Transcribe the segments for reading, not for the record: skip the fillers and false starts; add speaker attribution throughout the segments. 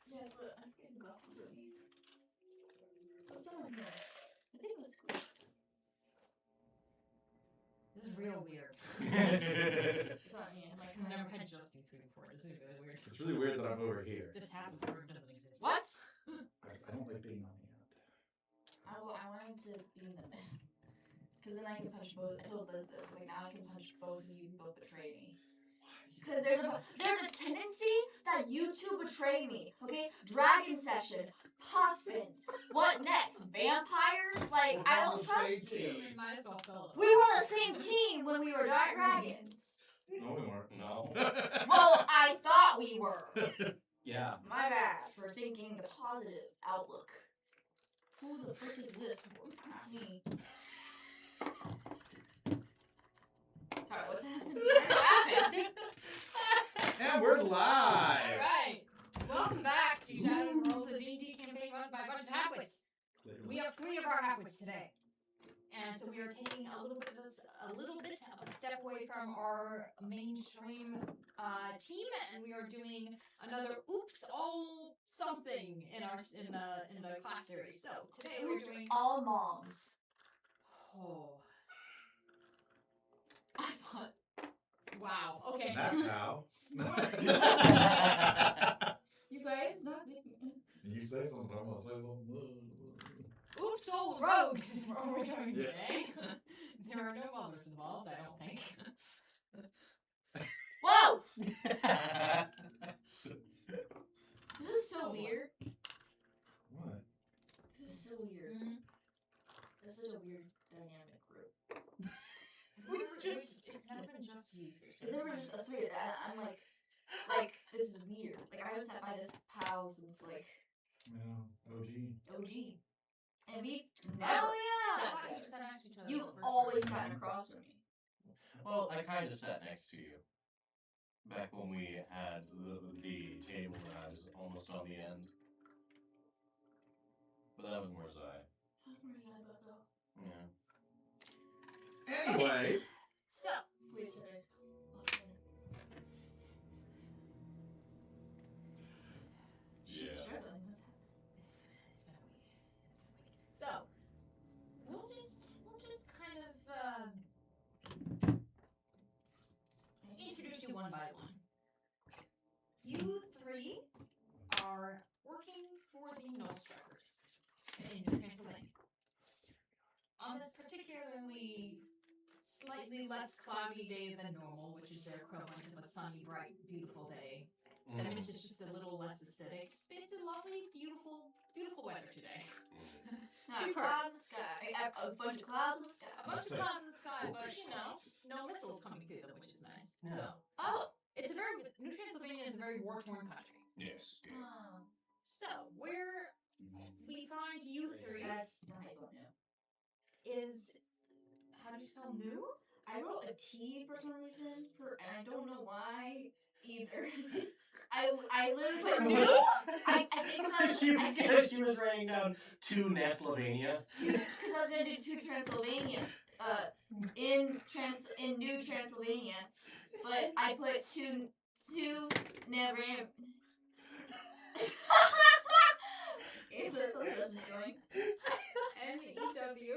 Speaker 1: Yeah, but I forget who got food with me. What's someone here? I think it was Squid.
Speaker 2: This is real weird.
Speaker 1: It's not me.
Speaker 2: Like, I've never had just you three before. This is really weird.
Speaker 3: It's really weird that I'm over here.
Speaker 2: This Half-Wit doesn't exist.
Speaker 1: What?
Speaker 3: I don't like being on the end.
Speaker 1: I wanted to be in the middle. Because then I can punch both. I told Liz this. Like, now I can punch both of you. Both betray me. Because there's a tendency that you two betray me. Okay? Dragon session. Puffins. What next? Vampires? Like, I don't trust you.
Speaker 2: We might as well fill it.
Speaker 1: We were on the same team when we were dragons.
Speaker 3: No, we weren't.
Speaker 4: No.
Speaker 1: Well, I thought we were.
Speaker 4: Yeah.
Speaker 1: My bad for thinking the positive outlook. Who the frick is this? Not me. Sorry, what's happening? What's happening?
Speaker 3: And we're live!
Speaker 2: Alright. Welcome back to Shattered Worlds, a D&D campaign run by a bunch of Half-Wits. We have 3 of our Half-Wits today. And so we are taking a little bit of a step away from our mainstream team, and we are doing another Oops All something in the class series. So today we're doing
Speaker 1: all moms.
Speaker 2: Oh.
Speaker 1: I thought.
Speaker 2: Wow. Okay.
Speaker 3: That's how.
Speaker 1: You guys not making.
Speaker 3: You say something, I'm gonna say something.
Speaker 2: Oops All Rogues is what we're doing
Speaker 3: Yes.
Speaker 2: today. There are no mothers involved, I don't think.
Speaker 1: Whoa! This is so weird.
Speaker 3: What?
Speaker 1: This is so weird.
Speaker 2: Mm-hmm.
Speaker 1: This is a weird dynamic group.
Speaker 2: It's never been just you three.
Speaker 1: It's never just us three. I'm like, this is weird. Like, I haven't sat by this pal since, like,
Speaker 3: Yeah, OG.
Speaker 1: And we never sat
Speaker 2: Why
Speaker 1: together.
Speaker 2: you sat next to each other
Speaker 1: You
Speaker 2: the first
Speaker 1: always
Speaker 2: time?
Speaker 1: sat across from me.
Speaker 4: Well, I kind of sat next to you. Back when we had the table that was almost on the end. But that was more Zai. Yeah.
Speaker 3: Anyways.
Speaker 2: So,
Speaker 1: Wait, should I? She's
Speaker 4: Yeah.
Speaker 1: struggling. What's happening?
Speaker 2: it's been a week. So, we'll just kind of introduce you one by one. You 3 are working for the Nullstruckers in New Transylvania. On this particularly slightly less cloudy day than normal, which is their equivalent of a sunny, bright, beautiful day, this is just a little less acidic. It's a lovely, beautiful weather today.
Speaker 1: Not a
Speaker 2: Super.
Speaker 1: cloud in the sky. A bunch of clouds in the sky.
Speaker 2: A bunch of clouds in the sky, but no missiles coming through them, which is nice.
Speaker 4: Yeah.
Speaker 2: So,
Speaker 1: Oh.
Speaker 2: it's New Transylvania is a very war-torn country.
Speaker 4: Yes.
Speaker 1: Oh.
Speaker 2: So, where we find you 3
Speaker 1: That's I don't know.
Speaker 2: is, how do you spell new?
Speaker 1: I wrote a T for some reason, and I don't know why either. I literally put
Speaker 4: Me?
Speaker 1: two. I think
Speaker 4: she was writing down to Transylvania.
Speaker 1: because I was gonna do 2 Transylvania, in New Transylvania, but I put two never. Okay, so that's what this is doing.
Speaker 2: N-E-W.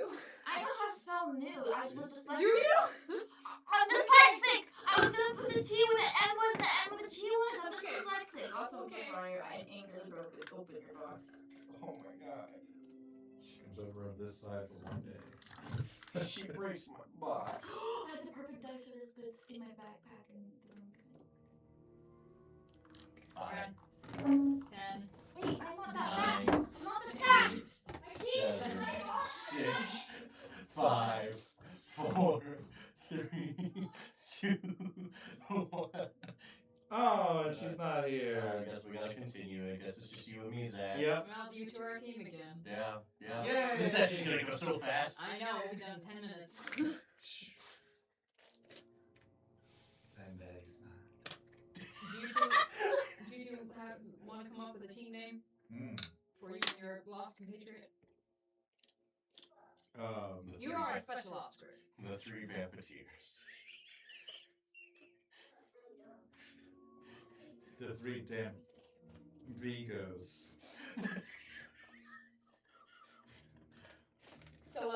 Speaker 1: I know how to spell new. I was dyslexic.
Speaker 2: Do you?
Speaker 1: I'm dyslexic. I was gonna put the T when the N was and the N when the T was. I'm just
Speaker 2: Okay.
Speaker 1: dyslexic. Also,
Speaker 2: Okay.
Speaker 1: I'm sorry. I angrily broke it. Open your box.
Speaker 4: Oh my god.
Speaker 3: She comes over on this side for one day.
Speaker 4: She breaks my box.
Speaker 1: I have the perfect dice for this, but it's in my backpack and the room.
Speaker 4: 5,
Speaker 2: 10.
Speaker 1: Wait, I want that
Speaker 4: 9,
Speaker 1: fast. I want the fast. My teeth.
Speaker 4: 7,
Speaker 1: My box.
Speaker 4: 6, 5, 4, 3, 2, 1.
Speaker 3: Oh, and she's not here.
Speaker 4: I guess we gotta continue. I guess it's just you and me, Zach.
Speaker 3: Yep.
Speaker 2: Well, you 2 are a team again.
Speaker 4: Yeah.
Speaker 3: Yay.
Speaker 4: This session's gonna go so fast.
Speaker 2: I know, we've done 10 minutes.
Speaker 3: 10 days.
Speaker 2: Do you two want to come up with a team name for you and your lost compatriot? You are a special ops group.
Speaker 4: The 3 Vampireers.
Speaker 3: The 3 damn Vigos.
Speaker 1: So,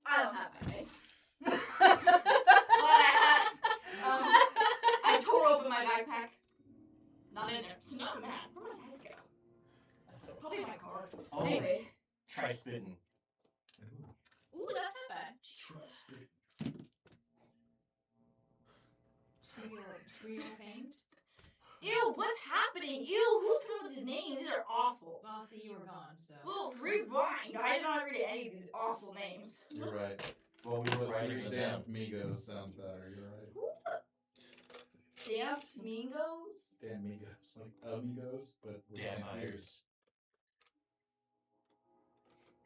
Speaker 1: I don't have my dice. What I have, I tore open my backpack. Not in there. So not mad. Where'd my dice go? Probably my card.
Speaker 4: Oh,
Speaker 1: Anyway.
Speaker 4: try spitting.
Speaker 2: Ooh, that's not bad.
Speaker 3: Trust me.
Speaker 2: Trio famed.
Speaker 1: Ew, what's happening? Ew, who's coming up with these names? These are awful.
Speaker 2: Well, see, you were gone, so.
Speaker 1: Well, rewind. I did not read any of these awful names.
Speaker 3: You're right.
Speaker 4: Well, we were writing
Speaker 3: Three
Speaker 4: them down.
Speaker 3: damn Migos sounds better. You're right.
Speaker 1: Who the damp mingos?
Speaker 3: Damn Migos. Like amigos, but with
Speaker 4: Damn
Speaker 3: vampires.
Speaker 4: ears.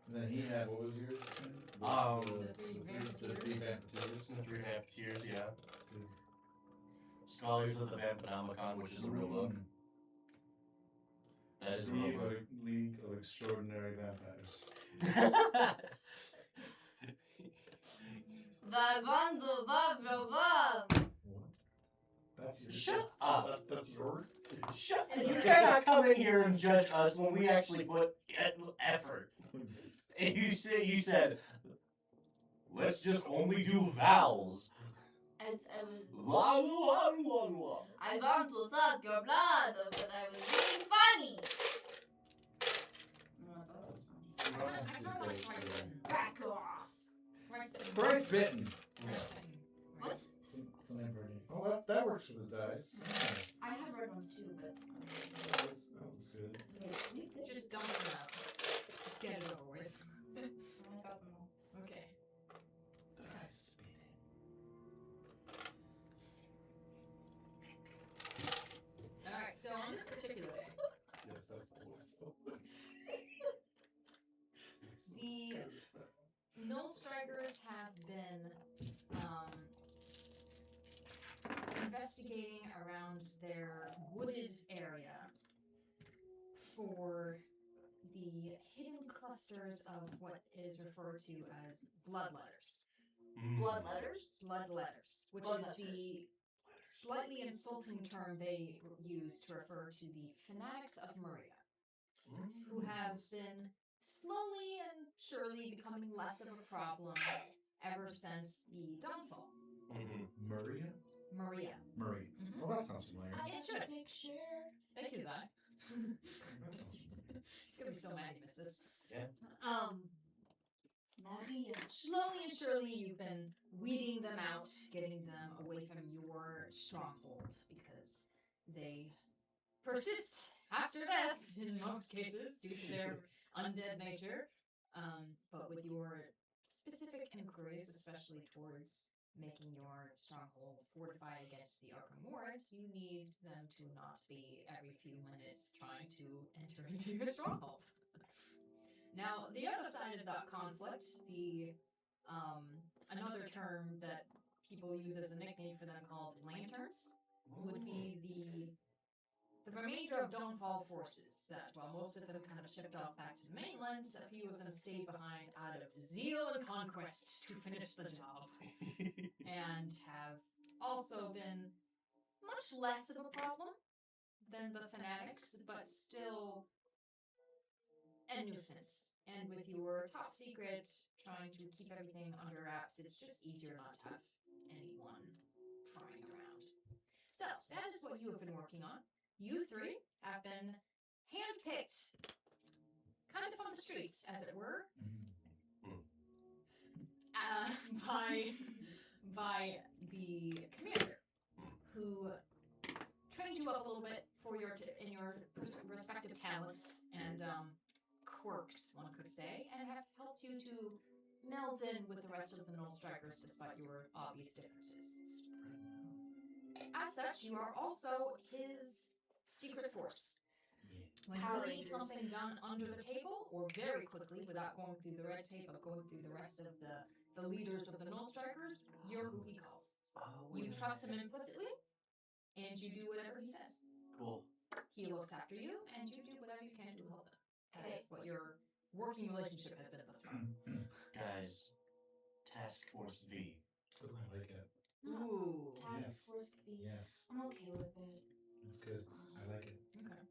Speaker 3: And then he had, what was yours?
Speaker 2: The three
Speaker 3: the three vampireers.
Speaker 4: The three vampireers, yeah. Scholars of the Vampinomicon, which is a real book. That is a real book.
Speaker 3: League of Extraordinary Vampires. What? That's your
Speaker 4: Shut up.
Speaker 3: That's your.
Speaker 4: Shut. You cannot come in here and judge us when we actually put effort. And you said, let's just only do vowels. La la la la.
Speaker 1: I want to suck your blood, but I was being funny.
Speaker 2: I kind of like thrice bitten.
Speaker 1: Back off.
Speaker 3: Thrice bitten.
Speaker 1: What?
Speaker 3: It's a name for a game. Oh, that works for the dice.
Speaker 1: I have red ones too, but.
Speaker 3: That was good.
Speaker 2: Just dump them out. Just get it over with.
Speaker 1: I got them all.
Speaker 2: Okay.
Speaker 3: Thrice bitten.
Speaker 2: Alright, so on this particular day,
Speaker 3: Yes, that's the one.
Speaker 2: the Null Strikers have been investigating around their wooded area for the hidden clusters of what is referred to as bloodletters.
Speaker 1: Blood letters?
Speaker 2: Bloodletters, which
Speaker 1: Blood
Speaker 2: is
Speaker 1: letters.
Speaker 2: the slightly insulting term they use to refer to the fanatics of Maria, who have been slowly and surely becoming less of a problem ever since the downfall.
Speaker 3: Maria?
Speaker 2: Maria.
Speaker 3: Murray.
Speaker 2: Mhm.
Speaker 3: Well, that sounds familiar.
Speaker 1: I
Speaker 2: It
Speaker 1: got
Speaker 2: should.
Speaker 1: a picture.
Speaker 2: Thank you, Zach.
Speaker 3: That sounds familiar.
Speaker 2: She's gonna be so mad you missed this.
Speaker 4: Yeah.
Speaker 1: Maria.
Speaker 2: Slowly and surely, you've been weeding them out, getting them away from your stronghold because they persist after death in most cases due to their undead nature. But with your specific inquiries, especially towards making your stronghold fortified against the Arkham Ward, you need them to not be every few minutes trying to enter into your stronghold. Now, the other side of that conflict, the another term that people use as a nickname for them called lanterns, would be the remainder of Dawnfall forces that, while most of them kind of shipped off back to the mainland, a few of them stayed behind out of zeal and conquest to finish the job, and have also been much less of a problem than the fanatics, but still a nuisance. And with your top secret trying to keep everything under wraps, it's just easier not to have anyone prying around. So, that is what you have been working on. You three have been handpicked, kind of on the streets, as it were, by the commander, who trained you up a little bit for in your respective talents and quirks, one could say, and have helped you to meld in with the rest of the Null Strikers despite your obvious differences. As such, you are also his secret force. When
Speaker 1: Power
Speaker 2: he needs
Speaker 1: Rangers.
Speaker 2: something done under the table, or very quickly, without going through the red tape of going through the rest of the leaders of the Null Strikers, you're who he calls. You trust him implicitly, and you do whatever he says.
Speaker 4: Cool.
Speaker 2: He looks after you, and you do whatever you can to help him. That is what your working relationship has been thus far.
Speaker 4: Guys, Task Force V.
Speaker 3: Ooh, I like it.
Speaker 2: Ooh.
Speaker 1: Task
Speaker 3: Yes.
Speaker 1: Force B.
Speaker 3: Yes.
Speaker 1: I'm okay with it.
Speaker 3: It's good. I like it.
Speaker 2: Okay.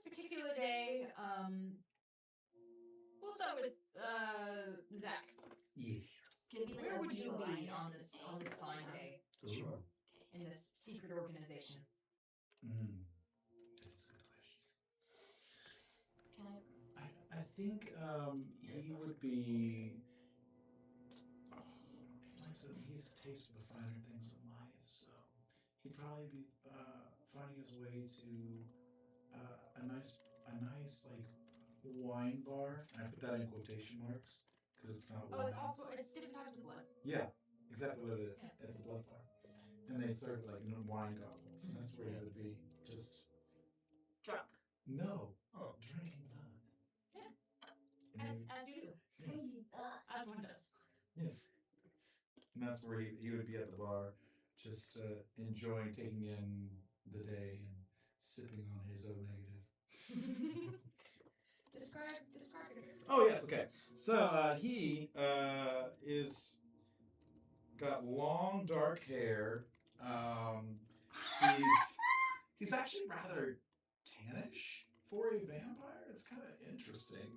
Speaker 2: this particular day, we'll start with Zach.
Speaker 3: Yes.
Speaker 1: Could it be like
Speaker 2: Where
Speaker 1: a
Speaker 2: would you
Speaker 1: V-line
Speaker 2: be on
Speaker 1: and
Speaker 2: this
Speaker 1: an A
Speaker 2: fine
Speaker 1: star?
Speaker 2: day
Speaker 3: Sure.
Speaker 2: in this secret organization?
Speaker 3: That's a good question.
Speaker 1: Can I?
Speaker 3: I think he would be. Like I said, he's a taste for the finer things of life, so he'd probably be finding his way to a nice like wine bar. And I put that in quotation marks because it's not
Speaker 2: Oh,
Speaker 3: wine.
Speaker 2: it's different types of blood.
Speaker 3: Yeah, exactly what it is.
Speaker 2: Yeah.
Speaker 3: It's a blood bar, and they serve like wine goblets, and that's where he would be. Just
Speaker 1: Drunk.
Speaker 3: no, drinking blood.
Speaker 2: Yeah.
Speaker 3: And
Speaker 2: As you do.
Speaker 3: yes,
Speaker 2: As one does.
Speaker 3: yes. And that's where he would be at the bar, just enjoying taking in the day and sipping on his O negative.
Speaker 2: describe your character.
Speaker 3: Oh yes, okay. So he is got long dark hair. He's actually rather tannish for a vampire. It's kind of interesting.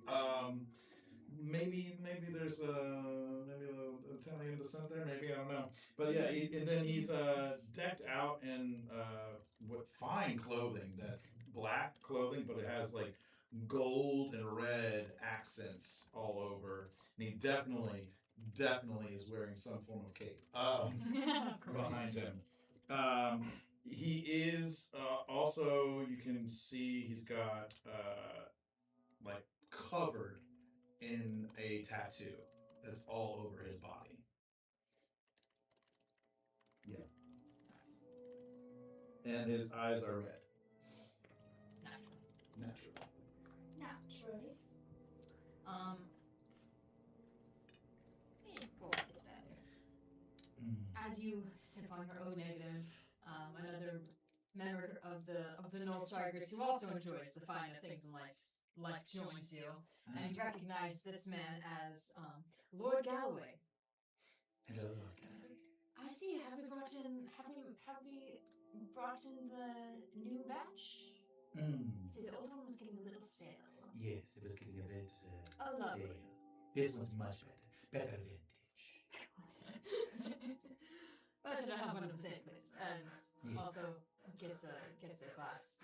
Speaker 3: Maybe there's maybe a little Italian descent there. Maybe I don't know. But yeah, and then he's decked out in what fine clothing. That's black clothing, but it has like gold and red accents all over. And he definitely is wearing some form of cape behind him. He is also, you can see he's got like covered in a tattoo that's all over his body. Yeah.
Speaker 2: Nice.
Speaker 3: And his eyes are red.
Speaker 2: Naturally.
Speaker 1: Naturally.
Speaker 2: We'll get to that there. As you sip on your O negative, another member of the Null Strikers who also enjoys the finer things in life joins you, and you recognize this man as Lord Galloway.
Speaker 3: Hello, Lord Galloway.
Speaker 2: I see. Have we brought in the new batch? See, the old one was getting a little stale.
Speaker 3: Yes, it was getting a bit
Speaker 2: Oh, lovely.
Speaker 3: stale. This one's much better. Better vintage.
Speaker 2: But I don't have one of the same place, and
Speaker 3: Yes.
Speaker 2: also gets a class.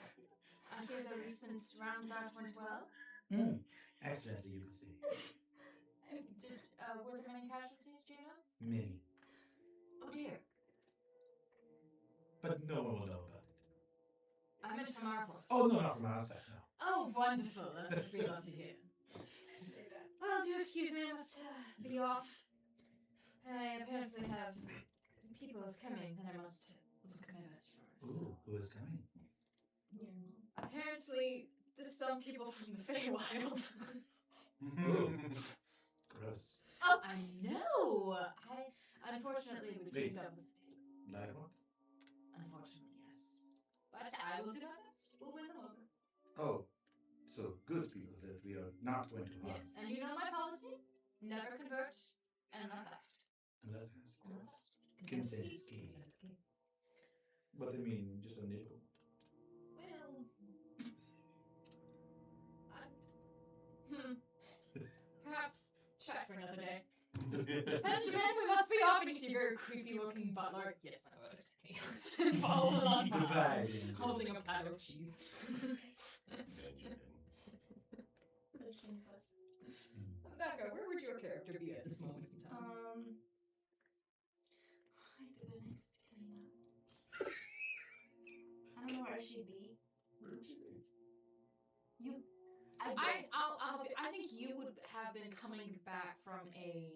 Speaker 2: I hear the recent roundabout went well.
Speaker 3: Excellently, you could say.
Speaker 2: Were there many casualties, do you know?
Speaker 3: Many.
Speaker 2: Oh dear.
Speaker 3: But no one will know about it.
Speaker 2: I meant from our forces.
Speaker 3: Oh, no, not from our side, no.
Speaker 2: Oh, wonderful. That's what we love to hear. Well, do excuse me, I must be off. I apparently have people coming, and I must look at my best drawers.
Speaker 3: Ooh, who is coming?
Speaker 2: Apparently, there's some people from the Feywild.
Speaker 3: Gross.
Speaker 2: Oh, I know. Unfortunately, we've teamed up with.
Speaker 3: Like what?
Speaker 2: Unfortunately, yes. But I will do my best. We'll win them over.
Speaker 3: Oh, so good people that we are not going to harm.
Speaker 2: Yes, and you know my policy: never convert unless asked.
Speaker 3: Unless asked.
Speaker 2: Unless asked.
Speaker 3: Consent is key.
Speaker 2: Consent is key.
Speaker 3: What do you mean, just a nibble?
Speaker 2: Well, perhaps chat for another day. Benjamin, we must be off. And you see a very creepy-looking butler. Yes, my lord, excuse me. Follow along
Speaker 3: Goodbye.
Speaker 2: behind, holding a platter of cheese. Becca, where would your character be at this moment in time?
Speaker 1: I do it next to Kalina. I don't know where she'd be.
Speaker 3: Where would you be?
Speaker 2: I'll help you. I think you would have been coming back from a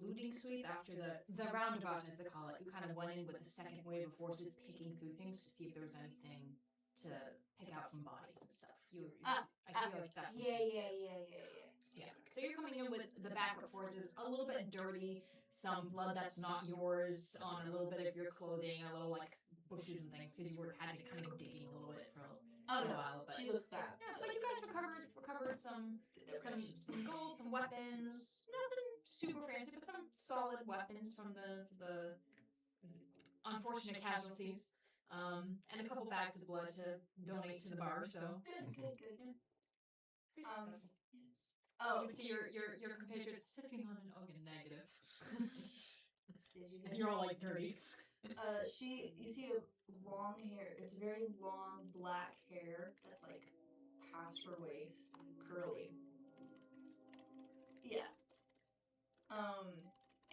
Speaker 2: looting sweep after the roundabout, as they call it. You kind of went in with a second wave of forces picking through things to see if there was anything to pick out from bodies and stuff. I feel like that's yeah. So you're coming in with the backup forces, a little bit dirty, some blood that's not yours on a little bit of your clothing, a little like bushes and things because you had to kind of digging a little bit for a while. But
Speaker 1: She looks bad.
Speaker 2: yeah, but you guys recovered some gold, some weapons, nothing super fancy, but some solid weapons from the unfortunate casualties. And a couple bags of blood to donate to the bar. So
Speaker 1: Good.
Speaker 2: pretty
Speaker 1: Um,
Speaker 2: successful.
Speaker 1: Oh,
Speaker 2: You can see your compatriots sipping on an Ogan negative.
Speaker 1: did you
Speaker 2: And
Speaker 1: get
Speaker 2: you're all like dirty.
Speaker 1: you see a long hair. It's very long black hair that's like past her waist, curly. Yeah.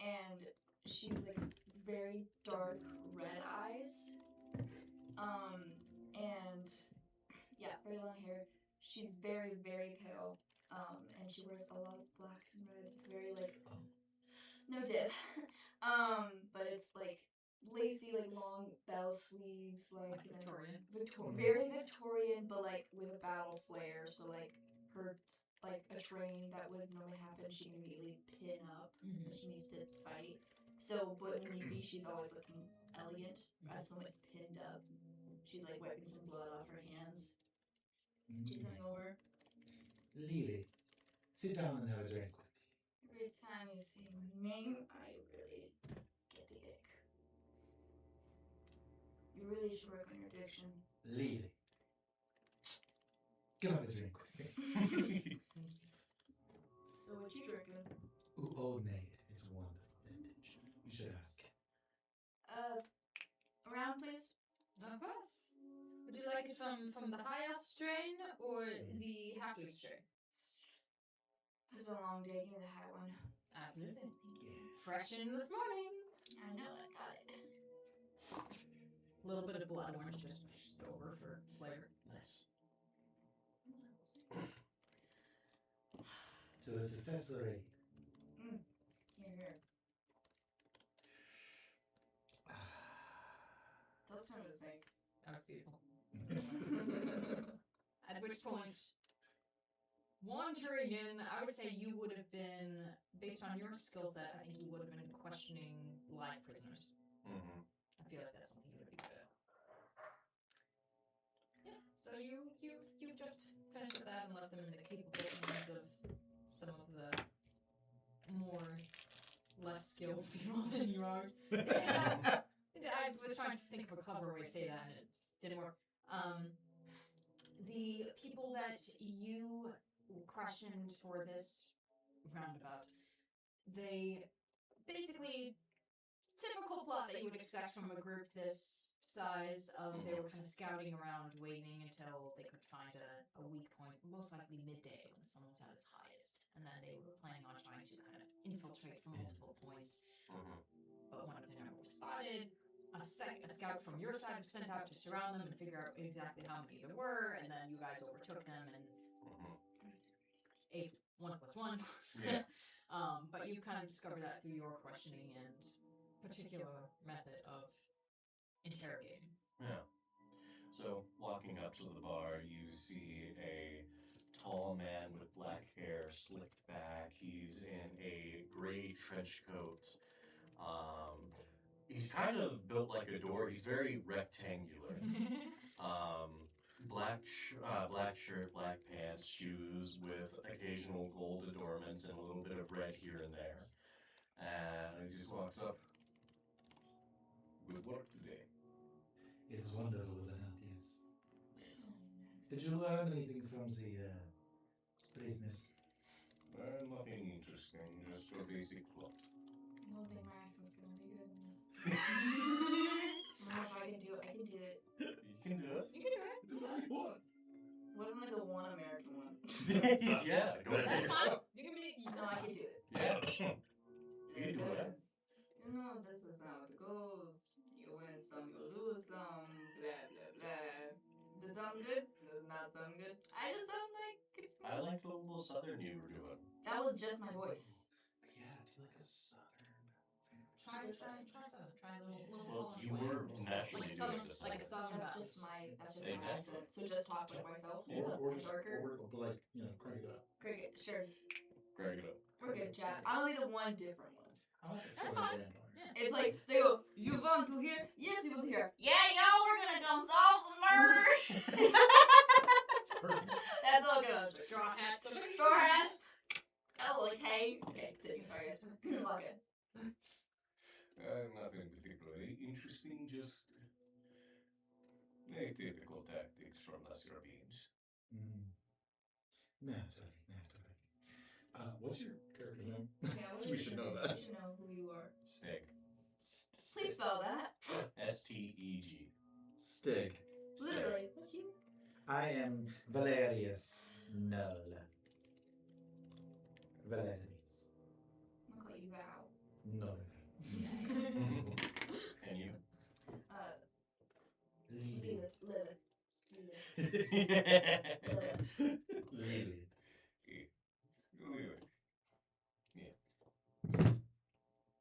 Speaker 1: And she's like very dark red eyes. And yeah, very long hair. She's very, very pale. And she wears a lot of blacks and reds. It's very like no div. But it's like lacy, like long bell sleeves, like
Speaker 2: Victorian.
Speaker 1: Very Victorian, but like with a battle flair. So like her like a train that would normally happen, she can immediately pin up when she needs to fight. So, but when need be, she's always looking elegant. At the moment, it's pinned up. She's like wiping some blood off her hands. She's coming over.
Speaker 3: Lily, sit down and have a drink with me.
Speaker 1: Every time you say my name, I really get the ick. You really should work on your addiction.
Speaker 3: Lily, come have a drink with me.
Speaker 1: So what you drinking?
Speaker 3: Ooh, Old Maid. It's wonderful vintage. You should ask.
Speaker 1: Around, please.
Speaker 2: Of course. Would you like it from the high elf strain or the Half-Wit strain?
Speaker 1: It's been a long day. Give me the high one.
Speaker 2: Absolutely.
Speaker 3: Yes.
Speaker 2: Fresh in this morning.
Speaker 1: I know, I got it.
Speaker 2: A little bit of blood orange just over for flavor.
Speaker 4: Nice.
Speaker 3: To a successful raid.
Speaker 1: Here. That's kind of the same.
Speaker 2: That was beautiful. At which point, wandering in, I would say you would have been, based on your skill set, I think you would have been questioning live prisoners.
Speaker 4: Mm-hmm.
Speaker 2: I feel like that's something you would be good at. Yeah, so you've just finished with that and left them in the capable hands of some of the less skilled people than you are. I was trying to think of a clever way to say that and it didn't work. The people that you questioned for this roundabout, they basically typical plot that you would expect from a group this size. They were kind of scouting around, waiting until they could find a weak point, most likely midday when the sun was at its highest, and then they were planning on trying to kind of infiltrate from multiple points. But one of them never was spotted. A scout from your side was sent out to surround them and figure out exactly how many there were, and then you guys overtook them and ate 1 + 1.
Speaker 4: Yeah.
Speaker 2: But you kind of discovered that through your questioning and particular method of interrogating.
Speaker 4: Yeah. So, walking up to the bar, you see a tall man with black hair slicked back. He's in a gray trench coat. He's kind of built like a door. He's very rectangular. Black shirt, black pants, shoes with occasional gold adornments and a little bit of red here and there. And he just walks up. Good work today.
Speaker 3: It was wonderful, wasn't it? Yes. Did you learn anything from the prisoners?
Speaker 4: Nothing interesting, just your basic plot.
Speaker 1: I don't think my accent's gonna be good in this. I don't know if I can do it. I can do it.
Speaker 4: You can do it.
Speaker 2: You can do it.
Speaker 3: Do whatever you want.
Speaker 1: What if I'm like the one American one?
Speaker 4: Yeah, go ahead.
Speaker 2: That's fine. You can be.
Speaker 1: No, I can do it.
Speaker 4: Yeah. You can do it.
Speaker 1: You know, this is how it goes. You win some, you lose some, blah, blah, blah. Does it sound good? Does it not sound good? I just sound like it's
Speaker 4: I like the little southern you were doing.
Speaker 1: That was just my voice.
Speaker 3: Yeah, do you like a southern?
Speaker 2: Try a little
Speaker 4: Well,
Speaker 2: southern
Speaker 4: you
Speaker 2: swing.
Speaker 4: were naturally
Speaker 2: like
Speaker 4: doing
Speaker 2: southern,
Speaker 4: this.
Speaker 2: like a southern
Speaker 1: That's
Speaker 2: belle.
Speaker 1: just my
Speaker 4: Exactly.
Speaker 1: accent. So just talk like myself.
Speaker 4: Yeah.
Speaker 3: Or
Speaker 1: And darker.
Speaker 3: like, crank it up.
Speaker 1: Cricket, sure.
Speaker 4: Crank it up.
Speaker 1: We're good, chat. I'm only the one different one.
Speaker 3: I like a
Speaker 2: That's
Speaker 3: southern
Speaker 2: fine.
Speaker 3: vampire.
Speaker 2: Yeah.
Speaker 1: It's like they go, you want to hear? Yes, you want to hear. Yeah, y'all, we're gonna go solve some murder. That's all good.
Speaker 2: Straw hat.
Speaker 1: Straw hat. Oh, okay. Okay, continue. Sorry, guys. Lock it.
Speaker 4: Nothing particularly interesting, just Atypical tactics from lesser beings.
Speaker 3: Mm. Naturally. What's your character's name?
Speaker 1: Yeah, what
Speaker 3: We
Speaker 1: is
Speaker 3: should
Speaker 1: your
Speaker 3: know
Speaker 1: name?
Speaker 3: that.
Speaker 1: We should know who you are.
Speaker 4: Stig.
Speaker 1: Please spell that.
Speaker 4: Steg.
Speaker 3: Stig.
Speaker 1: Literally. What's you?
Speaker 3: I am Valerius Null. Valerius.
Speaker 1: I'm gonna call you Val.
Speaker 3: Null.
Speaker 4: And you?
Speaker 1: Lilith. Lilith.
Speaker 3: Lilith.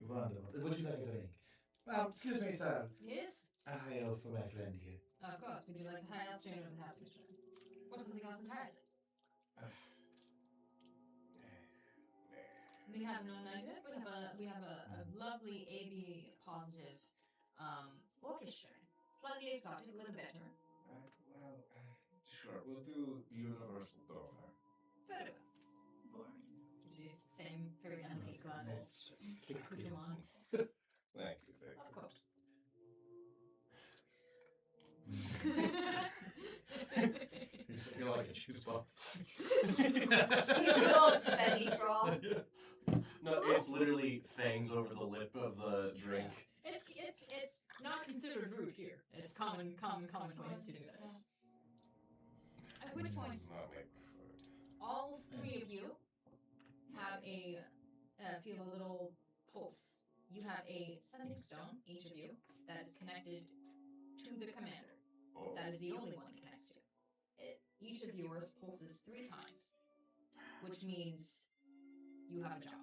Speaker 3: Wonderful. Would you like a drink? Excuse me, sir.
Speaker 2: Yes?
Speaker 3: A high elf for my friend here.
Speaker 2: Of course. Would you like the high elf strain or the half strain? Or something else entirely? We have no negative. We have a lovely AB positive orchestra. Slightly exotic, a little better.
Speaker 4: Sure, we'll do universal donor.
Speaker 2: Very well.
Speaker 1: Boring.
Speaker 2: Same very elegant glasses. Accoutrement.
Speaker 4: Thank you.
Speaker 2: Of course.
Speaker 3: You're like a juice box.
Speaker 1: You little spendy straw.
Speaker 4: No, it's literally fangs over the lip of the drink.
Speaker 2: It's not considered rude here. It's commonplace to do that. At which point,
Speaker 4: Not my preferred.
Speaker 2: all three of you have feel a little pulse. You have a sending stone, each of you, that is connected to the commander.
Speaker 4: Oh.
Speaker 2: That is the only one it connects to. Each of yours pulses 3 times, which means you have a job.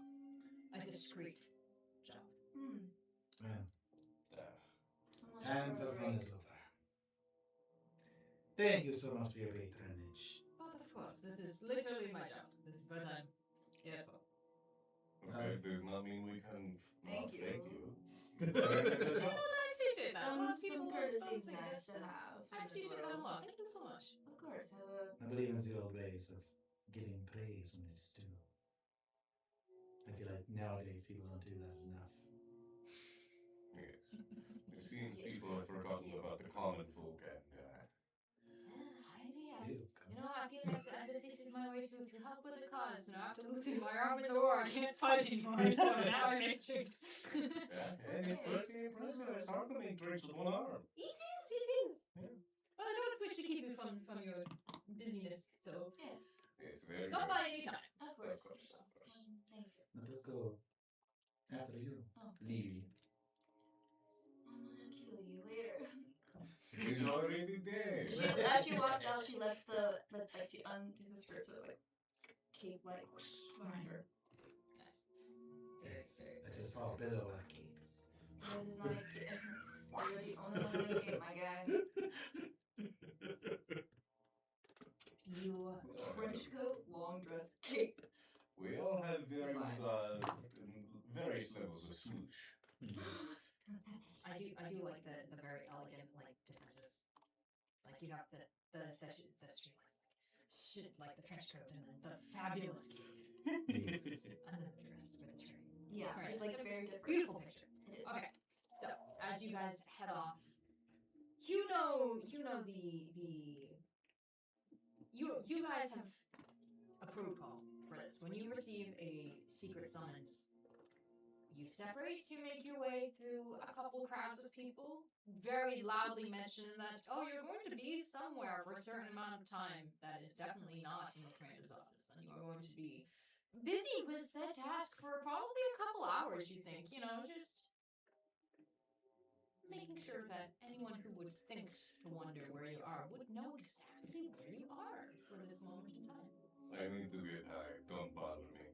Speaker 2: A discreet job.
Speaker 3: Well,
Speaker 1: Someone
Speaker 3: time for fun is over. Thank you so much for your patronage.
Speaker 2: But of course, this is literally my job. This is what I'm here for.
Speaker 4: Okay, does not mean we can
Speaker 1: Thank
Speaker 4: not
Speaker 1: you.
Speaker 4: thank you.
Speaker 2: Well, I appreciate that. A lot of people
Speaker 1: Some
Speaker 2: want
Speaker 1: courtesy is
Speaker 2: something
Speaker 1: nice to
Speaker 2: that's-
Speaker 1: have.
Speaker 2: I appreciate that a lot. Thank you so much.
Speaker 1: Of course, have a.
Speaker 3: I believe in the old ways of giving praise when it is due. I feel like nowadays people don't do that enough.
Speaker 4: Yes. It seems people have forgotten about the common folk and
Speaker 3: Ew,
Speaker 2: You know, I feel like as if this is my way to help with the cause. You know, after losing my arm in the war, I can't fight anymore, so now I make drinks.
Speaker 4: and it's pretty impressive. It's hard to make drinks with one arm.
Speaker 2: It is.
Speaker 4: Yeah.
Speaker 2: But I don't wish to keep you from your busyness, so
Speaker 1: Yes.
Speaker 4: It's very
Speaker 2: stop
Speaker 4: good.
Speaker 2: by anytime.
Speaker 1: Of course.
Speaker 4: Of course.
Speaker 1: Thank you.
Speaker 3: Let us go after you,
Speaker 1: Oh.
Speaker 3: Levy.
Speaker 1: I'm gonna kill you later.
Speaker 4: He's already dead.
Speaker 1: As she walks out, she lets she undoes the skirt so it cape behind her.
Speaker 2: Yes.
Speaker 3: Yes, that is all billowback capes.
Speaker 1: This is not a cape. You're the only one in a cape, my guy. You trench coat, long dress, cape.
Speaker 4: We all have
Speaker 1: Goodbye.
Speaker 4: various levels of swoosh.
Speaker 2: I do like the very elegant differences. Like you have the trench coat and then the fabulous cape and then the dress with the trim.
Speaker 1: Yeah,
Speaker 2: Sorry,
Speaker 1: it's like very different.
Speaker 2: Beautiful picture.
Speaker 1: It is.
Speaker 2: Okay, so as you guys head off, you guys have a protocol for this. When you receive a secret summons, you separate to make your way through a couple crowds of people, very loudly mention that, oh, you're going to be somewhere for a certain amount of time that is definitely not in the commander's office, and you are going to be busy with said task for probably a couple hours, you think, just making sure that anyone who would think to wonder where you are would know exactly where you are for this moment in time.
Speaker 4: I need to get high. Don't bother me.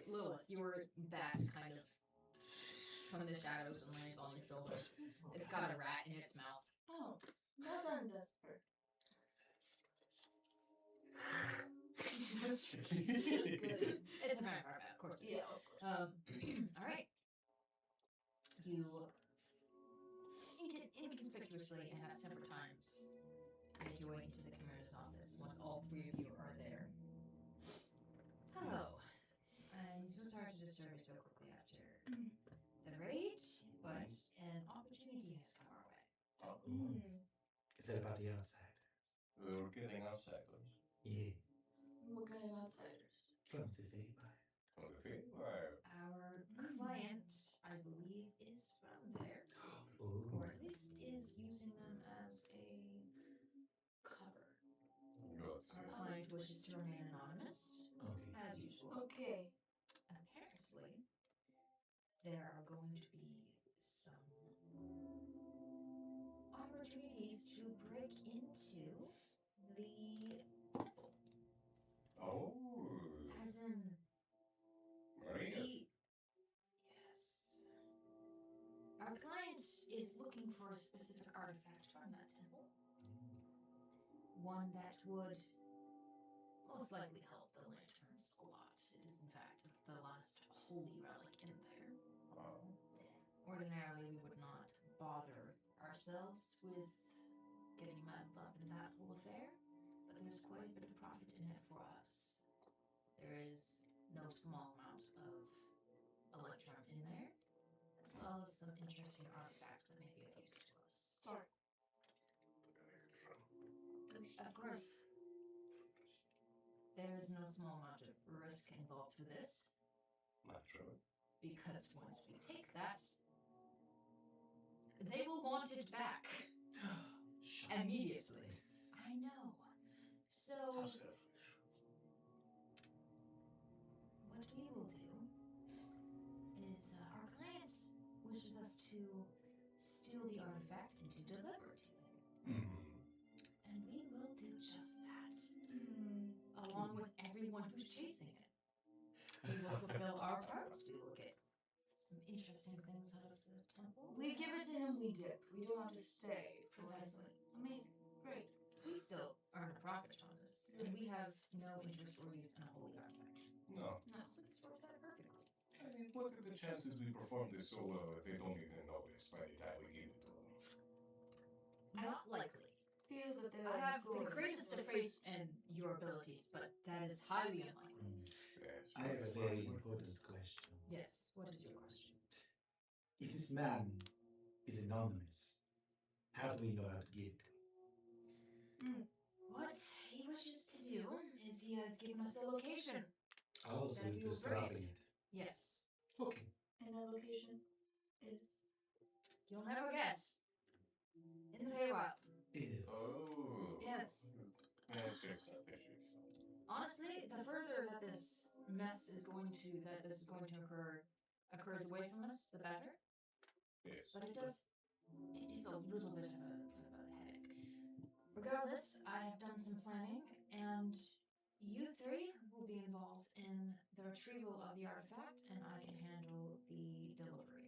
Speaker 4: Lilith, your bat kind of from the shadows and lands on your shoulders. It's got a rat in its mouth.
Speaker 1: Oh, well done, Vesper. Good.
Speaker 2: It's a vampire bat, of course it is.
Speaker 1: Yeah, of course.
Speaker 2: Alright. You inconspicuously and at separate times make your way into the commander his office once all three of you are there. Hello. I'm so sorry to disturb you so quickly after the raid, but an opportunity has come our way.
Speaker 3: Is that about the outsiders?
Speaker 4: We're getting outsiders.
Speaker 3: Yeah.
Speaker 1: What kind of outsiders?
Speaker 3: From the vampire.
Speaker 4: Okay, well,
Speaker 2: Our client, I believe, is from there,
Speaker 3: Oh.
Speaker 2: or at least is using them as a cover. Our client wishes to remain anonymous,
Speaker 3: Okay.
Speaker 2: as usual.
Speaker 1: Okay.
Speaker 2: Apparently, there are going to be some opportunities to break into the temple.
Speaker 4: oh,
Speaker 2: As in,
Speaker 4: Maria's.
Speaker 2: yes. Our client is looking for a specific artifact from that temple. One that would most likely help the lanterns a lot. It is, in fact, the last holy relic in there. Ordinarily, we would not bother ourselves with getting muddled up in that whole affair, but there's quite a bit of profit in it for us. There is no small amount of electrum in there, as well as some interesting artifacts that may be of use to us.
Speaker 1: Sorry.
Speaker 2: Of course, there is no small amount of risk involved with this,
Speaker 4: Naturally.
Speaker 2: because once we take that, they will want it back immediately. I know. So,
Speaker 4: How selfish.
Speaker 2: what we will do is our client wishes us to steal the artifact and to deliver it to him. And we will do just that, along with everyone who's chasing it. We will fulfill our parts. We will get some interesting things out of the temple.
Speaker 1: We give it to him, we dip. We don't have to stay. Precisely. Amazing. Great.
Speaker 2: We still earn a profit on this, and we have no interest or use in a holy artifact.
Speaker 4: No.
Speaker 2: No, so this works out perfectly.
Speaker 4: I mean, what are the chances we perform this so well if they don't even notice by the time we give it to them?
Speaker 2: Not likely.
Speaker 1: Feel that they
Speaker 2: I have the
Speaker 1: good.
Speaker 2: greatest of faith in your abilities, but that is highly unlikely.
Speaker 4: Yes.
Speaker 3: I have a very important question.
Speaker 2: Yes. What is your question?
Speaker 3: If this man is anonymous, how do we know how to get it?
Speaker 2: What he wishes to do is he has given us a location.
Speaker 3: Oh, so
Speaker 2: That
Speaker 3: it
Speaker 2: you
Speaker 3: is
Speaker 2: agreed.
Speaker 3: dropping it.
Speaker 2: Yes.
Speaker 3: Okay.
Speaker 1: And that location is.
Speaker 2: You'll never guess. In the Feywild.
Speaker 3: Ew.
Speaker 4: Oh.
Speaker 2: Yes.
Speaker 4: Yes, yes, pictures.
Speaker 2: Honestly, the further that this is going to occurs away from us, the better.
Speaker 4: Yes.
Speaker 2: But it is a little bit of a headache. Regardless, I have done some planning, and you three will be involved in the retrieval of the artifact, and I can handle the delivery.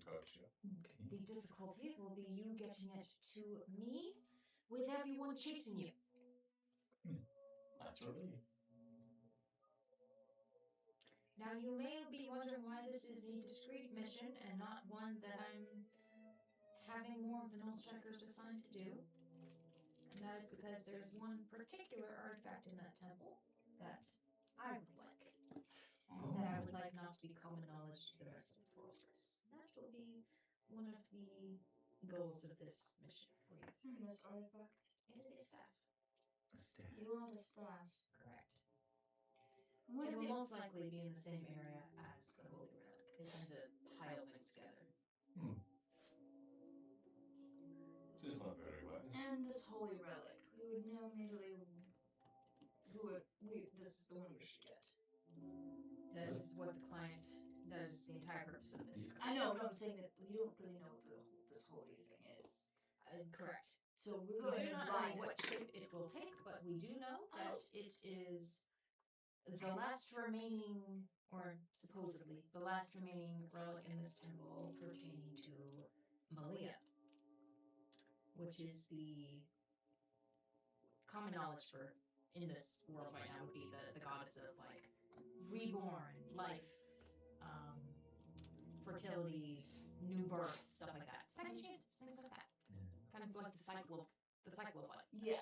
Speaker 4: Gotcha.
Speaker 2: The difficulty will be you getting it to me with everyone chasing you.
Speaker 4: Naturally.
Speaker 2: Now, you may be wondering why this is a discreet mission and not one that I'm having more of the null strikers assigned to do. And that is because there's one particular artifact in that temple that I would like. And that I would like not to be common knowledge to the rest of the forces. That will be one of the goals of this mission for you.
Speaker 1: This artifact.
Speaker 2: It is a staff.
Speaker 3: A staff.
Speaker 1: You want a staff.
Speaker 2: Correct.
Speaker 1: What
Speaker 2: It
Speaker 1: is
Speaker 2: will
Speaker 1: it?
Speaker 2: most likely be in the same area as the Holy Relic. They tend to pile things together.
Speaker 4: This is not very wise.
Speaker 1: And this holy relic. We would know immediately this is the one we should get.
Speaker 2: That is what the client, that is the entire purpose of this.
Speaker 1: I know, but I'm saying that we don't really know what this holy thing is.
Speaker 2: Correct.
Speaker 1: So
Speaker 2: We
Speaker 1: we're going
Speaker 2: do
Speaker 1: to
Speaker 2: not
Speaker 1: blind
Speaker 2: know what shape it will take, but we do know that it is the last remaining, or supposedly, the last remaining relic in this temple pertaining to Malia, which is the common knowledge for in this world right now would be the goddess of like reborn, life, fertility, new birth, stuff like that. Second chances, things like that. Kind of like the cycle of life.
Speaker 1: Yeah.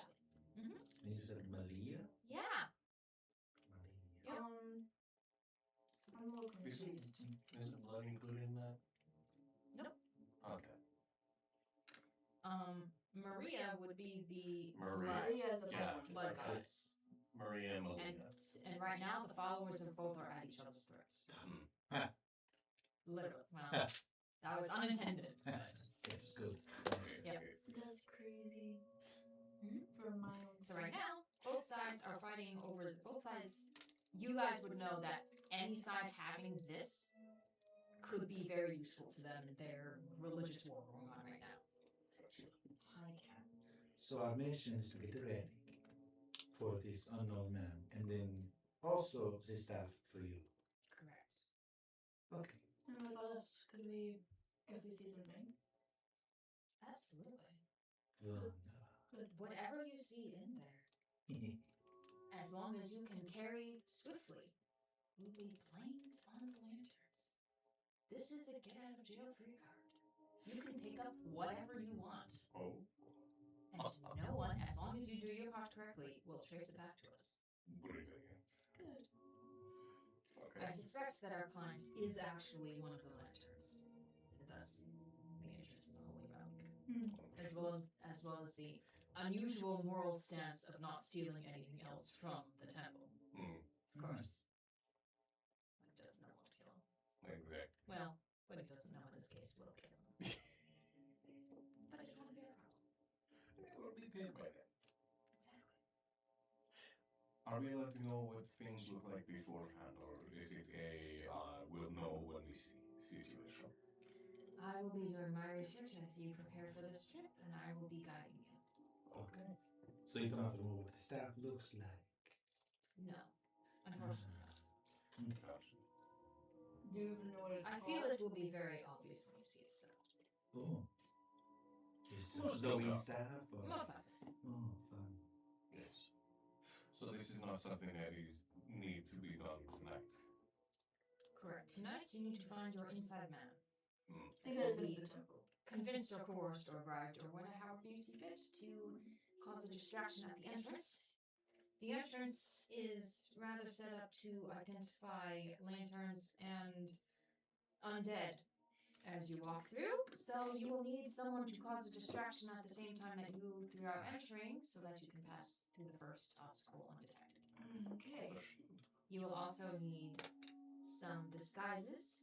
Speaker 2: It's used.
Speaker 4: Is the blood included in that?
Speaker 2: Nope.
Speaker 4: Okay.
Speaker 2: Maria would be the
Speaker 4: Maria.
Speaker 1: Maria's a
Speaker 4: Yeah.
Speaker 2: blood
Speaker 4: Okay.
Speaker 2: goddess.
Speaker 4: Maria
Speaker 2: And,
Speaker 4: Molina.
Speaker 2: and right now, the followers of both are at each other's throats.
Speaker 3: Ha.
Speaker 2: Literally. Well, that was unintended. But
Speaker 3: It's good.
Speaker 2: Yep.
Speaker 1: That's crazy.
Speaker 2: Mhm.
Speaker 1: For my own.
Speaker 2: So right now, both sides are fighting over both sides. You guys would know that any side having this could be very useful to them in their religious war going on right now. Hi, Cat.
Speaker 3: So our mission is to get ready for this unknown man, and then also the staff for you.
Speaker 2: Correct.
Speaker 3: Okay.
Speaker 1: And what about us? Could we, if we see something?
Speaker 2: Absolutely.
Speaker 1: Good.
Speaker 2: Whatever you see in there, as long as you can carry swiftly, will be blamed on the lanterns. This is a get out of jail free card. You can pick up whatever you want.
Speaker 4: Oh.
Speaker 2: And no one, as long as you do your part correctly, will trace it back to us.
Speaker 4: Brilliant.
Speaker 1: Good.
Speaker 4: Okay.
Speaker 2: I suspect that our client is actually one of the lanterns, thus the interest in the Holy Relic, as well as the unusual moral stance of not stealing anything else from the temple. Of course, he doesn't know what to kill him.
Speaker 4: Exactly.
Speaker 2: Well, what he doesn't know in this case will kill him. But it won't be a problem.
Speaker 4: It will be paid by then.
Speaker 2: Exactly.
Speaker 4: Are we allowed to know what things look like beforehand, or is it a we'll know when we see situation?
Speaker 2: I will be doing my research as you prepare for this trip, and I will be guiding you.
Speaker 4: Okay.
Speaker 3: So you don't have to know what the staff looks like.
Speaker 2: No, unfortunately not.
Speaker 4: Gotcha.
Speaker 1: Do you even know what it's
Speaker 2: I
Speaker 1: called?
Speaker 2: feel it will be very obvious when you see it, though.
Speaker 3: Oh. It's
Speaker 4: Most
Speaker 3: just the
Speaker 4: of the
Speaker 3: lead
Speaker 4: time.
Speaker 3: staff? Or?
Speaker 2: Most likely.
Speaker 3: Oh, fun.
Speaker 4: Yes. So this is not something that is need to be done tonight.
Speaker 2: Correct. Tonight, you need to find your inside man.
Speaker 1: To get us into the temple.
Speaker 2: Convinced or coerced or bribed or whatever, however you see fit, to cause a distraction at the entrance. The entrance is rather set up to identify lanterns and undead as you walk through, so you will need someone to cause a distraction at the same time that you three are entering, so that you can pass through the first obstacle undetected.
Speaker 1: Okay.
Speaker 2: You will also need some disguises,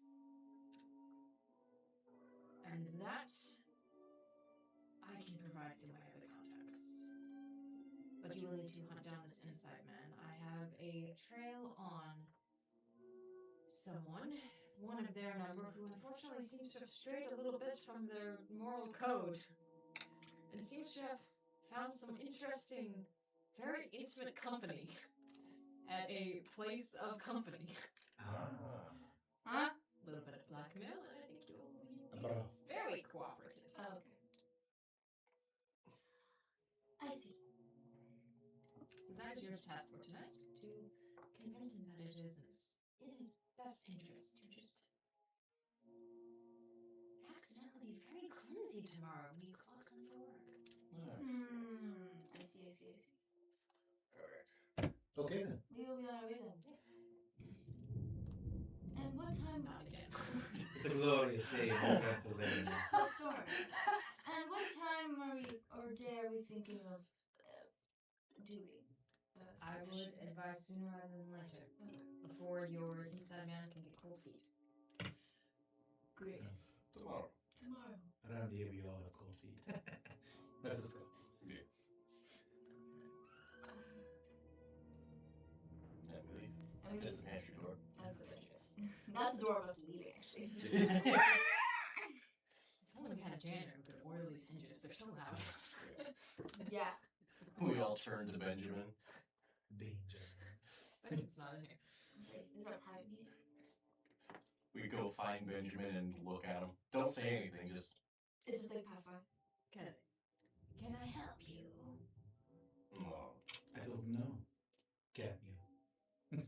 Speaker 2: and that I can provide through my other contacts. But you will need to hunt down this inside man. I have a trail on someone, one of their number, who unfortunately seems to have strayed a little bit from their moral code, and seems to have found some interesting, very intimate company at a place of company.
Speaker 1: Huh?
Speaker 2: A little bit of blackmail, and I think you'll be
Speaker 3: Bravo.
Speaker 2: very cooperative.
Speaker 1: Okay. I see.
Speaker 2: So that is your task for tonight, to convince him that it is in his best interest to just accidentally be very clumsy tomorrow when he clocks in for work.
Speaker 1: I see.
Speaker 4: Correct.
Speaker 3: Okay then.
Speaker 1: We will be on our way then.
Speaker 2: Yes.
Speaker 1: And what time?
Speaker 2: Not again.
Speaker 3: It's a glorious day in Pennsylvania.
Speaker 1: Storm. And what time are we, or day are we thinking of doing?
Speaker 2: I would advise sooner rather than later, before your inside man can get cold feet.
Speaker 1: Great.
Speaker 4: Tomorrow.
Speaker 1: Tomorrow.
Speaker 3: Around here we all have cold feet. Let us go.
Speaker 4: Yeah. And we leave.
Speaker 1: And we
Speaker 4: That's
Speaker 1: just,
Speaker 4: the pantry door.
Speaker 1: that's the picture. That's the door of us leaving, actually.
Speaker 2: If only we had a janitor who could oil these hinges, they're so loud.
Speaker 1: Yeah.
Speaker 4: We all turn to Benjamin.
Speaker 3: Danger.
Speaker 2: Benjamin's not in here.
Speaker 1: Wait, this is our private meeting.
Speaker 4: We go find Benjamin and look at him. Don't say anything, just
Speaker 1: It's just like pass by.
Speaker 2: Can I help you?
Speaker 4: oh,
Speaker 3: I don't know. Can you?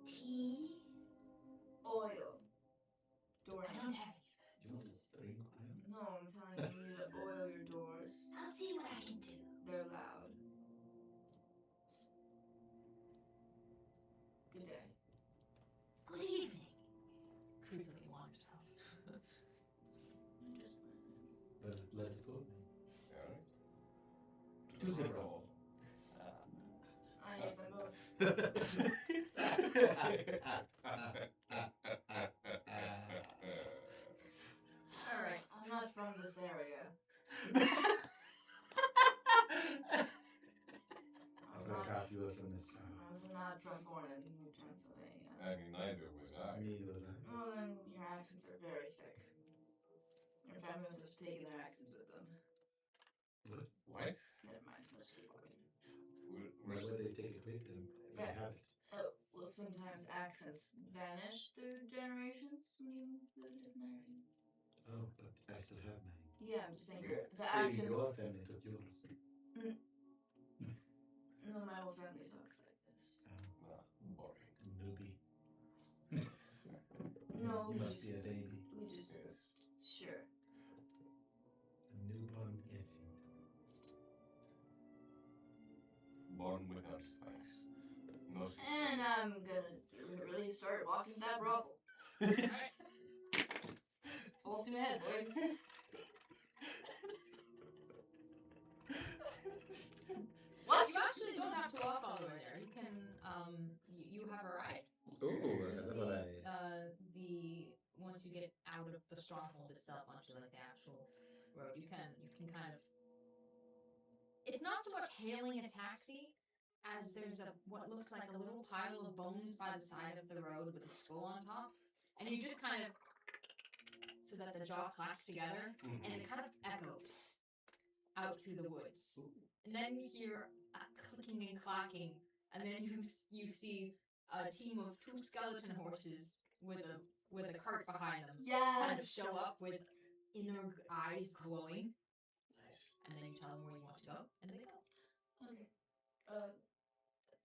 Speaker 1: Tea. Oil. Door.
Speaker 2: I don't have any of
Speaker 3: You want to drink oil?
Speaker 1: No, I'm telling you to oil your doors.
Speaker 2: I'll see what I can do.
Speaker 1: They're loud. Good day.
Speaker 3: with me.
Speaker 5: Alright.
Speaker 3: To the brothel.
Speaker 1: I hate them both.
Speaker 2: Alright.
Speaker 1: I'm not from this area.
Speaker 3: I forgot you were from this
Speaker 1: I
Speaker 3: town.
Speaker 1: was not from born in Pennsylvania.
Speaker 5: And neither was I.
Speaker 3: Neither was I.
Speaker 1: Well, then your accents are very thick. Your family must have taken their accents with them.
Speaker 5: What?
Speaker 1: Never mind. Let's keep walking.
Speaker 3: Why would they take it with them? They have it.
Speaker 1: Oh, well, sometimes accents vanish through generations. I mean, the different.
Speaker 3: Oh, but I still have mine.
Speaker 1: Yeah, I'm just saying
Speaker 5: Yes.
Speaker 1: the
Speaker 3: Maybe
Speaker 1: accents.
Speaker 3: your family took yours.
Speaker 1: No, my whole family talks like this.
Speaker 5: Boring.
Speaker 3: Newbie.
Speaker 1: No,
Speaker 3: You
Speaker 1: we
Speaker 3: must
Speaker 1: just,
Speaker 3: be a baby.
Speaker 1: we just,
Speaker 5: Yes.
Speaker 1: sure.
Speaker 3: A newborn infant.
Speaker 5: Born without spice. No season.
Speaker 1: And I'm gonna really start walking that brothel. Full steam ahead, boys. What?
Speaker 2: You actually don't have to walk all the way there. You can, you have a ride.
Speaker 3: Ooh,
Speaker 2: You
Speaker 3: that's
Speaker 2: see,
Speaker 3: what I...
Speaker 2: once you get out of the stronghold itself onto like the actual road, you can kind of. It's not so much hailing a taxi as there's what looks like a little pile of bones by the side of the road with a skull on top, and you just kind of so that the jaw claps together, and it kind of echoes out through the woods, and then you hear a clicking and clacking, and then you see a team of 2 skeleton horses with a cart behind them kind of
Speaker 1: Yes.
Speaker 2: show up with inner eyes glowing,
Speaker 4: Nice.
Speaker 2: and then you tell them where you want to go, and they go.
Speaker 1: Okay.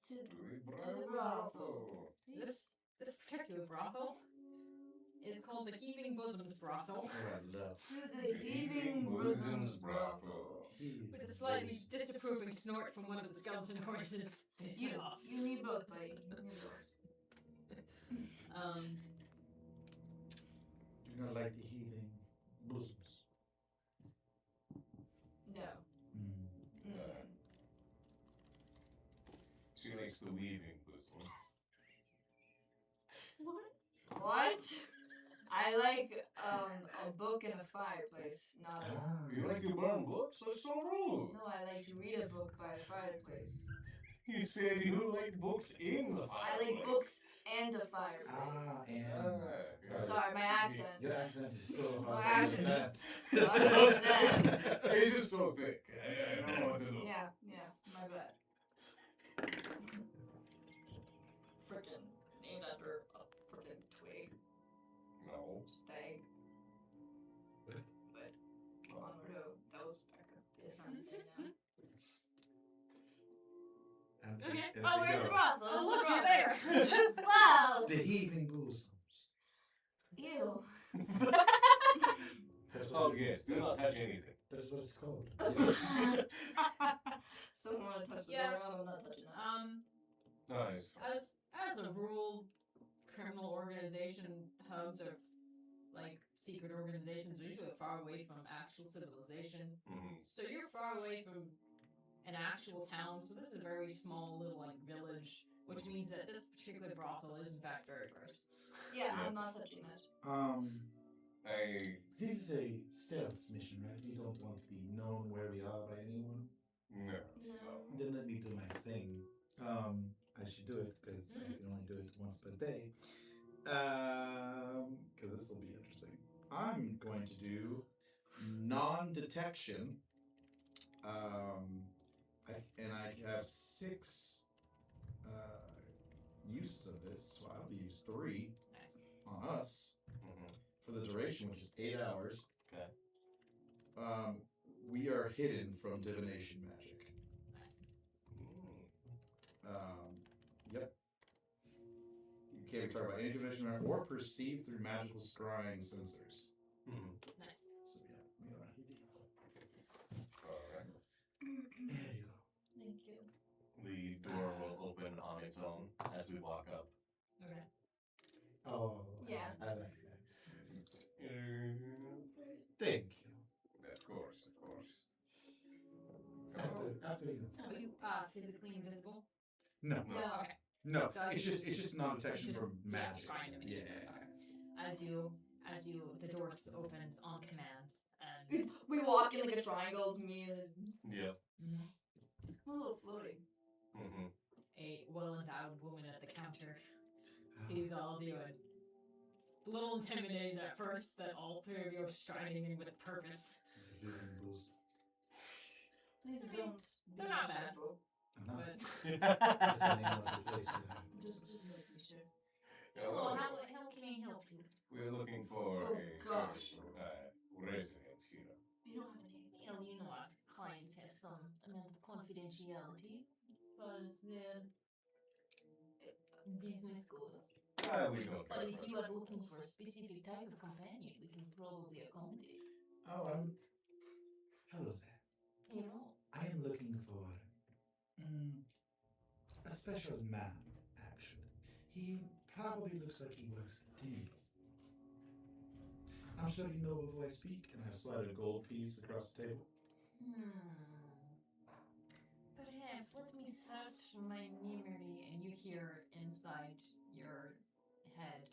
Speaker 1: To
Speaker 5: To
Speaker 1: the brothel. Please.
Speaker 2: This particular brothel is called the Heaving Bosoms Brothel,
Speaker 3: Oh, I love...
Speaker 1: To the heaving bosoms brothel.
Speaker 2: with a slightly disapproving snort from one of the skeleton horses. They
Speaker 1: You,
Speaker 2: set off.
Speaker 1: you need both, buddy. You need both.
Speaker 3: Do you not like the heaving bosoms?
Speaker 1: No.
Speaker 3: Mm.
Speaker 1: Mm.
Speaker 5: She likes the weaving bosom.
Speaker 1: What? I like a book and a fireplace, not a.
Speaker 5: You like to burn books? That's so rude.
Speaker 1: No, I like to read a book by a fireplace.
Speaker 5: You said you like books in the
Speaker 1: I
Speaker 5: fireplace.
Speaker 1: like books and a fireplace.
Speaker 5: Yeah.
Speaker 1: Sorry, my accent.
Speaker 3: Your accent is so
Speaker 1: My
Speaker 3: hard to
Speaker 1: accent
Speaker 3: understand.
Speaker 1: is- understand.
Speaker 5: It's just so thick. I don't know what to do.
Speaker 1: Yeah, my bad. Frickin' named after a frickin' twig.
Speaker 5: No.
Speaker 1: Stag.
Speaker 3: What?
Speaker 1: But onward ho, that was back up. It's not the same now.
Speaker 3: And
Speaker 2: Okay.
Speaker 3: and
Speaker 1: Oh, we're in the
Speaker 3: go.
Speaker 1: brothel.
Speaker 2: Oh,
Speaker 1: It's
Speaker 2: look,
Speaker 1: the
Speaker 2: you're
Speaker 1: brothel.
Speaker 2: there.
Speaker 1: Wow.
Speaker 3: The heaving bosoms.
Speaker 1: Ew.
Speaker 3: That's
Speaker 5: Oh,
Speaker 3: it
Speaker 5: yes.
Speaker 3: is.
Speaker 5: Do not touch anything.
Speaker 3: That's what it's called.
Speaker 1: Someone want to touch the
Speaker 2: Yeah.
Speaker 1: door? I'm not touching that.
Speaker 5: Nice.
Speaker 2: As a rule, criminal organization hubs are like secret organizations are usually far away from actual civilization.
Speaker 5: Mm-hmm.
Speaker 2: So you're far away from an actual town. So this is a very small little like village, which means that this particular brothel is in fact very gross.
Speaker 1: Yeah,
Speaker 5: Yeah.
Speaker 1: I'm not touching that.
Speaker 3: This is a stealth mission, right? We don't want to be known where we are by anyone.
Speaker 5: No.
Speaker 1: No.
Speaker 3: Then let me do my thing. I should do it because I can only do it once per day. Because this will be interesting. I'm going to do non-detection. And I have 6 uses of this, so I'll use 3
Speaker 2: Nice.
Speaker 3: on us
Speaker 5: Mm-hmm.
Speaker 3: for the duration, which is 8 hours.
Speaker 5: Okay.
Speaker 3: We are hidden from divination magic. Yep. You can't be targeted by any divination magic or perceived through magical scrying sensors.
Speaker 5: Mm-hmm.
Speaker 2: Nice.
Speaker 3: So yeah, we are hidden.
Speaker 5: Alright.
Speaker 3: There you go.
Speaker 1: Thank you.
Speaker 4: The door will open on its own as we walk up.
Speaker 2: Okay.
Speaker 3: Oh,
Speaker 1: Yeah.
Speaker 3: I like that. Thank you.
Speaker 5: Of course, of course.
Speaker 2: physically invisible?
Speaker 3: No.
Speaker 5: No.
Speaker 2: Okay.
Speaker 3: No.
Speaker 2: So
Speaker 3: It's just non-detection
Speaker 2: just-
Speaker 3: from magic.
Speaker 2: trying to make
Speaker 3: Yeah.
Speaker 2: it okay. As you, the door opens on command, and
Speaker 1: We walk in like a triangle. It's me and
Speaker 5: Yeah.
Speaker 1: I'm a little floating.
Speaker 5: Mm-hmm.
Speaker 2: a well-endowed woman at the counter sees all of you and a little intimidated at first that all three of you are striding in with purpose.
Speaker 1: Please
Speaker 2: I mean,
Speaker 1: don't.
Speaker 2: they're not bad.
Speaker 3: I'm not.
Speaker 2: But
Speaker 3: That's the name of the place. Yeah.
Speaker 1: Just making sure.
Speaker 2: hello, how can I help you?
Speaker 5: We're looking for
Speaker 1: Oh,
Speaker 5: a
Speaker 1: gosh.
Speaker 5: resident here.
Speaker 1: We don't have a name.
Speaker 2: Well, you know what? Clients have some amount of confidentiality as far as their business goes.
Speaker 5: We don't
Speaker 2: But
Speaker 5: care
Speaker 2: if
Speaker 5: for
Speaker 2: you are looking for a specific type of companion, we can probably accommodate.
Speaker 3: Oh, hello there.
Speaker 2: Hello.
Speaker 3: I am looking for a special man, actually. He probably looks like he works at the table. I'm sure you know of who I speak, and I slide a gold piece across the table.
Speaker 2: Perhaps let me search my memory, and you hear inside your head.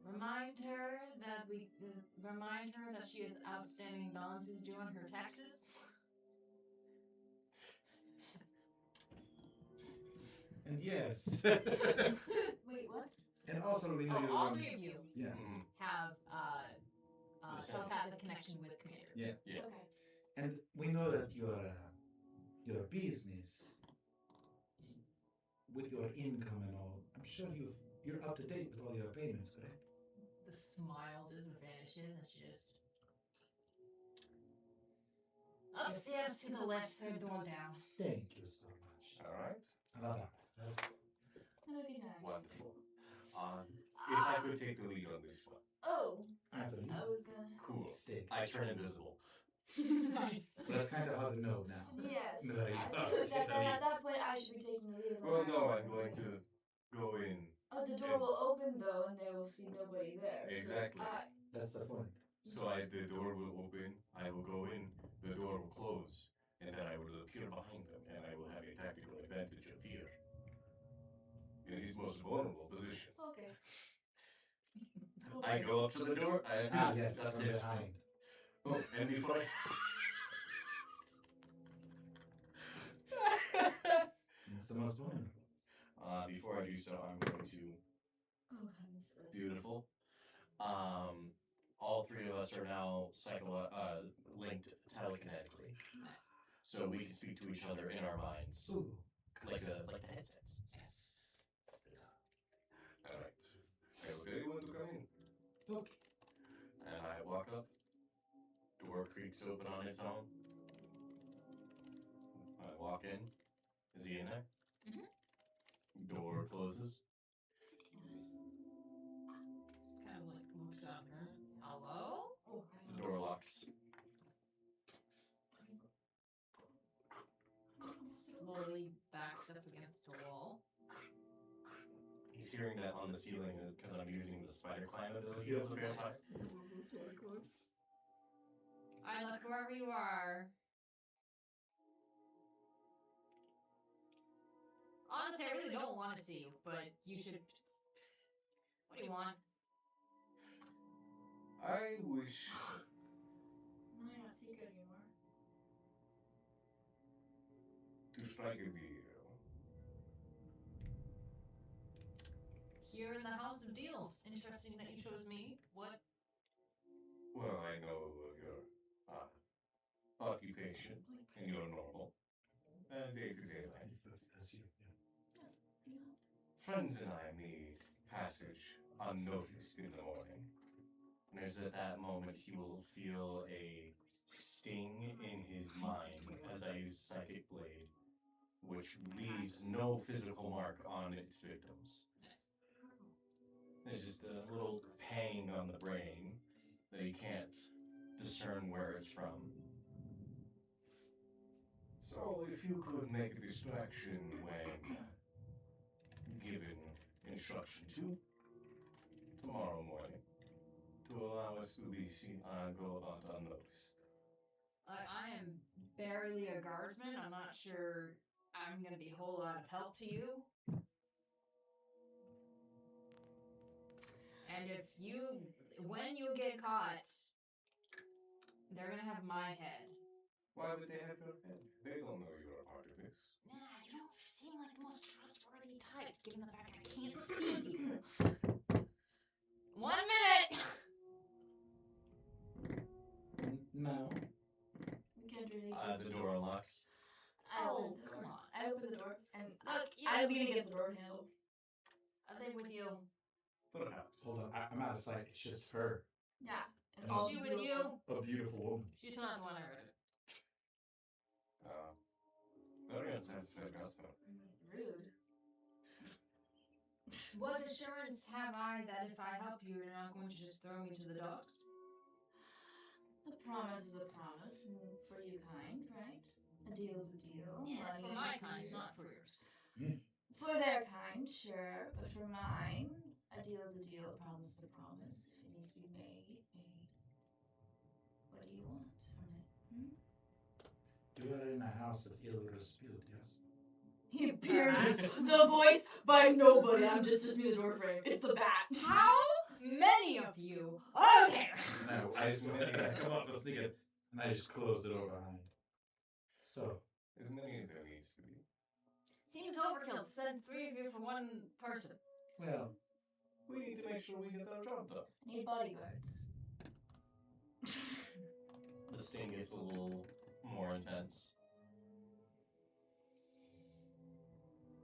Speaker 2: Remind her that she has outstanding balances due on her taxes.
Speaker 3: And yes.
Speaker 1: Wait, what?
Speaker 3: And also, we know you're
Speaker 2: All
Speaker 3: one.
Speaker 2: three of you
Speaker 3: Yeah.
Speaker 5: Mhm.
Speaker 2: have
Speaker 5: The same.
Speaker 2: telepathic connection with Commander.
Speaker 3: Yeah.
Speaker 5: Yeah.
Speaker 1: Okay.
Speaker 3: And we know that your business, with your income and all, I'm sure you're up to date with all your payments, correct?
Speaker 2: The smile just vanishes, and she just upstairs to the left, third door down.
Speaker 3: Thank you so much.
Speaker 5: All right.
Speaker 3: I love that. That's
Speaker 1: Have a good night.
Speaker 5: Wonderful. If I could take the lead on this one.
Speaker 1: Oh,
Speaker 3: after you.
Speaker 1: I was gonna.
Speaker 5: Cool.
Speaker 3: Stick.
Speaker 5: I turn invisible.
Speaker 2: Nice.
Speaker 3: But that's kind of hard to know now.
Speaker 1: Yes.
Speaker 3: No, you
Speaker 1: I
Speaker 3: don't.
Speaker 1: think
Speaker 3: Take the lead.
Speaker 1: at that point I should be taking the lead. As
Speaker 5: Well, no, I'm
Speaker 1: actually-
Speaker 5: going to go in.
Speaker 1: Oh, the door will open though, and they will see nobody there. so
Speaker 5: Exactly.
Speaker 3: That's the point.
Speaker 5: So the door will open, I will go in, the door will close, and then I will appear behind them, and I will have a tactical advantage of fear. In his most vulnerable position.
Speaker 1: Okay.
Speaker 5: I go up to the door,
Speaker 3: Yes,
Speaker 5: that's
Speaker 3: from
Speaker 5: it.
Speaker 3: behind.
Speaker 5: Oh, and before I...
Speaker 3: It's the most vulnerable.
Speaker 5: Before I do so, I'm going to...
Speaker 1: Oh, heavens.
Speaker 5: Beautiful. All three of us are now linked telekinetically.
Speaker 2: Nice.
Speaker 5: So we can speak to each other in our minds.
Speaker 3: Ooh.
Speaker 5: Like the headsets. Alright. I will tell you when to come in.
Speaker 3: Okay.
Speaker 5: And I walk up. Door creaks open on its own. I walk in. Is he in there? Door closes.
Speaker 2: Kind of like looks up. Hello?
Speaker 1: Oh,
Speaker 5: The door locks.
Speaker 2: Slowly backs up against the wall.
Speaker 5: He's hearing that on the ceiling because I'm using the spider climb ability as a vampire.
Speaker 2: I look whoever you are. Honestly, I really don't want to see you, but you should. What do you want?
Speaker 5: I wish
Speaker 1: No, you're not secret anymore.
Speaker 5: to strike a deal.
Speaker 2: Here in the House of Deals. Interesting that you chose me. What?
Speaker 5: Well, I know of your occupation and your normal day-to-day life.
Speaker 3: That's you. Yeah.
Speaker 5: Friends and I made passage unnoticed in the morning. And there's at that moment he will feel a sting in his mind as I use Psychic Blade, which leaves no physical mark on its victims. There's just a little pang on the brain that he can't discern where it's from. So if you could make a distraction when given instruction to tomorrow morning to allow us to be go about unnoticed.
Speaker 2: I am barely a guardsman. I'm not sure I'm gonna be a whole lot of help to you. And when you get caught, they're gonna have my head.
Speaker 5: Why would they have your head? They don't know you're a part of this.
Speaker 2: Nah, you don't seem like the most trustworthy type, given the fact I can't see you. 1 minute!
Speaker 3: No.
Speaker 1: We can't really.
Speaker 5: The door unlocks.
Speaker 1: I
Speaker 2: Oh,
Speaker 1: open the door.
Speaker 2: come on.
Speaker 1: I open the door and
Speaker 2: Look,
Speaker 1: I lean against the door handle.
Speaker 2: Are they with you?
Speaker 5: Perhaps.
Speaker 3: Hold on, I'm out of sight. It's just her.
Speaker 1: Yeah. And
Speaker 3: Is
Speaker 1: all
Speaker 2: she with
Speaker 1: beautiful-
Speaker 2: you?
Speaker 3: A beautiful woman.
Speaker 2: She's not the one I read it.
Speaker 5: Very unsatisfied customer.
Speaker 1: Rude.
Speaker 2: What assurance have I that if I help you, you're not going to just throw me to the dogs?
Speaker 1: A promise is a promise, and for you kind, right? A deal's a deal.
Speaker 2: Yes,
Speaker 1: Money
Speaker 2: for my
Speaker 1: is
Speaker 2: kind,
Speaker 1: here.
Speaker 2: not for yours.
Speaker 1: For their kind, sure, but for mine, a deal's a deal, a promise is a promise. If it needs to be made, made. What do you want from it? Hmm?
Speaker 3: You are in a house of ill repute, yes?
Speaker 1: He appears the voice by nobody. I'm just me the door frame. It's the bat.
Speaker 2: How many of you are there?
Speaker 3: No, I just come up and sneak it, and I just close the door behind. So,
Speaker 5: As many as there needs to be.
Speaker 2: Seems overkill to send 3 of you for 1 person.
Speaker 3: well,
Speaker 5: We need to make sure we get our job done.
Speaker 1: I need bodyguards.
Speaker 5: The sting gets a little more intense.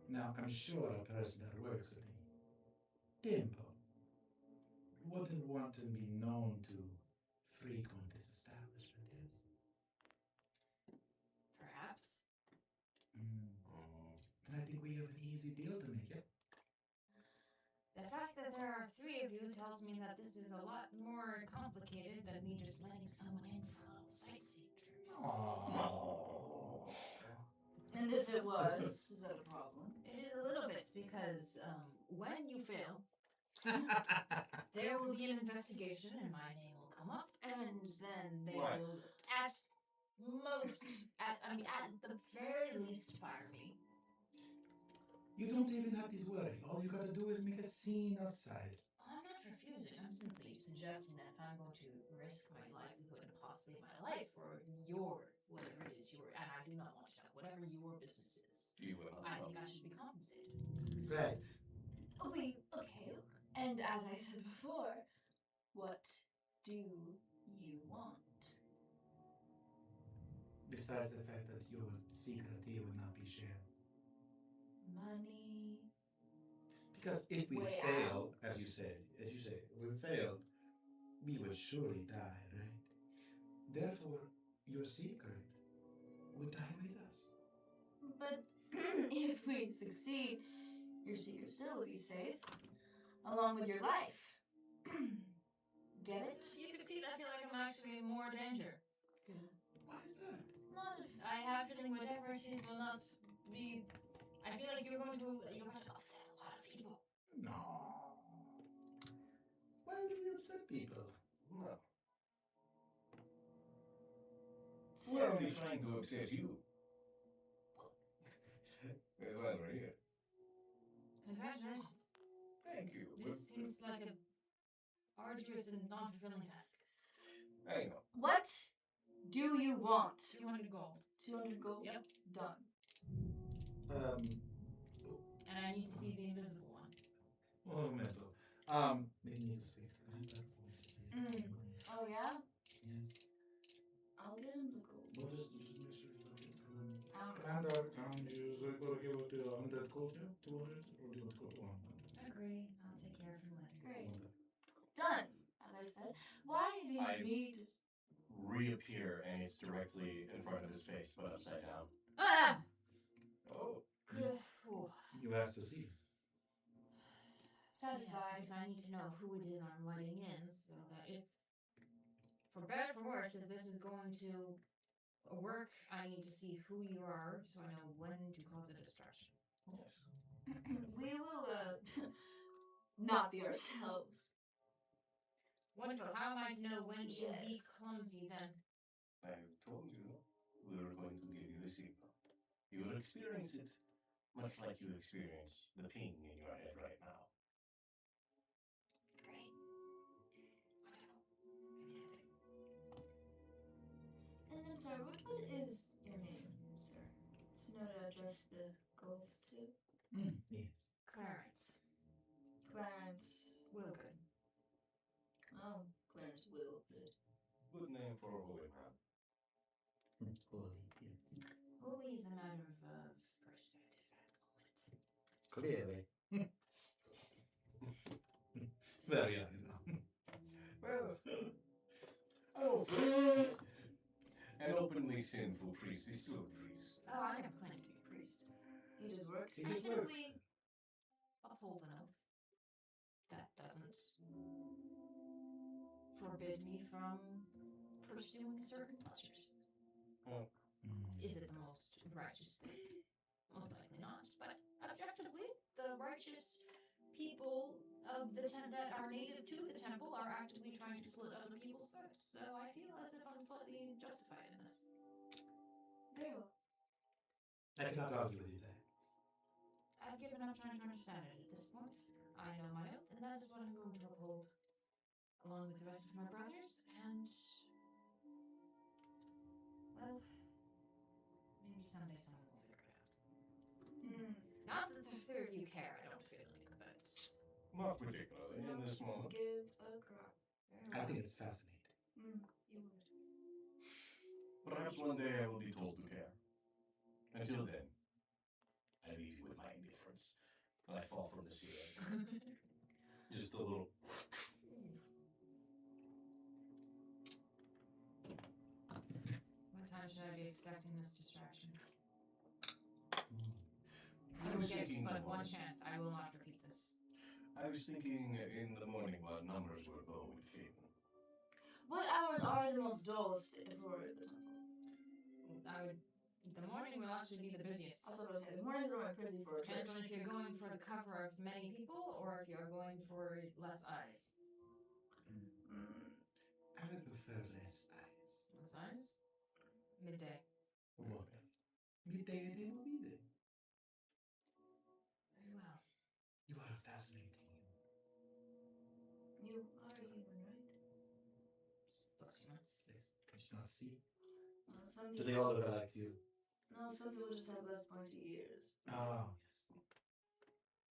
Speaker 3: now I'm sure a person that works with me, Tempo, wouldn't want to be known to frequent this establishment, yes?
Speaker 2: Perhaps.
Speaker 3: Then I think we have an easy deal to make, yeah?
Speaker 2: The fact that there are 3 of you tells me that this is a lot more complicated than me just letting someone in for a little sightseeing trip.
Speaker 3: Aww.
Speaker 1: And if it was, is that a problem?
Speaker 2: It is a little bit because when you fail, there will be an investigation and my name will come up, and then they
Speaker 5: Why?
Speaker 2: will at the very least fire me.
Speaker 3: You don't even have to worry. All you gotta do is make a scene outside.
Speaker 2: I'm not refusing. I'm simply suggesting that if I'm going to risk my livelihood and possibly my life for whatever it is and I do not want to know, whatever your business is,
Speaker 5: You will
Speaker 2: I
Speaker 5: not
Speaker 2: think
Speaker 5: know.
Speaker 2: I should be compensated.
Speaker 3: Right.
Speaker 1: Okay. And as I said before, what do you want?
Speaker 3: Besides the fact that your secret here will not be shared.
Speaker 1: Money.
Speaker 3: Because if we
Speaker 1: Way
Speaker 3: fail, as you say, if we fail, we would surely die, right? Therefore, your secret would die with us.
Speaker 1: But if we succeed, your secret still will be safe, along with your life. Get it?
Speaker 2: If you succeed, I feel like I'm actually in more danger.
Speaker 3: Why is that?
Speaker 2: Not if I have a feeling whatever it is will not be. I feel like you're going to upset a lot of people.
Speaker 3: No. Why would we upset people?
Speaker 5: No.
Speaker 1: Sir,
Speaker 5: We're only trying to upset you. That's why we're here.
Speaker 2: Congratulations.
Speaker 5: Thank you.
Speaker 2: This seems like a arduous and non-fulfilling task.
Speaker 5: I know.
Speaker 1: what do you want?
Speaker 2: 200 gold.
Speaker 1: 200 gold?
Speaker 2: Yep.
Speaker 1: Done.
Speaker 2: And I need to see the invisible one.
Speaker 3: Un momento. We need to speak.
Speaker 1: Oh, yeah?
Speaker 3: Yes.
Speaker 1: I'll get him the gold.
Speaker 3: Well, just make sure you don't get
Speaker 1: Um,
Speaker 3: Commander, you going to give it to 100 gold, yeah? 200? Or do you want to go to 100?
Speaker 2: Agree. I'll take care of him later.
Speaker 1: Great. Done. As I said, why do you
Speaker 5: I-
Speaker 1: need to...
Speaker 5: Reappear and it's directly in front of his face, but upside down.
Speaker 2: Ah!
Speaker 5: Oh.
Speaker 2: Good. Ooh.
Speaker 3: You have to see.
Speaker 2: Satisfied. Because I need to know who it is I'm letting in, so that if, for better or for worse, if this is going to work, I need to see who you are, so I know when to cause a distraction.
Speaker 5: Yes.
Speaker 1: we will, not be ourselves.
Speaker 2: Wonderful. How am I to know when to be
Speaker 1: Yes.
Speaker 2: clumsy then?
Speaker 5: I told you we were going to give you a signal. You will experience it much like you experience the ping in your head right now.
Speaker 2: Great. Wonderful. Fantastic.
Speaker 1: And I'm sorry, what is your name, sir? To know to address the gold to?
Speaker 3: Yes.
Speaker 2: Clarence.
Speaker 1: Clarence.
Speaker 2: Wilgood.
Speaker 1: Oh, Clarence Willgood.
Speaker 5: Good name for a holy man.
Speaker 3: Holy, yes.
Speaker 2: Holy is a matter of perspective at the moment.
Speaker 3: Clearly. Well, yeah, you know.
Speaker 5: Well, an openly sinful priest is still a priest.
Speaker 2: Oh, I never claimed to be a priest.
Speaker 1: He just works.
Speaker 3: He
Speaker 2: I
Speaker 3: just works.
Speaker 2: simply uphold an oath. That doesn't forbid me from pursuing certain pleasures. Is it the most righteous thing? Most likely not. But objectively, the righteous people of the that are native to the temple are actively trying to slit other people's throats. So I feel as if I'm slightly justified in this.
Speaker 1: Very well.
Speaker 3: I cannot argue with you there.
Speaker 2: I've given up trying to understand it at this point. I know my oath, and that is what I'm going to uphold, along with the rest of my brothers, and well, maybe someday someone will figure it out. Not that the three of you care, I don't feel like, but
Speaker 5: Not particularly in this moment.
Speaker 1: Give a crap.
Speaker 3: I think it's fascinating.
Speaker 1: You would.
Speaker 5: Perhaps one day I will be told to care. Until then, I leave you with my indifference. And I fall from the ceiling. Just a little.
Speaker 2: What time should I be expecting this distraction?
Speaker 5: I
Speaker 2: You
Speaker 5: was
Speaker 2: will get
Speaker 5: thinking
Speaker 2: but
Speaker 5: the
Speaker 2: one
Speaker 5: morning.
Speaker 2: chance. I will not repeat this.
Speaker 5: I was thinking in the morning while numbers were low and thin.
Speaker 1: What hours are the most dullest for the temple?
Speaker 2: The morning will actually be the busiest.
Speaker 1: That's what I was saying. The mornings are my busy for a
Speaker 2: Depends
Speaker 1: church.
Speaker 2: on if you're going for the cover of many people or if you're going for less eyes.
Speaker 3: I would prefer less eyes.
Speaker 2: Less eyes? Midday.
Speaker 3: Whatever. Midday it will be there.
Speaker 2: Very well.
Speaker 3: You are a fascinating human.
Speaker 1: You are human, right?
Speaker 2: Close enough.
Speaker 3: Yes. Can you not see?
Speaker 1: Some
Speaker 3: Do
Speaker 1: people,
Speaker 3: they all look alike to you?
Speaker 1: no, some people just have less pointy ears.
Speaker 3: Oh, yes.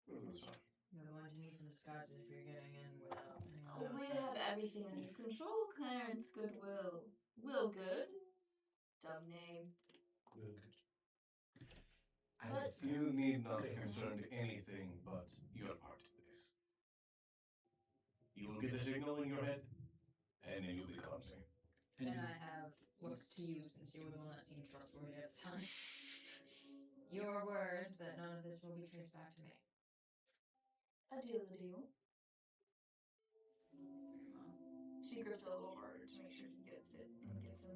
Speaker 5: Sorry.
Speaker 2: You're going to need some disguises if you're getting in without anyone
Speaker 1: Oh,
Speaker 2: else.
Speaker 1: we have everything under control, Clarence Goodwill. Willgood. Dumb name.
Speaker 3: We're good.
Speaker 1: But-
Speaker 5: You need not be concerned anything but your part in this. You will get a signal in your head, and then you'll be clumsy.
Speaker 2: And I have looks to you since you were the one that seemed trustworthy at the time. Your word that none of this will be traced back to me.
Speaker 1: A deal's a deal. Very well. She grips a little harder to make sure he gets it and gives him.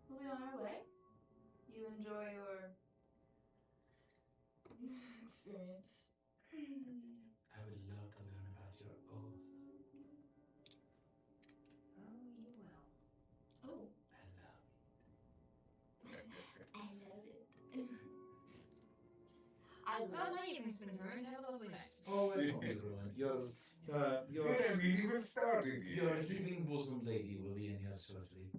Speaker 1: We'll be on our way. You enjoy your experience.
Speaker 3: I would love to learn about your oath.
Speaker 2: Oh, you will.
Speaker 1: Oh,
Speaker 3: I love it.
Speaker 1: I love it. I
Speaker 2: Well,
Speaker 1: love
Speaker 2: my
Speaker 1: it.
Speaker 2: evening's been ruined. Have a lovely night.
Speaker 3: Oh, it's not ruined. Your
Speaker 5: even started
Speaker 3: your heaving bosom lady will be in here shortly.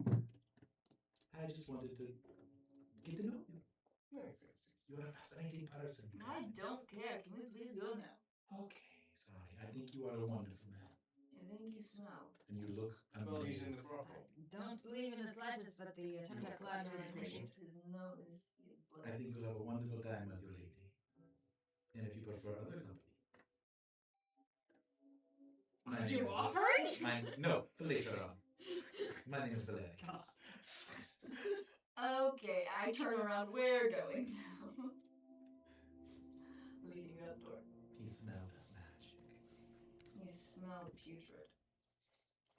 Speaker 3: I just wanted to get to know you. You're a fascinating person.
Speaker 1: I don't care. Can we please go now?
Speaker 3: Okay, sorry. I think you are a wonderful man.
Speaker 1: I think you smell.
Speaker 3: And you look
Speaker 5: Well, he's in the
Speaker 3: amazing.
Speaker 5: brothel.
Speaker 2: Don't believe in the slightest, but the attempt at flattery is appreciated.
Speaker 1: His nose is
Speaker 3: I think you'll have a wonderful time with your lady. And if you prefer other company. My name
Speaker 2: You
Speaker 3: is-
Speaker 2: offering?
Speaker 3: No, for later on. My name is Valerius.
Speaker 1: Okay, I turn around. We're going now. Leading out the door.
Speaker 3: He smelled of magic.
Speaker 1: You smell putrid.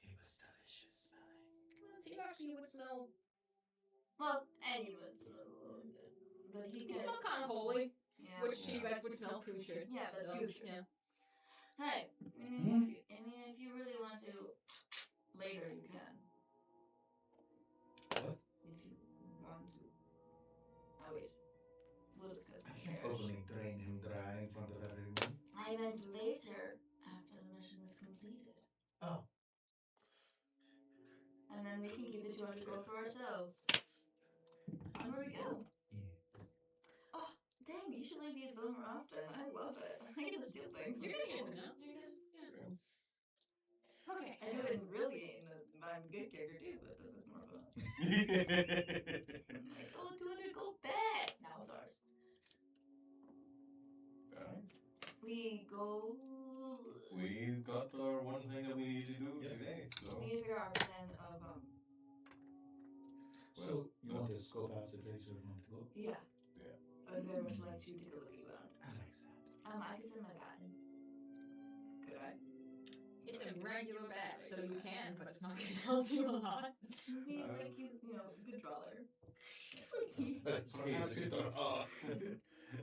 Speaker 3: It was delicious smelling.
Speaker 2: So you actually would smell.
Speaker 1: Well, anyone smells a little bit. But he
Speaker 2: You
Speaker 1: gets.
Speaker 2: smell kind of holy,
Speaker 1: Yeah.
Speaker 2: which to you guys would smell putrid.
Speaker 1: Yeah, that's
Speaker 2: so,
Speaker 1: putrid.
Speaker 2: Yeah.
Speaker 1: Hey, if you really want to, later you can.
Speaker 3: openly drain him dry in front of everyone.
Speaker 1: I meant later, after the mission is completed.
Speaker 3: Oh.
Speaker 1: And then we can keep the 200 gold for ourselves. And where we go?
Speaker 3: Yes.
Speaker 1: Oh, dang, you should leave me a film more often. I love it. I get to steal things.
Speaker 2: You're getting into it now. Okay.
Speaker 1: I do it really, I'm a good character too, but this is more fun. Like, oh, 200 gold back! Now it's ours.
Speaker 5: Alright.
Speaker 1: We go...
Speaker 5: We got our one thing that we need to do
Speaker 3: Yeah.
Speaker 5: today, so.
Speaker 1: We need to figure out our plan of,
Speaker 3: So, you want to scope out the place where we want to go?
Speaker 1: Yeah.
Speaker 5: Yeah.
Speaker 1: I'd very much like to take a look around.
Speaker 3: I like that.
Speaker 1: I could send my bat in. Could I?
Speaker 2: It's a regular bat, so you can, but it's not going to help you a lot.
Speaker 1: He's like, he's, you know, a good drawer.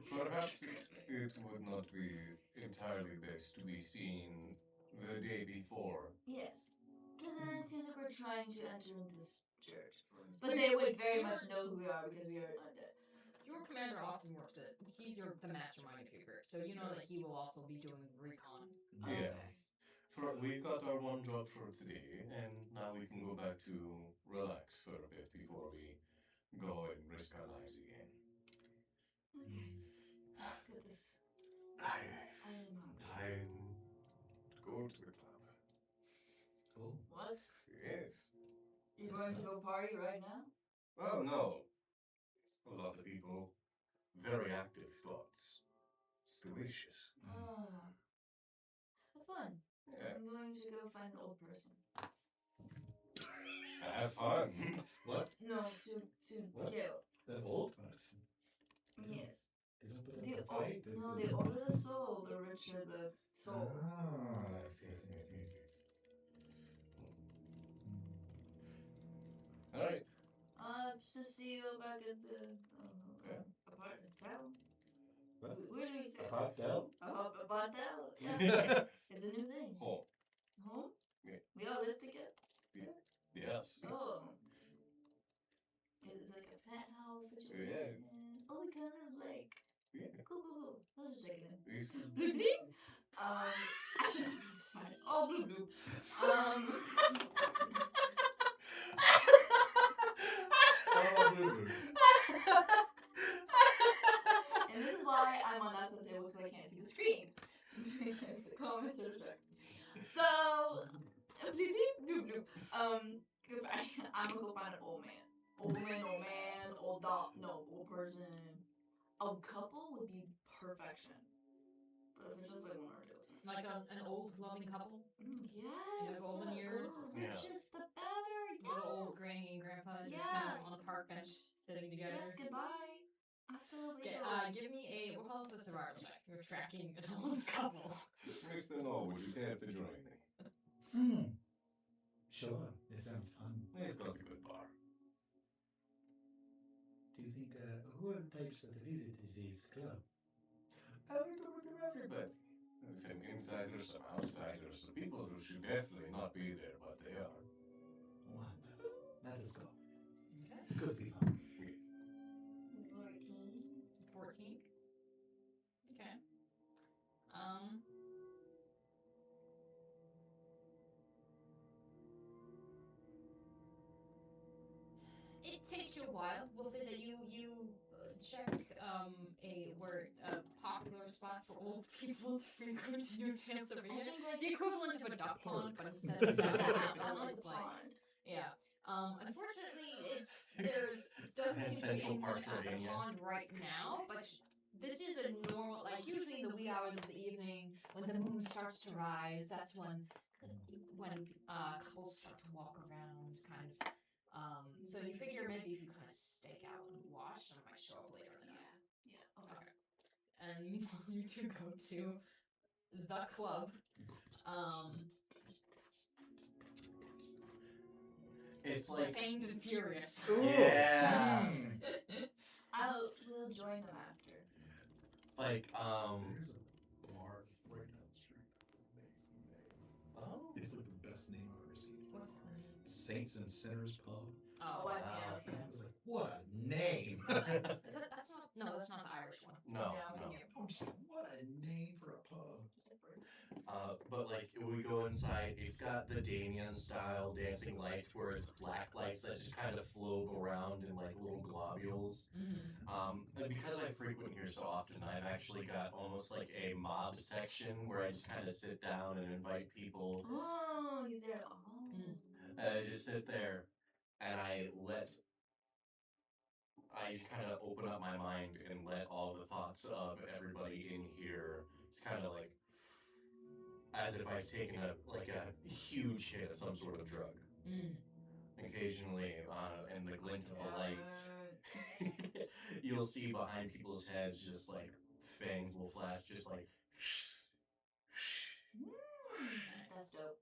Speaker 5: Perhaps it would not be entirely best to be seen the day before.
Speaker 1: Yes. Because then it seems like we're trying to enter into this church. But they would very much know who we are because we are undead.
Speaker 2: Your commander often works it. He's the mastermind of your group, so you know that he will also be doing recon.
Speaker 5: Yes. We got our one job for today, and now we can go back to relax for a bit before we go and risk our lives again.
Speaker 1: Okay. Let's get this.
Speaker 5: I
Speaker 1: I am hungry.
Speaker 5: time to go to the club.
Speaker 3: Oh.
Speaker 1: What?
Speaker 5: Yes.
Speaker 1: You're going to go party right now?
Speaker 5: Oh no. A lot of people, very active thoughts. It's delicious.
Speaker 1: Ah. Have fun.
Speaker 5: Yeah.
Speaker 1: I'm going to go find an old person.
Speaker 5: Have fun.
Speaker 3: What?
Speaker 1: No, to
Speaker 3: What?
Speaker 1: kill.
Speaker 3: An old person?
Speaker 1: Yes.
Speaker 3: Didn't put
Speaker 1: The
Speaker 3: up a fight?
Speaker 1: no, the older the soul, the richer the soul.
Speaker 3: Ah, I see, I see, I see.
Speaker 5: Alright.
Speaker 1: So see you back at the apartment town.
Speaker 3: What?
Speaker 1: Where do we say?
Speaker 3: A cocktail?
Speaker 1: Apartment. Yeah. It's a new thing.
Speaker 5: Home.
Speaker 1: Home?
Speaker 5: Yeah.
Speaker 1: We all live together?
Speaker 5: Yes.
Speaker 1: Oh. Is it like a penthouse situation?
Speaker 5: Yes.
Speaker 1: Oh, we kind of like.
Speaker 5: Yeah.
Speaker 1: Cool. Let's just check it in.
Speaker 5: We see-
Speaker 1: Bloop bloop. I should have made this sign. Oh, bloop bloop. And this is why I'm on that subtable because I can't see the screen. Because the comments are distracting. So, bloop bloop bloop. Goodbye. I'm gonna go find an old man. Old man, old dog. No, old person. A couple would be perfection. But if it's just like one or two.
Speaker 2: Like an old loving couple.
Speaker 1: Yes.
Speaker 2: golden years.
Speaker 1: Oh,
Speaker 5: Yeah.
Speaker 1: richest the better. Yes.
Speaker 2: Little old granny and grandpa just kind of
Speaker 1: Yes.
Speaker 2: on a park bench sitting together.
Speaker 1: Yes, goodbye. Hasta
Speaker 2: Okay,
Speaker 1: luego.
Speaker 2: give me a, we'll call this a survival check. You're tracking an old couple.
Speaker 5: Mr. No, would you care to join me?
Speaker 3: Sure, it sounds fun.
Speaker 5: We've got a good bar.
Speaker 3: Do you think, who are the types that visit this club?
Speaker 5: A little bit of everybody. Some insiders, some outsiders, some people who should definitely not be there, but they are.
Speaker 3: Wonderful. Let us go.
Speaker 2: Okay.
Speaker 3: Could be fun.
Speaker 2: 14. Okay. It takes you a while. We'll say that you check a popular spot for old people to frequent in New
Speaker 1: I
Speaker 2: Transylvania.
Speaker 1: think like
Speaker 2: The equivalent of a duck pond, but instead of ducks,
Speaker 1: yeah,
Speaker 2: it's
Speaker 1: I like
Speaker 2: almost
Speaker 1: the
Speaker 2: like
Speaker 1: pond.
Speaker 2: yeah. Unfortunately, it doesn't seem to be
Speaker 5: Central
Speaker 2: anything
Speaker 5: Park,
Speaker 2: at the
Speaker 5: Slovenia.
Speaker 2: pond right now, but this is a normal, like usually in the wee hours of the evening when the moon starts to rise, that's when couples start to walk around, kind of. So you figure maybe if you kind of stake out and watch, someone might show up later in the night.
Speaker 1: Yeah. Okay.
Speaker 2: And you two go to the club.
Speaker 5: It's like,
Speaker 2: Faint and furious.
Speaker 5: yeah.
Speaker 1: We'll join them after.
Speaker 5: Like,
Speaker 3: There's a bar right down the street. Amazing name.
Speaker 5: oh,
Speaker 3: It's like the best name I've ever seen.
Speaker 2: What's the name?
Speaker 3: Saints and Sinners Pub.
Speaker 1: Oh, I've seen
Speaker 3: I
Speaker 1: it.
Speaker 3: was like, what a name!
Speaker 2: That's not the Irish one.
Speaker 5: No,
Speaker 2: No,
Speaker 5: no.
Speaker 2: you.
Speaker 3: I'm just like, what a name for a pub.
Speaker 5: But like we go inside, it's got the Damien style dancing lights where it's black lights that just kind of float around in like little globules. And because I frequent here so often, I've actually got almost like a mob section where I just kind of sit down and invite people.
Speaker 1: Oh, he's there. Oh.
Speaker 5: And I just sit there and I just kind of open up my mind and let all the thoughts of everybody in here. It's kind of like as if I've taken a huge hit of some sort of drug. Occasionally, in the glint of the light, you'll see behind people's heads just like fangs will flash, just like.
Speaker 1: That's dope.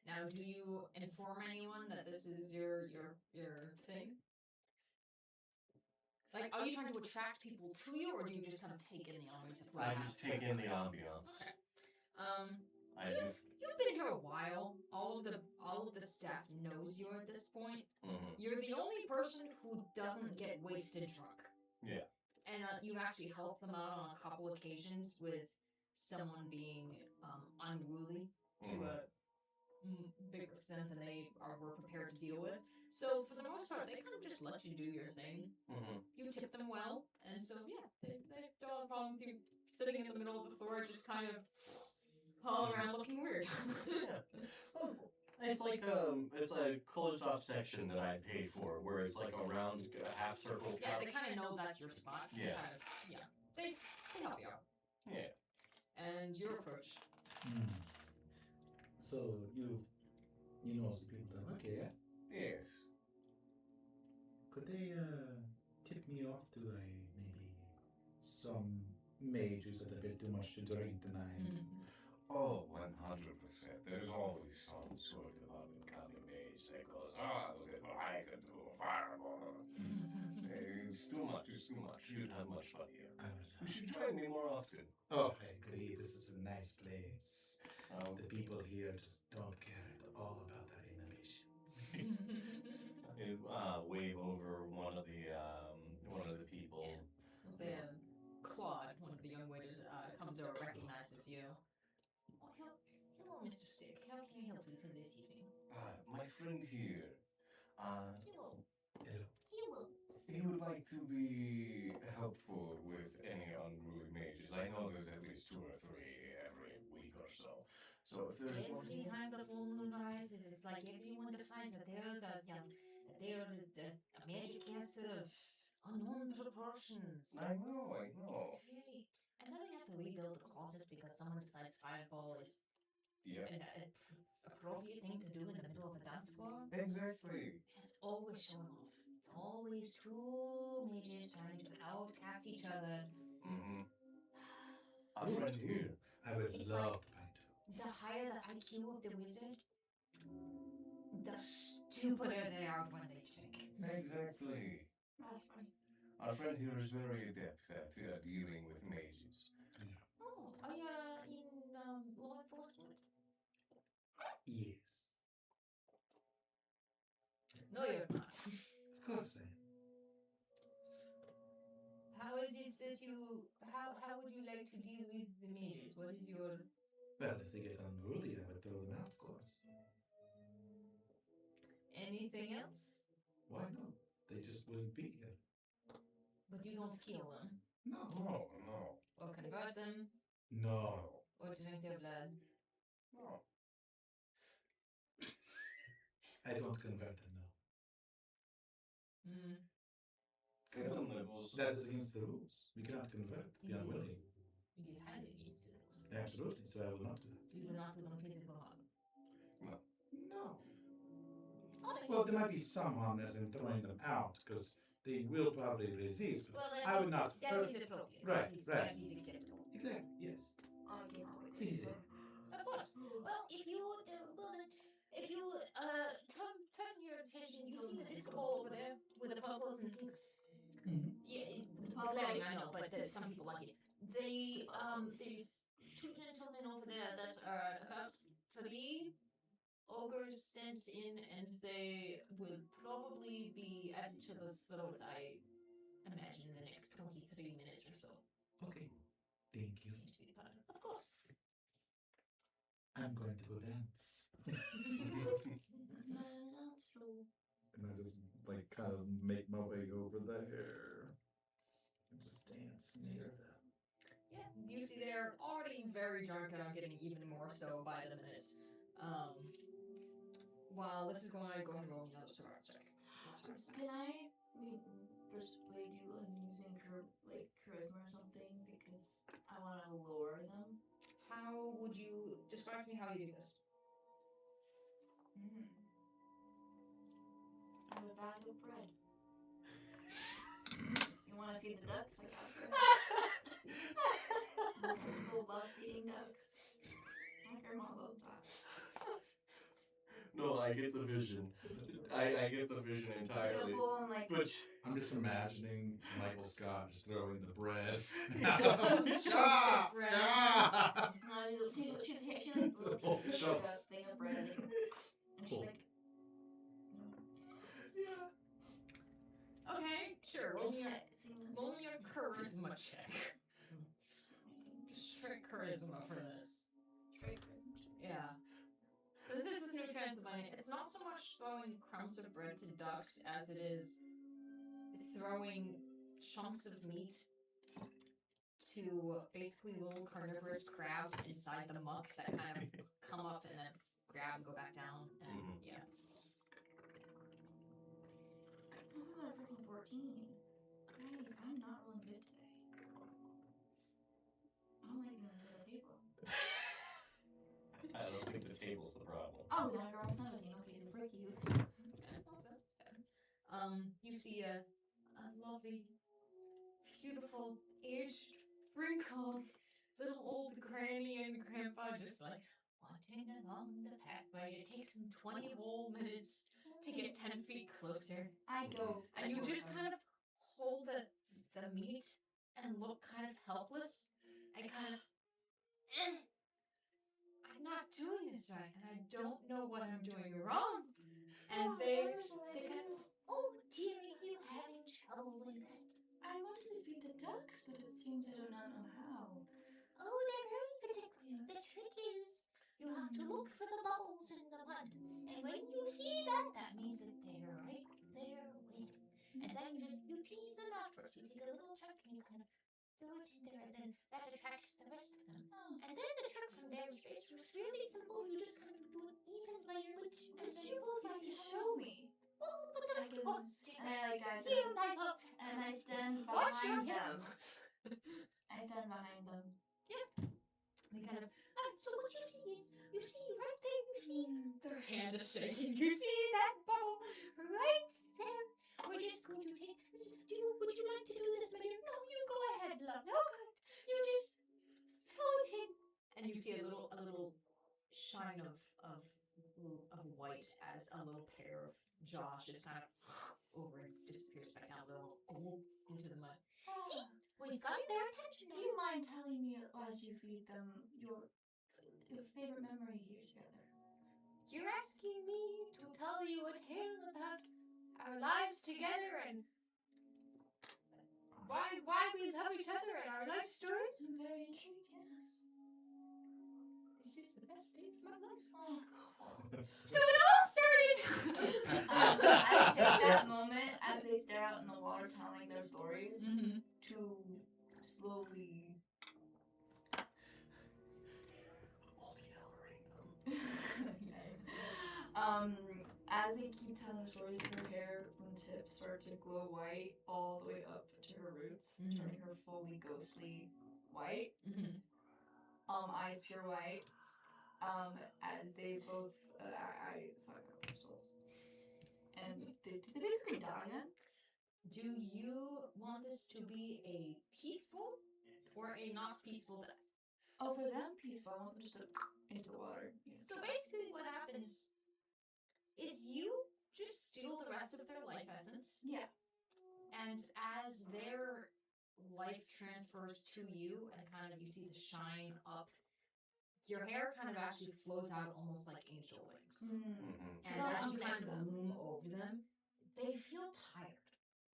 Speaker 2: Now, do you inform anyone that this is your thing? Like, are you trying to attract people to you, or do you just kind of take in the ambiance?
Speaker 5: I just take in the ambiance.
Speaker 2: Okay.
Speaker 5: I do.
Speaker 2: You've been here a while. All of the staff knows you at this point. You're the only person who doesn't get wasted drunk.
Speaker 5: Yeah.
Speaker 2: And you've actually helped them out on a couple occasions with someone being unruly to a bigger extent than they were prepared to deal with. So for the most part, they kind of just let you do your thing. You tip them well, and so yeah, they don't have a problem with you sitting in the middle of the floor, just kind of hauling around looking weird.
Speaker 5: Yeah. It's like it's a closed off section that I paid for, where it's like a round half circle couch.
Speaker 2: Yeah, they kind of know that's your spot. So
Speaker 5: Yeah.
Speaker 2: They help you out.
Speaker 5: Yeah.
Speaker 2: And your approach.
Speaker 3: So you know the people that work here?
Speaker 5: Yes.
Speaker 3: Could they tip me off to maybe some mages that have bit too much to drink tonight?
Speaker 5: Oh, 100%. There's always some sort of up-and-coming mage that goes, look at what I can do, a fireball. It's too much, You'd have much fun here. You should join me more often.
Speaker 3: Oh, I agree. This is a nice place. The people here just don't care at all about their inhibitions.
Speaker 5: You wave over one of the people.
Speaker 2: We'll say Claude, one of the young waiters, comes over, recognizes you. Oh, hello, Mr. Stick. How can I help you this evening?
Speaker 5: My friend here.
Speaker 2: Hello.
Speaker 1: Hello.
Speaker 5: He would like to be helpful with any unruly mages. I know there's at least 2 or 3 every week or so. So if there's one.
Speaker 2: Every time the full moon rises, it's like everyone decides that they're the magic caster of unknown proportions.
Speaker 5: I know.
Speaker 2: It's very. And then we have to rebuild the closet because someone decides fireball is an appropriate thing to do in the middle of a dance floor.
Speaker 5: Exactly.
Speaker 2: It's always showing off. It's always 2 mages trying to outcast each other.
Speaker 5: A friend here.
Speaker 3: I would
Speaker 2: It's
Speaker 3: love
Speaker 2: like-
Speaker 3: to find out.
Speaker 2: The higher the IQ of the wizard, the stupider they are when they check.
Speaker 5: Exactly.
Speaker 1: That's funny.
Speaker 5: Our friend here is very adept at dealing with mages.
Speaker 1: Oh, are you in law enforcement?
Speaker 3: Yes.
Speaker 2: No, you're not.
Speaker 3: Of course I am.
Speaker 2: How is it that you? How would you like to deal with the mages? What is your?
Speaker 3: Well, if they get unruly, I would throw them out, of course.
Speaker 2: Anything else?
Speaker 3: Why not? They just wouldn't be here.
Speaker 2: But you don't kill them,
Speaker 3: No.
Speaker 5: No.
Speaker 2: or convert them,
Speaker 3: No.
Speaker 2: or drink their blood.
Speaker 5: No.
Speaker 3: I don't convert them, no.
Speaker 5: Give them nibbles.
Speaker 3: That is against the rules. We cannot convert the unwilling.
Speaker 2: It is highly against the rules.
Speaker 3: Absolutely, so I will not do that.
Speaker 2: You do not do them physical harm.
Speaker 3: No.
Speaker 2: Alright.
Speaker 3: Well, there might be some harm as in throwing them out, because they will probably resist. But
Speaker 2: Well,
Speaker 3: I would not
Speaker 2: That
Speaker 3: hurt.
Speaker 2: is appropriate.
Speaker 3: Right, right.
Speaker 2: That is acceptable.
Speaker 3: Exactly, yes.
Speaker 1: I cannot wait.
Speaker 3: It's easy.
Speaker 2: Of course. Well, if you turn your attention, you see the disco ball over there with the purples and pinks. Yeah, glad I know, but some people like it. There's 2 gentlemen over there that are about 3 ogres sent in, and they will probably be at each other's throats, I imagine, in the next 23 minutes or so.
Speaker 3: Okay. Thank you.
Speaker 2: Seems to be the plan. Of course.
Speaker 3: I'm going to go dance.
Speaker 1: That's my outro.
Speaker 3: And I just like kind of make my way over there and just dance near them.
Speaker 2: Yeah, you see they're already very drunk and are getting even more so by the minute. While this is going on, go ahead and roll me another survival check.
Speaker 1: Can I persuade you on using charisma or something because I want to lure them?
Speaker 2: How would you describe to me how you do this?
Speaker 1: I have a bag of bread. You want to feed the ducks? I got bread. People love feeding ducks. My grandma loves that.
Speaker 5: No, I get the vision. I get the vision
Speaker 1: Like a
Speaker 5: entirely.
Speaker 1: full like.
Speaker 5: But
Speaker 3: I'm just imagining Michael Scott just throwing the bread.
Speaker 2: Chunks of bread.
Speaker 1: No, she's like little
Speaker 3: Oh,
Speaker 1: pieces of like a
Speaker 3: chunks.
Speaker 1: thing of bread, and she's
Speaker 3: Cool.
Speaker 1: like,
Speaker 2: Okay, sure. Roll me
Speaker 1: Roll
Speaker 2: a charisma check. Just straight charisma for this.
Speaker 1: Straight charisma check.
Speaker 2: Yeah. So this is New Transylvania. It's not so much throwing crumbs of bread to ducks as it is throwing chunks of meat to basically little carnivorous crabs inside the muck that kind of come up and then grab and go back down. And yeah.
Speaker 1: This is about a freaking 14. Guys, I'm not rolling good today. I'm leaving this at a table.
Speaker 5: I don't think the table's the problem.
Speaker 1: Oh, now you're almost 17. Okay, so frick you.
Speaker 2: Yeah, well, that's good. You see a lovely, beautiful, aged, wrinkled little old granny and grandpa just like wandering along the pathway. It takes them 20 whole minutes to get 10 feet closer.
Speaker 1: I go.
Speaker 2: And you just kind of hold the meat and look kind of helpless and kind of, I'm not doing this right, and I don't know what I'm doing wrong. And they kind of, oh dearie, you having trouble with that?
Speaker 1: I wanted to feed the ducks, but it seems I do not know how.
Speaker 2: Oh, they're very particular. The trick is you have to look for the bubbles in the mud. And when you see that, that means that they're right there waiting. And then you tease them out first. You take a little chunk and you kind of throw it in there, and then that attracts the rest of them.
Speaker 1: Oh.
Speaker 2: And then the trick from there is it's really simple. You just kind of do an even layer.
Speaker 1: But you both like to show me.
Speaker 2: Oh, but
Speaker 1: I
Speaker 2: of
Speaker 1: can-
Speaker 2: course,
Speaker 1: And I guide
Speaker 2: here,
Speaker 1: them.
Speaker 2: my love.
Speaker 1: And I stand
Speaker 2: What's your
Speaker 1: behind them. I stand behind them.
Speaker 2: They kind of, so what you see is, you see right there, you see their hand is shaking. You see that bubble right there. We're just going to take this. Would you like to do this, my dear? No, you go ahead, love. No, you just floating. And you see a little shine of white as a little pair of jaws just kind of over and disappears back down the little into the mud. See? We've got their attention.
Speaker 1: Do you mind telling me as you feed them your favorite memory here together?
Speaker 2: You're asking me to tell you a tale about our lives together and why we love each other and our life stories?
Speaker 1: I'm very intrigued, yes.
Speaker 2: This is the best day of my life.
Speaker 1: Oh.
Speaker 2: So it all started.
Speaker 1: I take that moment as they stare out in the water telling their stories to slowly as they keep telling stories, her hair from the tips start to glow white all the way up to her roots, turning her fully ghostly white. Eyes pure white. As they both, I suck up their souls. And do they basically die then?
Speaker 2: Do you want this to be a peaceful or a not peaceful death?
Speaker 1: Oh, for them, peaceful. I want them just to into the water.
Speaker 2: So basically what happens is you just steal the rest of their life essence.
Speaker 1: Yeah.
Speaker 2: And as their life transfers to you and kind of you see the shine up, your hair kind of actually flows out almost like angel wings. And
Speaker 1: So
Speaker 2: as
Speaker 1: I'm
Speaker 2: you kind
Speaker 1: connected
Speaker 2: of
Speaker 1: to them.
Speaker 2: loom over them, they feel tired.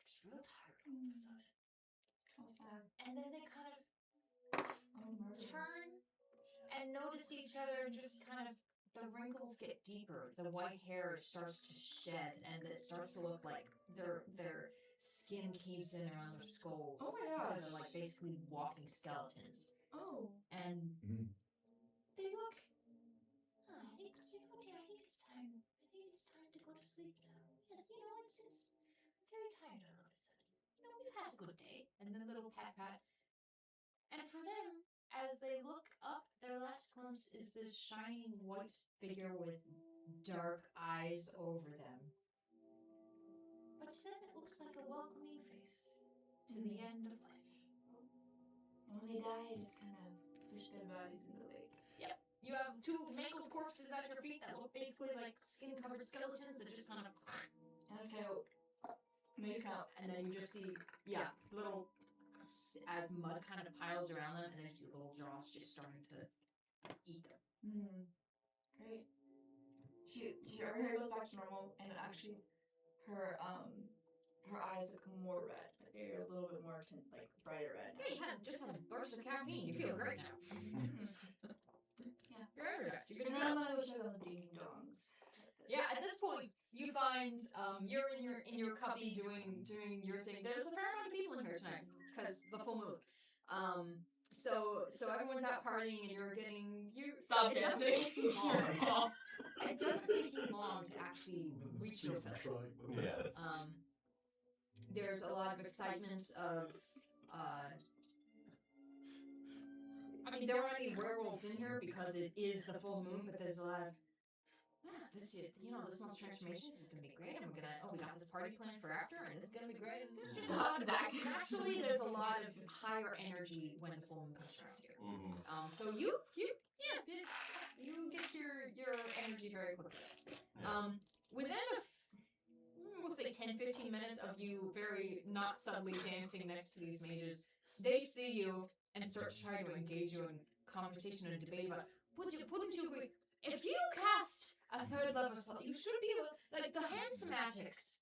Speaker 2: Just real tired all of a sudden.
Speaker 1: How sad.
Speaker 2: And then they kind of and notice each other, just kind of the wrinkles get deeper, the white hair starts to shed, and it starts to look like their skin caves in around their skulls.
Speaker 1: Oh my gosh.
Speaker 2: So they're like basically walking skeletons.
Speaker 1: Oh.
Speaker 2: And
Speaker 3: Mhm.
Speaker 2: they look. "Oh, I think you know, dear. I think it's time. I think it's time to go to sleep now. Yes, you know, it's very tired all of a sudden. You know, we've had a good day." And then little pat pat. And for them, as they look up, their last glimpse is this shining white figure with dark eyes over them. But to them, it looks like a welcoming face to the end of life.
Speaker 1: When they die, I just kind of push their bodies in the lake.
Speaker 2: Yep. You have two mangled corpses at your feet that look basically like skin-covered skeletons that just kind of.
Speaker 1: I just kind of.
Speaker 2: And then you just see, little, as mud kind of piles around them, and then you see little jaws just starting to eat them.
Speaker 1: Great. Her hair goes back to normal, and actually, her eyes become more red. Like they're a little bit more like brighter red.
Speaker 2: Yeah, you just had a burst of caffeine. You feel great now.
Speaker 1: Yeah.
Speaker 2: You're energized. You're good
Speaker 1: And
Speaker 2: to
Speaker 1: then I'm
Speaker 2: go.
Speaker 1: gonna go check on the ding dongs.
Speaker 2: Yeah, at this point, you find you're in your cubby doing your thing. There's a fair amount of people in here tonight because the full moon. So everyone's out partying and you're getting
Speaker 1: Stop
Speaker 2: it doesn't
Speaker 1: dancing.
Speaker 2: take you long. It doesn't take you long to actually reach your fill.
Speaker 5: Yes.
Speaker 2: There's a lot of excitement of I mean, there aren't any werewolves in here because it is the full moon, but there's a lot of this month's transformation is gonna be great, and we got this party planned for after, and this is gonna be great, and there's just a lot of naturally there's a lot of higher energy when the full moon comes around here. So you get your energy very quickly. Within we'll say 10-15 minutes of you very not subtly dancing next to these mages, they see you and start to try to engage you in conversation and debate about wouldn't you agree if you cast a third level spell, you should be able, like the hand somatics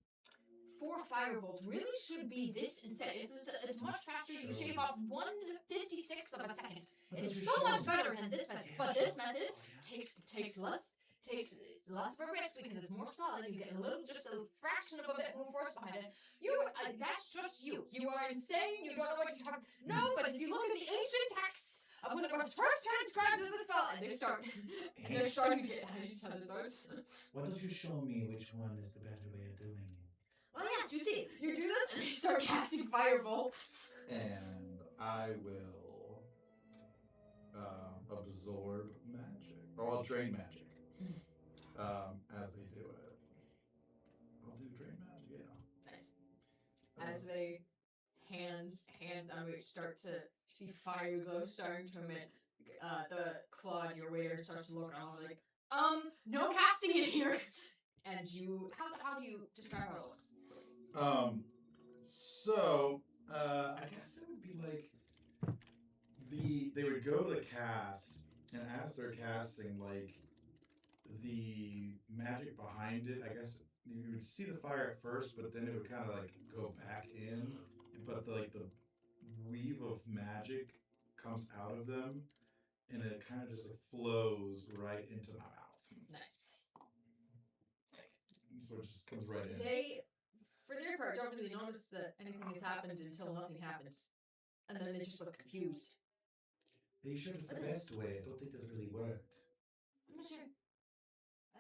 Speaker 2: for Firebolt really should be this instead. It's much faster. You shave off 1/56 of a second. It's so much better than this method. But this method takes less of a risk because it's more solid. You get just a fraction of a bit more force behind it. That's just you. You are insane. You don't know what you're talking. No, but if you look at the ancient texts of when it was first transcribed as a spell, and they're starting to get at each other's throats.
Speaker 6: Why don't you show me which one is the better way of doing it?
Speaker 2: Well, yes, you see, you do this, and they start casting Firebolt.
Speaker 3: And I will absorb magic, or I'll drain magic. As they do it, I'll do drain magic. Yeah.
Speaker 2: Nice. As they hands on which start to see fire glow starting to emit, the Claude, your waiter, starts to look on like, no casting in here. And you, how do you describe how it looks?
Speaker 3: So I guess it would be like they would go to cast, and as they're casting, like the magic behind it, I guess you would see the fire at first, but then it would kind of like go back in, but the weave of magic comes out of them, and it kind of just flows right into my mouth.
Speaker 2: Nice.
Speaker 3: So it just comes right in.
Speaker 2: They, for their part, don't really notice that anything has happened until nothing happens. And then they just look confused.
Speaker 6: Are you sure it's the best way? I don't think that really worked.
Speaker 2: I'm not sure.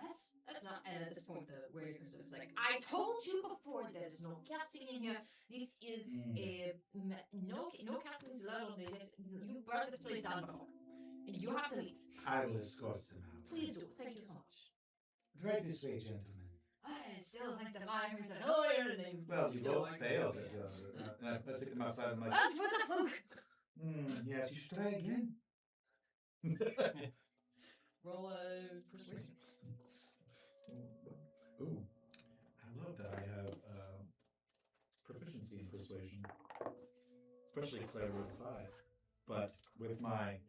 Speaker 2: That's not. And at this point, the waiter is like, I told you before, there's no casting in here. This is no casting is allowed. You burned this place down before, and you have to leave.
Speaker 6: I will escort them out.
Speaker 2: Please do. Thank you so much.
Speaker 6: Right this way, gentlemen.
Speaker 2: I still think the miners are annoying, and they
Speaker 3: Well, you
Speaker 2: still
Speaker 3: both failed at and I take them outside and I'm like,
Speaker 2: That was a fluke.
Speaker 6: Yes, you should try again.
Speaker 2: Roll a persuasion.
Speaker 3: Ooh, I love that I have proficiency in persuasion, especially because I rolled 5. But with my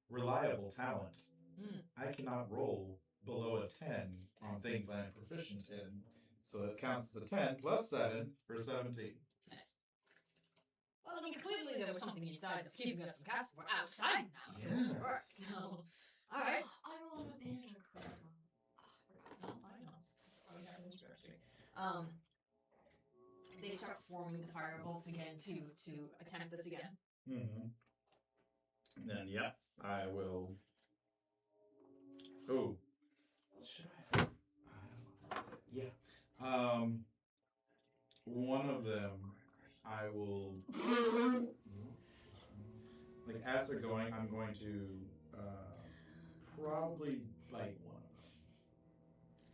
Speaker 3: reliable talent, I cannot roll below a 10 on things I'm proficient in. So it counts as a 10 plus 7 for 17.
Speaker 2: Nice. Well, I mean, clearly there was something inside that's keeping us from casting. We're outside now, so it works. So, All right.
Speaker 1: I rolled an advantage on charisma.
Speaker 2: No, I know. That's how we have those actually. They start forming the fire bolts again to attempt this again.
Speaker 3: Mm-hmm. Then, yeah, I will. Oh. Should I? Yeah. One of them, I will. Like, as they're going, I'm going to probably bite one of them.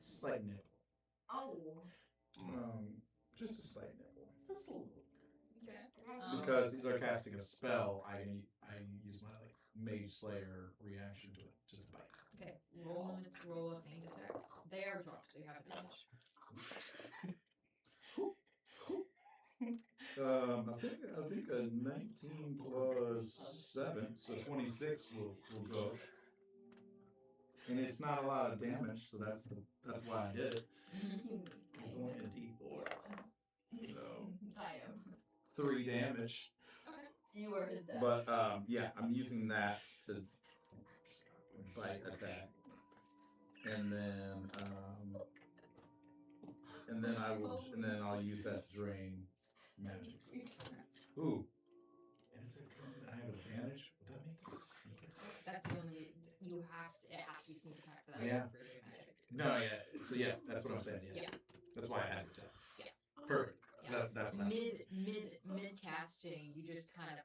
Speaker 3: Slight nibble.
Speaker 1: Oh.
Speaker 3: Just a slight nibble.
Speaker 2: Just a little. Okay.
Speaker 3: Because they're casting a spell, I use my like Mage Slayer reaction to it. Just bite.
Speaker 2: Okay. Roll a feint attack. They are drunk, so you have advantage.
Speaker 3: I think a 19 plus 7, so 26 will go. And it's not a lot of damage, so that's why I did it. It's only a D4. So
Speaker 1: I am.
Speaker 3: 3 damage.
Speaker 2: Okay.
Speaker 1: You were his dad.
Speaker 3: But yeah, I'm using that to bite attack. And then I'll use that to drain magic. Ooh. And if they're drained, I have advantage. Would that make this a sneak attack?
Speaker 2: That's the only it has to be sneak attack for that.
Speaker 3: Yeah.
Speaker 2: For your magic.
Speaker 3: No, yeah. So yeah, that's what I'm saying. Yeah. That's why I had to attack.
Speaker 2: Yeah.
Speaker 3: Perfect. So that's what happens.
Speaker 2: Mid casting, you just kind of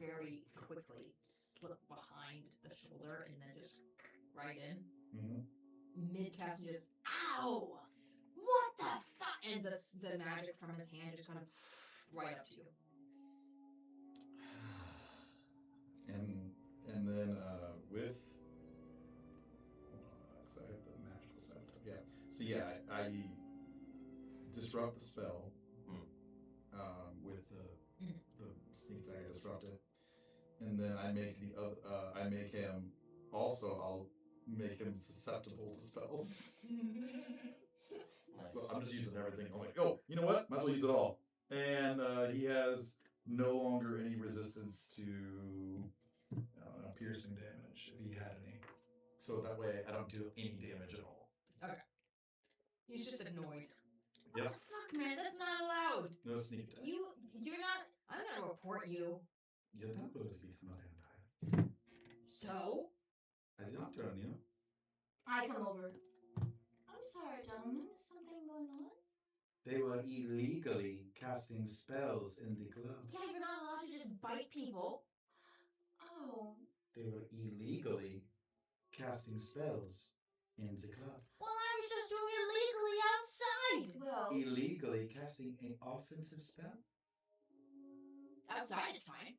Speaker 2: very quickly slip behind the shoulder and then just right in.
Speaker 3: Mm-hmm.
Speaker 2: Mid casting, just ow! What the fuck? And the magic from his hand just kind of right up to you.
Speaker 3: And then with so I have the magical side. Yeah. So yeah, I disrupt the spell with the sneak attack. I disrupt it, and then I make I'll make him susceptible to spells. So I'm just using everything. I'm like, oh, you know what? Might as well use it all. And he has no longer any resistance to piercing damage if he had any. So that way I don't do any damage at all.
Speaker 2: Okay. He's just annoyed.
Speaker 3: Yep.
Speaker 2: What the fuck, man? That's not allowed.
Speaker 3: No sneak attack.
Speaker 2: You're not. I'm gonna report you.
Speaker 3: You're not going to become a vampire.
Speaker 2: So?
Speaker 3: I did not turn you.
Speaker 1: I come over. I'm sorry, gentlemen. Is something going on?
Speaker 6: They were illegally casting spells in the club.
Speaker 2: Yeah, you're not allowed to just bite people.
Speaker 1: Oh.
Speaker 6: They were illegally casting spells in the club.
Speaker 2: Well, I was just doing it legally outside.
Speaker 1: Well.
Speaker 6: Illegally casting an offensive spell?
Speaker 2: Outside, it's fine.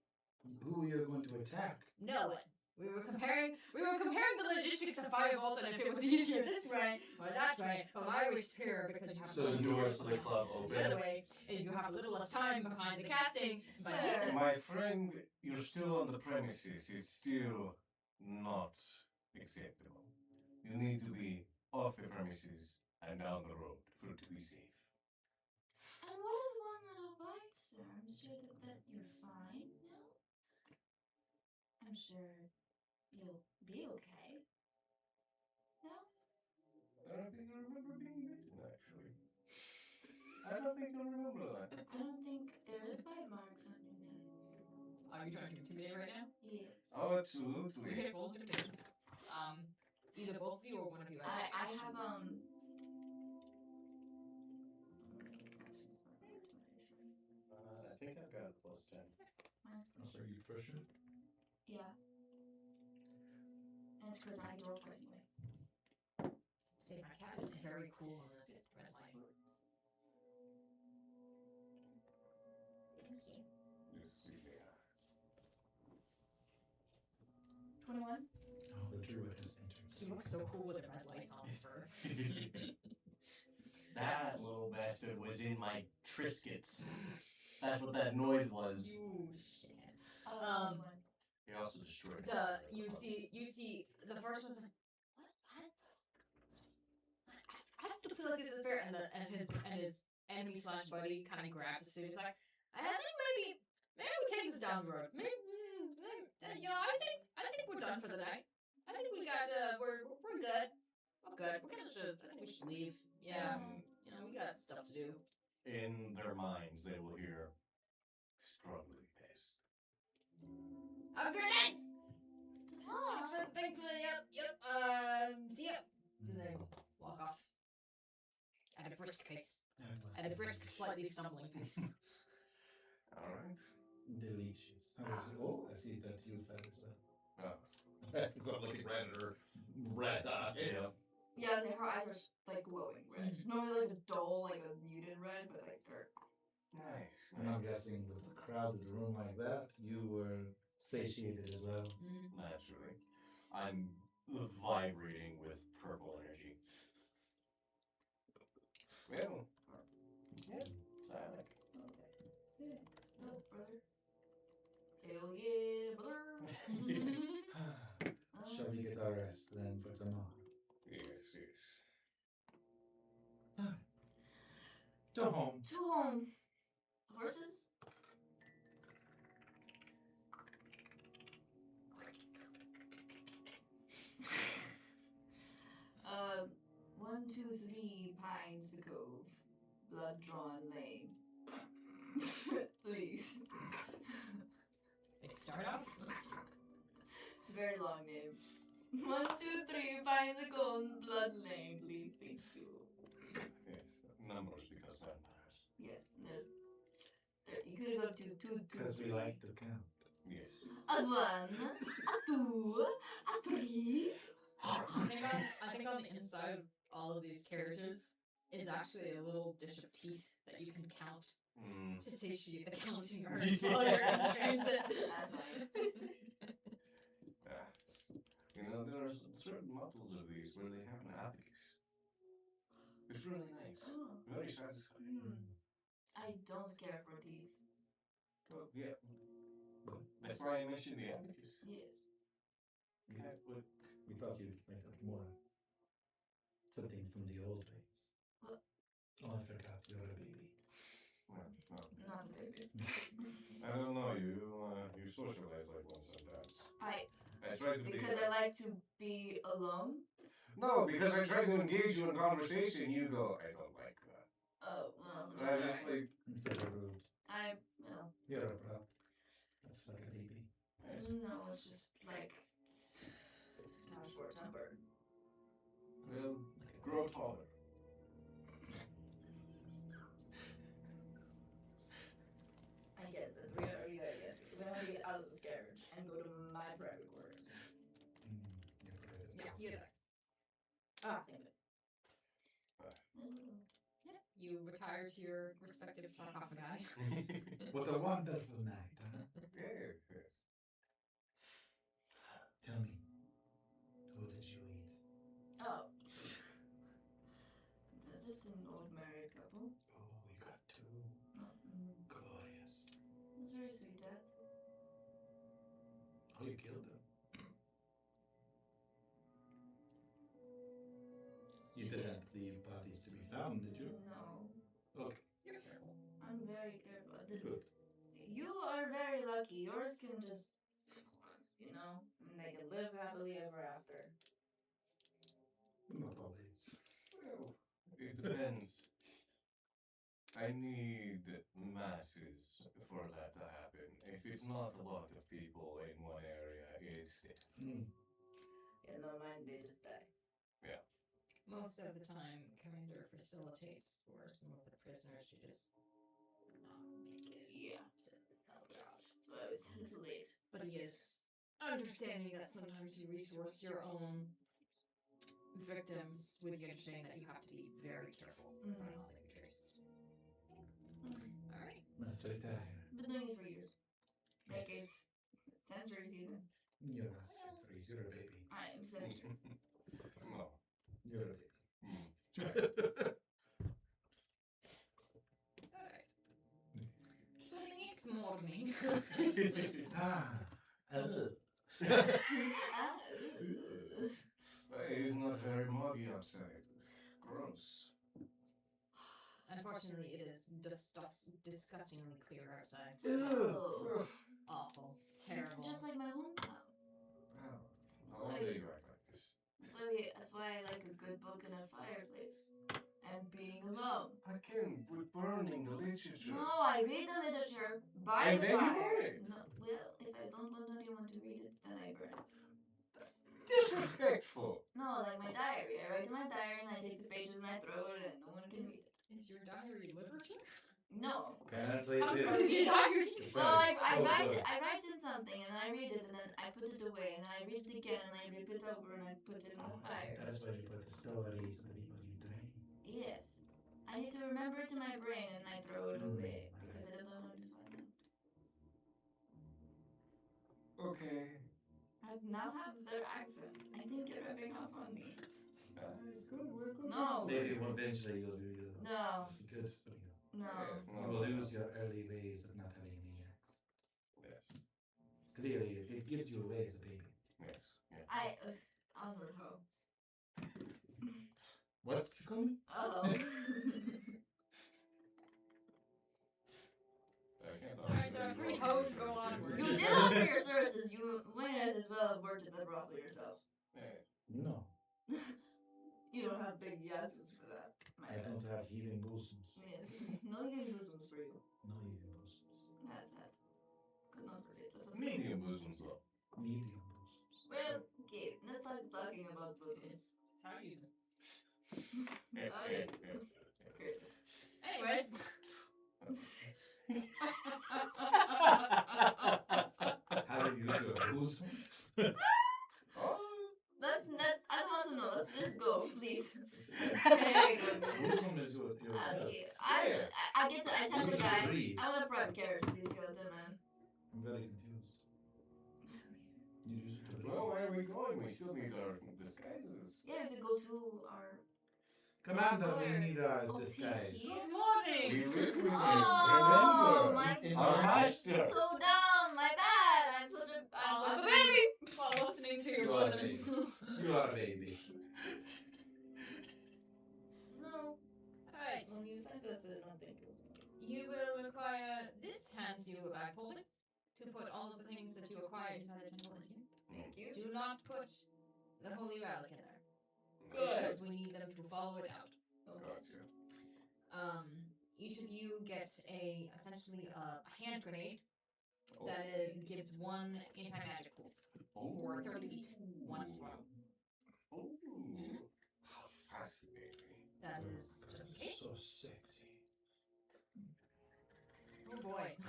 Speaker 6: Who are you going to attack?
Speaker 2: No one. We were comparing the logistics of Firebolt, and if it was easier this way or that way, but my way superior because you have
Speaker 5: So the doors to the club
Speaker 2: the other
Speaker 5: open.
Speaker 2: way, and you have a little less time behind the casting. But this is
Speaker 5: My friend, you're still on the premises. It's still not acceptable. You need to be off the premises and down the road for it to be safe.
Speaker 1: And what is one little bite, sir? I'm sure that you're fine, no? I'm sure you'll be okay. No?
Speaker 5: I don't think I remember being bitten, actually. I don't think I remember that.
Speaker 1: I don't think there is bite marks on your neck.
Speaker 2: Are you trying to intimidate right now?
Speaker 1: Yes.
Speaker 5: Oh, absolutely.
Speaker 2: Okay, roll intimidation. Either both of you or one of you.
Speaker 1: I have
Speaker 5: I think I've got a plus 10.
Speaker 3: Oh, so are you proficient?
Speaker 1: Yeah. And it's charisma. I can roll twice anyway.
Speaker 2: Say my cat is very cool on this red light. Thank you.
Speaker 5: Just see me.
Speaker 1: 21.
Speaker 3: Oh, the druid has entered.
Speaker 2: He looks so cool with the red lights on his fur.
Speaker 5: That little bastard was in my Triscuits. That's what that noise was.
Speaker 2: You shit.
Speaker 5: He also destroyed
Speaker 2: You see the first one's like, what? I still feel like this is fair, and his enemy / buddy kind of grabs the suit. He's like, I think maybe we take this down the road. Maybe I think we're done for the night. I think we got. We're good. We're good. We're gonna should. I think we should leave. Yeah. You know, we got stuff to do.
Speaker 5: In their minds, they will hear struggling pace.
Speaker 2: Have a great night.
Speaker 1: Ah.
Speaker 2: Thanks for yep. See ya. And they walk off at a brisk pace. At a brisk, slightly stumbling pace.
Speaker 5: All right.
Speaker 6: Delicious. How was it? Oh, I see that you fed as well.
Speaker 3: Oh. Because I'm looking right at her red eyes.
Speaker 5: Yeah.
Speaker 1: Yeah, I think her eyes are like glowing red. Normally like a dull, like a muted red, but like they're
Speaker 5: Nice.
Speaker 6: And I'm guessing with a crowded room like that, you were satiated as well.
Speaker 5: Naturally. I'm vibrating with purple energy. Well, yeah, Sonic.
Speaker 1: okay. Oh, brother. Hell yeah, brother.
Speaker 6: Shall we get our rest then for tomorrow?
Speaker 5: Yes.
Speaker 6: To home.
Speaker 1: To home. Horses? 1, 2, 3 Pines Cove, Blood Drawn Lane. Please.
Speaker 2: They start off.
Speaker 1: It's a very long name. 1, 2, 3 Pines Cove, Blood Lane, please. Thank you.
Speaker 5: Yes. Numbers because vampires.
Speaker 1: Yes, you could have gone to 2, 2,
Speaker 6: Because we
Speaker 1: 3.
Speaker 6: like to count.
Speaker 5: Yes.
Speaker 1: A 1, a 2, a 3.
Speaker 2: I think on the inside of all of these carriages is actually a little dish of teeth that you can count to satiate the counting urge while you're in transit.
Speaker 1: That's fine.
Speaker 5: You know, there are certain models of these where they have an abacus. It's really nice.
Speaker 1: Oh.
Speaker 5: Very satisfying.
Speaker 1: I don't care for teeth.
Speaker 5: Oh, yeah. That's why I mentioned the abacus.
Speaker 1: Yes.
Speaker 5: Okay, but
Speaker 6: We thought you'd like more. Something from the old days.
Speaker 1: What?
Speaker 6: Oh, I forgot you're a baby.
Speaker 5: well,
Speaker 1: Not a baby.
Speaker 5: I don't know. You socialize like one sometimes. I try to
Speaker 1: Because I like to be alone.
Speaker 5: No, because I try to engage you in conversation. You go, I don't like that.
Speaker 1: Oh, well,
Speaker 5: And
Speaker 1: I'm
Speaker 5: I just
Speaker 1: sorry.
Speaker 5: like,
Speaker 6: Instead of rude.
Speaker 1: Well,
Speaker 6: You're a brat. That's like a baby.
Speaker 1: no, it's just like, kind of short tempered.
Speaker 5: well, grow taller.
Speaker 1: I get the 300 you gotta get. Because I want to get out of this carriage and go to my private quarters.
Speaker 6: You're private.
Speaker 2: Yeah, you there.
Speaker 1: Thank you.
Speaker 2: Yeah, you retire to your respective sarcophagi.
Speaker 6: What a wonderful night, huh?
Speaker 5: Yes.
Speaker 6: Tell me, who did you eat?
Speaker 1: Oh. Just an old married couple.
Speaker 6: Oh, you got two. Glorious.
Speaker 1: It was very sweet death.
Speaker 6: Oh, you killed them. You didn't leave bodies to be found, did you?
Speaker 1: No.
Speaker 6: Okay,
Speaker 2: You're careful.
Speaker 1: I'm very careful.
Speaker 6: good.
Speaker 1: You are very lucky. Yours can just, and they can live happily ever after.
Speaker 6: Not always.
Speaker 5: Well, it depends. I need masses for that to happen. If it's not a lot of people in one area, it's death.
Speaker 1: Yeah, no, mine, they just die.
Speaker 2: Most of the time, Commander facilitates for some of the prisoners to just not make it.
Speaker 1: Yeah. Oh gosh. So I was too late.
Speaker 2: But he is understanding that sometimes you resource your own victims with the understanding that you have to be very careful about how they be traces. Alright.
Speaker 6: Let's retire.
Speaker 1: Been doing it for years. Decades. Centuries even.
Speaker 6: You're not centuries, you're a baby.
Speaker 1: I am centuries.
Speaker 5: No.
Speaker 6: You're a baby.
Speaker 2: Alright. So the next morning.
Speaker 5: It's not very muggy outside. Gross.
Speaker 2: Unfortunately, it is disgustingly clear outside.
Speaker 1: Oh.
Speaker 2: Awful.
Speaker 1: This
Speaker 2: Terrible.
Speaker 1: is just like my hometown.
Speaker 5: Well, why do you act like this?
Speaker 1: That's why I like a good book and a fireplace. And being alone.
Speaker 5: Again, with burning the literature.
Speaker 1: No, I read the literature by
Speaker 5: And
Speaker 1: the
Speaker 5: then you
Speaker 1: fire.
Speaker 5: burn it.
Speaker 1: No, well, if I don't want anyone to read it, then I burn it.
Speaker 5: Disrespectful.
Speaker 1: No, like my diary. I write in my diary and I take the pages and I throw it in. No one can read it.
Speaker 2: Is your diary literature?
Speaker 1: No.
Speaker 6: Translate
Speaker 2: Come from
Speaker 6: this.
Speaker 2: your diary.
Speaker 6: It's
Speaker 1: Well,
Speaker 6: very so good.
Speaker 1: I write in something and then I read it and then I put it away and then I read it again and I rip it over and I put it in the fire.
Speaker 6: That's why you put the stories and the people you train.
Speaker 1: Yes. I need to remember it in my brain and I throw it away because I don't know how to find them.
Speaker 5: Okay.
Speaker 1: I now have their accent. I think you're rubbing off on me.
Speaker 5: It's good. We're good.
Speaker 1: No.
Speaker 6: Maybe eventually you'll do the.
Speaker 1: No.
Speaker 6: It'll be good, but
Speaker 1: No.
Speaker 5: Yes,
Speaker 6: you will lose your early ways of not having any acts.
Speaker 5: Yes.
Speaker 6: Clearly, it gives you away as a baby.
Speaker 5: Yes. Yeah.
Speaker 1: Onward ho.
Speaker 6: What did you call me?
Speaker 1: Oh.
Speaker 2: Alright, so 3 hoes go on.
Speaker 1: You did offer your services. You might as well have worked at the brothel yourself.
Speaker 6: No,
Speaker 1: You don't have big yazzles for that. My
Speaker 6: I
Speaker 1: bad.
Speaker 6: don't have heaving bosoms.
Speaker 1: Yes. No heaving bosoms for you.
Speaker 6: No heaving bosoms.
Speaker 1: That's sad. Could not relate. Let's
Speaker 5: Medium bosoms, though.
Speaker 6: Medium bosoms.
Speaker 1: Well, okay, let's start talking about bosoms.
Speaker 2: That's how I use it.
Speaker 1: Sorry. Great.
Speaker 2: Anyways.
Speaker 6: How do you use your bosom?
Speaker 1: I don't want to know. Let's just go, please.
Speaker 6: Bosom is your
Speaker 1: Okay,
Speaker 6: chest.
Speaker 1: I tell the
Speaker 6: Use it to
Speaker 1: guy,
Speaker 6: breathe.
Speaker 1: I want a private carriage for the skeleton man.
Speaker 6: I'm very confused. You use it to breathe.
Speaker 5: Well, where are we going? We still need our disguises.
Speaker 1: Yeah, we have to go to our.
Speaker 6: Commander, we
Speaker 1: Where?
Speaker 6: need our
Speaker 1: Oh,
Speaker 6: disguise.
Speaker 1: see,
Speaker 2: Good
Speaker 5: We
Speaker 2: morning!
Speaker 5: live with him.
Speaker 1: Oh,
Speaker 5: Remember,
Speaker 1: my
Speaker 6: He's in
Speaker 5: our
Speaker 6: the-
Speaker 5: master.
Speaker 1: So dumb, my bad. I'm such a.
Speaker 2: I was a
Speaker 1: listening-
Speaker 2: baby while listening to your
Speaker 6: You are a
Speaker 2: bosoms.
Speaker 6: baby. You are a baby.
Speaker 1: No.
Speaker 2: Alright,
Speaker 1: When you sent this, I don't think it was.
Speaker 2: you will require this hands you a bag holding to put all of the things that you acquire inside the temple into.
Speaker 1: Thank you.
Speaker 2: Do not put the holy relic in there.
Speaker 1: Good.
Speaker 2: Because we need them to follow it out.
Speaker 5: Gotcha.
Speaker 2: Each of you gets essentially a hand grenade
Speaker 5: Oh.
Speaker 2: that gives 1 anti-magic pulse for 30 feet once thrown.
Speaker 5: Ooh. How fascinating.
Speaker 2: That is just in case.
Speaker 6: So sexy.
Speaker 2: Oh boy.
Speaker 1: I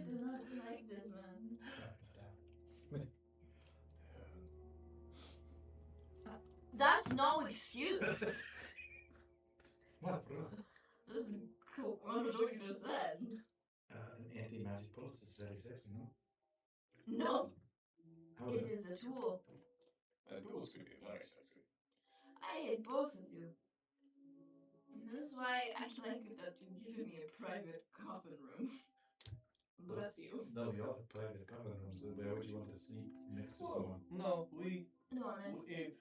Speaker 1: do not like this man. That's no excuse.
Speaker 6: What, bro?
Speaker 1: This is cool. I wonder what you just said.
Speaker 6: An anti-magic pulse is very sexy, no?
Speaker 1: No,
Speaker 6: How
Speaker 1: it
Speaker 6: is
Speaker 1: is a tool.
Speaker 5: Those could be very sexy.
Speaker 1: I hate both of you. This is why I like that you've given me a private coffin room. Bless you.
Speaker 6: No, we all have private cover rooms. So where would you want to sleep next to
Speaker 5: Whoa.
Speaker 6: someone?
Speaker 5: No, we.
Speaker 1: No, I meant
Speaker 5: we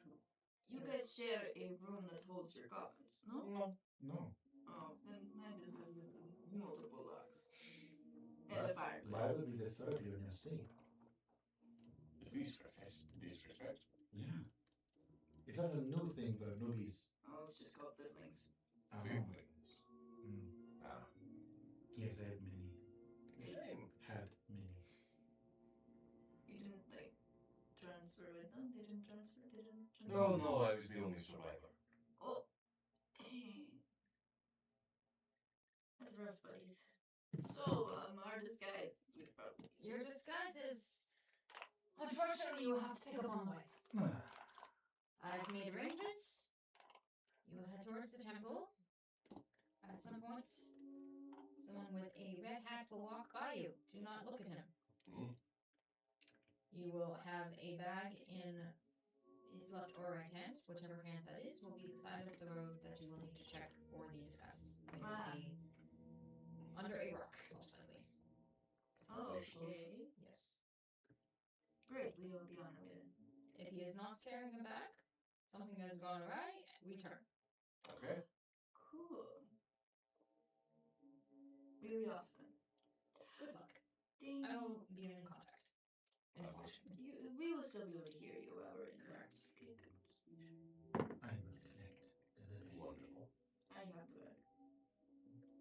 Speaker 1: you guys share a room that holds your coffins, no?
Speaker 5: no.
Speaker 6: No.
Speaker 1: Oh, then mine is multiple locks. And a
Speaker 6: Why
Speaker 1: fireplace.
Speaker 6: would we disturb you in your sleep?
Speaker 5: Is disrespect?
Speaker 6: Yeah. It's not a new thing for newbies.
Speaker 1: Oh, it's just called siblings.
Speaker 5: Siblings.
Speaker 6: Mm.
Speaker 5: Ah.
Speaker 6: Yes, I had many.
Speaker 5: Same.
Speaker 6: Had many.
Speaker 1: You didn't like transfer with them? They didn't transfer? They didn't transfer?
Speaker 5: No, no, I was the only survivor.
Speaker 1: Oh. Dang. That's rough, buddies. So, our disguise. We probably.
Speaker 2: Your disguise is. Unfortunately, you will have to pick up on the way. I've made arrangements. You will head towards the temple. At some point, someone with a red hat will walk by you. Do not look at him.
Speaker 5: Mm.
Speaker 2: You will have a bag in his left or right hand. Whichever hand that is will be the side of the road that you will need to check for the disguises. It will be under a rock, most likely.
Speaker 1: Oh, okay.
Speaker 2: Yes.
Speaker 1: Great, we will be on our way then.
Speaker 2: If he is not carrying a bag, something has gone awry, return.
Speaker 5: Okay.
Speaker 1: Cool. We'll be off then.
Speaker 2: Good luck.
Speaker 1: Ding.
Speaker 2: I will be in contact. information.
Speaker 1: We will still be able to hear you while we're in there. Okay, good.
Speaker 6: I will collect the bag.
Speaker 5: Wonderful.
Speaker 1: I have the bag.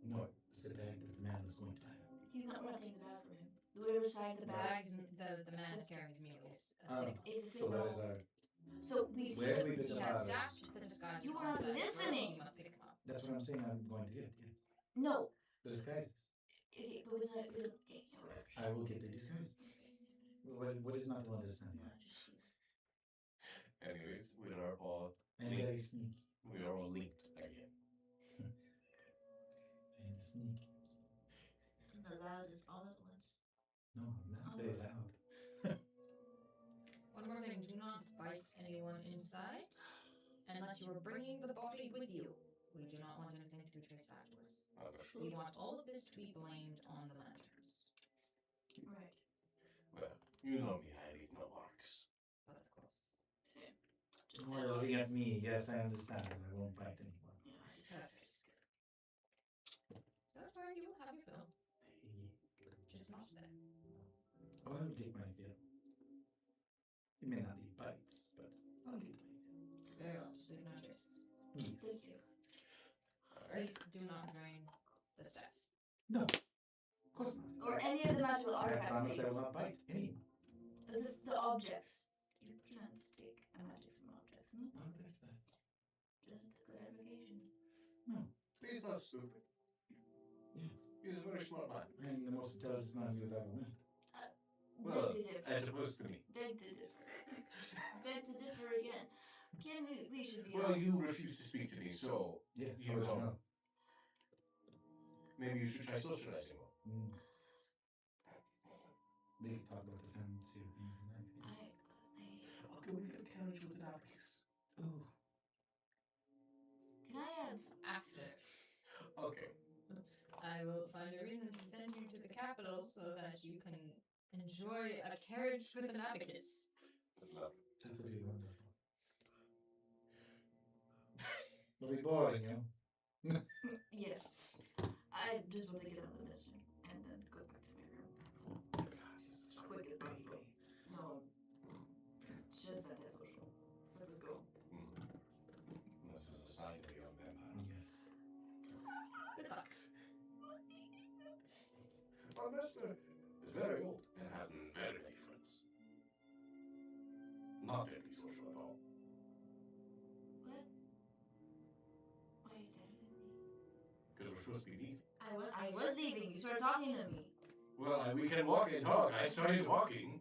Speaker 6: No, it's the bag that the man is going to have.
Speaker 1: He's not going to take the bag from him. Whatever side the
Speaker 2: The
Speaker 1: bag.
Speaker 2: bags, the man is carrying his meal is a
Speaker 6: Oh,
Speaker 2: signal.
Speaker 1: It's a
Speaker 6: so that
Speaker 1: signal.
Speaker 6: is our.
Speaker 1: So we see
Speaker 6: Where
Speaker 1: it.
Speaker 6: we pick
Speaker 2: He
Speaker 6: the
Speaker 2: has
Speaker 6: powders.
Speaker 2: stashed the disguise.
Speaker 1: You
Speaker 2: on
Speaker 1: were not
Speaker 2: site, so
Speaker 1: listening.
Speaker 2: You must pick them up.
Speaker 6: That's what I'm saying. I'm going to get. Yes,
Speaker 1: No.
Speaker 6: the disguises.
Speaker 1: Okay, but it's not. Okay, yeah, whatever.
Speaker 6: I will get the disguises. What is not to understand?
Speaker 5: Anyways, we are all
Speaker 6: I'm very sneaky.
Speaker 5: we are all linked again.
Speaker 6: And sneaky.
Speaker 1: The loudest all at once.
Speaker 6: No, I'm not very loud.
Speaker 2: One more thing, do not bite anyone inside unless you are bringing the body with you. We do not want anything to be traced back to us. We
Speaker 5: Understood.
Speaker 2: want all of this to be blamed on the lanterns.
Speaker 1: Right.
Speaker 5: Well, you know me, I leave no marks.
Speaker 2: But of course.
Speaker 1: Same.
Speaker 6: Don't worry, looking at me. Yes, I understand. I won't bite anyone.
Speaker 1: Yeah,
Speaker 2: That's very scary. That's where you will have your fill. Just not today.
Speaker 6: Oh, I'll get my fill. It may not be bites, but I'll get my fill.
Speaker 2: Very well, just leave no traces.
Speaker 6: Yes.
Speaker 1: Thank you.
Speaker 2: Please do not drain the staff.
Speaker 6: No, of course not.
Speaker 1: Or any of the magical
Speaker 6: I
Speaker 1: artifacts,
Speaker 6: promise I
Speaker 1: please.
Speaker 6: will not bite anyone.
Speaker 1: The objects. You can't stick a magic from objects, no?
Speaker 6: Oh, that's that.
Speaker 1: Just clarification.
Speaker 5: He's not stupid.
Speaker 6: Yes.
Speaker 5: He's a very smart man.
Speaker 6: I'm the most intelligent man you've ever met.
Speaker 5: Well,
Speaker 1: Beg to differ.
Speaker 5: as opposed to me.
Speaker 1: Beg to differ. Beg to differ again. Can we should be
Speaker 5: Well,
Speaker 1: off.
Speaker 5: you refuse to speak to me, so
Speaker 6: Yes,
Speaker 5: You
Speaker 6: how would
Speaker 5: know. maybe you should try socializing more.
Speaker 6: We can talk about the fancy things and everything.
Speaker 5: Okay, we get a carriage with an abacus.
Speaker 6: Ooh.
Speaker 1: Can I have
Speaker 2: After,
Speaker 5: Okay.
Speaker 2: I will find a reason to send you to the capital so that you can enjoy a carriage with an abacus.
Speaker 6: That would be wonderful. It'll be boring, you know?
Speaker 1: yes. I just want to get out of the mission and then go back to my room.
Speaker 6: God, you're such a
Speaker 1: Quick as possible.
Speaker 6: baby.
Speaker 1: No. Just antisocial. Let's go.
Speaker 5: This is a sign of a young vampire.
Speaker 6: Yes.
Speaker 2: Good luck.
Speaker 5: Our master is very old and has very many friends. Not antisocial at all.
Speaker 1: What? Why are you staring at me?
Speaker 5: Because we're supposed to be leaving.
Speaker 1: I was leaving. You started talking to me.
Speaker 5: Well, we can walk and talk. I started walking.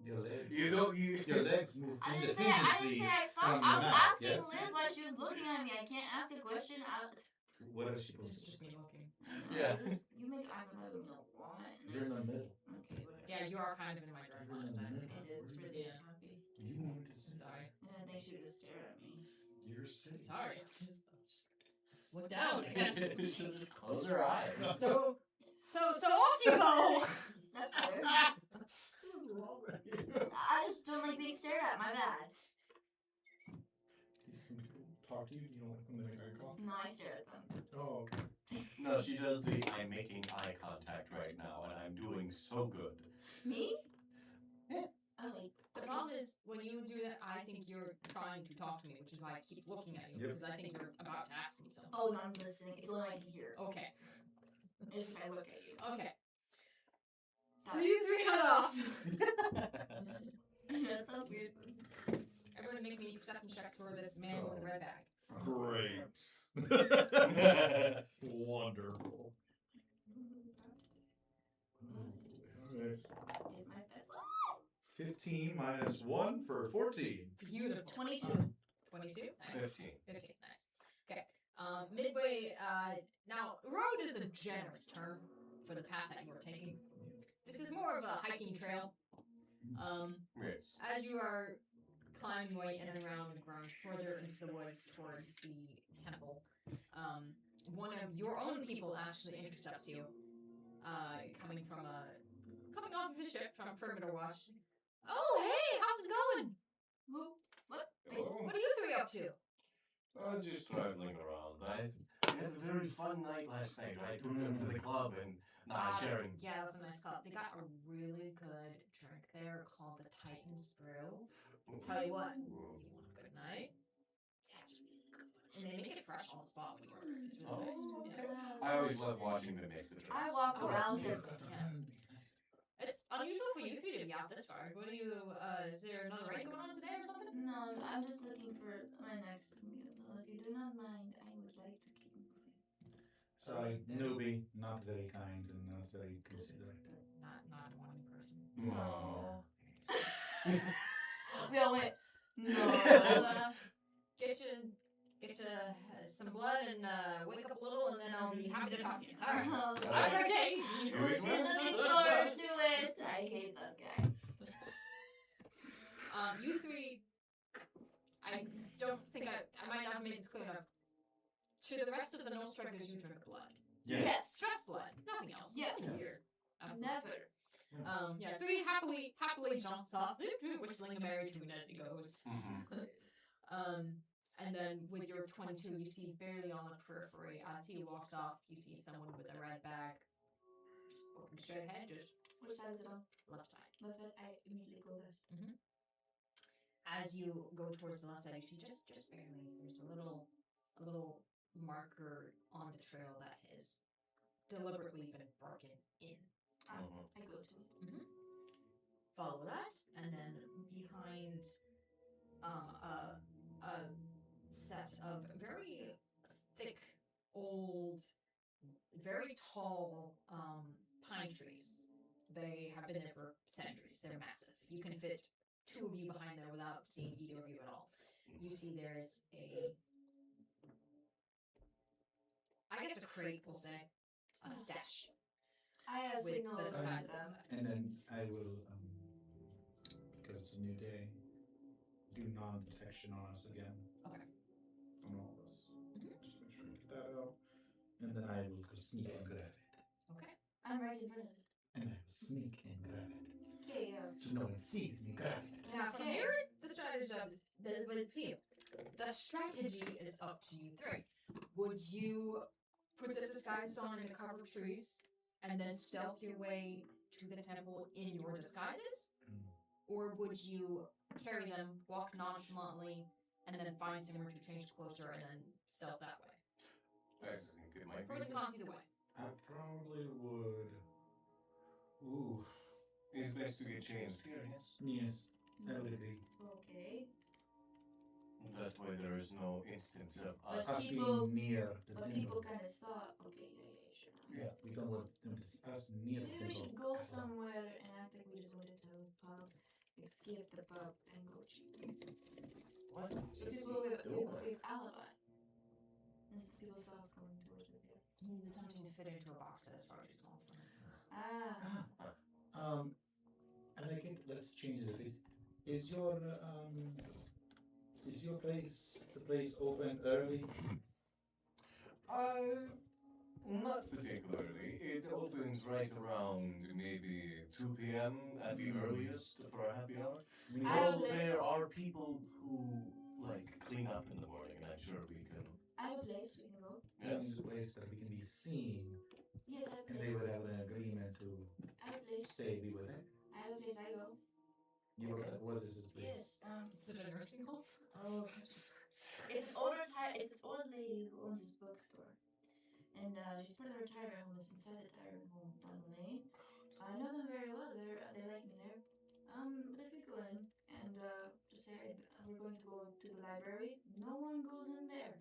Speaker 6: Your legs.
Speaker 5: You don't.
Speaker 6: Your legs move
Speaker 1: I didn't say I stopped.
Speaker 6: from
Speaker 1: I
Speaker 6: the
Speaker 1: was
Speaker 6: mouth,
Speaker 1: asking
Speaker 6: yes?
Speaker 1: Liz why she was looking at me. I can't ask a question out.
Speaker 6: What is she supposed
Speaker 2: It's
Speaker 6: to do?
Speaker 2: just me walking.
Speaker 5: Yeah.
Speaker 1: You make I'm gonna what?
Speaker 6: You're in the middle.
Speaker 1: Okay, whatever.
Speaker 2: Yeah, you are kind of in my direct line of sight.
Speaker 1: It is really
Speaker 2: Yeah.
Speaker 1: happy.
Speaker 6: You wanted to sit.
Speaker 2: Sorry.
Speaker 1: And I think she would just stare at me.
Speaker 6: You're sitting.
Speaker 2: Sorry. Just look down. I guess.
Speaker 5: She'll just close her eyes.
Speaker 2: So off you go.
Speaker 1: That's fair.
Speaker 6: What's wrong with you?
Speaker 1: I just don't like being stared at. My bad.
Speaker 6: Talk to you? You don't like when they make eye contact?
Speaker 1: No, I stare at them.
Speaker 6: Oh, okay.
Speaker 5: No, she does the I'm making eye contact right now, and I'm doing so good.
Speaker 1: Me?
Speaker 5: Yeah.
Speaker 1: Oh wait.
Speaker 2: The problem is when you do that, I think you're trying to talk to me, which is why I keep looking at you
Speaker 6: Yep.
Speaker 2: because I think you're about to ask me something.
Speaker 1: Oh no, I'm listening. It's the only way I can hear.
Speaker 2: Okay.
Speaker 1: It's if I look at you.
Speaker 2: Okay. So
Speaker 1: Sorry.
Speaker 2: you three head off.
Speaker 1: That sounds weird.
Speaker 2: Everyone make me perception checks for this man with the red bag.
Speaker 3: Great. Wonderful.
Speaker 6: Alright.
Speaker 1: Is my best one?
Speaker 3: 15 minus 1 for 14.
Speaker 2: Beautiful.
Speaker 1: 22.
Speaker 2: 22? Nice.
Speaker 5: 15.
Speaker 2: 15, nice. Okay. Midway, now, road is a generous term for the path that you are taking. This is more of a hiking trail.
Speaker 5: Yes.
Speaker 2: As you are climbing your way in and around and growing further into the woods towards the temple, one of your own people actually intercepts you, coming off of his ship from Perimeter Watch. Oh, hey, how's it going?
Speaker 1: Who? What? Wait.
Speaker 5: Oh,
Speaker 2: What are you three up to?
Speaker 5: just traveling around. We had a very fun night last night. I took them to the club, and Nah, sharing.
Speaker 2: Yeah, that's a nice cup. They got a really good drink there called the Titan's Brew. Tell you what, you want a good night? That's really good. And they make it fresh on the spot when you order. It's really nice.
Speaker 5: Oh,
Speaker 2: Yeah.
Speaker 5: okay.
Speaker 1: Wow,
Speaker 5: I
Speaker 1: so
Speaker 5: always love
Speaker 1: interesting.
Speaker 5: watching them make the drinks.
Speaker 1: I walk
Speaker 2: Oh,
Speaker 1: around
Speaker 2: it's
Speaker 1: to.
Speaker 2: amazing. Yeah. It's unusual for you three to be out this far. What do you, is there another raid going on today or something?
Speaker 1: No, I'm just looking for my next meal. If you do not mind, I would like to keep moving.
Speaker 6: Sorry, newbie, not very kind and not very considerate.
Speaker 2: Not a morning person.
Speaker 5: No.
Speaker 1: We all went. No.
Speaker 2: Get you some blood and wake up a little, and then I'll be happy to talk to you. All right. Have a great day.
Speaker 1: We're looking forward to it. I hate that guy.
Speaker 2: You three, I don't think I might not have made this clear enough. To the rest of the no strikers, you drink blood.
Speaker 1: Yes.
Speaker 2: Just blood, nothing else.
Speaker 1: Yes.
Speaker 2: Weird.
Speaker 1: Never.
Speaker 2: Yeah, so he happily jumps off, whistling a merry tune as he goes. And then with your 22, you see barely on the periphery, as he walks off, you see someone with a red bag. Just open straight ahead, just
Speaker 1: Which side is it on?
Speaker 2: left side.
Speaker 1: Left side. I immediately go left.
Speaker 2: As you go towards the left side, you see just barely, there's a little marker on the trail that has deliberately been broken in.
Speaker 1: I go to it.
Speaker 2: Follow that, and then behind a set of very thick, old, very tall pine trees. They have been there for centuries. They're massive. You can fit two of you behind there without seeing either of you at all. You see there's I guess a crate, we'll say, a stash.
Speaker 1: I
Speaker 2: With
Speaker 1: signal
Speaker 2: the
Speaker 1: over
Speaker 2: size
Speaker 1: to them.
Speaker 6: And then I will, because it's a new day, do non-detection on us again.
Speaker 2: Okay.
Speaker 6: On all of us. Just make sure I get that out. And then I will go sneak and grab it.
Speaker 2: Okay.
Speaker 1: I'm right in front of it.
Speaker 6: And I will sneak and grab it.
Speaker 1: Okay,
Speaker 6: So no one sees me grabbing it.
Speaker 2: Now from here, the strategy is up to you three. Would you put the disguises on into cover trees and then stealth your way to the temple in your disguises? Or would you carry them, walk nonchalantly, and then find somewhere to change closer and then stealth that way?
Speaker 5: I think it might
Speaker 2: Pros and
Speaker 5: be.
Speaker 2: cons either way.
Speaker 6: I probably would. Ooh.
Speaker 5: It's best to get changed here, yes?
Speaker 6: Yes, I would agree.
Speaker 1: Okay.
Speaker 5: That way there is no instance of
Speaker 1: But
Speaker 5: us.
Speaker 6: Us
Speaker 1: people-
Speaker 6: being near the
Speaker 1: But
Speaker 6: temple.
Speaker 1: people kind of saw. Okay, yeah, sure.
Speaker 6: Yeah, we don't want them to see us near the
Speaker 1: Maybe we
Speaker 6: temple.
Speaker 1: should go somewhere and act like we just went into a pub, escape the pub, and go cheap.
Speaker 5: What?
Speaker 1: Because we've alibi. This is people saw us going towards it. Yeah.
Speaker 2: He's attempting to fit into a box that is far too small for him.
Speaker 6: I like it. Let's change it a bit. Is your the place open early?
Speaker 5: Not particularly. It opens right around maybe 2 p.m. at the earliest for a happy hour.
Speaker 6: We
Speaker 1: I have
Speaker 5: Though
Speaker 1: this-
Speaker 5: there are people who like clean up in the morning, and I'm sure we can.
Speaker 1: I have a place we can go.
Speaker 5: Yes.
Speaker 6: Is a place that we can be seen,
Speaker 1: Yes, I have a
Speaker 6: and they
Speaker 1: place.
Speaker 6: would have an agreement to
Speaker 1: I have a place.
Speaker 6: stay be with it.
Speaker 1: I have a place I go.
Speaker 6: You were what is this place?
Speaker 1: Yes.
Speaker 2: Is it a nursing home?
Speaker 1: Oh. It's an older It's this old lady who owns this bookstore. And she's part of the retirement home. It's inside the retirement home down the lane. I know them very well. They like me there. But if we go in and just say we're going to go to the library, no one goes in there.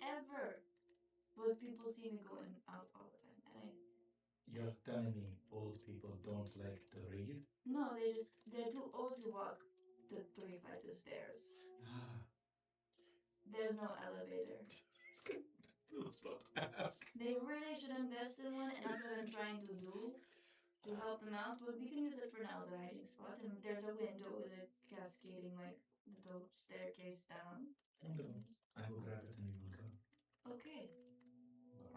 Speaker 1: Ever. But people see me going out all the time. And
Speaker 6: You're telling me old people don't like to read?
Speaker 1: no, they're too old to walk the 3 flights of stairs. There's no elevator. They really should invest in one, and that's what I'm trying to do to help them out. But we can use it for now as a hiding spot. And there's a window with a cascading little staircase down.
Speaker 6: Wonderful. I will grab it and we will go.
Speaker 1: Okay,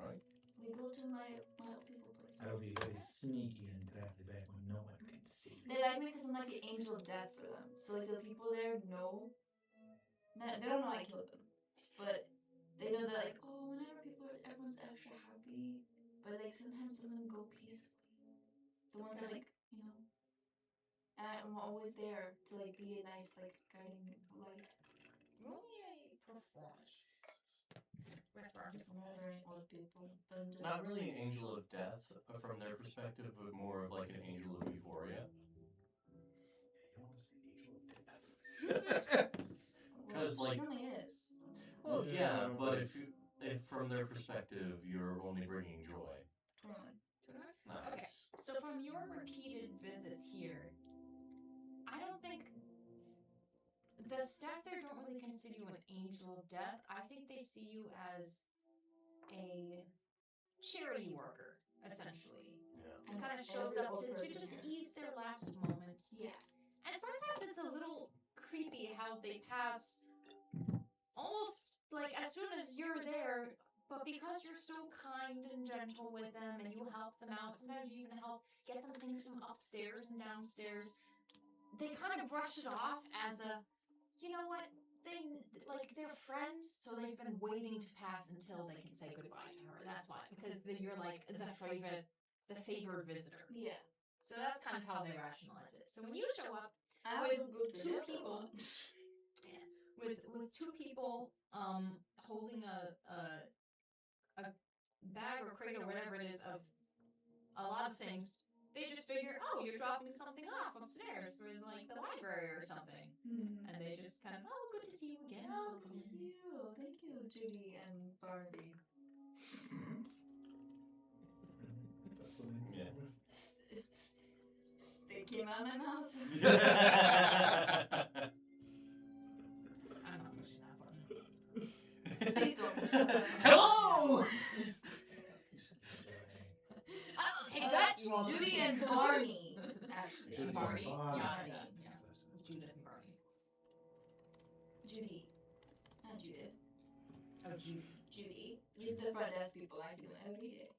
Speaker 5: All right.
Speaker 1: we go to my old people place.
Speaker 6: I will be very sneaky and grab the bag when no one can see.
Speaker 1: They like me because I'm like the angel of death for them. So like the people there know. They don't know I killed them, but they know that like, oh, whenever everyone's extra happy by but like sometimes some of them go peacefully. The ones that like, you know. And I'm always there to like be a nice like guiding light.
Speaker 2: Roll me a performance.
Speaker 1: Just murdering all the people, but I'm just
Speaker 5: Not really an angel of death from their perspective, but more of like an angel of euphoria.
Speaker 6: You don't want to say angel of death.
Speaker 1: well,
Speaker 5: 'Cause, like-
Speaker 1: it certainly is.
Speaker 5: Well, yeah, but if from their perspective you're only bringing joy.
Speaker 1: 21.
Speaker 5: Nice.
Speaker 2: Okay, so from your repeated visits here, I don't think the staff there don't really consider you an angel of death. I think they see you as a charity worker, essentially.
Speaker 5: Yeah.
Speaker 2: It kind of shows up to just ease their last moments.
Speaker 1: Yeah.
Speaker 2: And sometimes it's a little creepy how they pass almost like as soon as you're there, but because you're so kind and gentle with them and you help them out, sometimes you even help get them things from upstairs and downstairs, they kind of brush it off as a, you know what, they're friends, so they've been waiting to pass until they can say goodbye to her. That's why, because you're like the favored visitor.
Speaker 1: Yeah.
Speaker 2: So that's kind of how they rationalize it. So when you show up
Speaker 1: I
Speaker 2: with
Speaker 1: also go to
Speaker 2: two
Speaker 1: this a
Speaker 2: people,
Speaker 1: lot.
Speaker 2: with two people holding a bag or crate or whatever it is of a lot of things, they just figure, oh, you're dropping something off upstairs for like the library or something, and they just kind of, oh, good to see you again.
Speaker 1: Oh, good to see you. Thank you, Judy and Barnaby.
Speaker 6: That's something.
Speaker 5: Yeah.
Speaker 1: They came out of my mouth.
Speaker 2: I'm not pushing that button.
Speaker 1: Please don't push that button.
Speaker 5: Hello!
Speaker 2: I'll take that, you all.
Speaker 1: Judy and Barney, actually.
Speaker 6: Judy and
Speaker 2: Barney.
Speaker 6: Barney.
Speaker 2: Yeah. It's Judith and Barney.
Speaker 1: Judy. Not Judith.
Speaker 2: Oh, Judy.
Speaker 1: Judy. These are the front desk people I see them every day.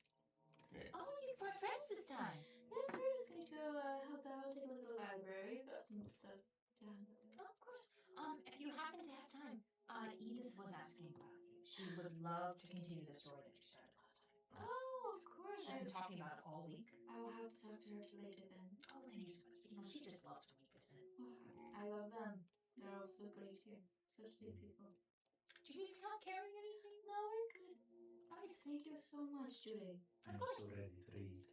Speaker 2: Oh, you brought friends this time.
Speaker 1: Yes, we're just going to go help out, take a look at the library. Got some stuff done.
Speaker 2: Oh, of course. If you happen to have time, Edith was asking about you. She would love to continue the story that you started last time.
Speaker 1: Oh, of course.
Speaker 2: She's been talking about it all week.
Speaker 1: I will have to talk to her later then.
Speaker 2: Oh, thank you so much. You know, she just loves when we visit.
Speaker 1: Oh, I love them. They're all so great here. Such sweet people.
Speaker 2: Do you need help carrying anything?
Speaker 1: No, we're good.
Speaker 2: Right.
Speaker 1: Thank you so much, Judy.
Speaker 2: Of
Speaker 6: I'm
Speaker 2: course.
Speaker 6: so ready to read.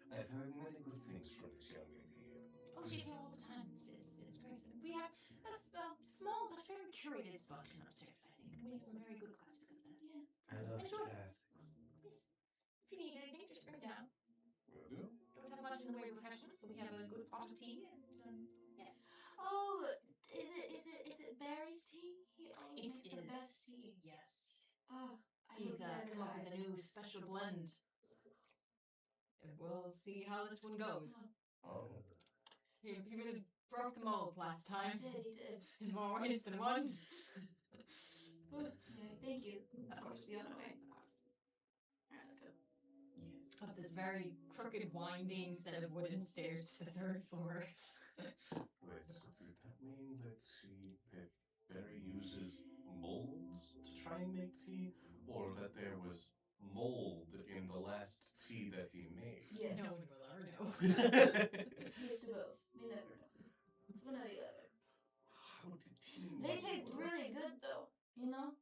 Speaker 5: I've heard many good things from this young lady.
Speaker 2: Oh, she's here all the time. It's great. We have a small but very curated selection upstairs, I think. We have some very good classics up there.
Speaker 1: Yeah.
Speaker 6: I love
Speaker 2: Enjoy.
Speaker 6: classics.
Speaker 2: Yes. If you need anything, just bring it down.
Speaker 5: Will do.
Speaker 2: Don't have much in the way of refreshments, but we have a good pot of tea and yeah.
Speaker 1: Oh, is it Barry's tea? He always makes the best tea.
Speaker 2: Yes.
Speaker 1: Oh, I
Speaker 2: He's
Speaker 1: hope that
Speaker 2: come up with a
Speaker 1: guys.
Speaker 2: new special blend. And we'll see how this one goes.
Speaker 5: Oh.
Speaker 2: He really broke the mold last time.
Speaker 1: He did.
Speaker 2: In more ways than one.
Speaker 1: Yeah, thank you.
Speaker 2: Of course.
Speaker 1: The other way.
Speaker 2: Of course.
Speaker 1: Alright, let's go.
Speaker 6: Yes.
Speaker 2: Up this very crooked, winding set of wooden stairs to the third floor.
Speaker 5: Wait, so did that mean that Barry uses molds to try and make tea? Or that there was mold in the last tea that he made?
Speaker 1: Yes.
Speaker 2: No one will ever know.
Speaker 1: Used to both. We never know. It's one or the other.
Speaker 5: How did tea
Speaker 1: They
Speaker 5: make
Speaker 1: taste
Speaker 5: work?
Speaker 1: really good though, you know?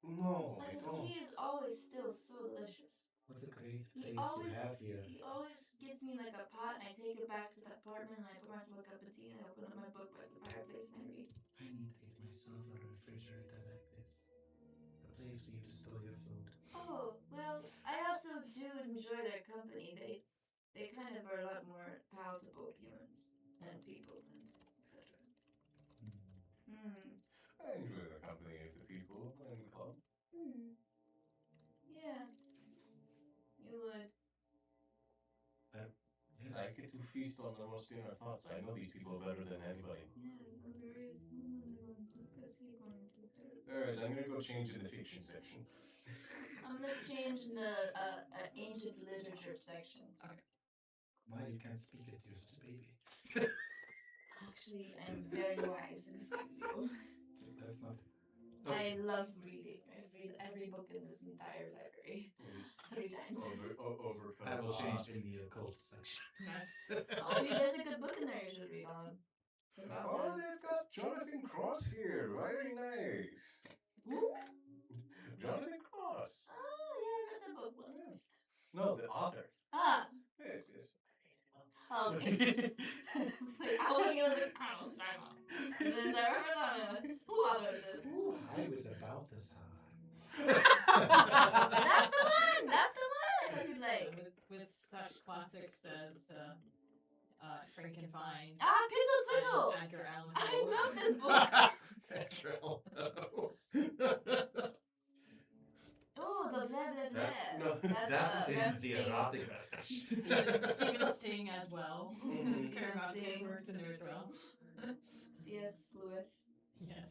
Speaker 5: No,
Speaker 1: Like
Speaker 5: I
Speaker 1: his
Speaker 5: don't.
Speaker 1: tea is always still so delicious.
Speaker 6: What a great
Speaker 1: He
Speaker 6: place
Speaker 1: always-
Speaker 6: you have here.
Speaker 1: He always gives me like a pot and I take it back to the apartment and I put myself a cup of tea and I open up my book by the fireplace and I read.
Speaker 6: I need to get myself a refrigerator like this. A place for you to store your food.
Speaker 1: Oh, well, I also do enjoy their company. They kind of are a lot more palatable humans and people and etc. Hmm.
Speaker 5: I enjoy the company of the people and the club.
Speaker 1: Hmm. Yeah. You would.
Speaker 6: Yes.
Speaker 5: I get to feast on the most inner thoughts. I know these people better than anybody.
Speaker 1: Yeah, I'm very. Let's go sleep on it.
Speaker 5: Alright, I'm gonna go change in the fiction section.
Speaker 1: I'm gonna change in the ancient literature section.
Speaker 6: Why you can't speak it? You're such a baby.
Speaker 1: Actually, I'm very wise. Excuse you.
Speaker 6: That's not.
Speaker 1: I love reading. I read every book in this entire library 3 times.
Speaker 3: I will change in the occult section.
Speaker 2: Yes.
Speaker 1: Oh, there's a good book in there you should read on. It's about
Speaker 5: Oh, they've got Jonathan Cross here. Very nice. Jonathan Cross.
Speaker 1: Oh, yeah, I read the book. Well,
Speaker 5: No, the author.
Speaker 1: Ah,
Speaker 5: Yes, yes.
Speaker 1: oh, okay. Like, I was like, I don't know, sorry, Mom. And then I remember that, who authored this?
Speaker 6: I was about this high.
Speaker 1: That's the one! That's the one! I could like.
Speaker 2: With such classics as Frankenfine.
Speaker 1: Ah, Pizzle Twizzle!
Speaker 2: and Edgar Allan
Speaker 1: I
Speaker 2: Poe.
Speaker 1: love this book! Oh, the blah blah blah.
Speaker 6: That's in the
Speaker 1: Sting.
Speaker 6: erotic section.
Speaker 2: Stephen Sting as well.
Speaker 1: Mhm.
Speaker 2: Fair amount of his
Speaker 1: Sting.
Speaker 2: works in there as well.
Speaker 1: C.S. Lewis.
Speaker 2: Yes.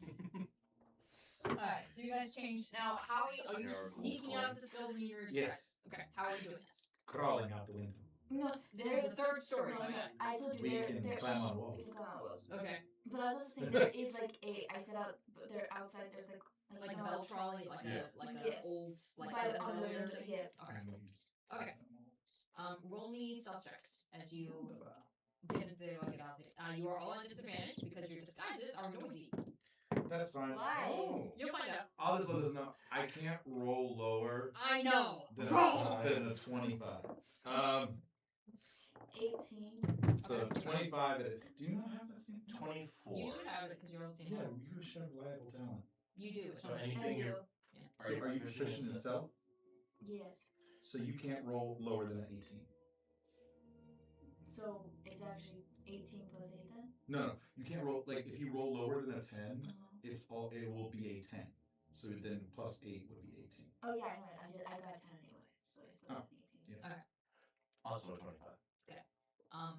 Speaker 2: Alright, so you guys changed. Now, how are you
Speaker 5: Terrible
Speaker 2: sneaking out of this building in your
Speaker 6: Yes.
Speaker 2: Okay, how are you doing this?
Speaker 6: Crawling out the window.
Speaker 1: No,
Speaker 2: This is the third story.
Speaker 1: No, no, I told you
Speaker 6: We
Speaker 1: there.
Speaker 6: can
Speaker 1: there
Speaker 6: climb on walls.
Speaker 1: We can climb on walls.
Speaker 2: Okay.
Speaker 1: But I was also saying there is like a. I said out. But there outside. There's
Speaker 2: Like a bell trolley, like
Speaker 5: Yeah.
Speaker 2: a
Speaker 1: Yes.
Speaker 2: old like
Speaker 1: By the
Speaker 2: Siemens
Speaker 1: on the
Speaker 2: elevator
Speaker 1: window.
Speaker 2: thing?
Speaker 1: Yeah.
Speaker 2: Okay.
Speaker 6: Okay.
Speaker 2: Roll me stealth checks as you get into the get out there. You are all at disadvantage because your disguises are noisy.
Speaker 6: That's fine.
Speaker 1: Why?
Speaker 5: Oh.
Speaker 2: You'll find out.
Speaker 3: I'll just let us know. I can't roll lower
Speaker 2: I know.
Speaker 3: than
Speaker 2: Roll.
Speaker 3: a 25.
Speaker 1: 18.
Speaker 3: So 25. Do you not have that same?
Speaker 5: 24.
Speaker 2: You should have it because you're on the same
Speaker 6: Yeah,
Speaker 2: level.
Speaker 6: you should have reliable talent.
Speaker 2: You do.
Speaker 5: So
Speaker 1: I
Speaker 5: anything
Speaker 1: do.
Speaker 5: you're.
Speaker 3: So are you proficient in stealth?
Speaker 1: Yes.
Speaker 3: So you can't roll lower than an 18.
Speaker 1: So it's actually 18 plus 8 then.
Speaker 3: No, you can't roll. Like if you roll lower than a 10,
Speaker 1: Uh-huh.
Speaker 3: it will be a 10. So then plus 8 would be 18.
Speaker 1: Oh yeah, I got 10 anyway, so I still have an 18.
Speaker 3: Yeah.
Speaker 5: Also a 25.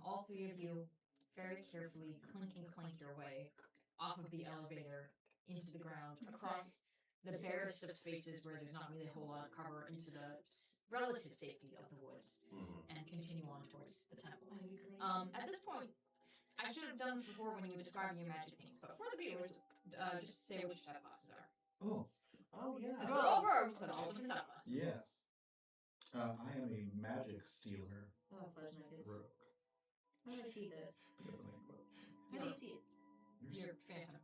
Speaker 2: All three of you very carefully clink your way off of the elevator into the ground, across the barest of spaces where there's not really a whole lot of cover, into the relative safety of the woods, and continue on towards the temple.
Speaker 1: Are we clean?
Speaker 2: At this point, I should have done this before when you were describing your magic things, but for the viewers, just say what your subclasses are.
Speaker 6: Oh,
Speaker 5: yeah.
Speaker 2: Because we're all rogues, but all different subclasses.
Speaker 6: yes. I am a magic stealer
Speaker 1: Oh, fudge nuggets.
Speaker 6: rogue.
Speaker 1: How do I see this?
Speaker 6: That's an quote.
Speaker 1: How do you see it?
Speaker 2: You're phantom.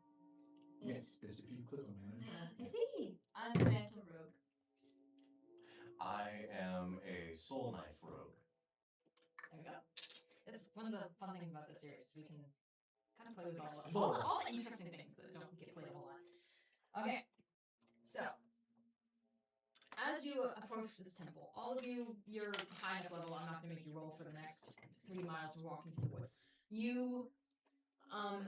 Speaker 6: Yes, it's if you click on magic.
Speaker 1: I see. I'm a phantom rogue.
Speaker 5: I am a soul knife rogue.
Speaker 2: There we go. That's one of the fun things about this series. We can kind of play with all the interesting things that don't get played a whole lot. Okay, so as you approach this temple, all of you, you're high enough level. I'm not going to make you roll for the next 3 miles of walking through the woods. You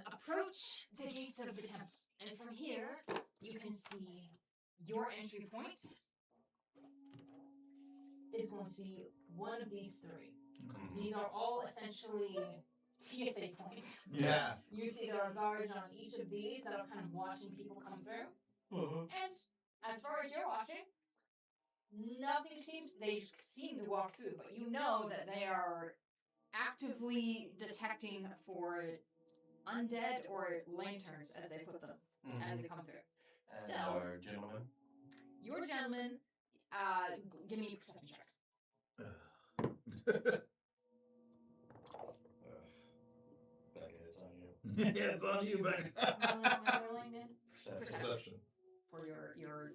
Speaker 2: approach the gates of the temple, and from here you can see your entry point is going to be one of these 3. These are all essentially TSA points.
Speaker 3: Yeah.
Speaker 2: You see there are guards on each of these that are kind of watching people come through. And as far as you're watching, they seem to walk through, but you know that they are actively detecting for undead or lanterns as they put them, as they come through.
Speaker 5: And
Speaker 2: So,
Speaker 5: our gentlemen.
Speaker 2: your gentlemen, give me perception checks.
Speaker 5: Okay, it's on you.
Speaker 3: Yeah, it's on you, Beck.
Speaker 1: Am I rolling it?
Speaker 5: Perception.
Speaker 3: Perception.
Speaker 2: For your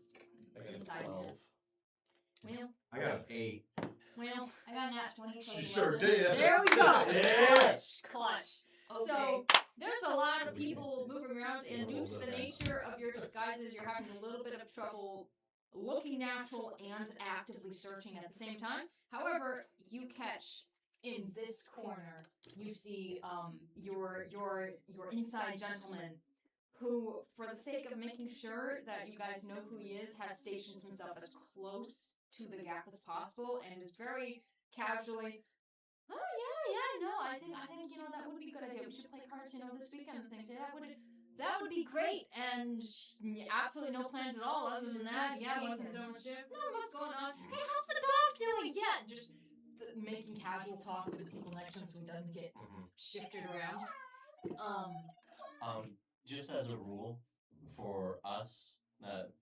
Speaker 5: I got a
Speaker 2: inside
Speaker 5: 12.
Speaker 2: well,
Speaker 3: I got an 8.
Speaker 2: well,
Speaker 1: I got a nat 20 plus
Speaker 3: She sure
Speaker 1: 11.
Speaker 3: did.
Speaker 2: there we go.
Speaker 3: Yeah.
Speaker 2: Clutch.
Speaker 1: Okay.
Speaker 2: So there's a lot of people moving around, and due to the nature of your disguises, you're having a little bit of trouble looking natural and actively searching at the same time. However, you catch in this corner, you see your inside gentleman, who, for the sake of making sure that you guys know who he is, has stationed himself as close to the gap as possible, and is very casually. Oh yeah, no, I think you know that would be a good idea. We should play cards, this weekend and things. Yeah, that would be great. And absolutely no plans at all other than that. Yeah, once I'm done with shift, what's going on? Hey, how's the dog doing? Yeah, just making casual talk with the people next to him so he doesn't get shifted around.
Speaker 5: Just as a rule, for us, that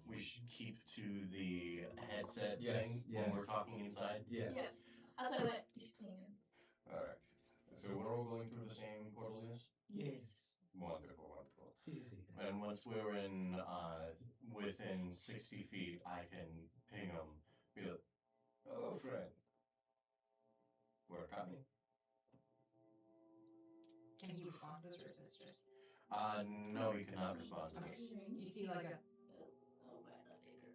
Speaker 5: we should keep to the headset
Speaker 6: Yes,
Speaker 5: thing
Speaker 6: yes.
Speaker 5: when we're talking inside?
Speaker 6: Yes.
Speaker 1: Yeah. That's why I went. You should clean him.
Speaker 5: Alright. So we're all going through the same portal, yes?
Speaker 6: Yes.
Speaker 5: Wonderful, wonderful.
Speaker 6: See.
Speaker 5: And once we're in, within 60 feet, I can ping him. Be like, hello, friend. Work on me?
Speaker 2: Can he respond to this, or is this just...
Speaker 5: No, he cannot respond to
Speaker 2: Okay.
Speaker 5: this.
Speaker 2: You see like a...
Speaker 1: Oh, by the baker.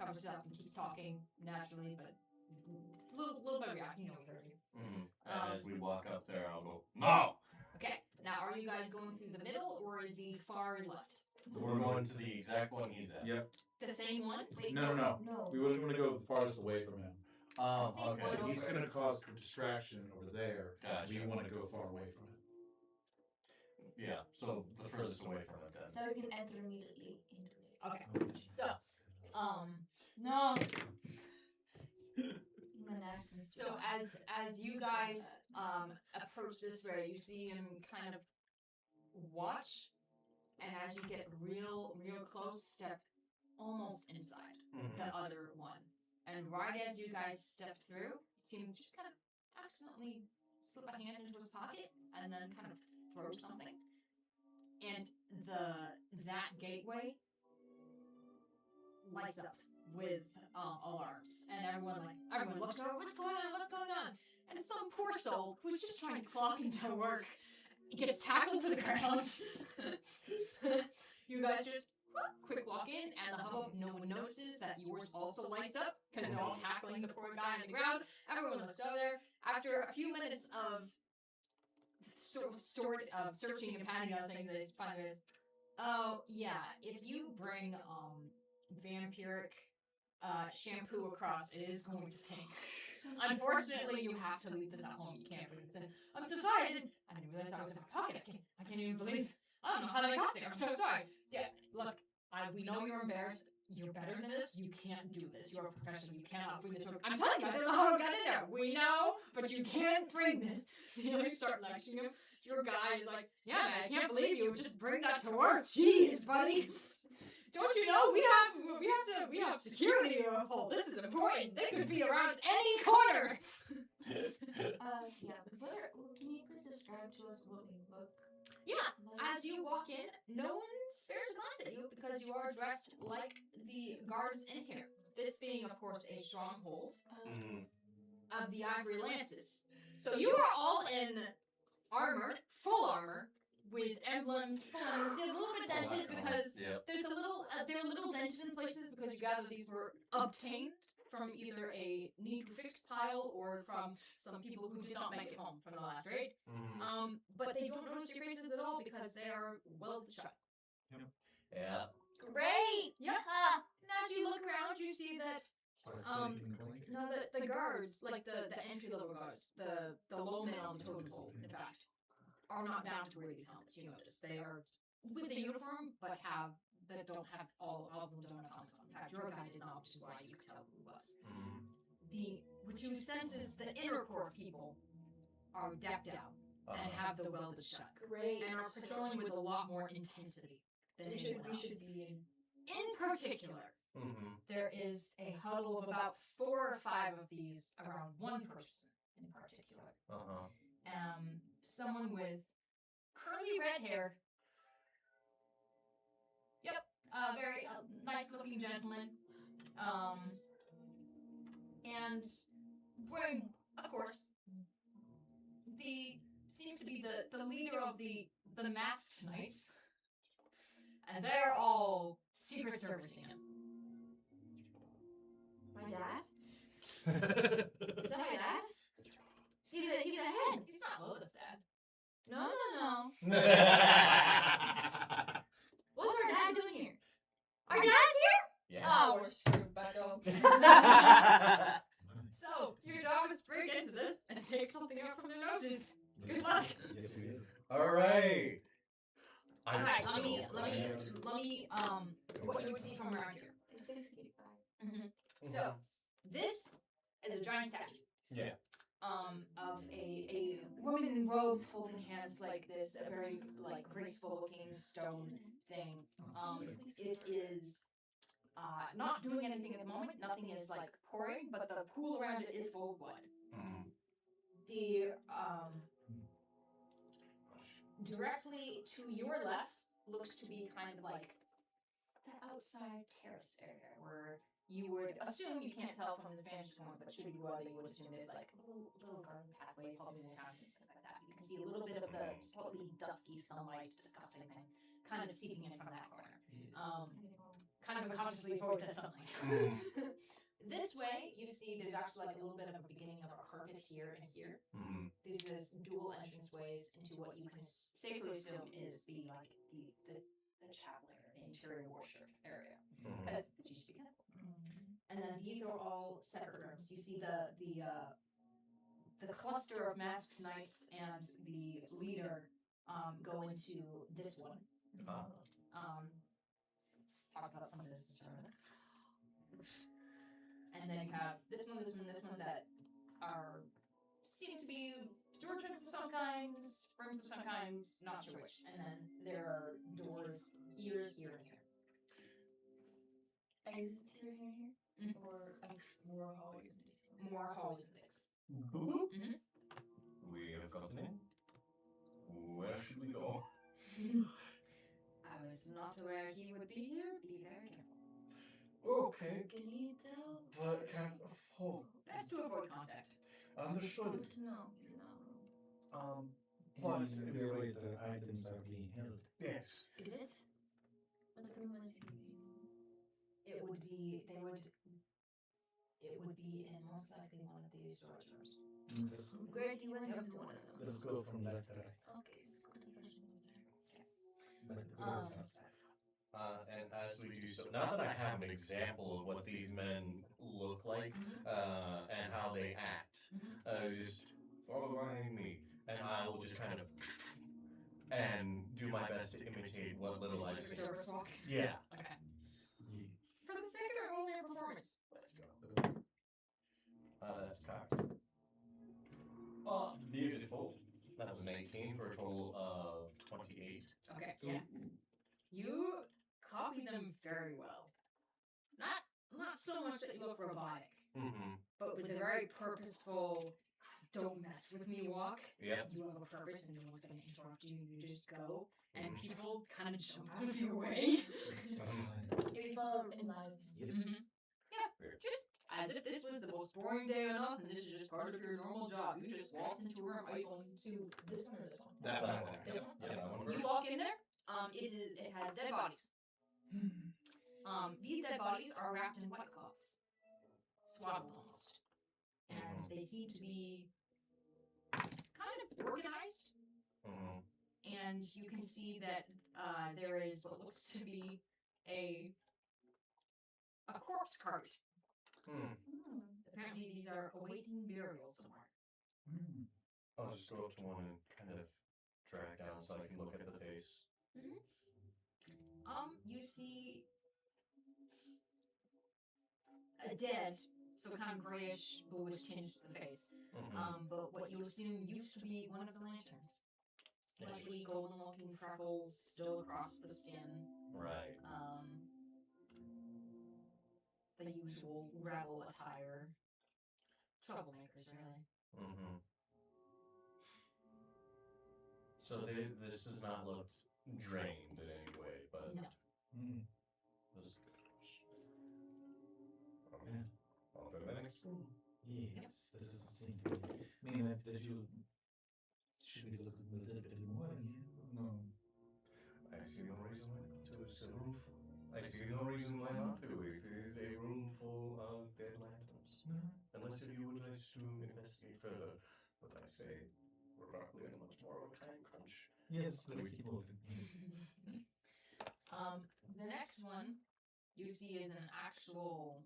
Speaker 2: covers it up and keeps talking naturally, but little by reacting, he heard you.
Speaker 5: Mm-hmm. As we walk up there, I'll go, no!
Speaker 2: Okay, now are you guys going through the middle or the far left?
Speaker 5: We're going to the exact one he's at.
Speaker 6: Yep.
Speaker 2: The same one? Wait,
Speaker 6: No.
Speaker 1: No.
Speaker 6: We want to go the farthest away from him.
Speaker 5: Oh,
Speaker 1: I think
Speaker 5: okay.
Speaker 6: Because he's going to cause distraction over there.
Speaker 5: Gotcha.
Speaker 6: We want to go far away from him.
Speaker 5: Yeah, so the furthest away from it then.
Speaker 1: So we can enter immediately into it.
Speaker 2: Okay.
Speaker 6: Oh, Jesus.
Speaker 2: So,
Speaker 1: No. My accent's
Speaker 2: so as you guys approach this way, you see him kind of watch, and as you get real close, step almost inside the other one. And right as you guys step through, you see him just kind of accidentally slip a hand into his pocket and then kind of throw something. And that gateway lights up with alarms, and everyone looks over. What's going on? And some poor soul who's just trying to clock into work gets tackled to the ground. You guys just quick walk in, and the hubbub, no one notices that yours also lights up because they're all tackling the poor guy on the ground. Everyone looks over there. After a few minutes of searching and patting on things, they finally realize, oh yeah, if you bring vampiric shampoo across, it is going to pink. Unfortunately, you have to leave this at home. You can't bring this in. I'm so sorry. I didn't realize that was in my pocket. I can't even believe. I don't know how that got there. I'm so sorry. Yeah, look, we know you're embarrassed. You're better than this. You can't do this. You're a professional. You cannot bring this. I'm telling you, I don't know how it got in there. We know, but you can't bring this. You start lecturing him. Your guy is like, yeah, man, I can't believe you would just bring that to work. Jeez, buddy. Don't you know we have security to uphold. This is important. They could be around any corner.
Speaker 1: Yeah. Can you please describe to us what we look?
Speaker 2: Yeah.
Speaker 1: like?
Speaker 2: As you walk in, no one spares a glance at you because you are dressed like the guards in here. This being, of course, a stronghold of the Ivory Lances. So you are all in armor, full armor, with emblems, full emblems. They're a little bit dented because there's they're a little dented in places because you gather these were obtained from either a need to fix pile or from some people who did not make it home from the last raid. But they don't notice your faces at all because they are welded shut.
Speaker 5: Yeah.
Speaker 2: Great! Yep. And as you look around, you see that no, the guards, like the entry level guards, the low man on the totem pole, in fact, are not bound to wear these helmets. You notice they are with the uniform, but don't have all of them don't have helmets on. In fact, your guy did not, which is why you could tell who it was. Which you sense is the inner core of people are decked out and have the welded shut.
Speaker 1: Great.
Speaker 2: And are patrolling with a lot more intensity than anyone else.
Speaker 1: We should be in.
Speaker 2: In particular, there is a huddle of about 4 or 5 of these around one person in particular. Someone with curly red hair. Yep, very nice-looking gentleman. And wearing, of course, seems to be the leader of the masked knights. And they're all Secret Servicing him.
Speaker 1: My dad? Is that my dad? He's a head.
Speaker 2: He's not Lola's dad.
Speaker 1: No. What's our dad doing here? Our dad's here?
Speaker 5: Yeah.
Speaker 1: Oh, we're screwed, Bucko.
Speaker 2: So, your job is to break into this and take something out from their noses. Good luck.
Speaker 6: Yes, we did.
Speaker 5: All right.
Speaker 2: Alright, let me, what you would see from around here.
Speaker 1: It's 65.
Speaker 2: So, this is a giant statue.
Speaker 5: Yeah.
Speaker 2: Of a woman in robes holding hands like this, a very like graceful looking stone thing. It is not doing anything at the moment. Nothing is like pouring, but the pool around it is full of blood.
Speaker 5: Mm.
Speaker 2: The directly to your left looks to be kind of like the outside terrace area where you would assume, you can't tell from this vantage point, but should you go out, you would assume there's like a little garden pathway, probably more fountains, things like that. You can see a little bit of the slightly dusky sunlight, disgusting thing, kind of seeping in from that corner. Kind of unconsciously avoid the sunlight. This way, you see there's actually like a little bit of a beginning of a carpet here and here.
Speaker 5: Mm-hmm.
Speaker 2: These is dual entrance ways into what you can safely assume is the like the chapel area, interior worship area, because this used to be temple. And then these are all separate rooms. You see the cluster of masked knights and the leader go into this one. Talk about some business or other. And then you have this one that are seem to be storage rooms of some kind, rooms of some kind, not sure which. And then there are doors here, here, and here.
Speaker 1: Exits here, here, here?
Speaker 2: Mhm.
Speaker 1: Or more hallways and things?
Speaker 2: More hallways and things.
Speaker 5: We have gotten in. Where should we go?
Speaker 2: I was not aware he would be here. Be very careful.
Speaker 6: Okay,
Speaker 1: Can you tell?
Speaker 6: but can hold.
Speaker 2: Best to avoid contact.
Speaker 6: Understood.
Speaker 1: Good to know. He's not wrong.
Speaker 6: But in the way the items are being held.
Speaker 5: Yes.
Speaker 1: Is it? What room was he in?
Speaker 2: It would be in most likely one of these storage rooms.
Speaker 1: Great, he went into one of them.
Speaker 6: Let's go from left to right.
Speaker 1: Okay, let's go to the first one over there.
Speaker 6: But the door's outside.
Speaker 5: And as we do so, now that I have an example of what these men look like and how they act, just follow behind me, and I will just kind of and do my best to imitate what little I can.
Speaker 2: Service walk.
Speaker 5: Yeah.
Speaker 2: Okay.
Speaker 6: Yes.
Speaker 2: For the sake of only a performance.
Speaker 5: Let's go. That's cocked.
Speaker 6: Beautiful.
Speaker 5: That was an 18 for a total of 28.
Speaker 2: Okay. Yeah. You copy them very well. Not so much that you look robotic, but with a very purposeful, don't mess with me walk.
Speaker 5: Yep.
Speaker 2: You have a purpose and no one's going to interrupt you. You just go, and people kind of jump out of your way.
Speaker 1: If you follow in line with him.
Speaker 2: Yeah, just as if this was the most boring day on earth, and this is just part of your normal job. You just walked into a room. Are you going to
Speaker 1: This one or this one?
Speaker 3: That one.
Speaker 2: This one?
Speaker 3: Yeah, that one
Speaker 2: You
Speaker 3: first.
Speaker 2: walk in there. It has dead bodies. These dead bodies are wrapped in white cloths, swaddled almost, and they seem to be kind of organized. And you can see that there is what looks to be a corpse cart. Apparently, these are awaiting burial somewhere.
Speaker 5: I'll just go up to one and kind of drag down so I can look at the face.
Speaker 2: You see a dead, so kind of grayish, bluish tinge to the face. But what you assume used to be one of the lanterns. Slightly golden-looking freckles still across the skin.
Speaker 5: Right.
Speaker 2: The usual rebel attire. Troublemakers, really.
Speaker 5: So this has not looked drained in any way, but
Speaker 2: No.
Speaker 5: this on to the next room.
Speaker 6: Yes, that doesn't seem to be. I mean, that you should be looking a little bit more here. No.
Speaker 5: I see no reason why not to. It's a room full. I see no reason why not to. It is a room full of dead lanterns. Unless if you would like to investigate further. But I say, we're probably in a much more of a time crunch.
Speaker 6: Yes, let's keep moving.
Speaker 2: The next one you see is an actual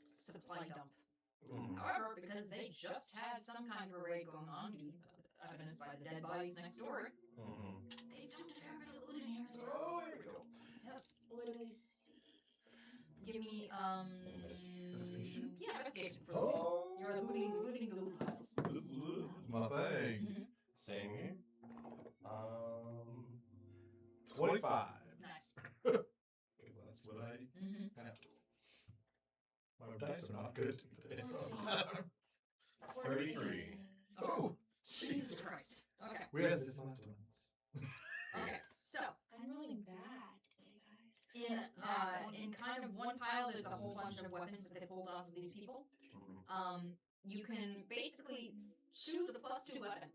Speaker 2: supply dump. However, because they just had some kind of a raid going on, evidenced by the dead bodies next door, they've dumped a fair bit of loot in here as well.
Speaker 3: Oh, here we go.
Speaker 2: Yep.
Speaker 1: What do we see?
Speaker 2: Give me
Speaker 3: Investigation?
Speaker 2: yeah, investigation for
Speaker 3: Oh,
Speaker 2: you're looting the loot piles.
Speaker 3: This is my thing. good to this.
Speaker 5: 33.
Speaker 2: Oh, Jesus Christ. Okay.
Speaker 3: Where's this last one?
Speaker 2: Okay. So,
Speaker 1: I'm really bad today, guys.
Speaker 2: in kind of one pile, there's a whole bunch of weapons that they pulled off of these people. You can basically choose a +2 weapon.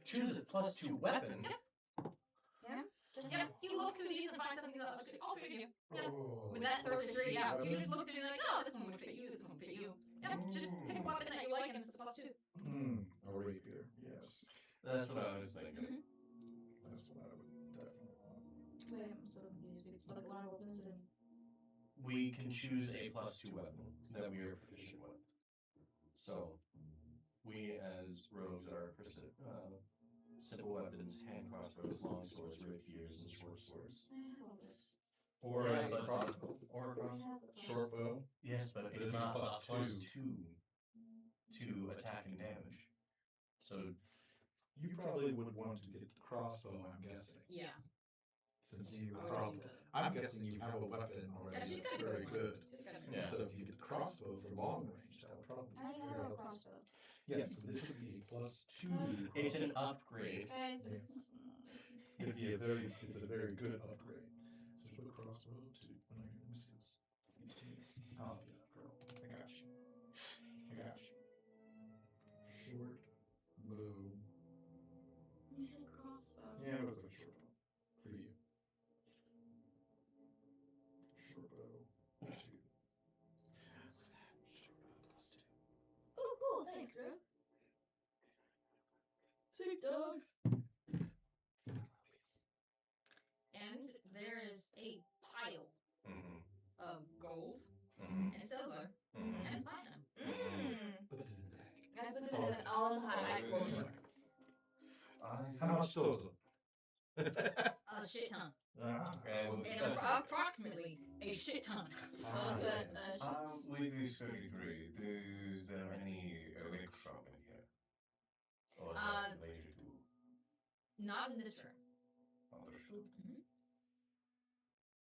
Speaker 5: Choose a +2 weapon.
Speaker 2: Yep.
Speaker 1: Yeah? Just
Speaker 2: You look through these and find something that looks good. I'll fit you. Yeah.
Speaker 3: Oh,
Speaker 2: With that 33, yeah. You just look through and you're like, oh, this one would fit you, this one would fit you. Yeah, just pick a weapon that you like and it's a +2.
Speaker 3: A rapier, yes.
Speaker 5: That's what I was thinking.
Speaker 3: That's what I would definitely want.
Speaker 1: Wait, I'm so confused. We look a lot of weapons and
Speaker 5: We can choose a +2 weapon that we are proficient with. So, we as rogues are simple weapons, hand crossbows, long swords, rapiers, and short swords.
Speaker 1: I have all this.
Speaker 3: Or
Speaker 5: Yeah,
Speaker 3: a
Speaker 5: but-
Speaker 3: crossbow.
Speaker 5: Or a crossbow.
Speaker 3: Short bow.
Speaker 5: Yes, but
Speaker 3: But
Speaker 5: it's
Speaker 3: it's
Speaker 5: not
Speaker 3: a
Speaker 5: a
Speaker 3: +2.
Speaker 5: +2 to attack and damage. So,
Speaker 3: You probably would want to get the crossbow, I'm guessing.
Speaker 2: Yeah.
Speaker 3: Since you
Speaker 2: I would
Speaker 3: probably.
Speaker 2: do that.
Speaker 3: I'm guessing you have a weapon already
Speaker 2: Yeah, she's
Speaker 3: that's
Speaker 2: got a
Speaker 3: very
Speaker 2: good
Speaker 3: good.
Speaker 2: one. She's got a good
Speaker 5: Yeah.
Speaker 3: So if you get the crossbow for long range, that would probably
Speaker 1: I already
Speaker 3: figure
Speaker 1: have a
Speaker 3: out-
Speaker 1: crossbow.
Speaker 3: Yes, but this would be a +2.
Speaker 5: it's an
Speaker 3: crossbow.
Speaker 5: upgrade.
Speaker 1: Guys,
Speaker 3: Yes.
Speaker 1: it's,
Speaker 3: It'd be it's a very good upgrade. So put crossbow to when I get missiles. Oh yeah, girl. I got you. I got you. Short bow.
Speaker 1: you said crossbow.
Speaker 3: Yeah, but it's like short bow. For you. Short bow. 2. Short bow +2.
Speaker 1: Oh, cool. Thanks, bro.
Speaker 3: Sick dog.
Speaker 2: And there is a pile
Speaker 5: Mm-hmm.
Speaker 2: of gold
Speaker 5: Mm-hmm.
Speaker 2: and silver
Speaker 5: Mm-hmm.
Speaker 2: and platinum.
Speaker 3: Put it in the bag.
Speaker 1: I put it in all in the high folder.
Speaker 3: How much total?
Speaker 2: A shit ton.
Speaker 5: And with
Speaker 2: And
Speaker 5: such-
Speaker 2: approximately a shit ton.
Speaker 5: with this 33, is there any elixir shop in here? Or is that later too?
Speaker 2: Not in this room.
Speaker 5: Understood.
Speaker 2: Mhm.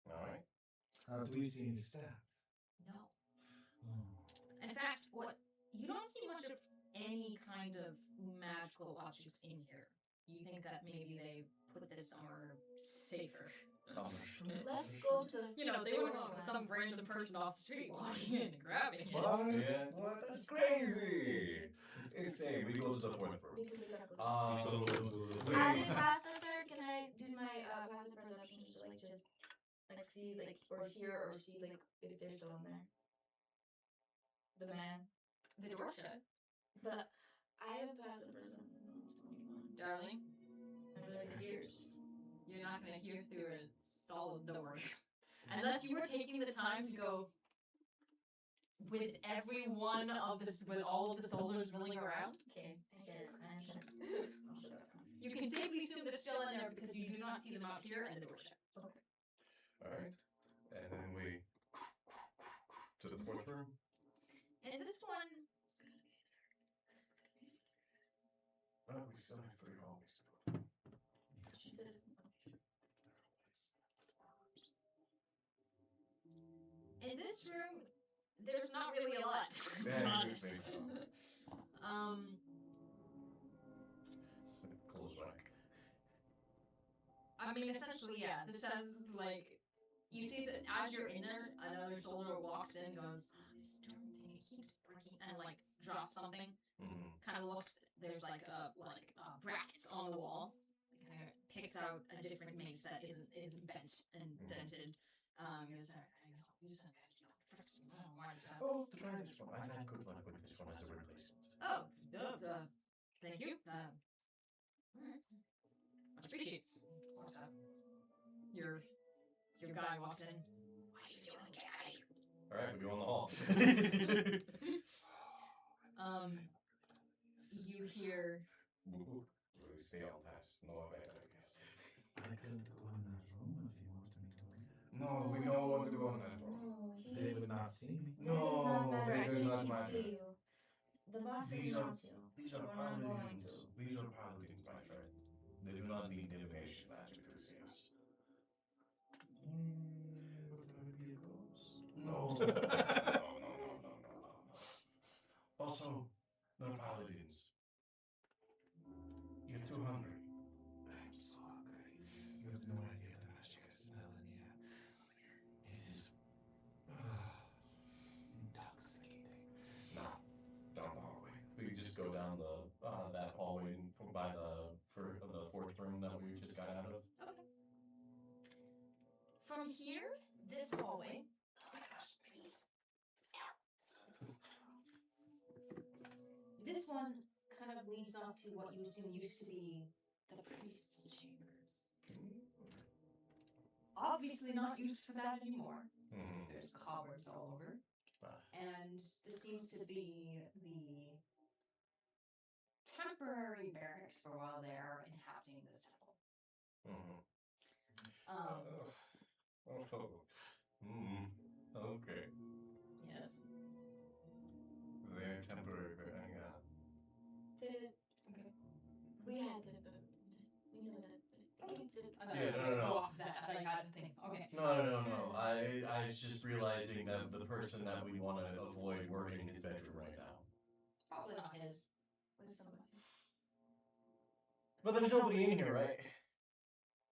Speaker 5: Alright.
Speaker 3: Do we see any staff?
Speaker 2: No. In fact, you don't see much of any kind of magical objects in here. You think that maybe they put this somewhere safer.
Speaker 5: Understood.
Speaker 1: Let's go to.
Speaker 2: They wouldn't want some random person off the street walking in and grabbing it.
Speaker 3: What?
Speaker 5: Yeah, what? That's crazy! It's say we go to the fourth floor.
Speaker 1: Because we got
Speaker 3: Uh,
Speaker 1: I
Speaker 3: Wait.
Speaker 1: didn't pass the third. Can I do my passive perception just to see or hear or see if they're still in there? The man.
Speaker 2: The door shut.
Speaker 1: But I have a passive perception. 21.
Speaker 2: Darling,
Speaker 1: I'm ears.
Speaker 2: you're not going to hear through a solid door. Unless you were taking the time to go with every one of with all of the soldiers milling around.
Speaker 1: Okay, I get it. I understand. I'll shut up.
Speaker 2: You can safely assume they're still in there because you do not see them out here and the door shut.
Speaker 5: Alright. And then we to the fourth room.
Speaker 2: And this one,
Speaker 5: Well, we still have 3 hallways to go.
Speaker 1: She said it's
Speaker 2: in this room, there's not really a lot. To be
Speaker 5: Yeah, you
Speaker 2: honest.
Speaker 5: think so. Close rack.
Speaker 2: I mean, essentially, yeah. This has you see that as you're in there, another soldier walks in, goes, "This darn thing, it keeps breaking," and drops something.
Speaker 5: Mm-hmm.
Speaker 2: Kind of looks. There's brackets on the wall. Kind of picks out a different mace that isn't bent and dented.
Speaker 5: Oh, try this one. I've had good luck with this one as a replacement.
Speaker 2: Oh, thank you. Alright. Much appreciated. Walks out. Your guy walks in. What are you doing? Get out of here.
Speaker 5: Alright, we go in the hall.
Speaker 2: You hear.
Speaker 5: Woo-hoo. We stay on past. No avail, I guess.
Speaker 6: I couldn't go in that room if you wanted me to.
Speaker 5: No, we don't want to go in that door.
Speaker 1: No,
Speaker 6: They would not see me.
Speaker 5: No,
Speaker 1: they
Speaker 5: they do not
Speaker 1: can
Speaker 5: matter.
Speaker 1: see you. The boss
Speaker 5: These
Speaker 1: doesn't
Speaker 5: are
Speaker 1: want to.
Speaker 5: these
Speaker 1: so
Speaker 5: are
Speaker 1: we're not going
Speaker 5: paladins.
Speaker 1: to.
Speaker 5: These are paladins, my friend. They do not need divination magic to see us.
Speaker 6: Would I be a ghost?
Speaker 5: No. No. Also, they're paladins. You're too hungry.
Speaker 3: I'm so hungry. You have no idea the magic I smell in here. It is intoxicating.
Speaker 5: Nah, down the hallway. We can just go down the that hallway by the fourth room that we just got out of.
Speaker 2: Okay. From here, this hallway.
Speaker 1: Oh my gosh, please.
Speaker 2: This one kind of leads off to what you assume used to be the priest's chambers. Obviously not used for that anymore.
Speaker 5: Mm-hmm.
Speaker 2: There's cobwebs all over. And this seems to be the temporary barracks for while they are inhabiting this temple.
Speaker 5: Mm-hmm. Okay.
Speaker 2: Yes.
Speaker 5: They're temporary, but yeah.
Speaker 1: Okay. We had to, but we know that.
Speaker 5: Yeah, no.
Speaker 2: That I had to think. Okay.
Speaker 5: No. I was just realizing that the person that we want to avoid, we're in his bedroom right now.
Speaker 2: Probably not his.
Speaker 1: With somebody.
Speaker 4: But there's nobody in here, right?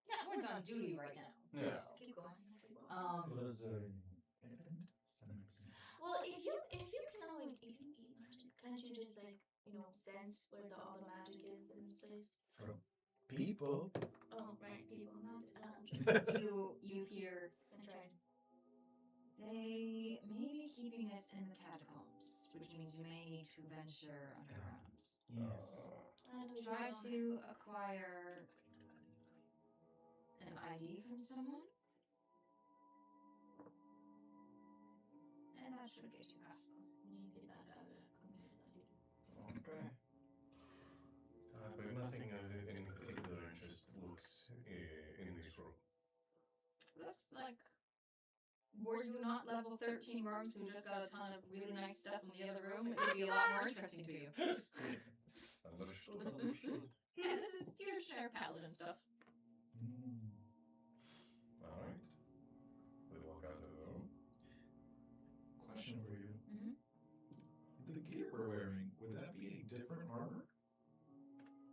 Speaker 2: Yeah, everyone's on duty right now.
Speaker 5: Yeah.
Speaker 2: So,
Speaker 1: Keep going. Let's keep going.
Speaker 6: Was there any evidence?
Speaker 1: Well, if you can like if you eat magic, can't you just like sense where all the magic is in this place?
Speaker 6: From people.
Speaker 1: Oh, right, people. Not
Speaker 2: you hear
Speaker 1: I tried.
Speaker 2: they may be keeping it in the catacombs, which means you may need to venture underground.
Speaker 6: Yes.
Speaker 2: Try to acquire an ID from someone, and that should get you past them.
Speaker 5: Okay. But nothing of any particular interest looks in this room.
Speaker 2: Looks like, were you not level 13 rogues who just got a ton of really nice stuff in the other room? It would be a lot more interesting to you.
Speaker 5: Understood.
Speaker 2: Yeah, this is your generic paladin stuff.
Speaker 5: Alright. We walk out of the room.
Speaker 3: Question for you.
Speaker 2: Mm-hmm.
Speaker 3: The gear we're wearing, would that be a different armor?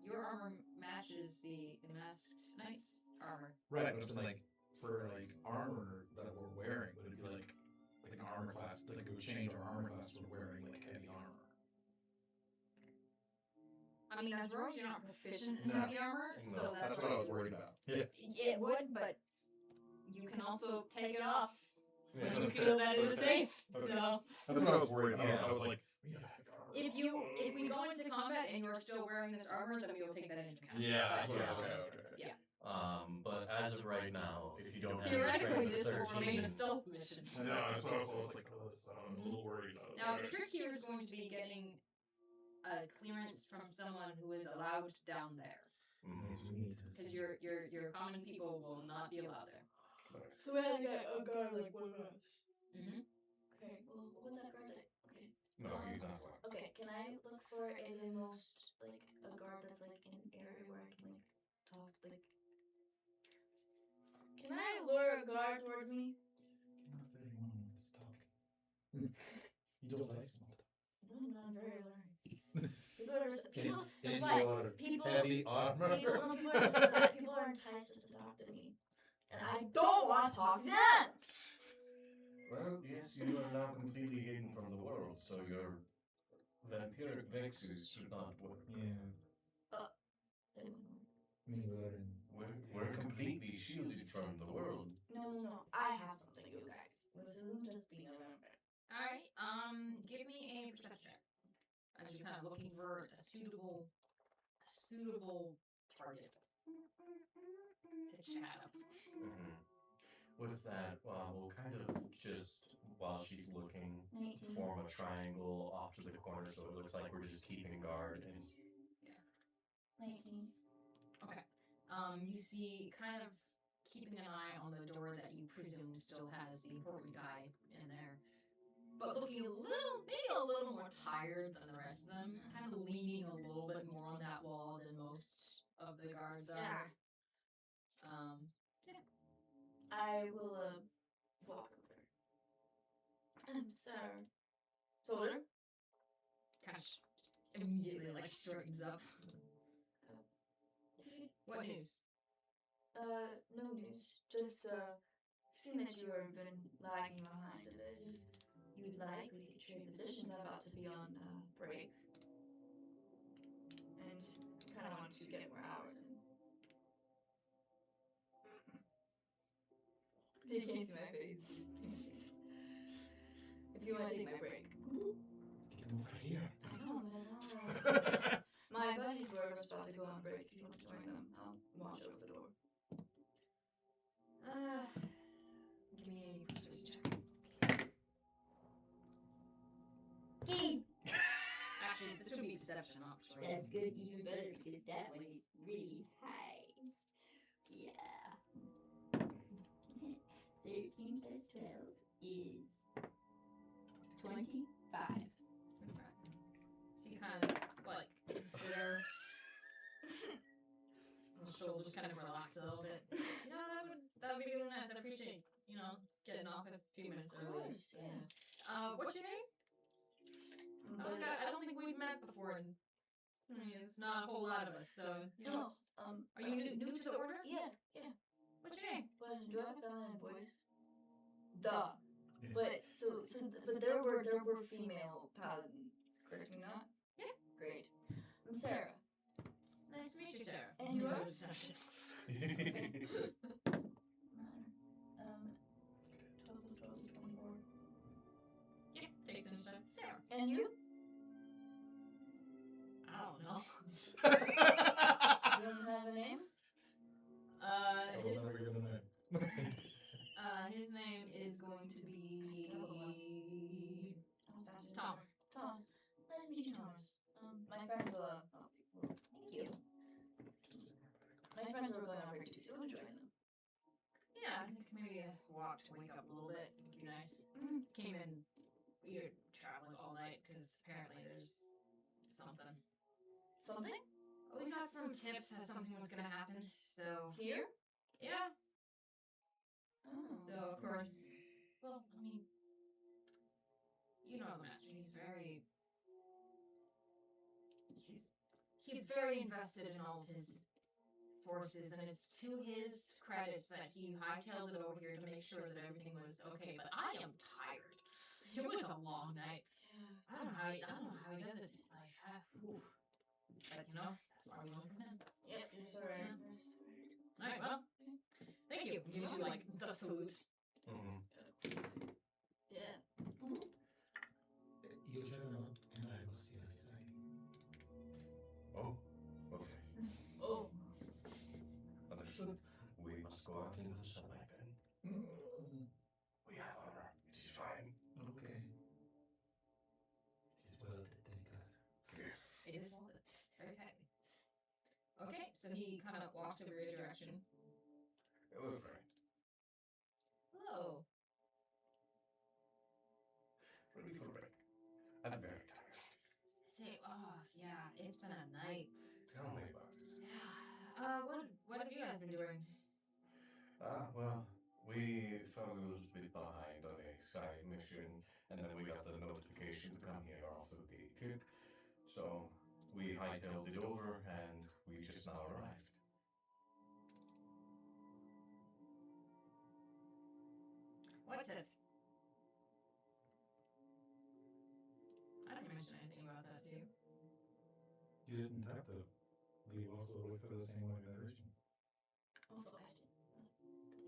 Speaker 2: Your armor matches the masked knight's armor.
Speaker 3: Right, but I'm saying like for like armor that we're wearing, would it be like an armor class? Like it would change our armor class if we're wearing like heavy armor.
Speaker 2: I mean, as rogues, you're not proficient in
Speaker 3: No.
Speaker 2: heavy armor, so
Speaker 3: That's
Speaker 2: that's
Speaker 3: what I
Speaker 2: why
Speaker 3: was worried about.
Speaker 2: it would, but you can also take it off when
Speaker 5: Yeah.
Speaker 2: you feel that it is safe.
Speaker 3: Okay.
Speaker 2: So
Speaker 3: That's what I was worried about.
Speaker 5: Yeah.
Speaker 3: I was like, we have heavy armor.
Speaker 2: if we go into combat and you're still wearing this armor, then we will take that into account.
Speaker 3: Yeah, that's
Speaker 2: But,
Speaker 3: what I
Speaker 5: Okay.
Speaker 2: Yeah.
Speaker 5: But as of right now, if you don't have
Speaker 2: Theoretically,
Speaker 5: any
Speaker 2: this
Speaker 5: strength
Speaker 2: will remain a
Speaker 5: 13,
Speaker 2: stealth mission.
Speaker 3: No, that's what I was like, oh, this, I'm a little worried about it.
Speaker 2: Now, the trick here is going to be getting a clearance from someone who is allowed down there,
Speaker 5: mhm.
Speaker 2: because your common people will not be allowed there.
Speaker 1: So we had a guard like one of us.
Speaker 2: Mm-hmm.
Speaker 1: Okay, well, what's that guard that? Okay.
Speaker 5: No, he's not one.
Speaker 1: Okay, can I look for the most like a guard that's like in an area where I can like talk like? Can I lure a guard towards me?
Speaker 6: Not everyone wants to talk. You don't like small talk.
Speaker 1: No, I'm very learning. People are people.
Speaker 3: In
Speaker 1: That's why
Speaker 3: your
Speaker 1: people.
Speaker 3: heavy armor.
Speaker 1: People are enticed just to talk to me, and I don't want to talk to them.
Speaker 5: Well, yes, you are now completely hidden from the world, so your vampiric vexes should not work.
Speaker 6: Yeah.
Speaker 1: They wouldn't work.
Speaker 6: Me, we're in.
Speaker 5: We're completely shielded from the world.
Speaker 1: No. I have something, you guys. This isn't just being a vampire.
Speaker 2: All right. Give me a perception check as you're kind of looking for a suitable target to chat up.
Speaker 5: Mhm. With that, we'll kind of just, while she's looking,
Speaker 1: 19.
Speaker 5: form a triangle off to the corner so it looks like we're just keeping guard. And
Speaker 1: 19.
Speaker 2: Okay. You see, kind of keeping an eye on the door that you presume still has the important guy in there, but looking maybe a little more tired than the rest of them, kind of leaning a little bit more on that wall than most of the guards are.
Speaker 1: I will walk over. I'm sorry. Soldier?
Speaker 2: Kind of immediately like straightens up.
Speaker 1: If you,
Speaker 2: What news?
Speaker 1: no news. Just, seen that you have been lagging behind a bit. If you'd like, we could trade positions. I'm about to be on, break. And kind of want to get more hours in. You can't see my face. If you want to take my break.
Speaker 6: Get him over here.
Speaker 1: I know, but that's not right. My buddies were just about to go on break. If you want to join them, I'll watch over the door.
Speaker 2: Give me a persuasion check.
Speaker 7: Key.
Speaker 2: Actually, this would be deception, not persuasion.
Speaker 7: That's good, even better, because that one is really high. Yeah. 13 plus 12 is 25.
Speaker 2: So you kind of like consider. The shoulders kind of relax a little bit. You know, that would be really nice. I appreciate, getting off a few minutes
Speaker 1: Of
Speaker 2: early.
Speaker 1: course, yeah.
Speaker 2: What's your name? I don't think we've met before, and it's not a whole lot of us. So,
Speaker 1: No,
Speaker 2: are you new to the order?
Speaker 1: yeah.
Speaker 2: What's your name?
Speaker 1: But do I have a feminine voice? Duh.
Speaker 6: Yes.
Speaker 1: But there were female paladins, correct me not?
Speaker 2: Yeah.
Speaker 1: Great. I'm Sarah.
Speaker 2: Nice to meet you, Sarah.
Speaker 1: And you are?
Speaker 2: Deception.
Speaker 1: 12 plus 12 is 24.
Speaker 2: Yeah, takes initiative. Sarah.
Speaker 1: And you?
Speaker 2: I don't know.
Speaker 1: You don't have a name?
Speaker 6: I will never give him a name.
Speaker 2: His name is going to be Thomas.
Speaker 1: Thomas. Nice to meet you, Thomas. My friends will, thank you. My friends were going on break too, so I'm enjoying them.
Speaker 2: Yeah, I think maybe a walk to wake up a little bit would be nice. Came in, we were traveling all night because apparently there's something.
Speaker 1: Something?
Speaker 2: We got some tips that something was gonna happen, so
Speaker 1: Here?
Speaker 2: yeah.
Speaker 1: Oh.
Speaker 2: So of course, well, I mean, you know the master. He's very invested in all of his forces, and it's to his credit that he hightailed it over here to make sure that everything was okay. But I am tired. It was a long night.
Speaker 1: Yeah.
Speaker 2: I don't know how he does it. Like, oof. But that's why we learn from him.
Speaker 1: Yep, you're so right.
Speaker 2: All right, well, thank you. Gives you like the salute.
Speaker 1: Yeah.
Speaker 6: You join them, and I will steal his ID.
Speaker 5: Oh, okay.
Speaker 1: Oh.
Speaker 5: Understood. We must go out into the sunlight then. We have honor. It is fine.
Speaker 6: Okay. It is well that they got.
Speaker 2: It is well lit. Very tightly. Okay, so he kind of walks over your direction.
Speaker 5: Hello, friend.
Speaker 2: Hello.
Speaker 5: Ready for break. I'm very tired.
Speaker 2: Say, yeah, it's been a night.
Speaker 5: Tell me about it.
Speaker 2: Yeah. What have you guys been doing?
Speaker 5: Well, we fell a little bit behind on a side mission, and then we got the notification to come here off of the tip. So we hightailed it over, and we just now arrived.
Speaker 2: What tip? I didn't mention anything about that to you.
Speaker 6: You didn't have to. We also work for the same organization.
Speaker 1: Also, I did.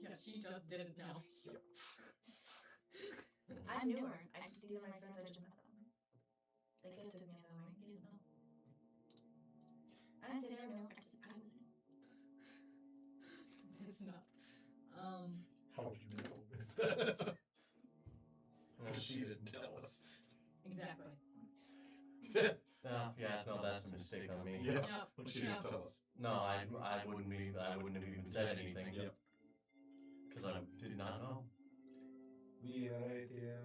Speaker 2: Yeah, she just didn't know.
Speaker 1: I knew her. These are my friends. I just met them. They could have took me another way. He doesn't know. I didn't say never know. I said I wouldn't.
Speaker 2: It's not.
Speaker 6: How would you know this? Because she didn't tell us.
Speaker 2: Exactly.
Speaker 5: No, that's a mistake on me.
Speaker 6: Yeah.
Speaker 2: Yep.
Speaker 6: When she didn't tell us.
Speaker 5: No, I wouldn't have even said anything.
Speaker 6: Yep.
Speaker 5: Because I did not know.
Speaker 6: We are right here,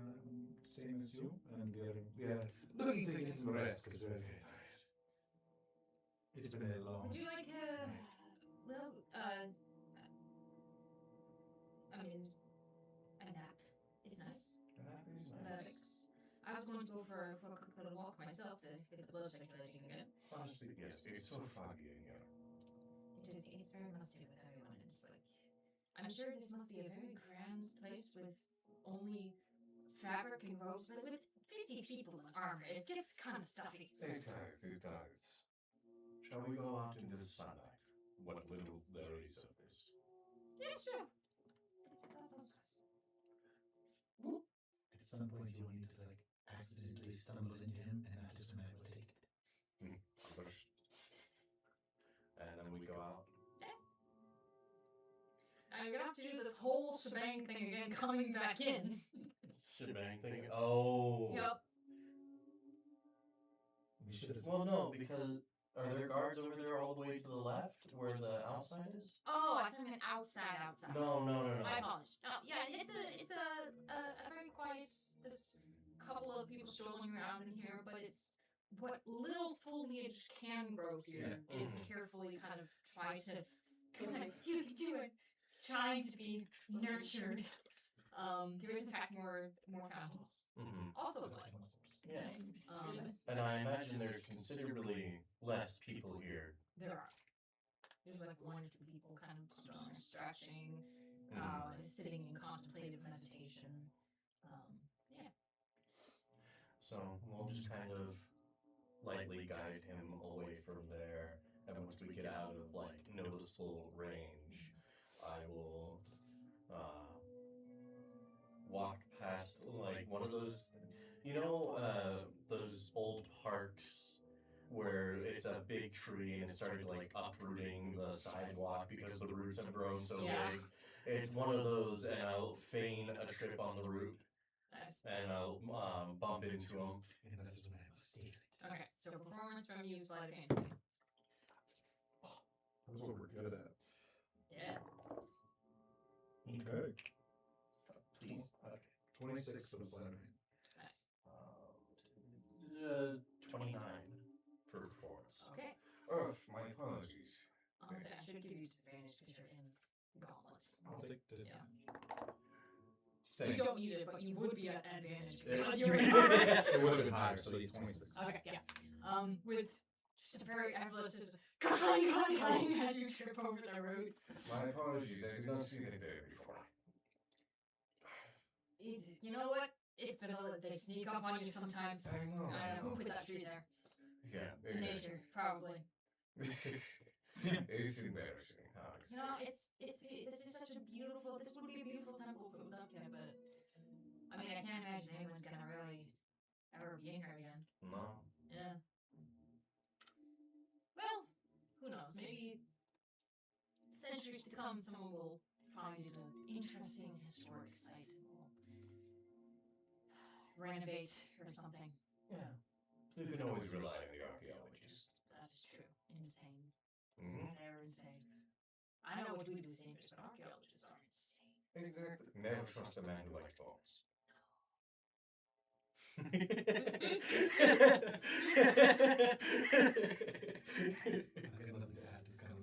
Speaker 6: same as you, and we are looking to get some rest because we're very tired. It's been a long.
Speaker 2: Would you like I mean, a nap is nice. But I was going to go for a quick little walk myself to get the blood circulating again.
Speaker 5: Honestly, yes, it's so foggy in here.
Speaker 2: It's very musty with everyone. It's like, I'm sure this must be a very grand place with only fabric and robes, but with 50 people in armor, it gets kind of stuffy.
Speaker 5: It does, it does. Shall we go out into the sunlight? What little there is of this.
Speaker 2: Yeah, sure. That sounds nice.
Speaker 6: At some point, you want me to like accidentally stumble into him, and that is when I will take it.
Speaker 5: And then we go out.
Speaker 2: I'm gonna have to do this whole shebang thing again, coming back in.
Speaker 4: Shebang thing. Oh.
Speaker 2: Yep.
Speaker 6: We should have.
Speaker 4: Well, no, because are there guards over there all the way to the left where the outside is?
Speaker 2: Oh, I thought you meant outside.
Speaker 4: No.
Speaker 2: I apologize. Yeah, it's a very quiet. There's a couple of people strolling around in here, but it's what little foliage can grow here is carefully kind of try to. You can do it. Trying to be nurtured. There is in fact more fountains. Also light.
Speaker 4: Yeah. And I imagine there's considerably less people here.
Speaker 2: There are. There's like 1 or 2 people kind of stretching, sitting in contemplative meditation. Yeah.
Speaker 4: So we'll just kind of lightly guide him away from there. And once we get out of like noticeable range, I will walk past like one of those, those old parks where it's a big tree and it started like uprooting the sidewalk because the roots have grown so big. It's one of those, and I'll feign a trip on the root.
Speaker 2: Nice.
Speaker 4: And I'll bump into him.
Speaker 6: And that is when I will steal it.
Speaker 2: Okay, so performance from you, sleight of hand.
Speaker 3: That's what we're good at.
Speaker 2: Yeah.
Speaker 3: Okay.
Speaker 4: Please. Okay.
Speaker 3: 26 for the sleight of hand.
Speaker 2: Nice.
Speaker 4: 29 for performance.
Speaker 2: Okay.
Speaker 5: Oh, my apologies.
Speaker 2: Honestly, I should give you disadvantage because you're in gauntlets.
Speaker 3: I'll take this.
Speaker 2: Yeah.
Speaker 3: Same.
Speaker 2: You don't need it, but you would be at advantage
Speaker 3: Yeah.
Speaker 2: because you're in armor.
Speaker 3: It would have been higher, so it's 26.
Speaker 2: Okay, yeah. With just a very effortless, just clang, clang, clang as you trip over the roots.
Speaker 5: My apologies, I did not see that there before.
Speaker 2: You know what? It's been they sneak up on you sometimes.
Speaker 5: I know.
Speaker 2: Who put that tree there?
Speaker 5: Yeah,
Speaker 2: Nature, probably.
Speaker 5: It's embarrassing, honestly.
Speaker 2: You know, this is such a beautiful. This would be a beautiful temple if it was up here, but I mean, I can't imagine anyone's gonna really ever be in here again.
Speaker 4: No.
Speaker 2: Yeah. Well, who knows? Maybe centuries to come, someone will find it an interesting historic site and will renovate or something.
Speaker 4: Yeah.
Speaker 5: You can always rely on the archaeologist.
Speaker 2: That is true. Insane.
Speaker 5: Mm-hmm.
Speaker 2: They're insane. I know what we do is dangerous, but archaeologists are insane.
Speaker 5: Exactly. Never trust a man who likes bones.
Speaker 6: I got nothing to add. This kind of.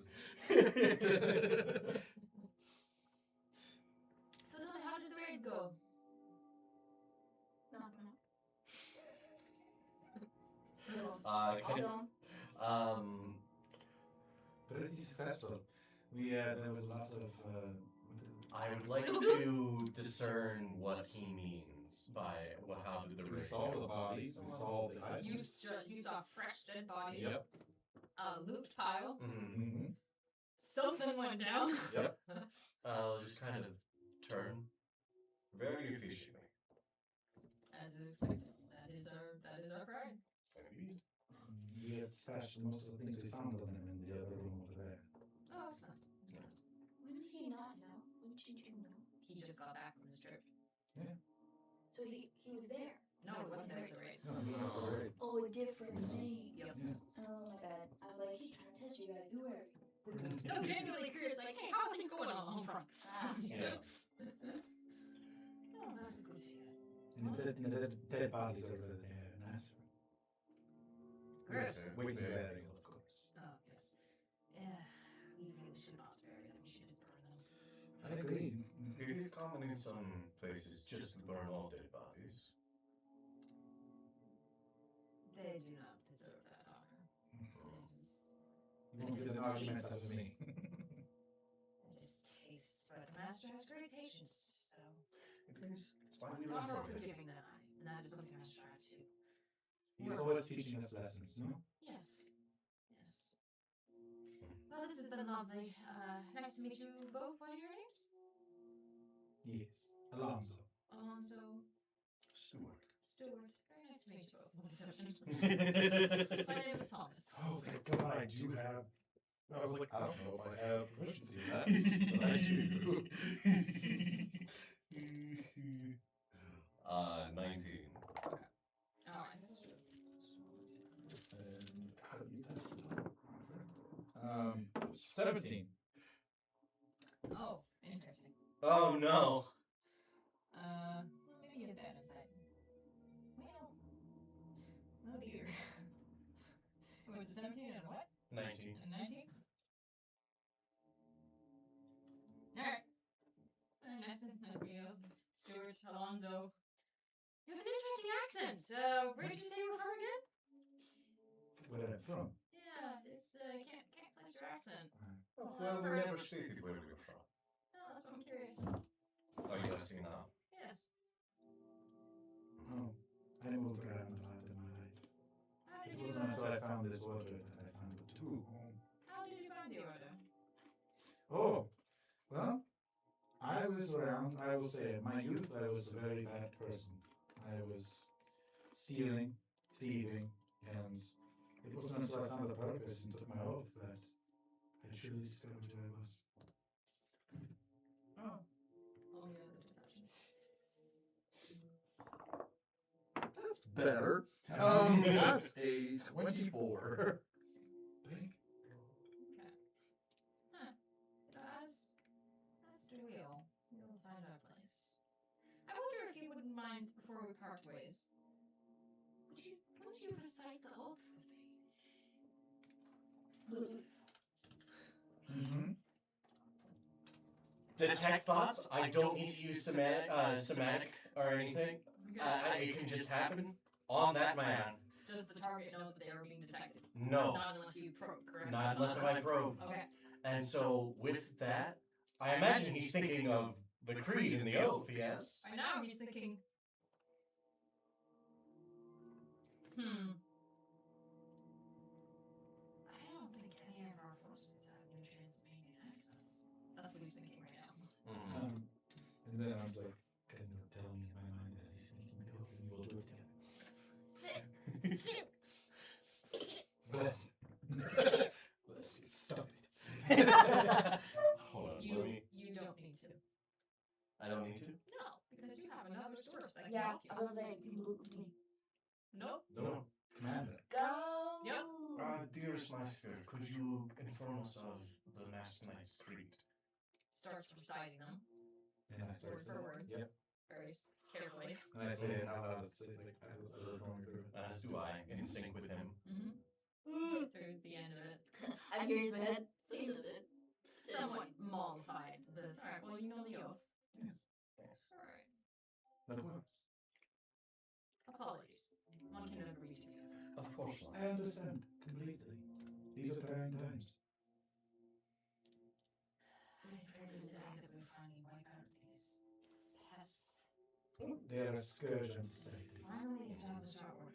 Speaker 1: So tell me, how did the raid go? Knock him out.
Speaker 4: Can
Speaker 6: Pretty successful. There was a lot of.
Speaker 4: I would like to discern what he means by how did the
Speaker 3: We
Speaker 4: raid
Speaker 3: saw
Speaker 4: go?
Speaker 3: the bodies, we saw the
Speaker 2: You
Speaker 3: items.
Speaker 2: saw fresh dead bodies.
Speaker 3: Yep.
Speaker 2: A looped pile.
Speaker 3: Mm-hmm.
Speaker 2: Something went down.
Speaker 3: Yep.
Speaker 4: I'll just kind of turn.
Speaker 5: Very efficiently.
Speaker 2: As expected. That is our pride.
Speaker 5: Indeed.
Speaker 6: We had stashed most of the things we found on them in the other room over there.
Speaker 2: Oh, excellent.
Speaker 1: Wouldn't he not know? Wouldn't you know?
Speaker 2: He just got back from his trip.
Speaker 1: So he was there.
Speaker 2: No, it wasn't there at the raid.
Speaker 6: No, we went over there.
Speaker 1: Oh, a different thing.
Speaker 2: Yep.
Speaker 1: Oh my bad. I was like, he's trying to test you guys. Who are you?
Speaker 6: We're gonna
Speaker 2: No, genuinely curious, like, hey, how are things going on the home front?
Speaker 1: Ah.
Speaker 4: Yeah.
Speaker 2: Oh, that was good to hear.
Speaker 6: And the dead bodies over there. Nice.
Speaker 2: Gross.
Speaker 6: With the burial, of course.
Speaker 2: Oh, yes. Yeah, we really should not bury them. We should just burn them.
Speaker 6: I agree.
Speaker 5: It is common in some places just to burn all dead bodies.
Speaker 2: They do not deserve that honor. It is.
Speaker 6: You won't get an argument out of me.
Speaker 2: It is tastes, but the master has great patience, so
Speaker 5: It is. It's why we
Speaker 2: he's
Speaker 5: learn
Speaker 2: far more
Speaker 5: from it.
Speaker 2: forgiving than I, and that is something I strive to.
Speaker 6: He's always teaching us lessons, no?
Speaker 2: Yes. Yes. Well, this has been lovely. Nice to meet you both. What are your names?
Speaker 6: Yes. Alonso.
Speaker 2: Alonso.
Speaker 5: Stuart.
Speaker 2: Stuart. Very nice to meet you both. No deception. My name is Thomas.
Speaker 3: Oh, thank God I do have. I was like, I don't know if I have proficiency in that, but I do.
Speaker 5: 19.
Speaker 2: Alright.
Speaker 3: And 17.
Speaker 2: Oh, interesting.
Speaker 5: Oh no.
Speaker 2: Well, maybe you have bad insight. Well, oh dear. It was a 17 and what?
Speaker 5: 19.
Speaker 2: And 19? Alright. Nice to meet you. Stuart, Alonso. You have an interesting accent. Where did you say you were from again?
Speaker 6: Where I'm from.
Speaker 2: Yeah, it's, can't place your accent.
Speaker 5: Oh, well, we never stated where we were from.
Speaker 2: Oh, that's what I'm curious.
Speaker 5: Are you asking now?
Speaker 2: Yes.
Speaker 6: Oh, I moved around a lot in my life.
Speaker 2: How
Speaker 6: It
Speaker 2: did you,
Speaker 6: wasn't until I found this order that I found a true home.
Speaker 2: how did you find the order?
Speaker 6: Oh, well, I was around, I will say, in my youth, I was a very bad person. I was stealing, thieving, and it wasn't until I found the purpose and took my oath that I truly discovered who I was.
Speaker 2: Oh. Only other deception.
Speaker 3: That's better. That's a 24.
Speaker 2: Okay. Huh. As do we all. We'll find our place. I wonder if you wouldn't mind before we part ways. Would you recite the oath with me?
Speaker 6: Mm-hmm.
Speaker 5: Detect thoughts? I don't need to use semantic or anything. It can just happen on that man.
Speaker 2: Does the target know that they are being detected?
Speaker 5: No.
Speaker 2: Not unless you probe, correct?
Speaker 5: Not unless I probe.
Speaker 2: Okay.
Speaker 5: And so, with that, I imagine he's thinking of the creed and the oath, yes?
Speaker 2: Right now he's thinking, I don't think any of our forces have new Transylvanian accents. That's what he's thinking right now.
Speaker 6: And then I'm like, can you tell me in my mind as he's thinking the oath and we'll do it together. Bless you. Bless you. Stop it.
Speaker 5: Hold on,
Speaker 2: You
Speaker 5: let me.
Speaker 2: you don't need to.
Speaker 5: I don't need to?
Speaker 2: No, because you have another source that can
Speaker 1: Yeah,
Speaker 2: help you.
Speaker 1: I was like, you can look to me.
Speaker 2: Nope.
Speaker 5: No.
Speaker 6: Commander.
Speaker 1: Go.
Speaker 2: Yep.
Speaker 5: Dearest Master, could you inform us of the Master Knight's creed?
Speaker 2: Starts reciting them
Speaker 6: And I
Speaker 2: word
Speaker 6: start
Speaker 2: for word,
Speaker 6: Yep.
Speaker 2: very carefully.
Speaker 6: And I say it out loud. It's like as we're going through it.
Speaker 5: As do I, in sync with him.
Speaker 2: Through the end of it.
Speaker 1: I'm hearing his head. Seems it.
Speaker 2: Somewhat mollified. This. Alright, well, you know the oath.
Speaker 6: Yes.
Speaker 2: Alright.
Speaker 6: But of course.
Speaker 2: Apologies. One can never be together.
Speaker 5: Of course not.
Speaker 6: I understand completely. These are trying times.
Speaker 2: I pray for the day that we finally wipe out these pests.
Speaker 6: They are a scourge on society.
Speaker 2: Finally establish our order.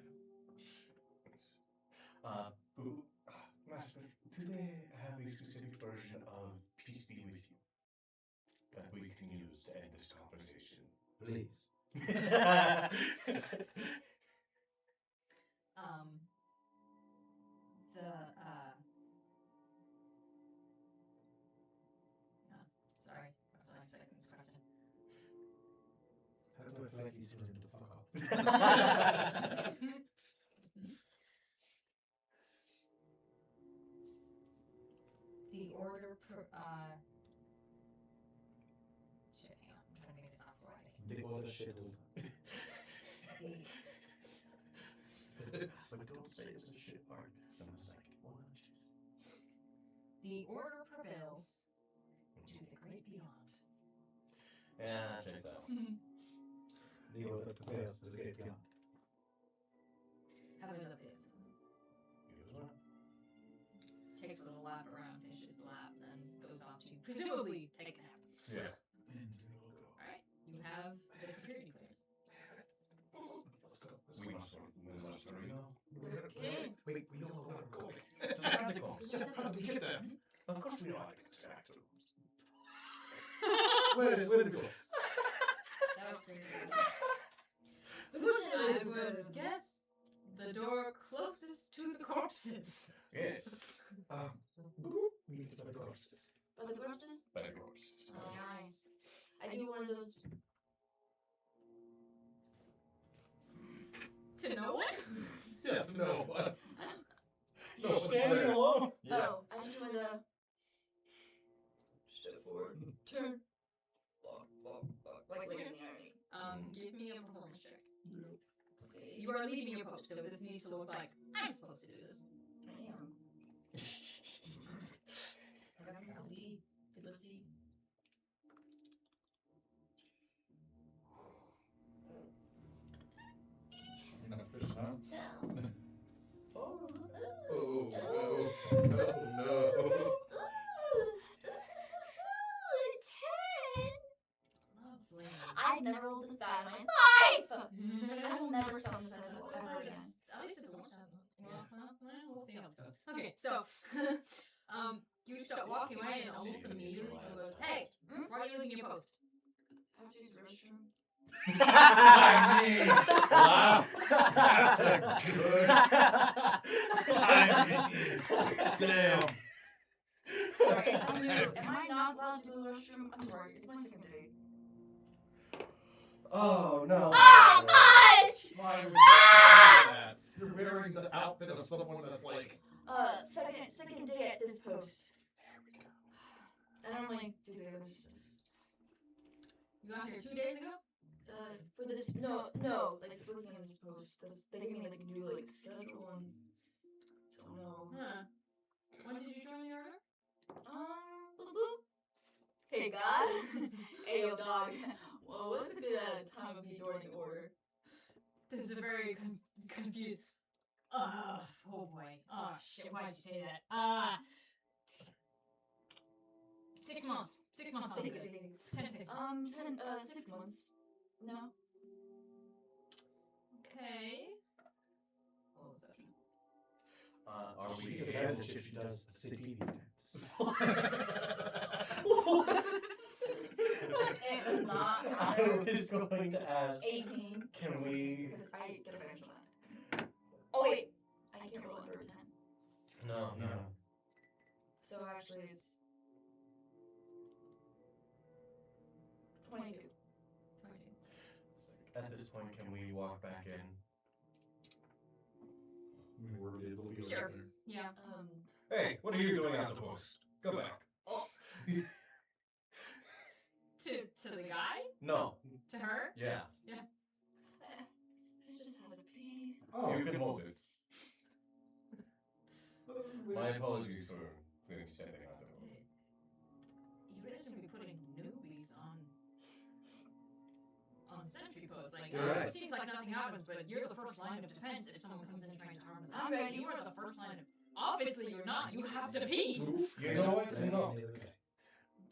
Speaker 5: Master, today I have a specific version of Peace Be With You that we can use to end this conversation.
Speaker 6: Please.
Speaker 2: Sorry, I was not expecting this question.
Speaker 6: How do I politely tell him to fuck off?
Speaker 2: The order shit, hang on, I'm trying to make it sound poetic.
Speaker 6: The order scheduled.
Speaker 5: But don't say it's a shit part unless I get one.
Speaker 2: The order prevails into the great beyond.
Speaker 5: Yeah, that checks out.
Speaker 6: The order prevails to the great beyond.
Speaker 2: Have another pit. Takes a little lap around, finishes the lap, then goes off to presumably take a nap.
Speaker 5: Yeah.
Speaker 2: Alright, you have the security clearance.
Speaker 6: Let's go.
Speaker 5: We must hurry now.
Speaker 1: Okay.
Speaker 6: Wait, we all gotta go.
Speaker 5: To the catacombs.
Speaker 6: How did we get there?
Speaker 5: Of course we know how to get back to
Speaker 6: Where did it go?
Speaker 2: That was very good. The person I would guess the door closest to the corpses.
Speaker 5: Yeah.
Speaker 6: We need to start the corpses.
Speaker 1: But the corpses?
Speaker 5: By the corpses.
Speaker 1: Oh, nice. I do one of those.
Speaker 2: To no one?
Speaker 3: Yes, no. No,
Speaker 4: Standing alone?
Speaker 1: Oh, I just do one of the. Step forward. Turn. Walk. Like in the army.
Speaker 2: Give me a performance check.
Speaker 1: Okay.
Speaker 2: You are leaving your post, so this needs to look like I'm supposed to do this.
Speaker 1: I am.
Speaker 2: Let's see.
Speaker 3: You're not fish, huh?
Speaker 1: Oh.
Speaker 3: Oh, no.
Speaker 1: 10.
Speaker 2: Lovely.
Speaker 1: I've never rolled this bad in my life. I will never summon this ever again.
Speaker 2: At least it's a one shot. We'll see how this goes. Okay, so you start walking away and almost immediately someone goes, "Hey, why are you leaving your post?"
Speaker 1: I have to use the restroom.
Speaker 3: I mean, wow. That's a good. I mean, damn.
Speaker 1: Sorry, I'm new. Am I not allowed to go to the restroom? I'm sorry. It's my second day.
Speaker 4: Oh no.
Speaker 1: Oh, fudge!
Speaker 3: Why would you say that? You're wearing the outfit of someone that's like.
Speaker 1: Second day at this post. I don't really do the other stuff.
Speaker 2: You got here 2 days ago?
Speaker 1: For this, no, like working on this post, they gave me like a new like schedule and don't know.
Speaker 2: Huh. When did you join the order?
Speaker 1: Boop, boop. Hey God, hey yo dog. Well, what's a good time of you joining the order?
Speaker 2: This is a very confused. Oh boy. Oh shit. Why'd you say that? 6 months. 6 months. I'll do it. 10 6 months.
Speaker 1: 6 months. No.
Speaker 2: Okay. Hold on a second.
Speaker 5: Are
Speaker 6: She
Speaker 5: we
Speaker 6: can advantage if she does CP
Speaker 1: It was not.
Speaker 4: I was going to ask,
Speaker 1: 18.
Speaker 4: can we...
Speaker 1: Because I get advantage on that. Oh wait, I can't roll under a 10.
Speaker 4: No.
Speaker 1: So actually, it's 22.
Speaker 2: 22.
Speaker 5: At this point, can we walk back in?
Speaker 3: It'll be
Speaker 2: Sure.
Speaker 3: over there.
Speaker 2: Yeah.
Speaker 5: Hey, what are you doing at the post? Go back.
Speaker 2: To the guy?
Speaker 5: No.
Speaker 2: To her?
Speaker 5: Yeah.
Speaker 1: I just had to pee.
Speaker 6: Oh,
Speaker 5: You can hold it. My apologies for standing out there.
Speaker 2: You really shouldn't be putting newbies on sentry posts. Like,
Speaker 6: You're right.
Speaker 2: it seems like nothing happens, but you're the first line of defense if someone comes in trying to harm them.
Speaker 1: I'm ready.
Speaker 2: You are the first line of. Obviously, you're not. You have to pee.
Speaker 5: You know what?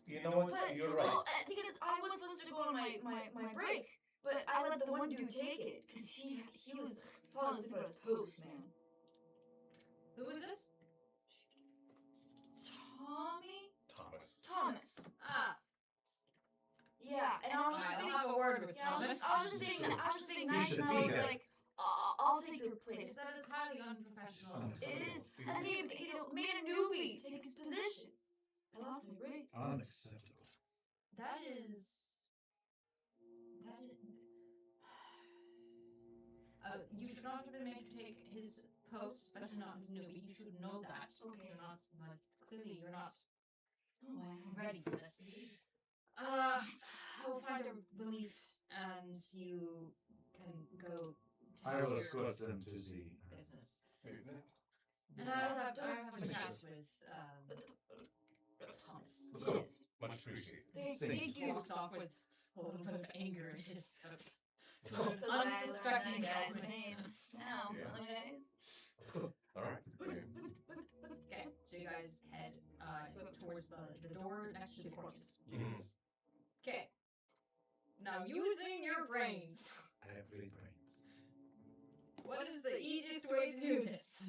Speaker 5: You know what?
Speaker 1: But,
Speaker 5: You're right.
Speaker 1: well, the thing is, I was supposed to go on my break, but I let the one dude take it, because he was falling asleep on his post, man.
Speaker 2: Who is this?
Speaker 1: Thomas.
Speaker 2: Ah.
Speaker 1: Yeah, and I was just
Speaker 2: Alright,
Speaker 1: being,
Speaker 2: I'll have a word with
Speaker 1: yeah, I was
Speaker 2: Thomas.
Speaker 1: just being
Speaker 6: You
Speaker 1: nice
Speaker 6: should
Speaker 1: and I
Speaker 6: be
Speaker 1: was
Speaker 6: there.
Speaker 1: like, I'll take your place.
Speaker 2: That is highly unprofessional.
Speaker 1: It is, and he, made a newbie take his position. I lost my break.
Speaker 6: unacceptable.
Speaker 2: That is. You should not have been made to take his post, especially not his newbie. You should know that.
Speaker 1: Okay.
Speaker 2: You're not, like, clearly you're not
Speaker 1: Oh, wow.
Speaker 2: ready for this. I will find a relief, and you can go
Speaker 6: I
Speaker 2: to
Speaker 6: will
Speaker 2: your
Speaker 6: escort them to the...
Speaker 2: business. And I'll have a chat with Thomas.
Speaker 6: Let's go.
Speaker 1: Yes.
Speaker 5: Much appreciated.
Speaker 1: Thank
Speaker 6: Thank
Speaker 1: you.
Speaker 2: Walks off with a little bit of anger in his
Speaker 1: Unsuspecting guy's name. Now,
Speaker 5: Yeah.
Speaker 1: other guys.
Speaker 6: Let's go.
Speaker 5: All right.
Speaker 2: Okay, so you guys head towards the door next to the corpses.
Speaker 5: Mhm.
Speaker 2: Okay. Now, using your brains,
Speaker 6: I have great brains.
Speaker 2: what is the easiest way to do this?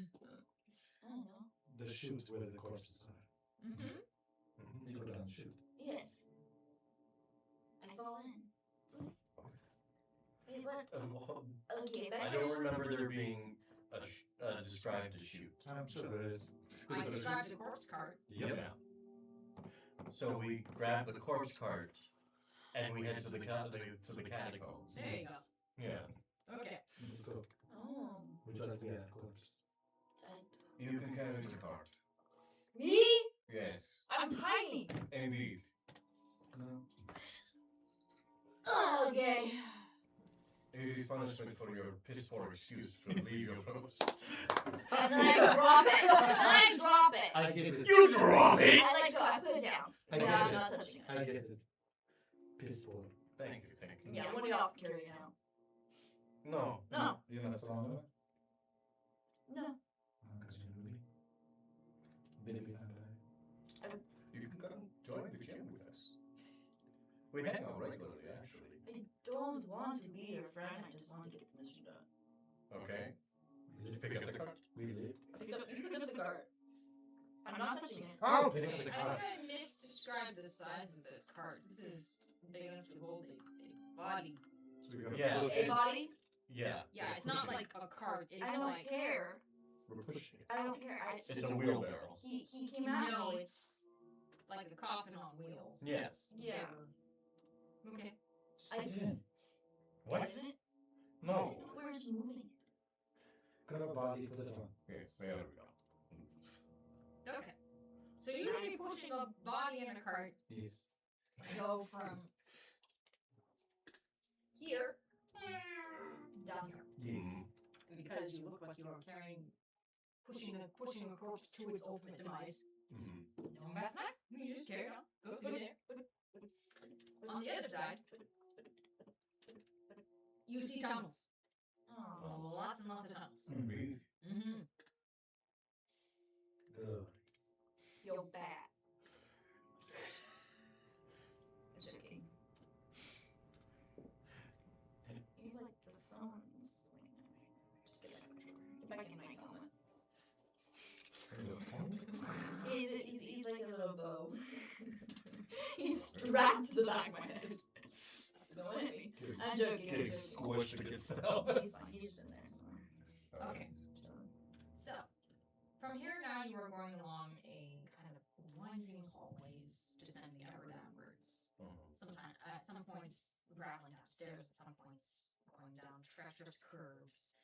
Speaker 1: I don't know.
Speaker 6: The chute where the corpses are.
Speaker 2: Mm-hmm.
Speaker 6: You go down the chute.
Speaker 1: Yes. I fall in. Wait, what? Okay,
Speaker 5: I don't remember there being described a shoot.
Speaker 6: I'm sure there is.
Speaker 2: I described the corpse cart.
Speaker 5: Yep. Yeah. So we grab the corpse cart and we head to the catacombs.
Speaker 2: There you go.
Speaker 5: Yeah.
Speaker 2: Okay.
Speaker 6: Let's go.
Speaker 1: Oh.
Speaker 6: Would you like to get a corpse?
Speaker 5: You can carry the cart.
Speaker 1: Me?
Speaker 5: Yes.
Speaker 1: I'm tiny.
Speaker 5: Indeed.
Speaker 6: No.
Speaker 1: Okay.
Speaker 5: It is punishment for your piss poor excuse to leave your post.
Speaker 1: And then I drop it.
Speaker 6: I get it.
Speaker 5: You drop it!
Speaker 1: I let go. I put it down.
Speaker 6: I
Speaker 1: Yeah,
Speaker 6: get
Speaker 1: I'm
Speaker 6: it.
Speaker 1: not touching it.
Speaker 6: I get it. Piss poor.
Speaker 5: Thank you.
Speaker 1: Yeah, what do y'all carry now?
Speaker 5: No.
Speaker 1: No.
Speaker 6: You're not strong enough?
Speaker 1: No.
Speaker 6: Because you're really baby vampire.
Speaker 5: You can come join the gym with us. We hang out regularly, actually.
Speaker 1: I don't want to be your friend. I just want to get the mission done.
Speaker 5: Okay?
Speaker 6: We live.
Speaker 5: Pick up the cart.
Speaker 6: We live.
Speaker 1: You pick up the cart. I'm not touching it.
Speaker 6: Oh, pick up the
Speaker 2: I
Speaker 6: cart.
Speaker 2: think I misdescribed the size of this cart. This is big enough to hold a body.
Speaker 6: So we gotta
Speaker 5: Yeah.
Speaker 6: push
Speaker 1: A
Speaker 6: it.
Speaker 1: body?
Speaker 5: Yeah.
Speaker 2: Yeah, it's not like a cart. It's
Speaker 1: I don't
Speaker 2: like
Speaker 1: care.
Speaker 6: We're pushing it.
Speaker 1: I don't care.
Speaker 5: It's a wheelbarrow.
Speaker 1: He came at
Speaker 2: no,
Speaker 1: me.
Speaker 2: it's like the coffin on wheels.
Speaker 5: Yes.
Speaker 1: Yeah.
Speaker 2: Okay.
Speaker 1: I
Speaker 6: Sit in.
Speaker 5: What?
Speaker 1: didn't.
Speaker 5: No.
Speaker 1: We were just moving it.
Speaker 6: Grab a body, put it on.
Speaker 5: Yes, there we go.
Speaker 2: Okay. So you three pushing a body in a cart
Speaker 6: Yes.
Speaker 2: go from here down here.
Speaker 6: Yes.
Speaker 2: Because you look like you are pushing a corpse to its ultimate demise.
Speaker 5: Mm-hmm.
Speaker 2: No, that's not. You just carry on. Go there. On the other side, you see tunnels.
Speaker 1: Oh.
Speaker 2: Lots and lots of tunnels.
Speaker 5: Breathe.
Speaker 2: Mm-hmm.
Speaker 6: Good.
Speaker 1: You're bad. Just kidding. You like the sun swinging at me. Just get back in my helmet. He's like a little bow. He's strapped to the back of my head. That's no enemy. I'm joking.
Speaker 3: Getting squished against the helmet.
Speaker 1: He's fine. He's just in there somewhere.
Speaker 2: Okay.
Speaker 1: Chilling.
Speaker 2: So, from here now, you are going along a kind of winding hallways, descending ever downwards. At some points, traveling upstairs. At some points, going down treacherous curves.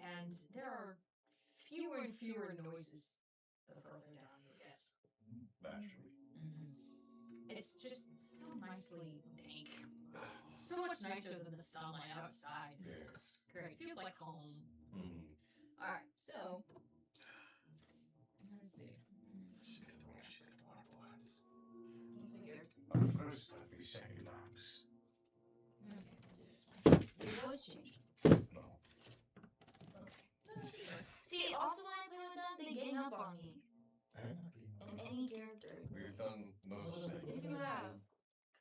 Speaker 2: And there are fewer and fewer noises the further down you get.
Speaker 5: Naturally.
Speaker 2: It's just so nicely dank. So much nicer than the sunlight outside. It's
Speaker 5: Yes.
Speaker 2: great. Feels like home.
Speaker 5: Mm-hmm.
Speaker 2: Alright, so let's see.
Speaker 5: She's gonna want words.
Speaker 1: Figured.
Speaker 5: First, let me say lamps.
Speaker 1: Your voice changed.
Speaker 5: No.
Speaker 1: See, also when I play with them, they gang up on me.
Speaker 6: I'm not getting
Speaker 1: In any character.
Speaker 5: We've done no such thing.
Speaker 1: Yes, you have.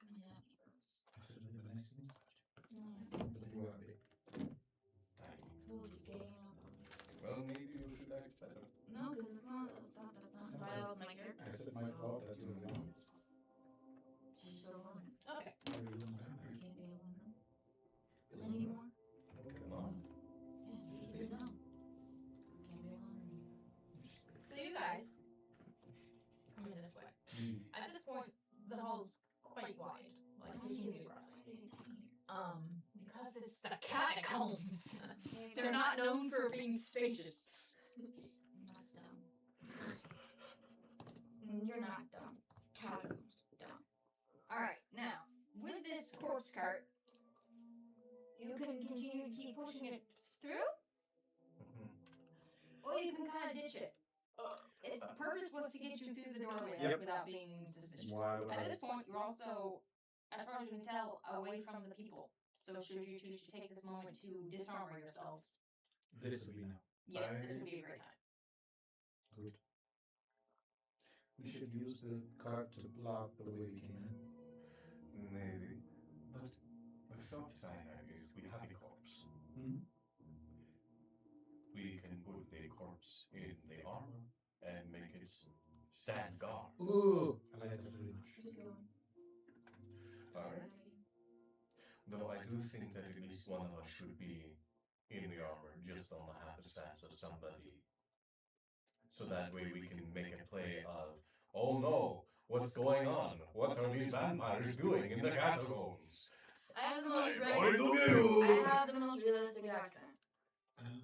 Speaker 1: Come at me,
Speaker 6: I said the nice things about
Speaker 1: bro. No,
Speaker 6: you. But you are big.
Speaker 1: I told you, gang up on me.
Speaker 5: Well, maybe you should act better.
Speaker 1: No, because that's not why that was my character.
Speaker 6: I said my fault that you were wrong.
Speaker 1: She's so wrong.
Speaker 2: Okay.
Speaker 6: Are you alone?
Speaker 1: I can't be alone anymore.
Speaker 5: Come on.
Speaker 1: Yes, you know. Can't be alone anymore.
Speaker 2: So you guys come in this way. At this point, the hall's quite wide, like 15 feet across. Because it's the catacombs. They're not known for being spacious.
Speaker 1: That's dumb. You're not dumb. Catacombs. Dumb.
Speaker 2: Alright, now, with this corpse cart, you can continue to keep pushing it through, or you can kind of ditch it. Its purpose was to get you through the doorway
Speaker 3: Yep.
Speaker 2: without being suspicious.
Speaker 3: Why would
Speaker 2: At
Speaker 3: I?
Speaker 2: this point, you're also, as far as you can tell, away from the people. So should you choose to take this moment to disarmor yourselves,
Speaker 6: This would be now.
Speaker 2: yeah, this would be a great time.
Speaker 6: Good. We should use the cart to block the way we came in.
Speaker 5: Maybe. But the thought that I have is we have a corpse.
Speaker 6: Hmm?
Speaker 5: We can put the corpse in the armor and make it stand guard.
Speaker 6: Ooh, I like that very much.
Speaker 1: Just go on.
Speaker 5: Alright. Though I do think that at least one of us should be in the armor just on the happenstance of somebody. So that way we can make a play of, oh no, what's going on? What are these vampires doing in the catacombs?
Speaker 1: I have the most
Speaker 5: I'm going to
Speaker 1: I
Speaker 5: you!
Speaker 1: have the most realistic accent.
Speaker 6: Um,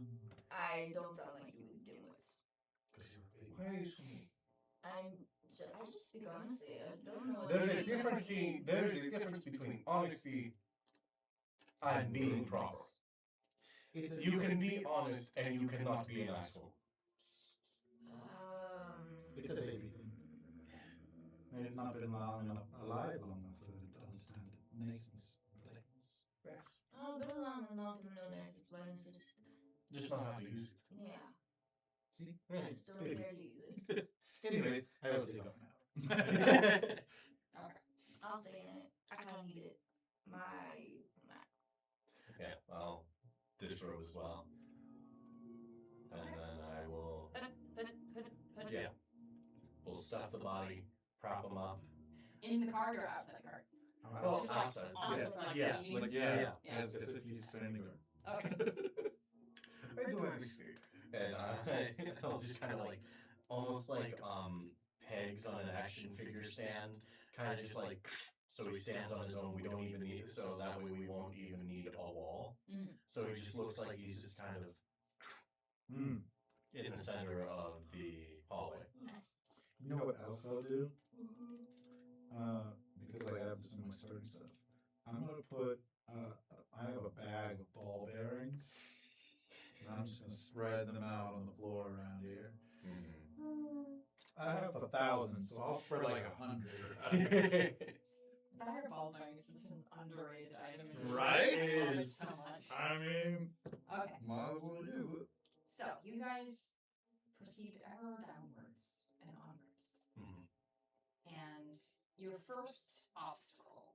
Speaker 1: I don't sound like you dimwits.
Speaker 6: because you're a baby.
Speaker 5: Why are you so mean?
Speaker 1: I just speak honestly. I don't know. what
Speaker 5: There's
Speaker 1: to
Speaker 5: a
Speaker 1: say.
Speaker 5: difference between honesty and being proper.
Speaker 6: It's a,
Speaker 5: You can be honest and you cannot be an asshole.
Speaker 6: it's a baby thing. It's not been alive long enough for them to understand niceness, politeness.
Speaker 1: Oh, but long enough to know nice explanations.
Speaker 5: Just not have to use it.
Speaker 1: Yeah.
Speaker 6: See?
Speaker 1: I just don't
Speaker 6: Baby.
Speaker 1: care to use it.
Speaker 6: Anyways, I will take off now.
Speaker 2: Okay.
Speaker 1: I'll stay in it. I kind of need it. My.
Speaker 5: Yeah, well, this robe as well. And then I will, yeah, we'll stuff the body, prop them up.
Speaker 2: In the cart or outside the cart?
Speaker 5: Well,
Speaker 2: Just like
Speaker 5: outside.
Speaker 2: onto
Speaker 5: Yeah.
Speaker 2: the front.
Speaker 5: Yeah.
Speaker 2: You need-
Speaker 6: Like, yeah,
Speaker 5: Yeah.
Speaker 6: As if he's standing there.
Speaker 2: Okay.
Speaker 5: I do everything. And I'll just kind of like, almost like pegs on an action figure stand, kind of just like, so he stands on his own. We don't even need, so that way we won't even need a wall.
Speaker 2: Mhm.
Speaker 5: So he just looks like he's just kind of
Speaker 6: Mm.
Speaker 5: in the center of the hallway.
Speaker 2: Nice.
Speaker 6: You know what else I'll do? Because I have this in my starting stuff. I'm gonna put. I have a bag of ball bearings. And I'm just gonna spread them out on the floor around here. I have 1,000, so I'll spread like 100.
Speaker 2: Fireball bangs is an underrated item.
Speaker 6: Right?
Speaker 2: I love it
Speaker 5: Is.
Speaker 2: so much.
Speaker 6: I mean,
Speaker 2: Okay.
Speaker 6: might as well use it.
Speaker 2: So you guys proceed ever downwards and onwards.
Speaker 5: Mhm.
Speaker 2: And your first obstacle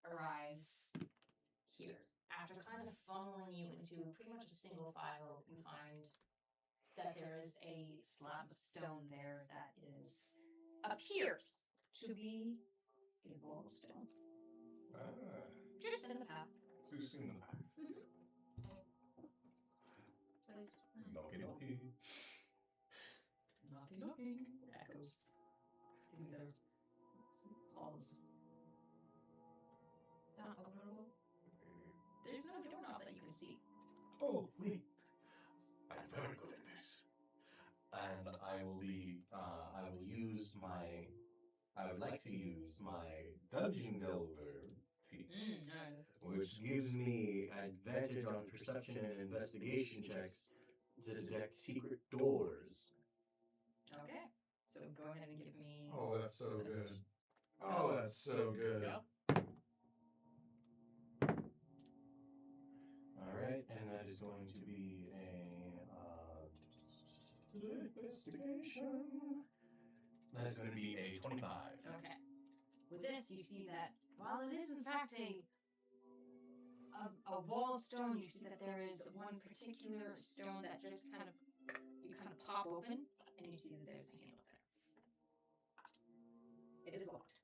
Speaker 2: arrives here. After kind of funneling you into pretty much a single file, you find that there is a slab of stone there that appears to be a wall of stone. Just in the path.
Speaker 5: Who's in the back?
Speaker 1: Please.
Speaker 5: Knocky knocky.
Speaker 2: Knocking, knocking. Echoes in their halls.
Speaker 1: Not openable.
Speaker 2: There's no doorknob that you can see.
Speaker 6: Oh, wait.
Speaker 5: I'm very good at this. And I will I would like to use my Dungeon Delver feat,
Speaker 2: Nice.
Speaker 5: which gives me advantage on perception and investigation checks to detect secret doors.
Speaker 2: Okay. So go ahead and give me.
Speaker 6: Oh, that's so good. Oh, that's so good.
Speaker 2: Yep.
Speaker 5: Alright, and that is going to be a investigation. That is going to be a 25.
Speaker 2: Okay. With this, you see that while it is in fact a wall of stone, you see that there is one particular stone that just kind of pop open, and you see that there's a handle there. It is locked.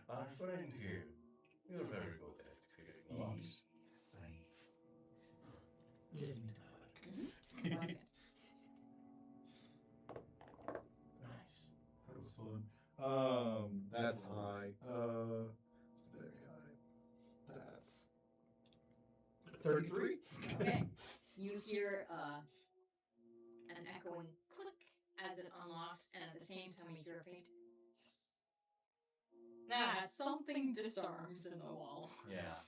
Speaker 5: Our friend here, you're very good at picking locks.
Speaker 6: Safe. Let me talk.
Speaker 2: Brilliant.
Speaker 5: Nice.
Speaker 6: That was fun. That's high. It's very high. That's 33.
Speaker 2: Okay. You hear an echoing click as it unlocks, and at the same time you hear a faint hiss. Something disarms in the wall.
Speaker 5: Yeah.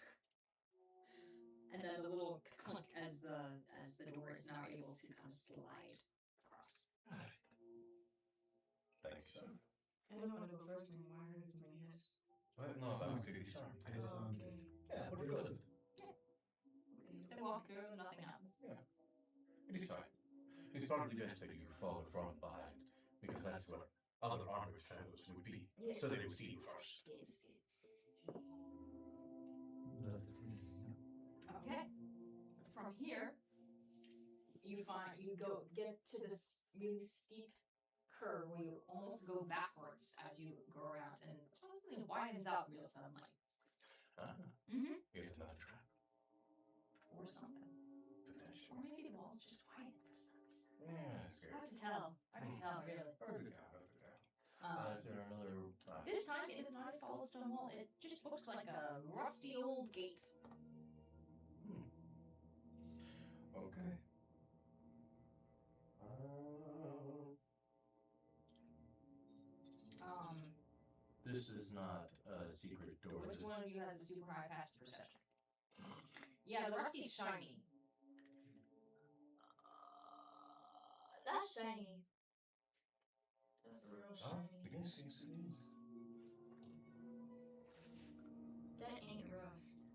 Speaker 2: And then a little clunk as the door is now able to kind of slide across.
Speaker 5: Thanks, son.
Speaker 1: I don't want to go first anymore. I heard somebody hiss.
Speaker 5: Well, no, I would say disarmed.
Speaker 6: Yes.
Speaker 1: Oh, okay.
Speaker 5: Yeah, we're good.
Speaker 2: They walk through, nothing happens.
Speaker 5: Yeah. It is fine. It's probably best that you follow from behind, because that's where other armored fellows would be.
Speaker 1: Yes.
Speaker 5: So they would see you first.
Speaker 1: Yes.
Speaker 6: Let's see. Yeah.
Speaker 2: Okay. From here, you get to this really steep curve where you almost go backwards as you go around, and suddenly it widens out real suddenly.
Speaker 5: Ah,
Speaker 2: Mm-hmm.
Speaker 5: it's another trap.
Speaker 2: Or something.
Speaker 5: Potentially.
Speaker 2: Or maybe the walls just widen for some reason.
Speaker 5: Yes, yes.
Speaker 2: Hard to tell. Hard to tell, really.
Speaker 5: Hard to tell, hard to tell. Is there another...
Speaker 2: This time it is not a solid stone wall. It just looks like a rusty old gate.
Speaker 5: Okay. This is not a secret door.
Speaker 2: Which
Speaker 5: This-
Speaker 2: one of you has a super high passive perception? Yeah, the rusty's shiny.
Speaker 1: That's shiny. That's real
Speaker 5: Oh,
Speaker 1: shiny.
Speaker 5: yes, yes, it is.
Speaker 1: That ain't rust.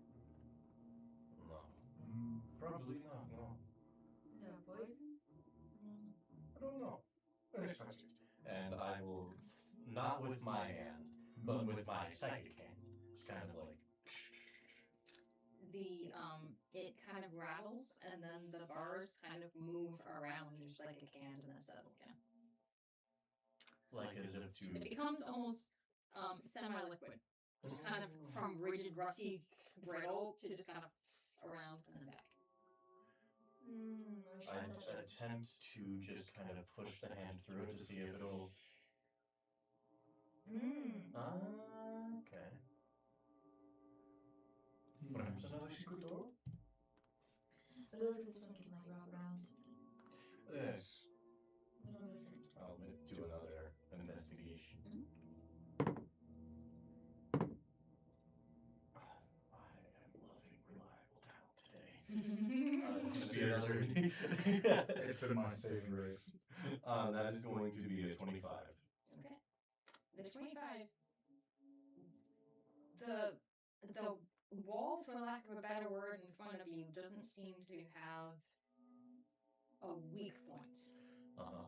Speaker 5: No.
Speaker 6: Mm,
Speaker 5: Probably not, no.
Speaker 1: Is that poison?
Speaker 5: I don't know. Let me touch it. And I will, not with my hand, but with my psychic hand. It's kind of like...
Speaker 2: It kind of rattles, and then the bars kind of move around just like a can, and then settle again.
Speaker 5: Like as if to...
Speaker 2: It becomes almost semi-liquid, just kind of from rigid, rusty, brittle to just kind of around and then back.
Speaker 5: I attempt to just kind of push the hand through it to see if it'll... Okay. Perhaps another secret door?
Speaker 1: But it looks like this one can like wrap around.
Speaker 5: Yes.
Speaker 1: What do you think?
Speaker 5: I'll do another investigation. I am loving reliable talent today. It's going to be another...
Speaker 6: It's been my saving grace.
Speaker 5: That is going to be a 25.
Speaker 2: Okay. The 25. The wall, for lack of a better word, in front of you doesn't seem to have a weak point.
Speaker 5: Uh-huh.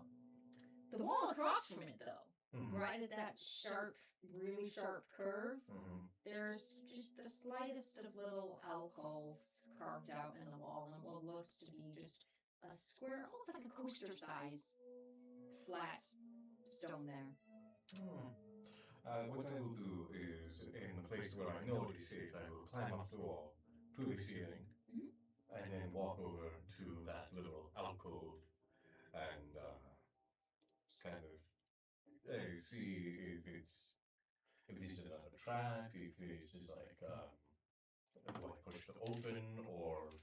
Speaker 2: The wall across from it, though,
Speaker 5: Mhm.
Speaker 2: right at that sharp, really sharp curve,
Speaker 5: Mhm.
Speaker 2: there's just the slightest of little alcoves carved out in the wall, and what looks to be just a square, almost like a coaster size, flat stone there.
Speaker 5: What I will do is, in the place where I know it is safe, I will climb up the wall to the ceiling, and then walk over to that little alcove, and just kind of see if this is another trap, if this is like, do I push it open, or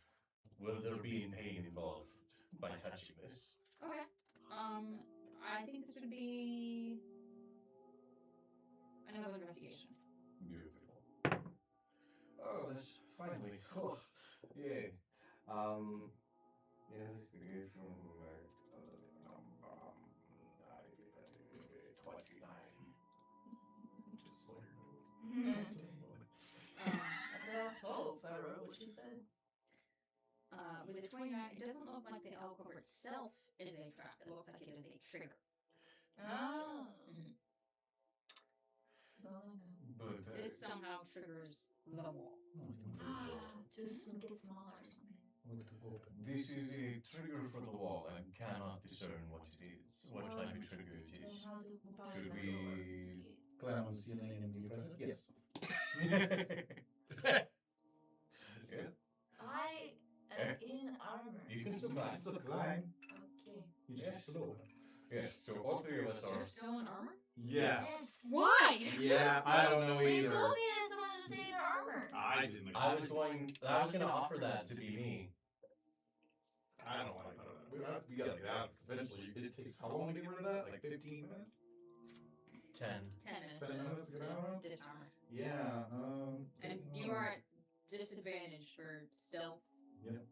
Speaker 5: will there be pain involved by touching this?
Speaker 2: Okay. I think this would be another investigation.
Speaker 5: Beautiful. Oh, that's finally. Oh, yay. Investigation. 29.
Speaker 1: That's what I was told, so I wrote what she said.
Speaker 2: With a 29, it doesn't look like the alcove itself is a trap. It looks like it is a trigger.
Speaker 1: Oh.
Speaker 2: Mhm.
Speaker 5: But
Speaker 2: This somehow triggers the wall.
Speaker 1: Just get smaller or something.
Speaker 5: this is a trigger for the wall. I cannot discern what it is. What type of trigger it
Speaker 1: Then
Speaker 5: is.
Speaker 1: how do powers
Speaker 5: Should
Speaker 1: that
Speaker 5: we-
Speaker 1: work?
Speaker 6: Climb on the ceiling and you press it? Yes.
Speaker 5: Yeah.
Speaker 1: I am in armor.
Speaker 5: You can still climb.
Speaker 6: Still climb.
Speaker 1: Okay.
Speaker 6: You just slow.
Speaker 5: Yeah, so all three of us
Speaker 2: You're
Speaker 5: are.
Speaker 2: still in armor?
Speaker 6: Yes.
Speaker 2: Why?
Speaker 6: Yeah, I don't know
Speaker 1: Well, you
Speaker 6: either.
Speaker 1: told me that someone just stayed in armor.
Speaker 6: I didn't.
Speaker 5: I was going to offer that to be me.
Speaker 6: I don't like that. We gotta get out. Eventually, it takes how long to get rid of that? Like 15 minutes?
Speaker 5: 10.
Speaker 2: 10 minutes
Speaker 6: 10 minutes to get out?
Speaker 2: disarmor.
Speaker 6: Yeah.
Speaker 2: And you are at disadvantage for stealth.
Speaker 6: Yep.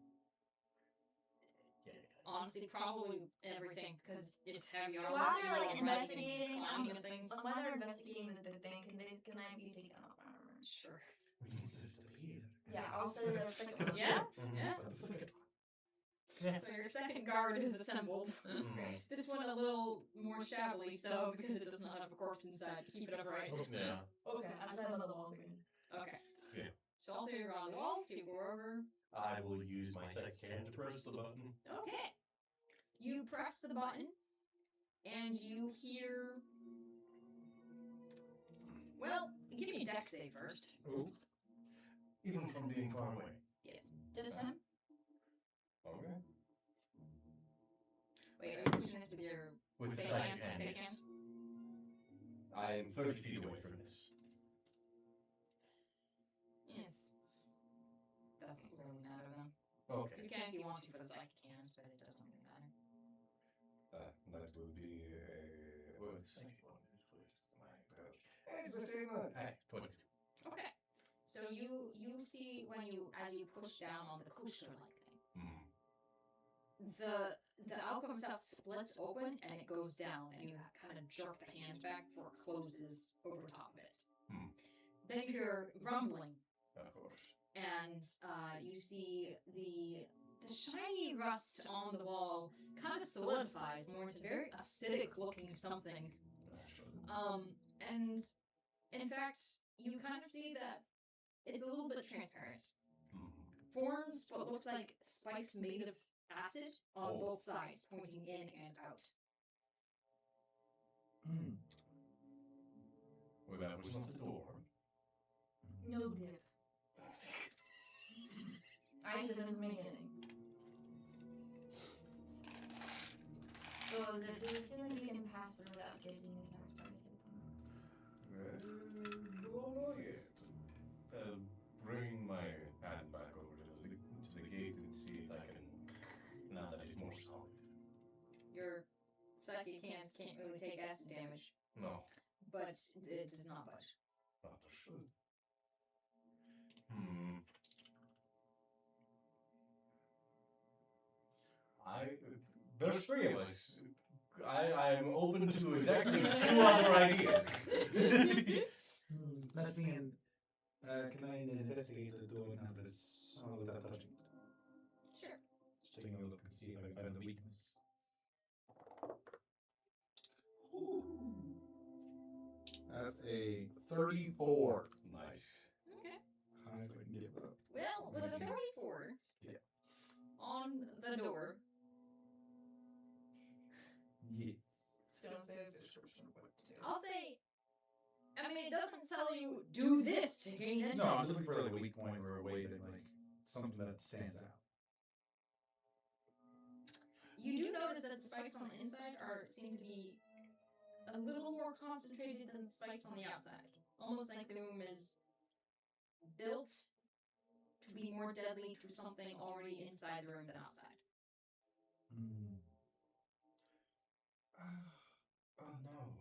Speaker 2: Honestly, probably everything, because it's heavy armor.
Speaker 1: While they're
Speaker 2: you're
Speaker 1: like
Speaker 2: running,
Speaker 1: investigating,
Speaker 2: climbing and things.
Speaker 1: while they're investigating the thing, can I be taken off armor?
Speaker 2: Sure.
Speaker 6: We can set it up here.
Speaker 1: Yeah, I'll set it up second one.
Speaker 2: Yeah?
Speaker 5: Mhm.
Speaker 2: Yeah.
Speaker 6: Set the second one.
Speaker 2: So your second guard is assembled.
Speaker 5: Mhm.
Speaker 2: This one a little more shabbily so because it does not have a corpse inside to keep it upright.
Speaker 5: Yeah.
Speaker 1: Okay, I climb on the walls again.
Speaker 2: Okay.
Speaker 5: Yeah.
Speaker 2: So all three are on the walls. You go over.
Speaker 5: I will use my second hand to press the button.
Speaker 2: Okay. You press the button, and you hear. Well, give me a dex save first.
Speaker 5: Oh. Even from being far away.
Speaker 2: Yes.
Speaker 1: Just him?
Speaker 5: Okay.
Speaker 2: Wait, are you pushing this with your
Speaker 5: With the
Speaker 2: big
Speaker 5: second
Speaker 2: hand?
Speaker 5: hand,
Speaker 2: Big
Speaker 5: yes.
Speaker 2: hand?
Speaker 5: I am 30 feet away from this.
Speaker 2: Yes. Doesn't really matter then.
Speaker 5: Okay.
Speaker 2: You can if you want to for the psychic hands, but it doesn't really matter.
Speaker 5: That will be well, the second one is with my approach. It's the same one. 22.
Speaker 2: Okay. So you see when as you push down on the coaster-like thing, the alcove itself splits open and it goes down, and you kind of jerk the hand back before it closes over top of it. Then you hear rumbling,
Speaker 5: Of course.
Speaker 2: and you see the shiny rust on the wall kind of solidifies more into very acidic-looking something. And in fact, you kind of see that it's a little bit transparent. Forms what looks like spikes made of acid on both sides, pointing in and out.
Speaker 5: Well, that was not the door.
Speaker 1: No dip. I said in the beginning. So is it the ceiling you can pass through without getting attacked by a
Speaker 5: Don't know yet. Bring my hand back over to the gate and see if I can. Now that it's more solid.
Speaker 2: Your psychic hands can't really take acid damage,
Speaker 5: No.
Speaker 2: but it does not budge.
Speaker 5: Understood. There's three of us. I'm open to exactly 2 other ideas.
Speaker 6: Let me in. Can I investigate the door now that it's solid without touching it?
Speaker 2: Sure.
Speaker 6: Just taking a look and see if I can find the weakness. That's a 34.
Speaker 5: Nice.
Speaker 2: Okay.
Speaker 6: High as I can get it up.
Speaker 2: Well, with a 34 on the door,
Speaker 6: Yes.
Speaker 1: It's gonna say a description of what to do.
Speaker 2: I'll say, I mean, it doesn't tell you do this to gain entrance.
Speaker 6: No, I'm just looking for like a weak point or a way that like something that stands out.
Speaker 2: You do notice that the spikes on the inside seem to be a little more concentrated than the spikes on the outside. Almost like the room is built to be more deadly to something already inside the room than outside.
Speaker 5: Oh no.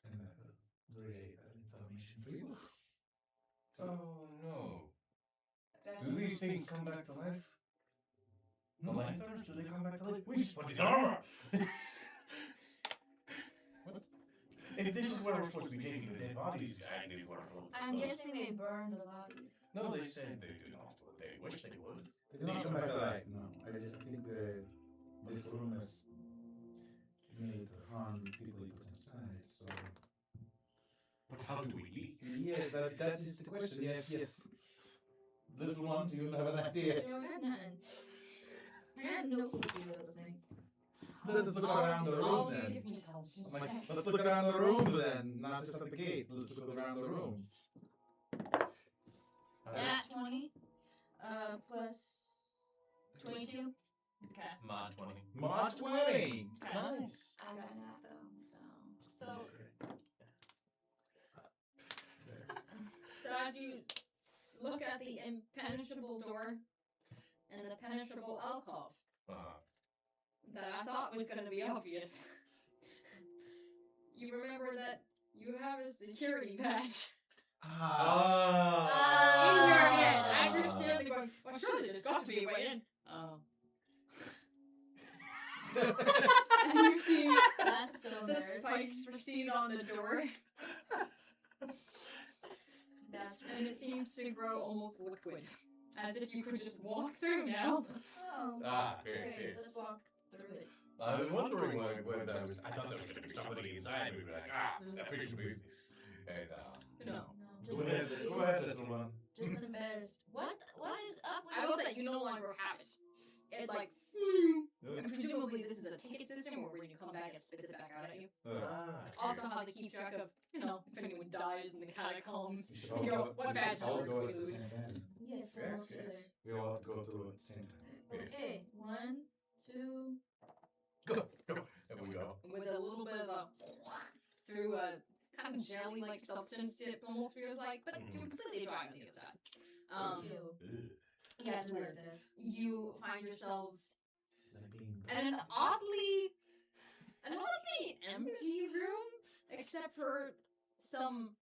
Speaker 6: And I have great information for you.
Speaker 5: Oh no. Do these things come back to life? The lanterns, do they come back to life? We just put it in armor!
Speaker 6: What?
Speaker 5: If this is where we're supposed to be taking the dead bodies, and if we're...
Speaker 1: I'm guessing they burned the bodies.
Speaker 5: No, they said they do not. They wish they would.
Speaker 6: They do not come back to life. No, I think this room is made to harm people you put inside. So
Speaker 5: But how do we leave?
Speaker 6: yeah, that is the question. Yes. Little one, do you have an idea?
Speaker 1: No, I had nothing. I had no clue what you was saying.
Speaker 6: Let's look around the room
Speaker 2: All you
Speaker 6: then.
Speaker 2: give me intelligence.
Speaker 6: I'm like, let's look around the room then, not just at the gate. Let's look around the room.
Speaker 1: Yeah, 20. Plus 22.
Speaker 2: Okay.
Speaker 5: Mod 20.
Speaker 6: Mod 20!
Speaker 5: Nice.
Speaker 1: I got that though, so.
Speaker 2: So as you look at the impenetrable door and the penetrable alcove that I thought was going to be obvious, you remember that you have a security badge in your hand. And you're standing going, well, surely there's got to be a way in. And you see
Speaker 1: That's so
Speaker 2: the spikes proceed on the door.
Speaker 1: That's
Speaker 2: and it seems to grow almost liquid, as if you could just walk through now.
Speaker 1: Oh.
Speaker 5: Ah,
Speaker 1: Okay,
Speaker 5: yes, yes.
Speaker 1: let's walk through it.
Speaker 5: I was wondering when that was. I thought there was going to be somebody inside. We'd be like, official business. And,
Speaker 2: No.
Speaker 6: Go ahead, little one.
Speaker 1: Just embarrassed. What is up with
Speaker 2: I will say you no longer have it. It's like, and presumably this is a ticket system where when you come back, it spits it back out at you. Also, how they keep track of, if anyone dies in the catacombs,
Speaker 6: We should all
Speaker 2: you know,
Speaker 6: go-
Speaker 2: what
Speaker 6: we
Speaker 2: badge
Speaker 6: should all
Speaker 2: numbers
Speaker 6: go
Speaker 2: we
Speaker 6: at the
Speaker 2: lose.
Speaker 6: same time.
Speaker 1: Yes, we're
Speaker 5: Yes,
Speaker 1: all together.
Speaker 5: yes.
Speaker 6: We all have to go through at the same time.
Speaker 1: Okay, 1, 2.
Speaker 5: And we go.
Speaker 2: With a little bit of a through a kind of jelly-like substance, it almost feels like, but you're completely dry on the other side.
Speaker 1: Ew. Yeah, it's weird.
Speaker 2: You find yourselves
Speaker 6: It's like being
Speaker 2: in an oddly empty room, except for some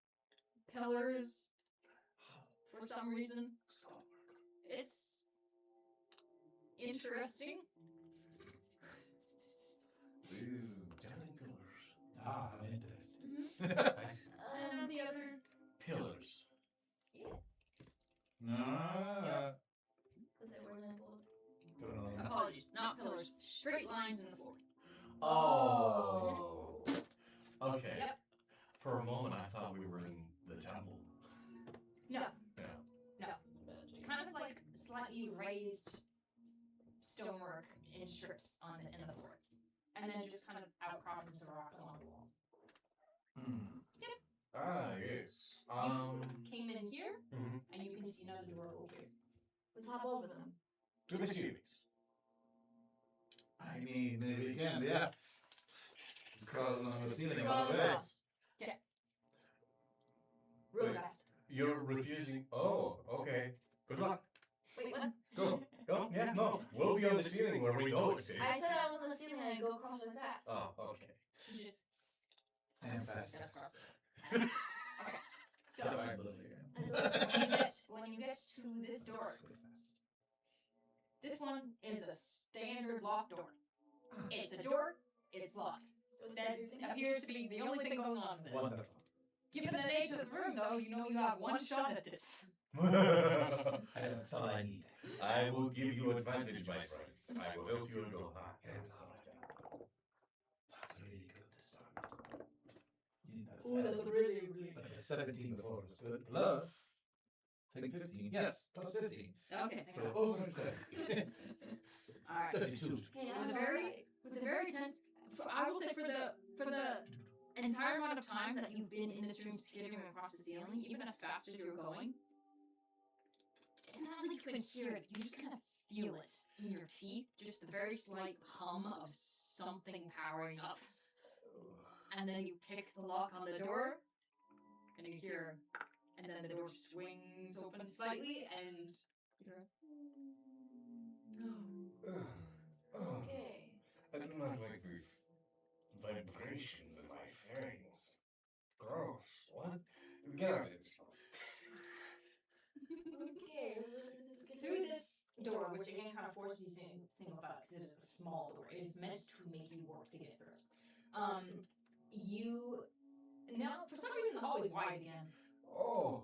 Speaker 2: pillars. For some reason, it's interesting.
Speaker 5: These jelly pillars.
Speaker 6: how interesting.
Speaker 5: Nice.
Speaker 2: And the other,
Speaker 5: Pillars.
Speaker 6: No.
Speaker 1: Was it where I pulled?
Speaker 6: Got another one.
Speaker 2: apologies, not pillars, straight lines in the floor.
Speaker 5: Oh. Okay.
Speaker 2: Yep.
Speaker 5: For a moment, I thought we were in the temple.
Speaker 2: No.
Speaker 5: No.
Speaker 2: Kind of like slightly raised stonework in strips in the floor, and then just kind of outcroppings of rock along the walls.
Speaker 5: Ah, yes.
Speaker 2: You came in here,
Speaker 5: Mhm.
Speaker 2: and you can see another door over here.
Speaker 1: Let's hop over them.
Speaker 5: To the ceilings.
Speaker 6: I mean, maybe we can, yeah. Just crawl along the ceiling
Speaker 1: Crawl
Speaker 6: all the way.
Speaker 1: across.
Speaker 2: Okay.
Speaker 1: Real
Speaker 5: Wait.
Speaker 1: fast.
Speaker 5: You're refusing. Oh, okay. Good luck.
Speaker 1: Wait, what?
Speaker 6: Go.
Speaker 5: Oh, yeah, no. We'll be on the ceiling where we know it's safe.
Speaker 1: I said I was on the ceiling and I go across really fast.
Speaker 5: Oh, okay.
Speaker 2: You just
Speaker 6: And fast.
Speaker 2: step across. Okay. So
Speaker 1: I
Speaker 2: when you get to this door, this one is a standard locked door. It's a door. It's locked. That appears to be the only thing going on with it.
Speaker 6: Wonderful.
Speaker 2: Given the nature of the room, though, you know you have one shot at this.
Speaker 6: That's all I need.
Speaker 5: I will give you advantage, my friend. I will help you go.
Speaker 6: That's really good to start.
Speaker 1: Ooh, that's really, really
Speaker 6: But the 17 before was good. Plus, I think 15. Yes, plus 15.
Speaker 2: Okay.
Speaker 6: So over 30.
Speaker 2: All right.
Speaker 6: 32.
Speaker 1: Hey,
Speaker 2: So
Speaker 1: I'm
Speaker 2: with the very tense. I will say for the entire amount of time that you've been in this room skittering across the ceiling, even as fast as you were going, it's not like you can hear it. You just kind of feel it in your teeth. Just the very slight hum of something powering up. And then you pick the lock on the door, and you hear, and then the door swings open slightly, and you hear,
Speaker 1: Okay.
Speaker 5: I do not like the vibrations in my fangs. Gross. What? Get out of this.
Speaker 1: Okay.
Speaker 2: through this door, which again kind of forces you to single file because it is a small door. It is meant to make you work to get through. You now for some reason always wide again.
Speaker 5: Oh.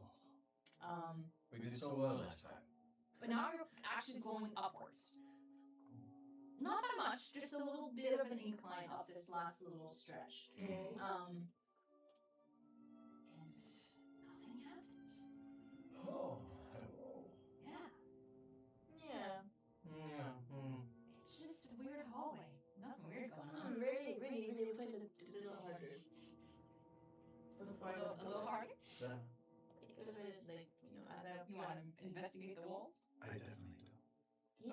Speaker 5: We did so well last time.
Speaker 2: But now you're actually going upwards. Not by much, just a little bit of an incline up this last little stretch.
Speaker 1: Okay.
Speaker 2: And nothing happens.
Speaker 5: Oh. Hello.
Speaker 2: Yeah.
Speaker 1: Yeah.
Speaker 5: Yeah.
Speaker 2: It's just a weird hallway. Nothing weird going on.
Speaker 1: Really, really, really play the little harder. Before I go
Speaker 2: A little harder?
Speaker 1: What if I just like, as I
Speaker 2: You want to investigate the walls?
Speaker 6: I definitely do.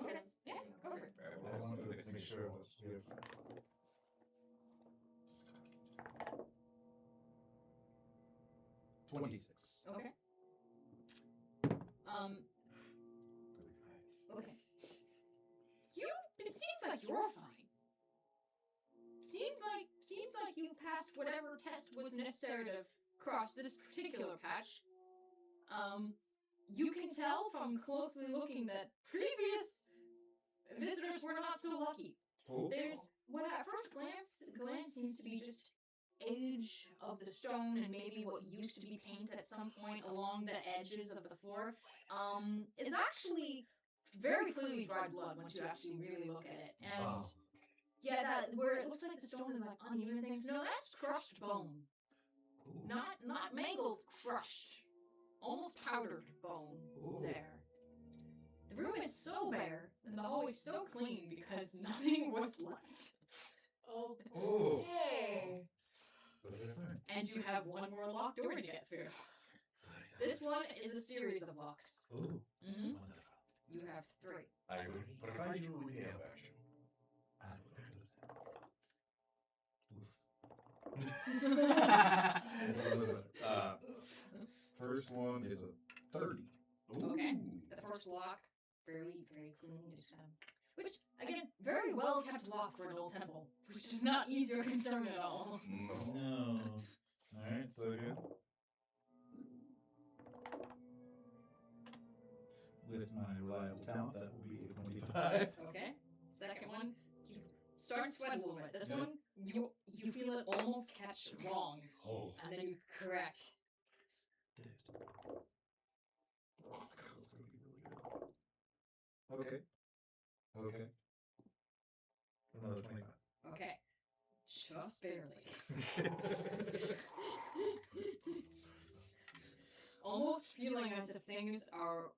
Speaker 1: Yes.
Speaker 2: Yeah, go for it.
Speaker 6: I want to make sure that we're 26.
Speaker 2: Okay. Okay. It seems like you're fine. Seems like you passed whatever test was necessary to cross this particular patch. You can tell from closely looking that previous visitors were not so lucky.
Speaker 6: Oh.
Speaker 2: There's what at first glance seems to be just age of the stone and maybe what used to be paint at some point along the edges of the floor is actually very clearly dried blood once you actually really look at it. And
Speaker 6: Wow.
Speaker 2: yeah, that where it looks like the stone is like uneven things. No, that's crushed bone.
Speaker 6: Ooh.
Speaker 2: Not mangled, crushed. Almost powdered bone
Speaker 6: Ooh.
Speaker 2: there. The room is so bare and the hallway so clean because nothing was left.
Speaker 1: Oh.
Speaker 6: Oh.
Speaker 1: Hey.
Speaker 6: But they're fine.
Speaker 2: And you have one more locked door to get through. This one is a series of locks.
Speaker 6: Ooh.
Speaker 2: Mm-hmm.
Speaker 6: Wonderful.
Speaker 2: You have 3.
Speaker 5: I would provide you with the help action.
Speaker 6: I will do that. First one is a 30.
Speaker 2: Okay. The first lock, very, very clean, just which, again, very well kept lock for an old temple, which is not ease your concern at all.
Speaker 5: No.
Speaker 6: No. Alright, so good. With my reliable talent, that will be a 25.
Speaker 2: Okay. Second one, you start to sweat a little bit. This
Speaker 6: Yeah.
Speaker 2: one, you feel it almost catch wrong,
Speaker 6: Oh.
Speaker 2: and then you correct.
Speaker 6: Did it. Oh my god, that's gonna be really good. Okay. Okay. Another 25.
Speaker 2: Okay. Just barely. Almost feeling as if things are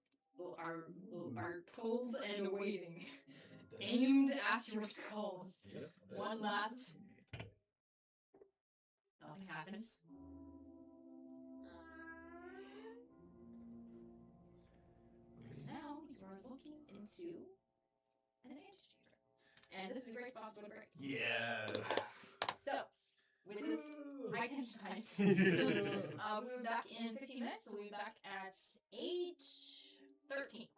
Speaker 2: cold and waiting, aimed at your skulls.
Speaker 6: Yep,
Speaker 2: One last. Nothing happens. Now you are looking into an antechamber, and this is a great spot to go to break.
Speaker 3: Yes.
Speaker 2: So, with this high tension heist, we'll be back in 15 minutes. So we'll be back at 8:13.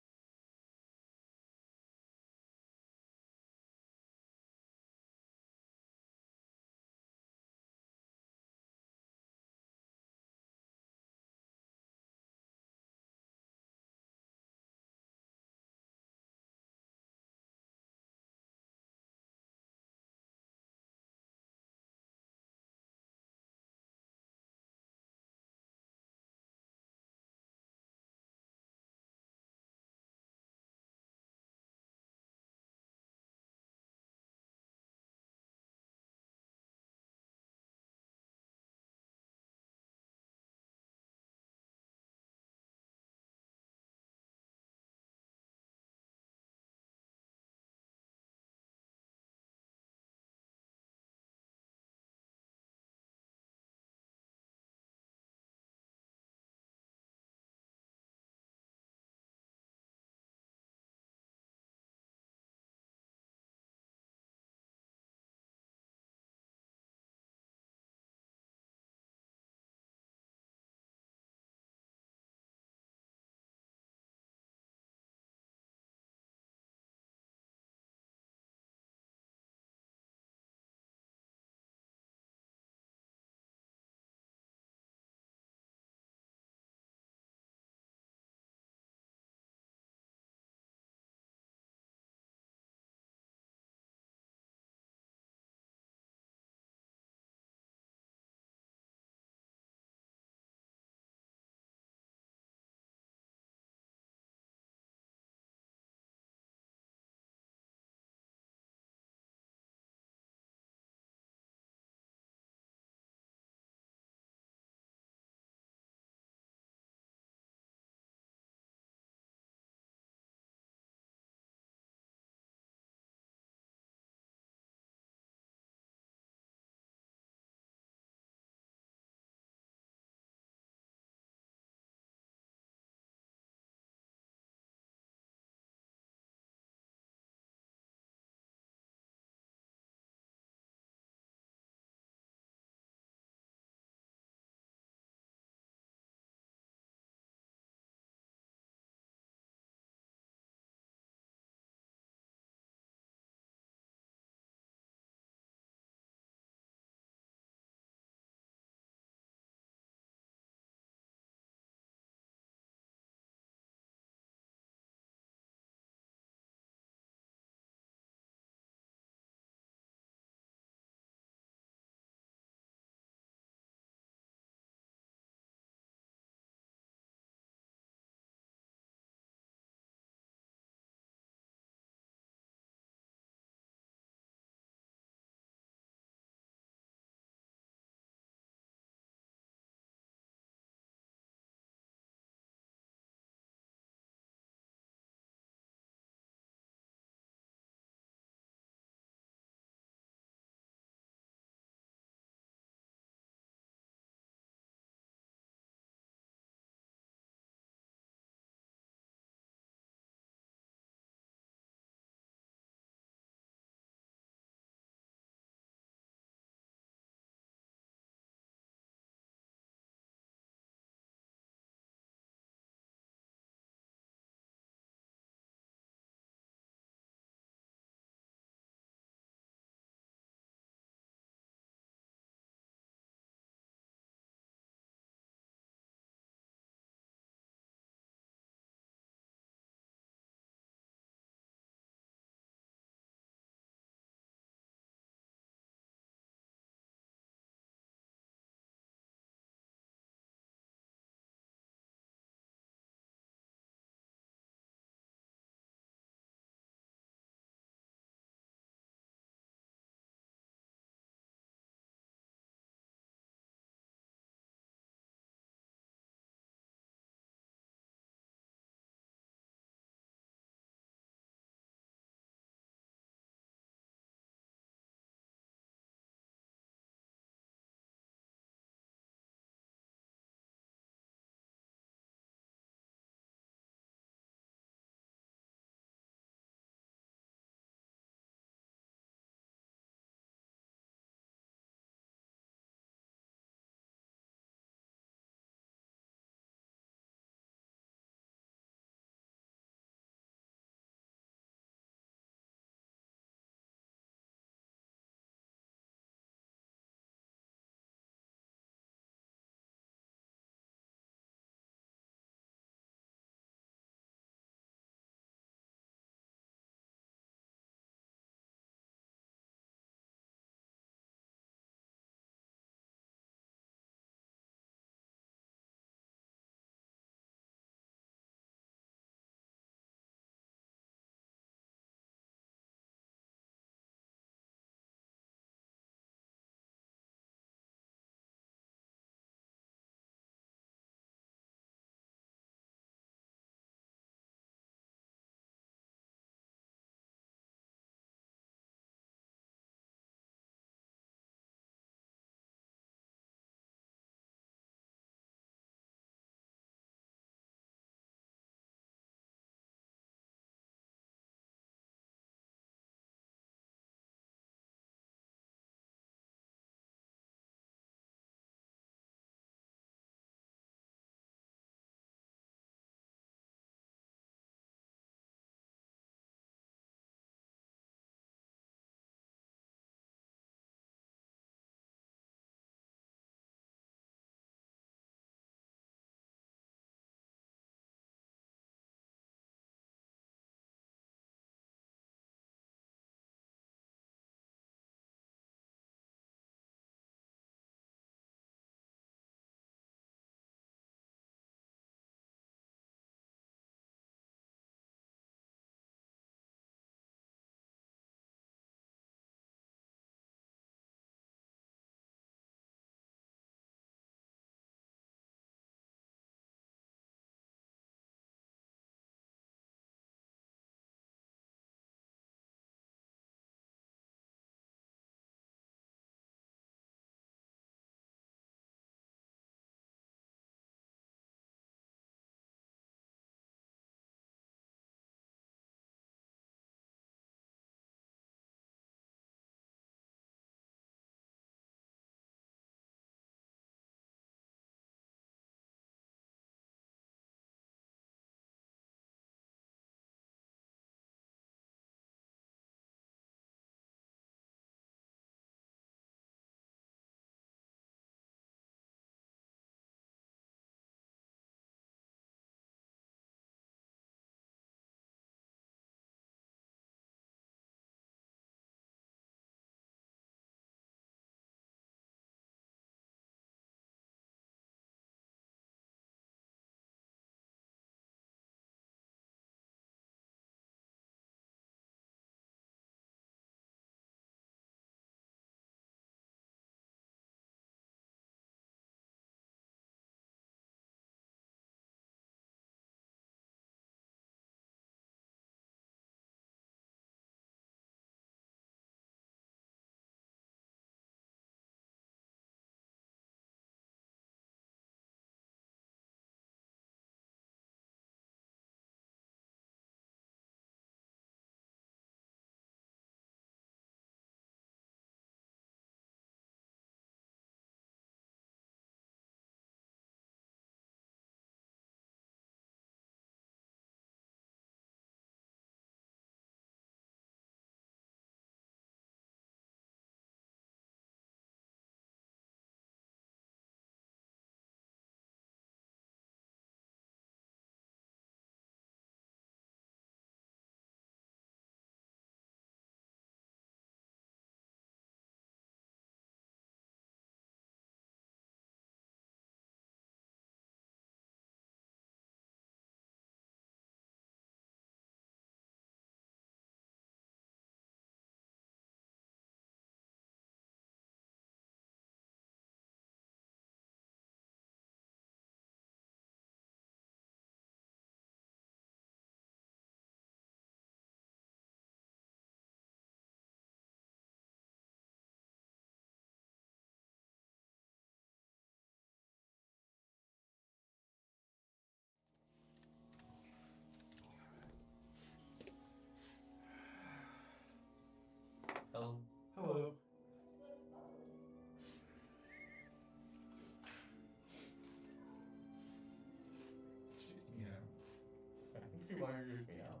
Speaker 5: 400 feet out.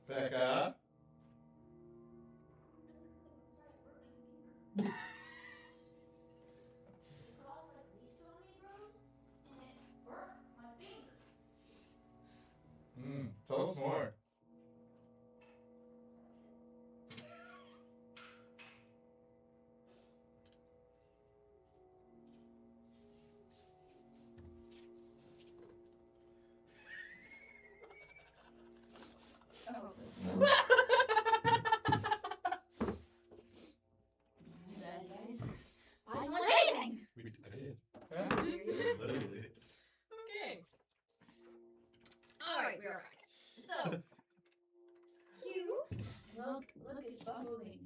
Speaker 3: Becca? Tell us more.
Speaker 1: I don't want anything.
Speaker 3: I did.
Speaker 1: Yeah.
Speaker 3: Literally.
Speaker 2: Okay. All right, we are back. So, you
Speaker 1: Look, it's bubbling.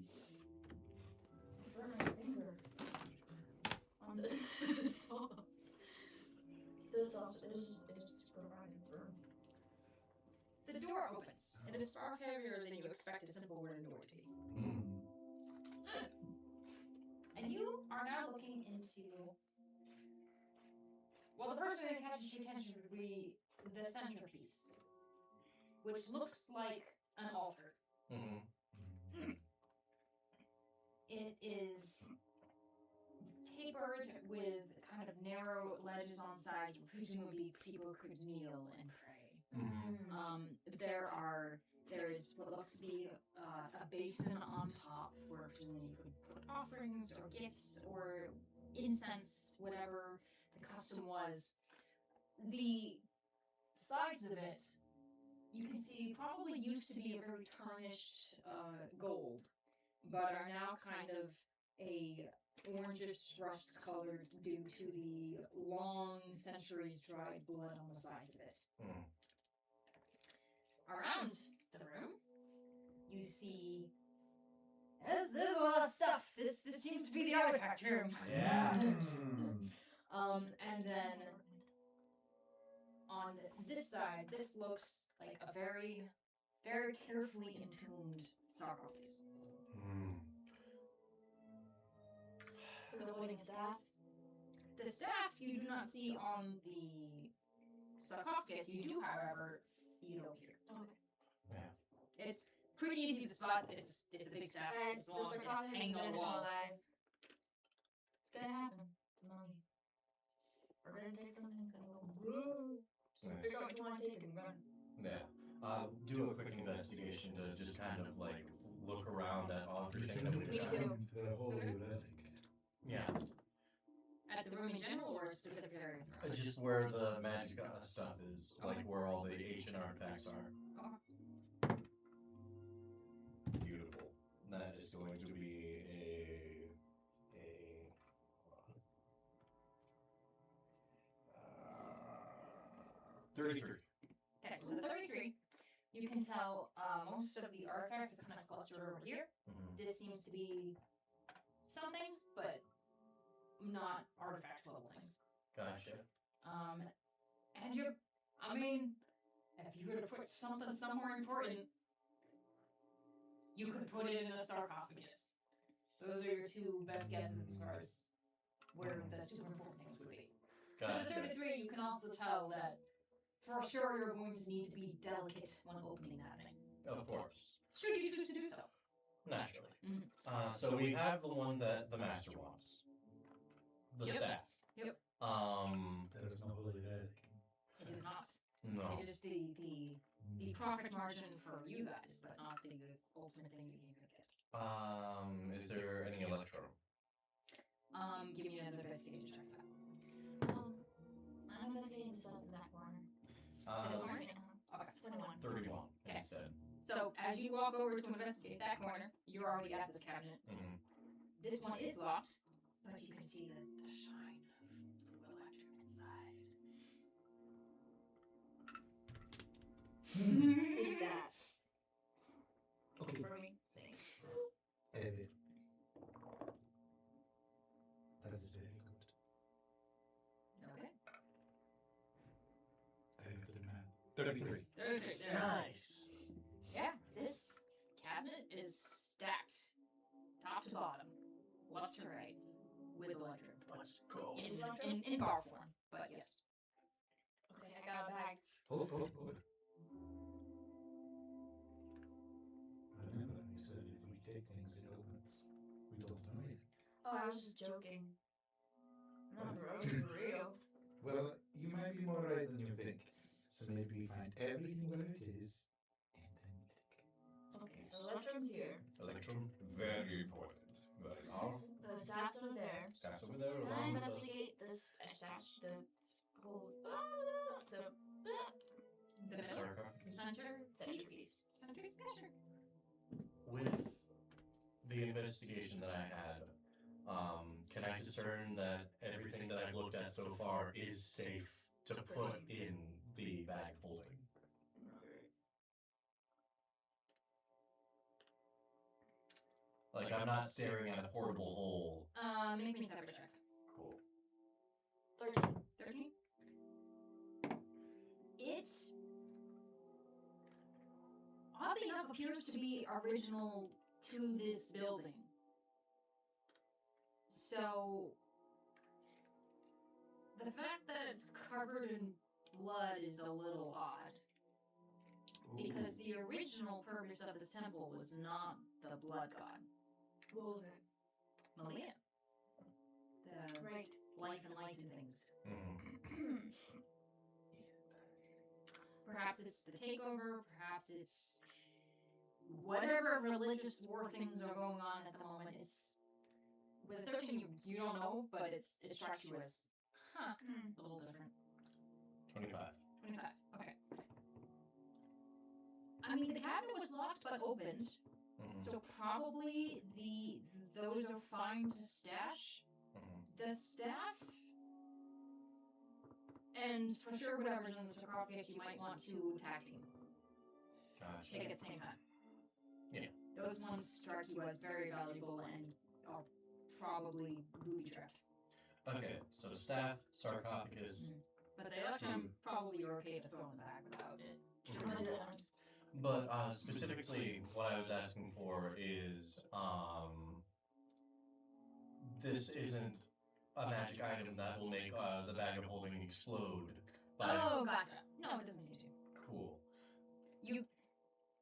Speaker 1: Burn my finger. On the sauce. The sauce is providing burn.
Speaker 2: the door opens. It is far heavier than you expect a simple wooden door to be. And you are now looking into. Well, the first thing that catches your attention would be the centerpiece, which looks like an altar. It is tapered with kind of narrow ledges on sides where presumably people could kneel and pray. There is what looks to be a basin on top where presumably you could put offerings or gifts or incense, whatever the custom was. The sides of it, you can see probably used to be a very tarnished gold, but are now kind of a orangish rust colored due to the long centuries dried blood on the sides of it. Around the room, you see there's a lot of stuff. This seems to be the artifact room.
Speaker 4: Yeah.
Speaker 2: And then on this side, this looks like a very, very carefully entombed sarcophagus.
Speaker 1: Is it holding a staff?
Speaker 2: The staff you do not see on the sarcophagus. You do, however, see it over here.
Speaker 1: Okay.
Speaker 2: It's pretty easy to spot. It's a big staff. It's
Speaker 1: The
Speaker 2: long. It's
Speaker 1: sarcophagus is
Speaker 2: hanging on
Speaker 1: gonna
Speaker 2: the
Speaker 1: come
Speaker 2: wall.
Speaker 1: alive. It's gonna happen. It's a mummy. We're gonna take something. It's gonna go. Woo. So figure out what you want to take and run.
Speaker 5: Yeah. Do a quick investigation to just kind of like look around at everything that
Speaker 1: Me
Speaker 5: we've
Speaker 1: too.
Speaker 5: done.
Speaker 6: The holy relic.
Speaker 5: Yeah.
Speaker 2: At the room in general, or a specific area?
Speaker 5: Just where the magic stuff is, like where all the ancient artifacts are. Beautiful. That is going to be a 33.
Speaker 2: Okay, with the 33, you can tell most of the artifacts are kind of clustered over here. This seems to be some things, but not artifact level things.
Speaker 5: Gotcha.
Speaker 2: And you, I mean, if you were to put something somewhere important, you could put it in a sarcophagus. Those are your two best guesses as far as where the super important things would be. With the
Speaker 5: Gotcha.
Speaker 2: 33, you can also tell that for sure you're going to need to be delicate when opening that thing.
Speaker 5: Of course.
Speaker 2: Should you choose to do so?
Speaker 5: Naturally. So we have the one that the master wants. The
Speaker 2: Yep.
Speaker 5: staff.
Speaker 2: Yep.
Speaker 6: There is no holy relic.
Speaker 2: It is not.
Speaker 5: No.
Speaker 2: It is the profit margin for you guys, but not the ultimate thing that you could get.
Speaker 5: Is there any electro?
Speaker 2: Give me another investigation check for that.
Speaker 1: I'm investigating stuff in that corner.
Speaker 2: This
Speaker 1: This
Speaker 2: corner?
Speaker 1: corner?
Speaker 2: Okay.
Speaker 1: 21.
Speaker 5: 31
Speaker 2: Okay.
Speaker 5: instead.
Speaker 2: So as you walk over to investigate that corner, you're already at this cabinet. This one is locked, but you can see the shine of blue electric inside.
Speaker 1: Eat that.
Speaker 6: Okay.
Speaker 1: For me. Thanks.
Speaker 6: Evan. That is very good.
Speaker 2: Okay.
Speaker 6: I got the math.
Speaker 3: 33.
Speaker 2: There.
Speaker 5: Nice.
Speaker 2: Yeah, this cabinet is stacked, top to bottom, left to right, with electric.
Speaker 5: Let's go.
Speaker 2: In bar form, but yes.
Speaker 1: out a bag.
Speaker 6: Hold. Remember, you said if we take things, it opens. We don't know it.
Speaker 1: Oh, I was just joking. No, bro, for real.
Speaker 6: Well, you might be more right than you think. So maybe we find everything where it is, and then we take it.
Speaker 1: Okay, so Electrum's here.
Speaker 5: Electrum, very important. Very powerful.
Speaker 1: The staff's over there.
Speaker 5: Staff's over there.
Speaker 1: Then I
Speaker 5: along with the-
Speaker 1: investigate this statue, the whole. So,
Speaker 2: The middle,
Speaker 5: sarcophagus.
Speaker 2: center,
Speaker 1: centerpiece.
Speaker 2: centerpiece. Yeah, sure.
Speaker 5: With the investigation that I had, can I discern that everything that I've looked at so far is safe to put in the bag holding? Like, I'm not staring at a portable hole.
Speaker 2: Make me a separate check.
Speaker 5: Cool.
Speaker 1: 13.
Speaker 2: 13. It oddly enough appears to be original to this building. So the fact that it's covered in blood is a little odd. Because the original purpose of this temple was not the blood god.
Speaker 1: What was it?
Speaker 2: Malia. The
Speaker 1: Right.
Speaker 2: life and light and things.
Speaker 5: Mhm.
Speaker 2: Perhaps it's the takeover, perhaps it's whatever religious war things are going on at the moment. It's with 13 you don't know, but it strikes you as a little different.
Speaker 5: 25.
Speaker 2: 25. Okay. I mean, the cabinet was locked but opened,
Speaker 5: Mhm.
Speaker 2: so probably those are fine to stash.
Speaker 5: Mhm.
Speaker 2: The staff, and for sure whatever's in the sarcophagus, you might want to tag team.
Speaker 5: Gotcha.
Speaker 2: Take it at the same time.
Speaker 5: Yeah.
Speaker 2: Those ones strike you as very valuable and are probably booby trapped.
Speaker 5: Okay, so staff, sarcophagus.
Speaker 2: But the electrum, probably you're okay to throw in the bag without it.
Speaker 1: I'm gonna do that.
Speaker 5: But specifically, what I was asking for is, this isn't a magic item that will make the bag of holding explode. But
Speaker 2: Oh, gotcha. No, it doesn't need to.
Speaker 5: cool.
Speaker 2: You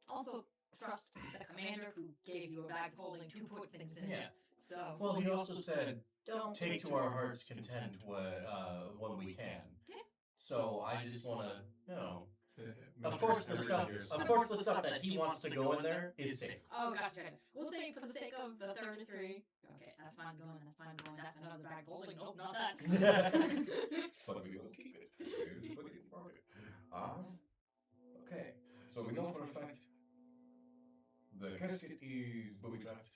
Speaker 2: also trust the commander who gave you a bag holding to put things in.
Speaker 5: Yeah.
Speaker 2: So.
Speaker 5: Well, he also said,
Speaker 1: Don't
Speaker 5: "Take to our heart's content when we can."
Speaker 2: Yeah.
Speaker 5: So I just want to, you know.
Speaker 3: Make
Speaker 5: Of course, the
Speaker 3: everything
Speaker 5: stuff.
Speaker 3: here is
Speaker 5: Of
Speaker 3: fine.
Speaker 5: course, the stuff that he wants to go in there is safe.
Speaker 2: Oh, gotcha. We'll say for the sake of the 33. Okay, that's fine going. That's fine going. That's another bag holding. Nope, not that.
Speaker 5: But we will keep it. It's put in pocket. Okay. So we know for a fact the casket is booby trapped.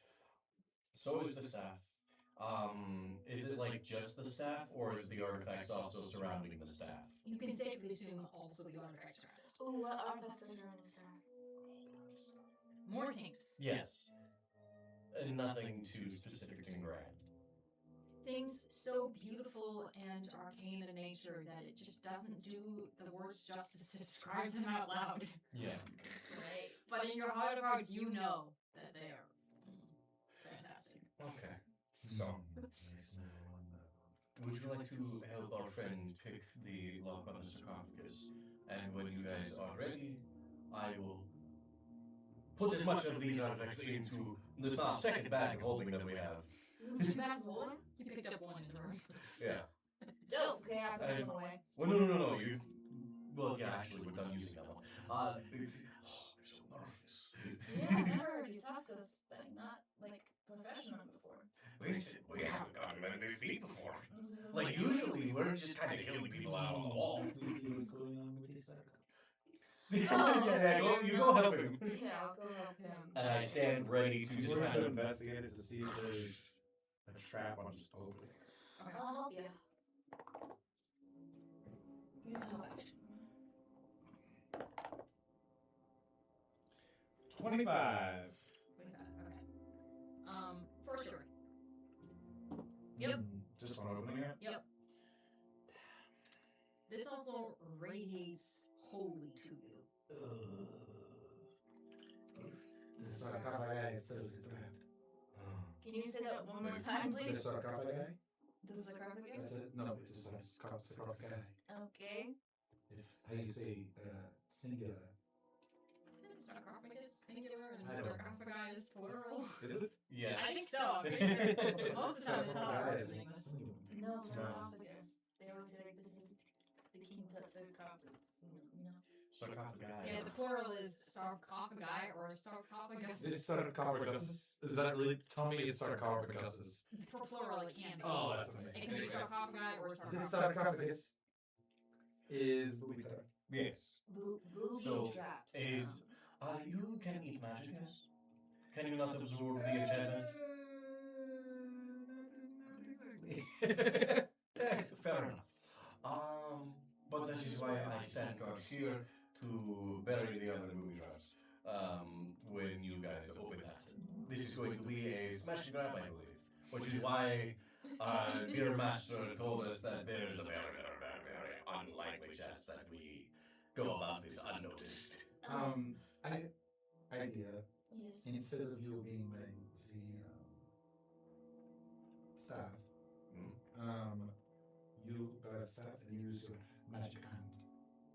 Speaker 5: So is the staff. Is it like just the staff, or is the artifacts also surrounding the staff?
Speaker 2: You can safely assume also the artifacts around it.
Speaker 1: Ooh, what artifacts are surrounding the staff?
Speaker 2: More things.
Speaker 5: Yes. And nothing too specific and grand.
Speaker 2: Things so beautiful and arcane in nature that it just doesn't do the words justice to describe them out loud.
Speaker 5: Yeah.
Speaker 2: Right. But in your heart of hearts, you know that they are fantastic.
Speaker 5: Okay. So, would you like to help our friend pick the lock on the sarcophagus? And when you guys are ready, I will put as much of these artifacts into this second bag of holding that we have.
Speaker 1: Two bags of holding?
Speaker 2: You picked up one in the room.
Speaker 5: Yeah.
Speaker 1: Dope. Okay, I put this one away.
Speaker 5: Well, no. You. Well, yeah. Actually, we're done using that one. Oh, I'm so nervous.
Speaker 1: Yeah, I've never heard you talk so like not like professional before.
Speaker 5: Listen, we haven't gotten this deep before. Like usually, we're just kind of killing people out on the wall.
Speaker 6: What's going on with this sarcophagus?
Speaker 5: You go help him.
Speaker 1: Yeah, I'll go help him.
Speaker 5: And I stand ready to
Speaker 6: We're
Speaker 5: just
Speaker 6: going
Speaker 5: kind
Speaker 6: to
Speaker 5: of.
Speaker 6: investigate it to see if there's a trap on just opening it.
Speaker 1: I'll help you. Use the help action.
Speaker 6: 25.
Speaker 2: Okay. For sure. Yep.
Speaker 6: Just on opening it?
Speaker 2: Yep. This also radiates holy to you.
Speaker 6: The sarcophagi itself is trapped.
Speaker 1: Can you say that one more time,
Speaker 6: The
Speaker 1: please?
Speaker 6: sarcophagi?
Speaker 1: The sarcophagus?
Speaker 6: That's it? No, it's just sarcophagi.
Speaker 1: Okay.
Speaker 6: It's how you say singular.
Speaker 2: Isn't sarcophagus singular and
Speaker 6: I don't know.
Speaker 2: sarcophagi is plural?
Speaker 3: Is it?
Speaker 5: Yes.
Speaker 2: I think so. I'm pretty sure. Most of the time it's how it works in English.
Speaker 1: No,
Speaker 5: No.
Speaker 1: sarcophagus. They always say like this is the king tut sarcophagus. You know.
Speaker 5: Sarcophagi.
Speaker 2: Yeah, the plural is sarcophagi or sarcophagus.
Speaker 6: This sarcophagus.
Speaker 3: Is that really? Tell me it's sarcophagus.
Speaker 2: For plural, it can be.
Speaker 3: Oh, that's
Speaker 2: It
Speaker 3: amazing.
Speaker 2: can be sarcophagi or
Speaker 6: This
Speaker 2: sarcophagus.
Speaker 6: sarcophagus is booby trap.
Speaker 5: Yes.
Speaker 1: Booby
Speaker 5: So,
Speaker 1: trapped.
Speaker 5: if you can eat magic, yes? Can you not absorb the enchantment? Fair enough. But that is why I stand guard here to bury the other booby traps. When you guys open that, this is going to be a smash and grab, I believe. Which is why our dear master told us that there's a very, very, very, very unlikely chance that we go about this unnoticed.
Speaker 6: Idea.
Speaker 1: Yes.
Speaker 6: Instead of you being the staff, you buy a staff and use your magic hand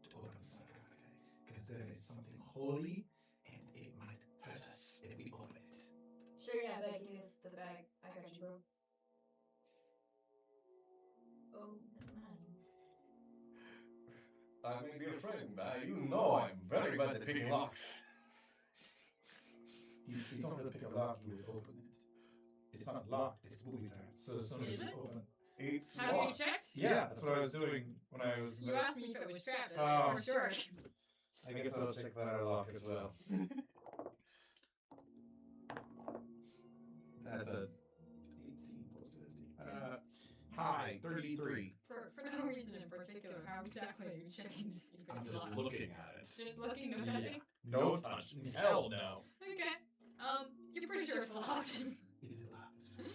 Speaker 6: to open the sarcophagus, because there is something holy and it might hurt us if we open it.
Speaker 1: Sure, yeah, but give us the bag. I got you, bro. Oh, never mind.
Speaker 5: I may be a friend, but you know I'm very bad at picking locks.
Speaker 6: You don't have to pick a lock, you will open it. It's not locked, it's booby trapped. So as soon as
Speaker 2: Is
Speaker 6: you
Speaker 2: it?
Speaker 6: open
Speaker 5: It's
Speaker 2: Have you
Speaker 5: locked.
Speaker 2: checked?
Speaker 3: Yeah, that's what I was doing when I was.
Speaker 2: You asked me if it was trapped. I
Speaker 3: Oh.
Speaker 2: said for sure.
Speaker 3: I guess I'll check that other lock as well. That's a 18 plus 15. Hi, 33.
Speaker 2: For no reason in particular, how exactly are you checking to see if
Speaker 3: I'm
Speaker 2: it's
Speaker 3: just
Speaker 2: locked?
Speaker 3: looking at it.
Speaker 2: Just looking, no
Speaker 3: Yeah.
Speaker 2: touching?
Speaker 3: No touching. Hell no.
Speaker 2: Okay. You're pretty sure it's locked.
Speaker 6: it is locked.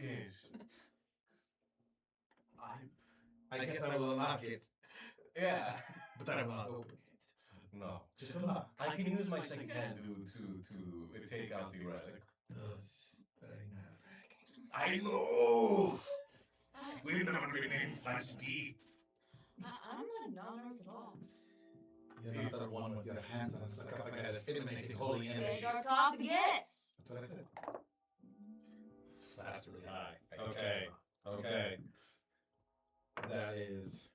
Speaker 5: Yes.
Speaker 3: I guess I will unlock it,
Speaker 5: Yeah.
Speaker 3: but I will not open it.
Speaker 5: No.
Speaker 3: Just unlock.
Speaker 5: I can use my second hand to take out the relic.
Speaker 3: This is very nerve-wracking.
Speaker 5: I know!
Speaker 1: I,
Speaker 5: We've never been in such deep.
Speaker 1: I'm like not nervous at all.
Speaker 3: You're not the one with your hands on the sarcophagus that's emanating holy energy.
Speaker 1: It's sarcophagus.
Speaker 3: That's what I said. That's really high. Okay. Okay. That is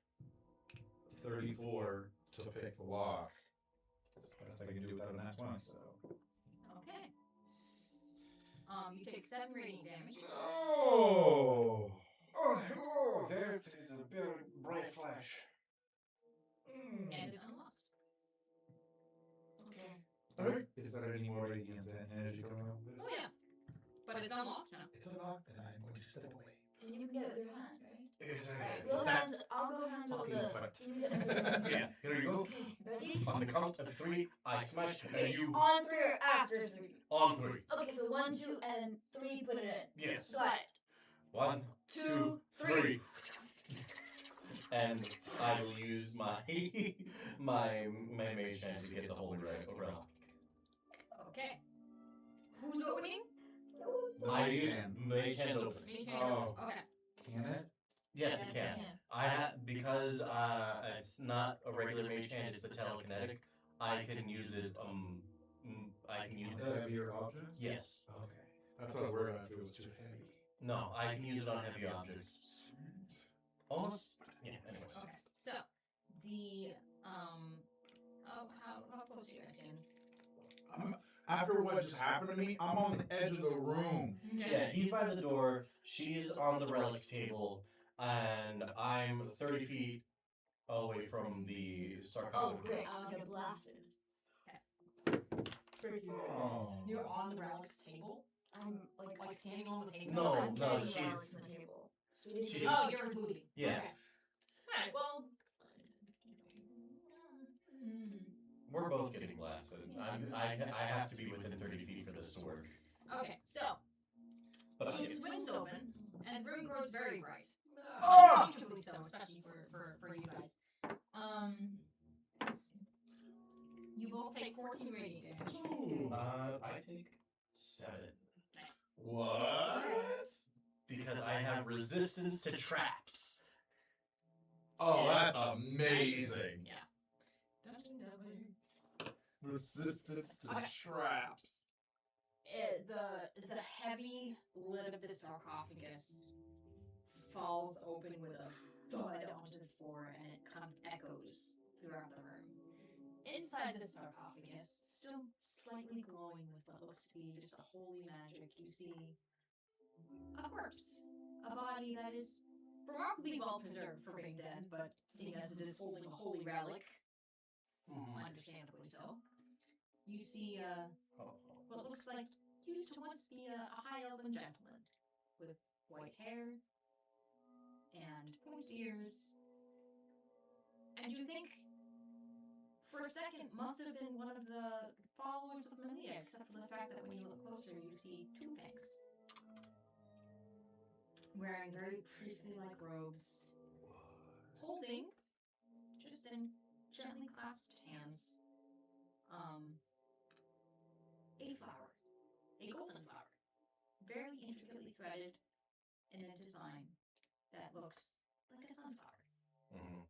Speaker 3: 34 to pick the lock. That's the best I can do without a nat 20, so.
Speaker 2: Okay. You take 7 radiant damage.
Speaker 3: Oh!
Speaker 5: Oh, there it is, a very bright flash.
Speaker 2: And it unlocks.
Speaker 1: Okay.
Speaker 3: Is there any more radiant energy coming up with
Speaker 2: Oh
Speaker 3: this?
Speaker 2: yeah. But it's unlocked now.
Speaker 3: It's unlocked, and I'm going to step away.
Speaker 1: And you can get it with your hand, right?
Speaker 5: Exactly.
Speaker 1: We'll
Speaker 3: that
Speaker 1: hand, I'll go handle
Speaker 3: fucking
Speaker 1: the.
Speaker 3: butt.
Speaker 1: You get it with your hand.
Speaker 5: Yeah, here you go.
Speaker 1: Okay, ready?
Speaker 5: On the count of 3, I smash, and
Speaker 1: Okay,
Speaker 5: you
Speaker 1: on 3 or after 3?
Speaker 5: on 3.
Speaker 1: Okay, so 1, 2, and 3, put it in.
Speaker 5: Yes.
Speaker 1: Got it.
Speaker 5: 1,
Speaker 1: 2,
Speaker 5: 2, 3. And I will use my my mage hand to get the holy relic.
Speaker 2: Okay. Who's opening?
Speaker 5: I use mage hands open.
Speaker 2: Mage hand.
Speaker 3: Oh.
Speaker 2: Okay.
Speaker 3: Can it?
Speaker 5: Yes, you can. Because it's not a regular mage hand; it's the telekinetic. I can use it. I can use
Speaker 3: The heavier object?
Speaker 5: Yes.
Speaker 3: Okay. That's what I worried about if it was too heavy.
Speaker 5: No, I can use it on heavy objects.
Speaker 3: Sweet.
Speaker 5: Almost. Yeah. Anyways.
Speaker 2: Okay. So the how close are you guys standing?
Speaker 3: After what just happened to me, I'm on the edge of the room.
Speaker 5: Yeah, he's by the door. She's on the relics table, and I'm 30 feet away from the
Speaker 1: Oh,
Speaker 5: sarcophagus.
Speaker 1: great. I'll get blasted. Frick you guys.
Speaker 3: Oh.
Speaker 2: You're on the relics table,
Speaker 1: I'm
Speaker 2: like standing on the table.
Speaker 5: No,
Speaker 1: I'm
Speaker 5: no,
Speaker 1: getting
Speaker 5: she's-
Speaker 1: relics on the table. So we
Speaker 5: she's-
Speaker 1: just-
Speaker 2: Oh, you're in booty.
Speaker 5: Yeah.
Speaker 2: Okay. All right. Well.
Speaker 5: We're both getting blasted. I have to be within 30 feet for this to work.
Speaker 2: Okay. So
Speaker 5: But I
Speaker 2: it swings open, and the room grows very bright.
Speaker 3: Ah!
Speaker 2: Uncomfortably so, especially for you guys. You both take 14 radiant damage.
Speaker 5: I take 7.
Speaker 2: Nice.
Speaker 3: What?
Speaker 5: Because I have resistance to traps.
Speaker 3: Oh, that's amazing.
Speaker 2: Yeah. Dungeon delving.
Speaker 3: Resistance to
Speaker 2: Okay.
Speaker 3: traps.
Speaker 2: The heavy lid of the sarcophagus falls open with a thud onto the floor, and it kind of echoes throughout the room. Inside the sarcophagus, still slightly glowing with what looks to be just a holy magic, you see a corpse, a body that is remarkably well preserved for being dead, but seeing as it is holding a holy relic, understandably so. You see what looks like used to once be a high elven gentleman with white hair and pointy ears. And you think, for a second, must have been one of the followers of Malia, except for the fact that when you look closer, you see two fangs. Wearing very priestly-like robes, holding, just in gently clasped hands, a flower, a golden flower, very intricately threaded in a design that looks like a sunflower.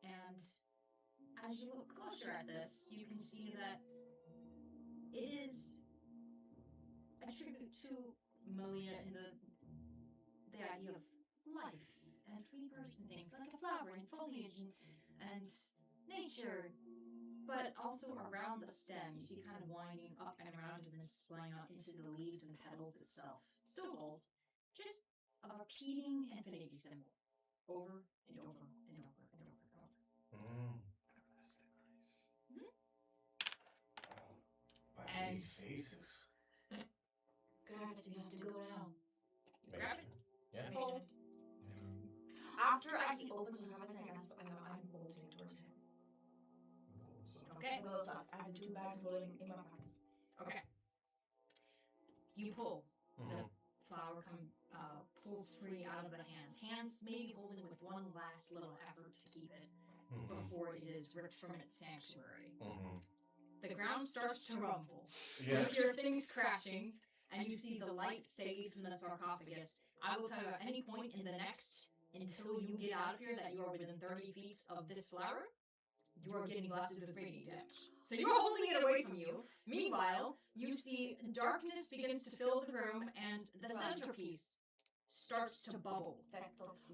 Speaker 2: And as you look closer at this, you can see that it is a tribute to Malia in the idea of life and rebirth and things, like a flower and foliage and nature. But also around the stem, you see kind of winding up and around and then splaying out into the leaves and petals itself. Still gold, just a repeating infinity symbol. Over and over and over and over and over.
Speaker 5: By these faces.
Speaker 1: Grab it, you have to go now.
Speaker 2: You grab it.
Speaker 5: Yeah.
Speaker 2: Hold.
Speaker 1: After he opens his mouth and I'm bolting towards him.
Speaker 2: Okay.
Speaker 1: With those stuff. I have 2 bags rolling in my pockets.
Speaker 2: Okay. You pull. The flower pulls free out of the hands. Hands maybe holding with one last little effort to keep it before it is ripped from its sanctuary. The ground starts to rumble.
Speaker 5: Yeah.
Speaker 2: You hear things crashing, and you see the light fade from the sarcophagus. I will tell you at any point in the next, until you get out of here, that you are within 30 feet of this flower, you are getting blasted with radiant damage. So you are holding it away from you. Meanwhile, you see darkness begins to fill the room, and the centerpiece starts to bubble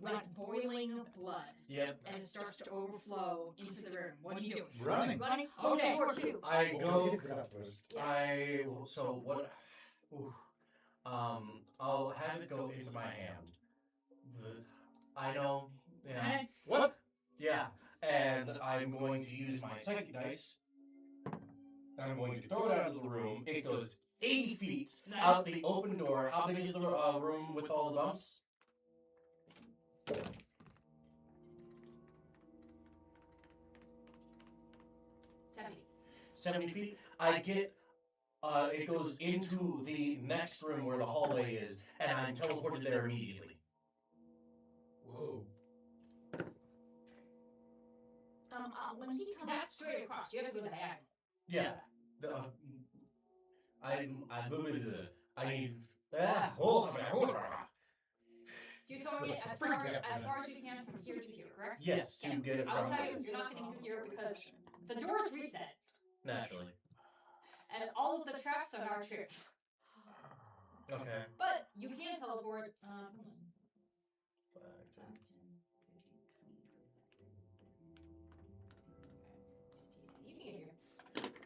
Speaker 2: like boiling blood.
Speaker 5: Yep.
Speaker 2: And it starts to overflow into the room. What are you doing?
Speaker 3: Running.
Speaker 1: Running.
Speaker 2: Okay.
Speaker 1: Door 2.
Speaker 5: I go.
Speaker 6: Get it up first.
Speaker 5: So what? Ooh, I'll have it go into my hand. I know. Yeah.
Speaker 2: Okay.
Speaker 3: What?
Speaker 5: Yeah. And I'm going to use my psychic dice. And I'm going to throw it out of the room. It goes 80 feet out the open door. How big is the room with all the bumps? 70 feet. I get. It goes into the next room where the hallway is, and I'm teleported there immediately.
Speaker 3: Whoa.
Speaker 1: When he comes...
Speaker 2: That's straight across. You have to go diagonal.
Speaker 5: Yeah. I need. Hold on.
Speaker 2: You're throwing it as far as you can from here to here, correct?
Speaker 5: Yes, to get it
Speaker 2: I will
Speaker 5: across.
Speaker 2: tell you, you're not getting through here because the door is reset,
Speaker 5: Naturally.
Speaker 2: and all of the traps are now tripped.
Speaker 5: Okay.
Speaker 2: But you can teleport. You can get here.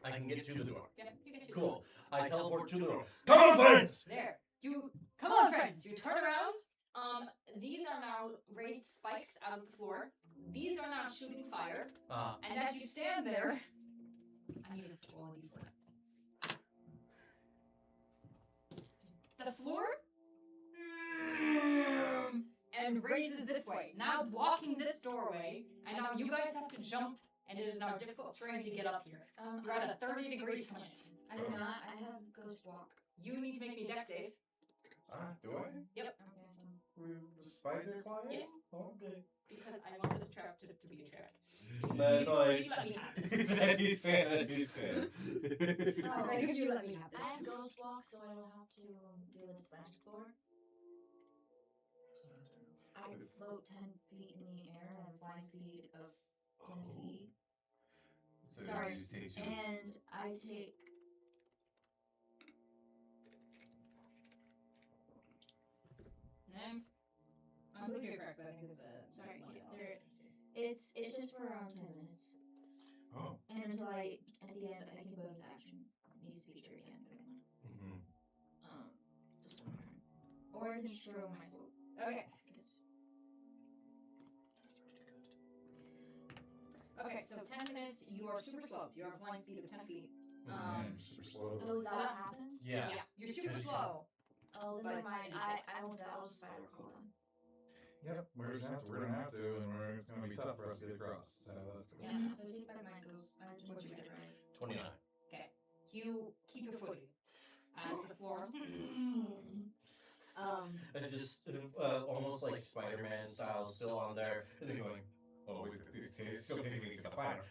Speaker 5: I can get to the door.
Speaker 2: Yeah, you get to
Speaker 5: Cool. I teleport to the door. Come on, friends!
Speaker 2: There. You come on, friends. You turn around. These are now raised spikes out of the floor. These are now shooting fire. And as you stand there, I need a 20 for that. The floor and raises this way, now blocking this doorway. And now you guys have to jump, and it is now difficult terrain to get up here. You're at a 30-degree slant.
Speaker 1: I do not. I have Ghost Walk.
Speaker 2: You need to make me a dex save.
Speaker 3: Do I?
Speaker 2: Yep.
Speaker 3: Spider climb?
Speaker 2: Yes.
Speaker 3: Okay.
Speaker 2: Because I want this trap to be a trap.
Speaker 5: That's
Speaker 2: Please
Speaker 5: nice.
Speaker 2: let me have this.
Speaker 5: That is fair. That is fair.
Speaker 2: Alright, you let me have
Speaker 1: I
Speaker 2: this.
Speaker 1: have Ghost Walk, so I don't have to do the slanted floor. I float 10 feet in the air and flying speed of 10 feet.
Speaker 5: So
Speaker 1: Sorry,
Speaker 5: you just take 2.
Speaker 1: and I take.
Speaker 2: Next. I believe you're correct, but I think it's
Speaker 1: Sorry,
Speaker 2: one
Speaker 1: yeah,
Speaker 2: dollar.
Speaker 1: there. It's just for around 10 minutes,
Speaker 6: Oh.
Speaker 1: and until I at the end I can bonus action and use feature again if I want. Just one turn, or I can show myself.
Speaker 2: Okay. Okay, so 10 minutes, you are super slow. You are flying speed of 10 feet.
Speaker 6: Super slow.
Speaker 1: Oh, is that what happens?
Speaker 5: Yeah.
Speaker 2: You're super
Speaker 5: Just-
Speaker 2: slow.
Speaker 1: Oh, then
Speaker 2: But
Speaker 1: never mind.
Speaker 2: it's-
Speaker 1: I won't. I'll just spider crawl then.
Speaker 6: Yep, we're gonna have to, and it's gonna be tough for us to get across. So that's cool.
Speaker 2: Yeah.
Speaker 1: So I take back my ghost. I just
Speaker 2: What's
Speaker 1: want
Speaker 2: your
Speaker 1: to
Speaker 2: difference?
Speaker 1: right.
Speaker 5: 29.
Speaker 2: You keep your footing as the floor.
Speaker 5: It's just almost like Spider-Man style, still on there, and then going, oh, wait, it's still taking me to the final.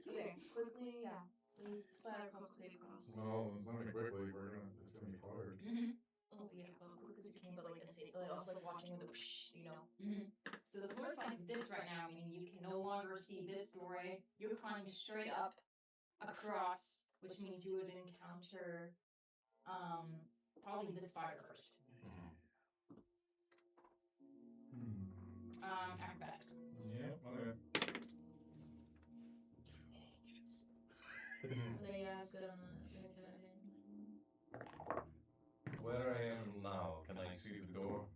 Speaker 1: Okay, quickly, yeah. We spider crawl quickly across.
Speaker 6: No, it's not gonna quickly. It's gonna be hard.
Speaker 1: Oh yeah, well, quick as we can, but like also like watching the whoosh, you know.
Speaker 2: So the floor's like this right now, meaning you can no longer see this doorway. You're climbing straight up across, which means you would encounter probably this spider first. Acrobatics.
Speaker 6: Yeah, okay.
Speaker 1: So yeah, I've got
Speaker 5: Where I am now, can I see the door?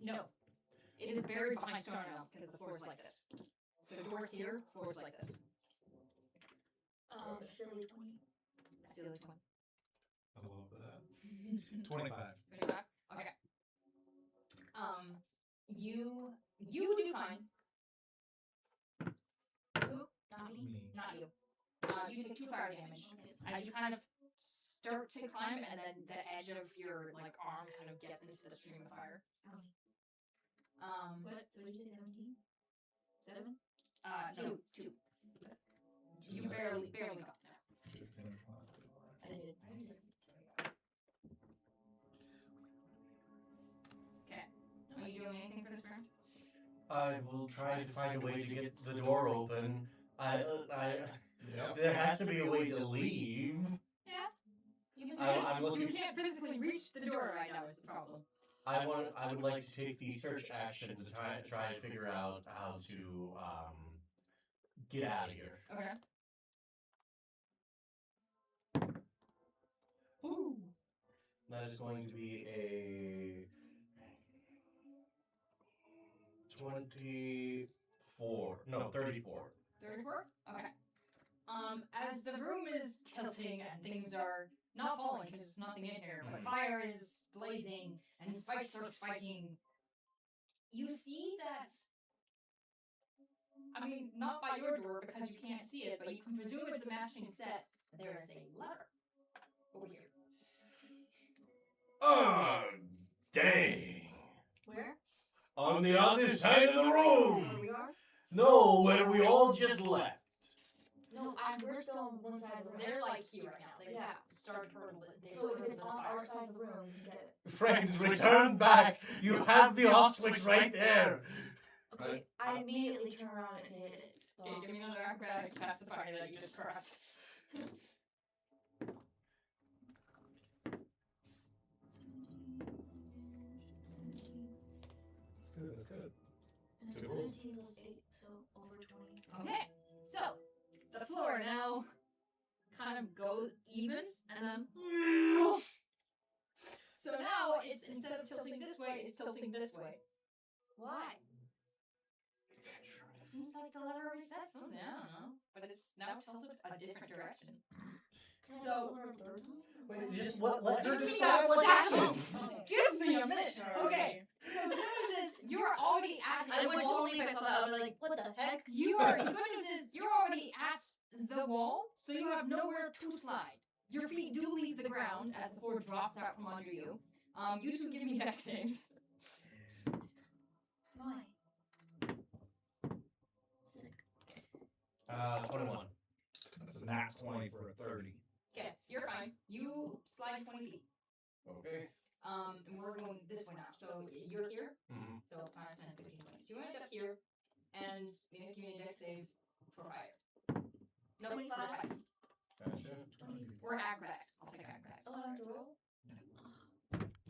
Speaker 2: No. It is buried behind stone now because the floor is like this. So doors here, floor is like this.
Speaker 1: a silly 20.
Speaker 2: A silly 20.
Speaker 6: I love that. 25.
Speaker 2: 25? Okay. You do fine.
Speaker 1: Who? Not me.
Speaker 6: Me.
Speaker 2: Not you. You take 2 fire damage. As you kind of start to climb, and then the edge of your like arm kind of gets into the stream of fire.
Speaker 1: What? So did you say 17? 7?
Speaker 2: 2. You barely got there.
Speaker 6: 15 or 20.
Speaker 1: I did.
Speaker 2: Okay. Are you doing anything for this round?
Speaker 5: I will try to find a way to get the door open.
Speaker 6: Yep.
Speaker 5: There has to be a way to leave.
Speaker 2: Yeah.
Speaker 5: I'm looking.
Speaker 2: You can't physically reach the door right now. Is the problem?
Speaker 5: I would like to take the search action to try to figure out how to get out of here.
Speaker 2: Okay.
Speaker 5: Ooh. That is going to be a 24. No, 34.
Speaker 2: 34? Okay. As the room is tilting and things are not falling because there's nothing in here, but fire is blazing and spikes are spiking, you see that, I mean, not by your door because you can't see it, but you can presume it's a matching set. There is a lever over here.
Speaker 5: Oh, dang.
Speaker 1: Where?
Speaker 5: On the other side of the room.
Speaker 1: Where we are?
Speaker 5: No, where we all just left.
Speaker 1: No, we're still on one side of the room.
Speaker 2: They're like here right now. They
Speaker 1: Yeah.
Speaker 2: started hurtling.
Speaker 1: So if it's on our side of the room, we can get it.
Speaker 5: Friends, return back. You have the off switch right there.
Speaker 1: Okay, I immediately turn around and hit it.
Speaker 2: Okay, give me another acrobatics past the fire that you just crossed.
Speaker 6: That's good.
Speaker 1: And
Speaker 6: Good roll.
Speaker 1: 17 plus 8, so over 20.
Speaker 2: Okay, so the floor now kind of goes evens and then. So now it's instead of tilting this way, it's tilting this way.
Speaker 1: Why?
Speaker 2: It seems like the lever resets something. I don't know, but it's now tilted a different direction.
Speaker 1: Can I
Speaker 2: So-
Speaker 1: roll it a third time?
Speaker 5: Wait, just let her
Speaker 2: Give me a
Speaker 5: decide what
Speaker 2: second.
Speaker 5: happens.
Speaker 2: Give me a minute. Okay, so the good news is you're already at
Speaker 7: I
Speaker 2: the
Speaker 7: would
Speaker 2: wall.
Speaker 7: totally, if I saw that, I would be like, what the heck?
Speaker 2: The good news is you're already at the wall, so you have nowhere to slide. Your feet do leave the ground as the floor drops out from under you. You two give me dex saves.
Speaker 1: Why? Sick.
Speaker 5: 21.
Speaker 6: That's a nat 20 for a 30.
Speaker 2: Okay, you're fine. You slide 20 feet.
Speaker 5: Okay.
Speaker 2: And we're going this way now. So you're here.
Speaker 5: Mhm.
Speaker 2: So 5, 10, 15, 20. So you end up here, and you give me a dex save for fire. No, for
Speaker 1: 25.
Speaker 2: spice.
Speaker 5: Gotcha.
Speaker 1: 20.
Speaker 2: Or acrobatics. I'll take acrobatics.
Speaker 1: Oh, I have to roll?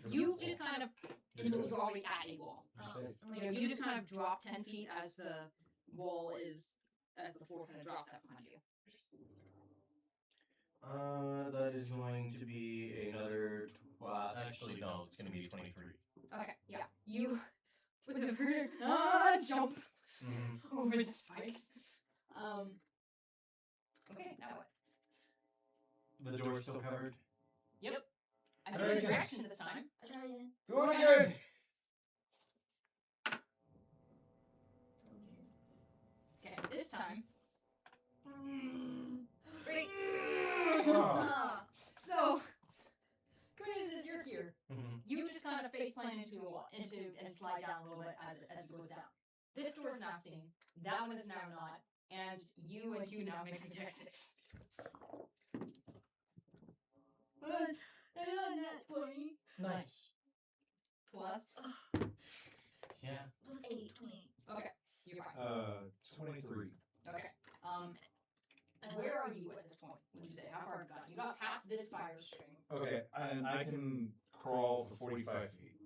Speaker 2: You just kind of, you're already at a wall.
Speaker 6: You're safe.
Speaker 2: You just kind of drop 10 feet as the wall is, as the floor kind of drops out behind you.
Speaker 5: That is going to be another. Actually, no, it's going to be 23.
Speaker 2: Okay, yeah. You, with a very jump over the spikes. Okay, now what?
Speaker 5: The door's still covered.
Speaker 2: Yep. I
Speaker 6: Try
Speaker 2: did a
Speaker 6: again.
Speaker 2: direction this time.
Speaker 1: I try again.
Speaker 6: Doing good.
Speaker 2: Okay, this time. Great.
Speaker 1: Ah.
Speaker 2: So, good news is you're here.
Speaker 5: Mhm.
Speaker 2: You just kind of face plant into a wall, and slide down a little bit as it goes down. This door is now seen. That one is now not. And you and you now make a dex save.
Speaker 1: I got that 20.
Speaker 5: Nice.
Speaker 2: Plus.
Speaker 5: Yeah.
Speaker 1: Plus 8, 20.
Speaker 2: Okay, you're fine.
Speaker 6: 23.
Speaker 2: Okay. Where are you at this point? Would you say? How far have you gotten? You got past this fire string.
Speaker 6: Okay, and I can crawl for 45 feet.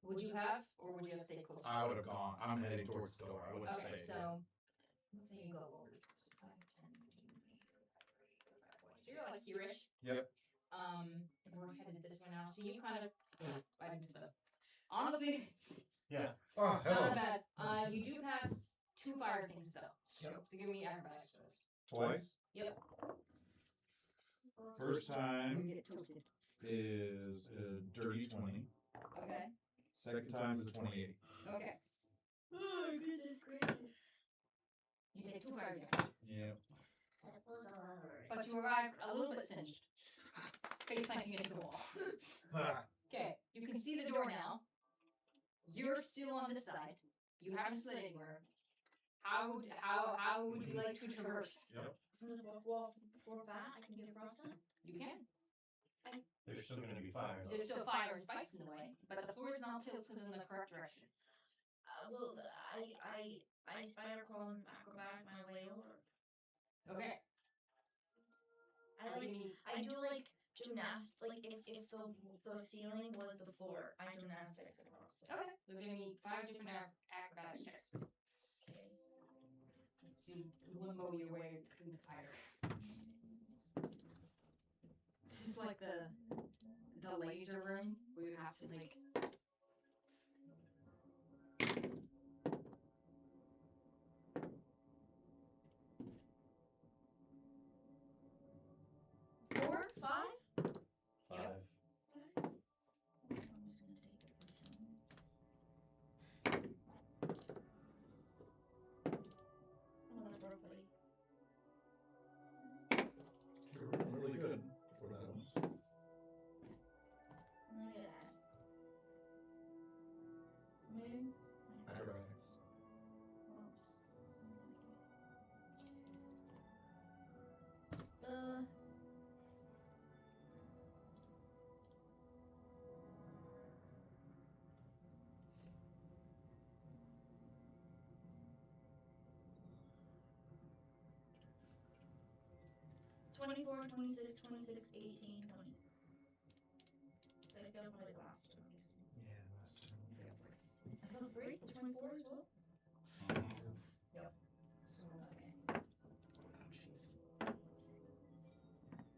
Speaker 2: Would you have, or would you have stayed close?
Speaker 6: I would have gone. I'm heading towards the door. I wouldn't
Speaker 2: Okay,
Speaker 6: stay.
Speaker 2: so let's say you go over 5, 10, 15, 20, 25, 40. So you're like here-ish.
Speaker 6: Yep.
Speaker 2: And we're headed this way now. So you kind of right into the. Honestly, it's
Speaker 5: Yeah.
Speaker 6: Oh,
Speaker 2: not
Speaker 6: hello.
Speaker 2: that bad. You do pass 2 fire things though.
Speaker 6: Yep.
Speaker 2: So give me acrobatics first.
Speaker 6: Twice.
Speaker 2: Yep.
Speaker 6: First
Speaker 7: You
Speaker 6: time
Speaker 7: get toasted.
Speaker 6: is a dirty 20.
Speaker 2: Okay.
Speaker 6: Second time is a 28.
Speaker 2: Okay.
Speaker 1: Oh, goodness gracious.
Speaker 2: You take 2 fire damage,
Speaker 6: Yep.
Speaker 1: That was alright.
Speaker 2: but you arrive a little bit singed, face planting into the wall. Okay, you can see the door now. You're still on this side. You haven't slid anywhere. How would you like to traverse?
Speaker 6: Yep.
Speaker 1: There's a wall for that. I can get across that.
Speaker 2: You can.
Speaker 5: There's still going to be fire.
Speaker 2: There's still fire and spikes in the way, but the floor is not tilted in the correct direction.
Speaker 1: Well, I spider crawl and acrobat my way over.
Speaker 2: Okay.
Speaker 1: I do like gymnastics. Like if the ceiling was the floor, I gymnastics across it.
Speaker 2: Okay. So give me 5 different acrobatics checks. To limbo your way through the fire. This is like the laser room where you have to like.
Speaker 1: Four, 5.
Speaker 5: 5.
Speaker 2: Yep.
Speaker 1: I'm just gonna take it Oh, that's rough, buddy.
Speaker 6: You're really good for that one.
Speaker 1: Look at that. Maybe.
Speaker 6: Acrobatics.
Speaker 1: Uh. Twenty-four, 26, 26, 18, 20. I feel probably the last two.
Speaker 6: Yeah, last time.
Speaker 1: I felt 3, the 24 as well.
Speaker 2: Okay.
Speaker 6: Oh, jeez.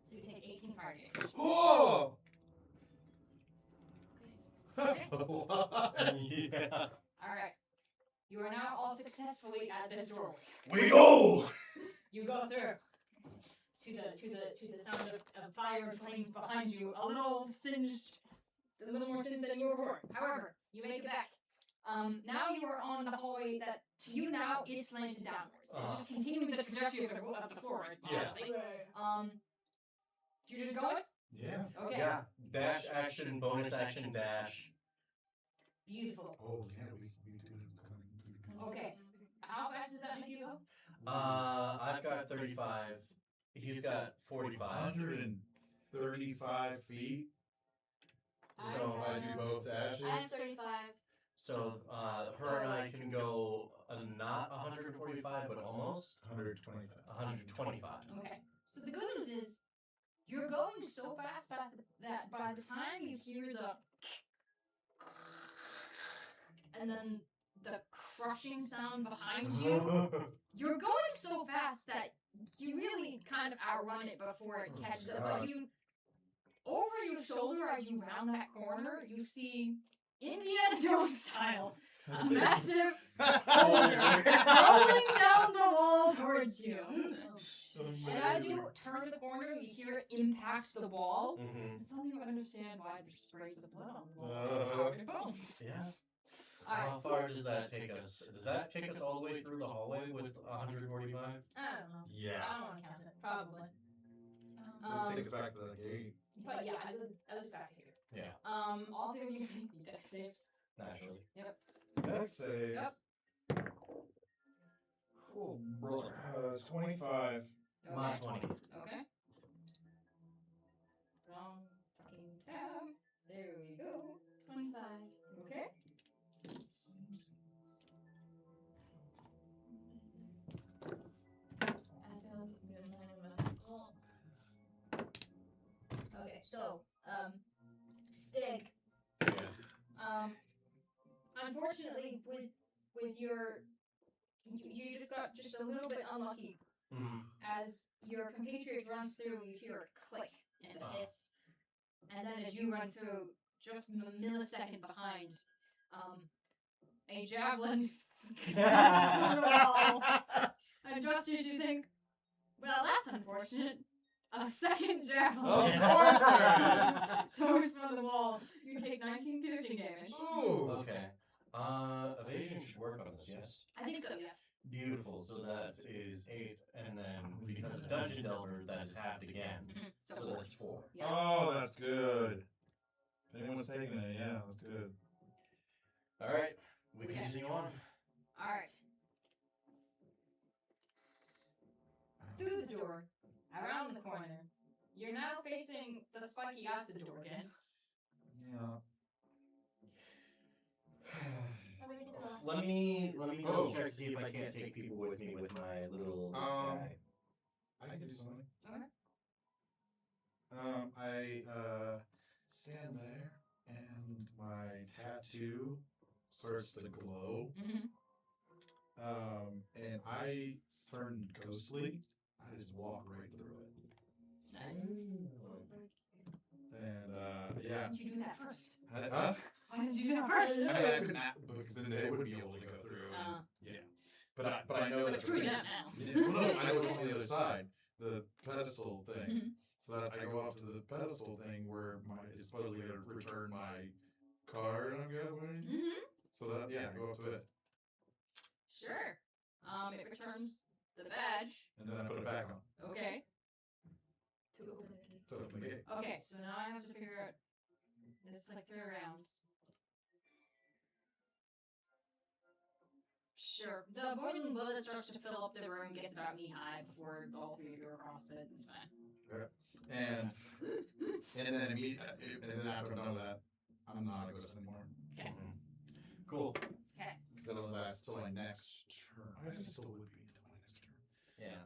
Speaker 2: So you take 18 fire damage.
Speaker 6: Oh!
Speaker 5: That's a lot. Yeah.
Speaker 2: Alright. You are now all successfully at this doorway.
Speaker 6: We go!
Speaker 2: You go through to the sound of fire and flames behind you, a little more singed than you were before. However, you make it back. Now you are on the hallway that to you now is slanted downwards. It's just continuing the trajectory of the floor, honestly. You're just going?
Speaker 6: Yeah.
Speaker 2: Okay.
Speaker 5: Yeah. Dash action, bonus action, dash.
Speaker 2: Beautiful.
Speaker 6: Oh, yeah, we do it.
Speaker 2: Okay. How fast does that make you go?
Speaker 5: I've got 35. He's got 45.
Speaker 6: 135 feet.
Speaker 3: So if I do both dashes.
Speaker 1: I have 35.
Speaker 5: So her and I can go not 145, but almost
Speaker 3: 125.
Speaker 5: 125.
Speaker 2: Okay. So the good news is you're going so fast that by the time you hear the and then the crushing sound behind you, you're going so fast that you really kind of outrun it before it catches up. But you, over your shoulder as you round that corner, you see Indiana Jones style, a massive boulder rolling down the wall towards you. And as you turn the corner, you hear it impact the wall.
Speaker 5: Mm-hmm.
Speaker 2: And suddenly you understand why there's sprays of blood on the wall. How it bones.
Speaker 5: Yeah.
Speaker 2: Alright.
Speaker 5: How far does that take us? Does that take us all the way through the hallway with 145?
Speaker 2: I don't know.
Speaker 3: Yeah.
Speaker 2: I don't want to count it. Probably.
Speaker 3: It'll take us back to the gate.
Speaker 2: But yeah, at least back here.
Speaker 5: Yeah.
Speaker 2: All three of you make me dex saves.
Speaker 5: Naturally.
Speaker 3: Dex save.
Speaker 2: Yep.
Speaker 3: Oh, brother. 25.
Speaker 5: My 20.
Speaker 2: Okay. Wrong fucking tab. There we go.
Speaker 1: 25.
Speaker 2: Okay.
Speaker 1: I feel
Speaker 2: Okay, so, Stig.
Speaker 5: Yeah.
Speaker 2: Unfortunately, with your, you just got just a little bit unlucky.
Speaker 5: Mm-hmm.
Speaker 2: As your compatriot runs through, you hear a click and a hiss. And then as you run through, just a millisecond behind, a javelin passes through the wall. And just as you think, well, that's unfortunate, a second javelin
Speaker 3: Of course there is.
Speaker 2: throws from the wall. You take 19 piercing damage.
Speaker 3: Ooh.
Speaker 5: Okay. Evasion should work on this, yes?
Speaker 2: I think so, yes.
Speaker 5: Beautiful. So that is 8, and then because of Dungeon Delver, that is halved again. So that's 4.
Speaker 2: Yeah.
Speaker 3: Oh, that's good. If anyone's taking it, yeah, that's good.
Speaker 5: All right. We
Speaker 2: Okay.
Speaker 5: continue on.
Speaker 2: Alright. Through the door, around the corner, you're now facing the spiky acid door again.
Speaker 6: Yeah.
Speaker 5: Let me
Speaker 3: Oh.
Speaker 5: double check to see if I can't take people with me with my little guy.
Speaker 6: I can do something.
Speaker 2: Okay.
Speaker 6: I stand there and my tattoo starts to glow. And I turn ghostly. I just walk right through it.
Speaker 2: Nice.
Speaker 6: And
Speaker 2: Why
Speaker 6: yeah.
Speaker 2: didn't you do that first?
Speaker 6: Huh?
Speaker 2: Why didn't you do that first?
Speaker 6: I mean, I couldn't, because then they would be able to go through. And, yeah. But I know
Speaker 2: But
Speaker 6: that's
Speaker 2: screw
Speaker 6: right.
Speaker 2: that now.
Speaker 6: Yeah, well, no, I know it's on the other side, the pedestal thing. So that I go up to the pedestal thing where it's supposedly going to return my card, I'm guessing. So that, yeah, I go up to it.
Speaker 2: Sure. It returns the badge.
Speaker 6: And then I put it back on.
Speaker 2: Okay.
Speaker 1: To open the gate.
Speaker 6: To open the gate.
Speaker 2: Okay, so now I have to figure out. This is like 3 rounds. Sure. The boiling blood starts to fill up the room, gets about knee high before all 3 of you are across it. It's fine.
Speaker 6: And then after I'm done with that, I'm not a ghost anymore.
Speaker 2: Okay.
Speaker 5: Cool.
Speaker 2: Okay.
Speaker 6: Because that'll last till my next turn. I guess it still would be until my next turn.
Speaker 5: Yeah.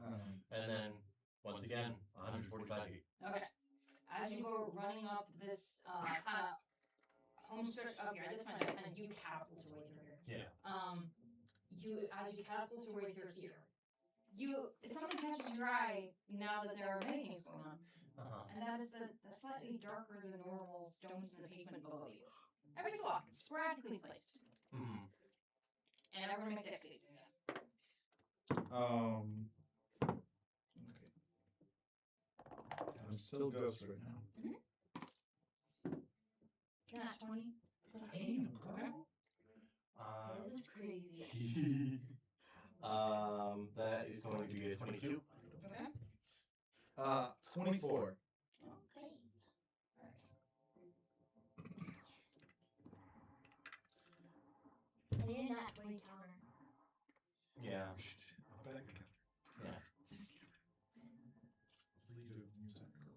Speaker 5: And then, once again, 145 feet.
Speaker 2: Okay. As you go running up this kind of home stretch up here, this might kind of you catapult your way through here.
Speaker 5: Yeah.
Speaker 2: As you catapult your way through here, something catches your eye now that there are many things going on, and that is the slightly darker than normal stones in the pavement below you. Every so often, sporadically placed.
Speaker 5: Mm-hmm.
Speaker 2: And everyone make dex saves again.
Speaker 6: Okay. I'm still ghost right now.
Speaker 1: Can I 20 plus 8?
Speaker 6: Damn,
Speaker 2: Okay.
Speaker 1: This is crazy.
Speaker 5: That is going to be a 22.
Speaker 2: Okay.
Speaker 6: 24.
Speaker 1: Okay. I need that 20 counter.
Speaker 5: Yeah.
Speaker 6: I'll bet you can.
Speaker 5: Yeah.
Speaker 6: Lead to use that girl.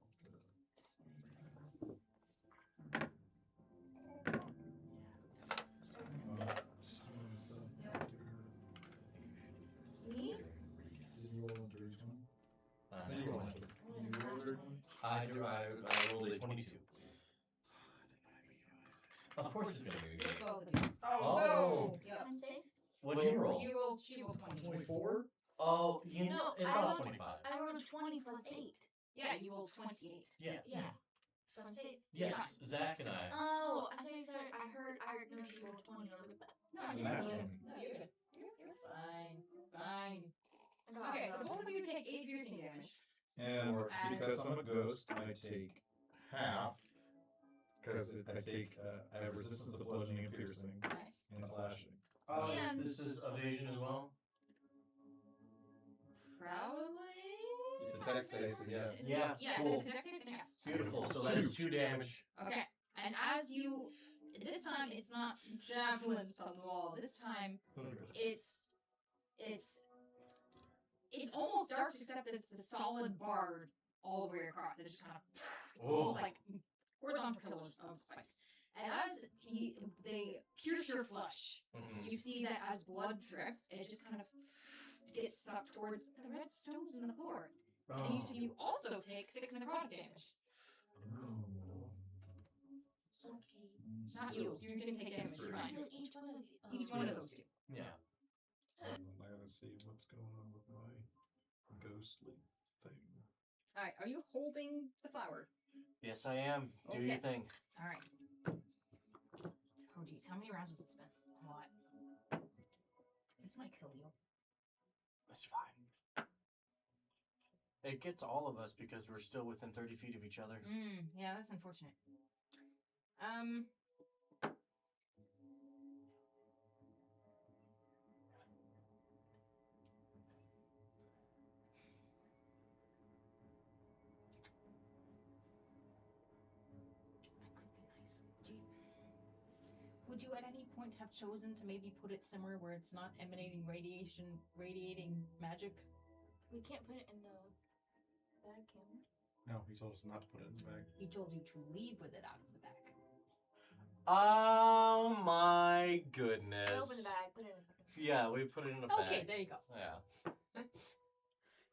Speaker 5: I rolled a 22. Of course it's gonna be
Speaker 2: It's
Speaker 5: good.
Speaker 2: both of you.
Speaker 5: Oh.
Speaker 2: Yep.
Speaker 1: I'm safe.
Speaker 5: What'd you roll?
Speaker 2: She rolled 20.
Speaker 6: 24?
Speaker 5: Oh, you know,
Speaker 1: No,
Speaker 5: it's
Speaker 1: I
Speaker 5: all
Speaker 1: rolled-
Speaker 5: 25.
Speaker 1: I rolled a 20 plus 8.
Speaker 2: Yeah, you rolled 28.
Speaker 5: Yeah.
Speaker 1: Yeah. So I'm safe.
Speaker 5: Yes,
Speaker 2: fine.
Speaker 5: Zach and I.
Speaker 1: Oh, I thought you said I heard no she rolled 20. I was like,
Speaker 2: No,
Speaker 6: It's a
Speaker 2: you're
Speaker 6: match
Speaker 2: good.
Speaker 6: 20.
Speaker 2: No, you're good. You're fine. Fine.
Speaker 1: "Oh,
Speaker 2: Okay, so
Speaker 1: sorry."
Speaker 2: both of you take 8 piercing damage.
Speaker 6: And
Speaker 2: As-
Speaker 6: because I'm a ghost, I take half. Because I have resistance to bludgeoning and piercing
Speaker 2: Nice.
Speaker 6: and slashing.
Speaker 2: And-
Speaker 5: This is evasion as well?
Speaker 2: Probably.
Speaker 6: It's a dex save, so yes.
Speaker 5: Yeah,
Speaker 2: Yeah,
Speaker 5: cool.
Speaker 2: if it's a dex save, then yes.
Speaker 5: Beautiful. So that's 2 damage.
Speaker 2: Okay, and as you, this time it's not javelins on the wall. This time it's almost dark except that it's a solid bar all the way across. It just kind of almost like horizontal pillars of spice. And as they pierce your flesh,
Speaker 5: Mhm.
Speaker 2: you see that as blood drips, it just kind of gets sucked towards the red stones in the floor. And each of you also take 6 necrotic damage.
Speaker 1: Okay.
Speaker 2: Not you. You didn't take damage. You're
Speaker 1: I
Speaker 2: fine.
Speaker 1: said each one of you. Oh.
Speaker 2: Each one of those two.
Speaker 5: Yeah.
Speaker 6: I gotta see what's going on with my ghostly thing.
Speaker 2: All right. Are you holding the flower?
Speaker 5: Yes, I am. Do
Speaker 2: Okay.
Speaker 5: your thing.
Speaker 2: All right. Oh geez, how many rounds has this been? A lot. This might kill you.
Speaker 5: That's fine. It gets all of us because we're still within 30 feet of each other.
Speaker 2: Yeah, that's unfortunate. Would you at any point have chosen to maybe put it somewhere where it's not emanating radiating magic?
Speaker 1: We can't put it in the bag, can we?
Speaker 6: No, he told us not to put it in the bag.
Speaker 2: He told you to leave with it out of the bag.
Speaker 5: Oh my goodness.
Speaker 1: Open the bag, put it in.
Speaker 5: Yeah, we put it in a bag.
Speaker 2: Okay, there you go.
Speaker 5: Yeah.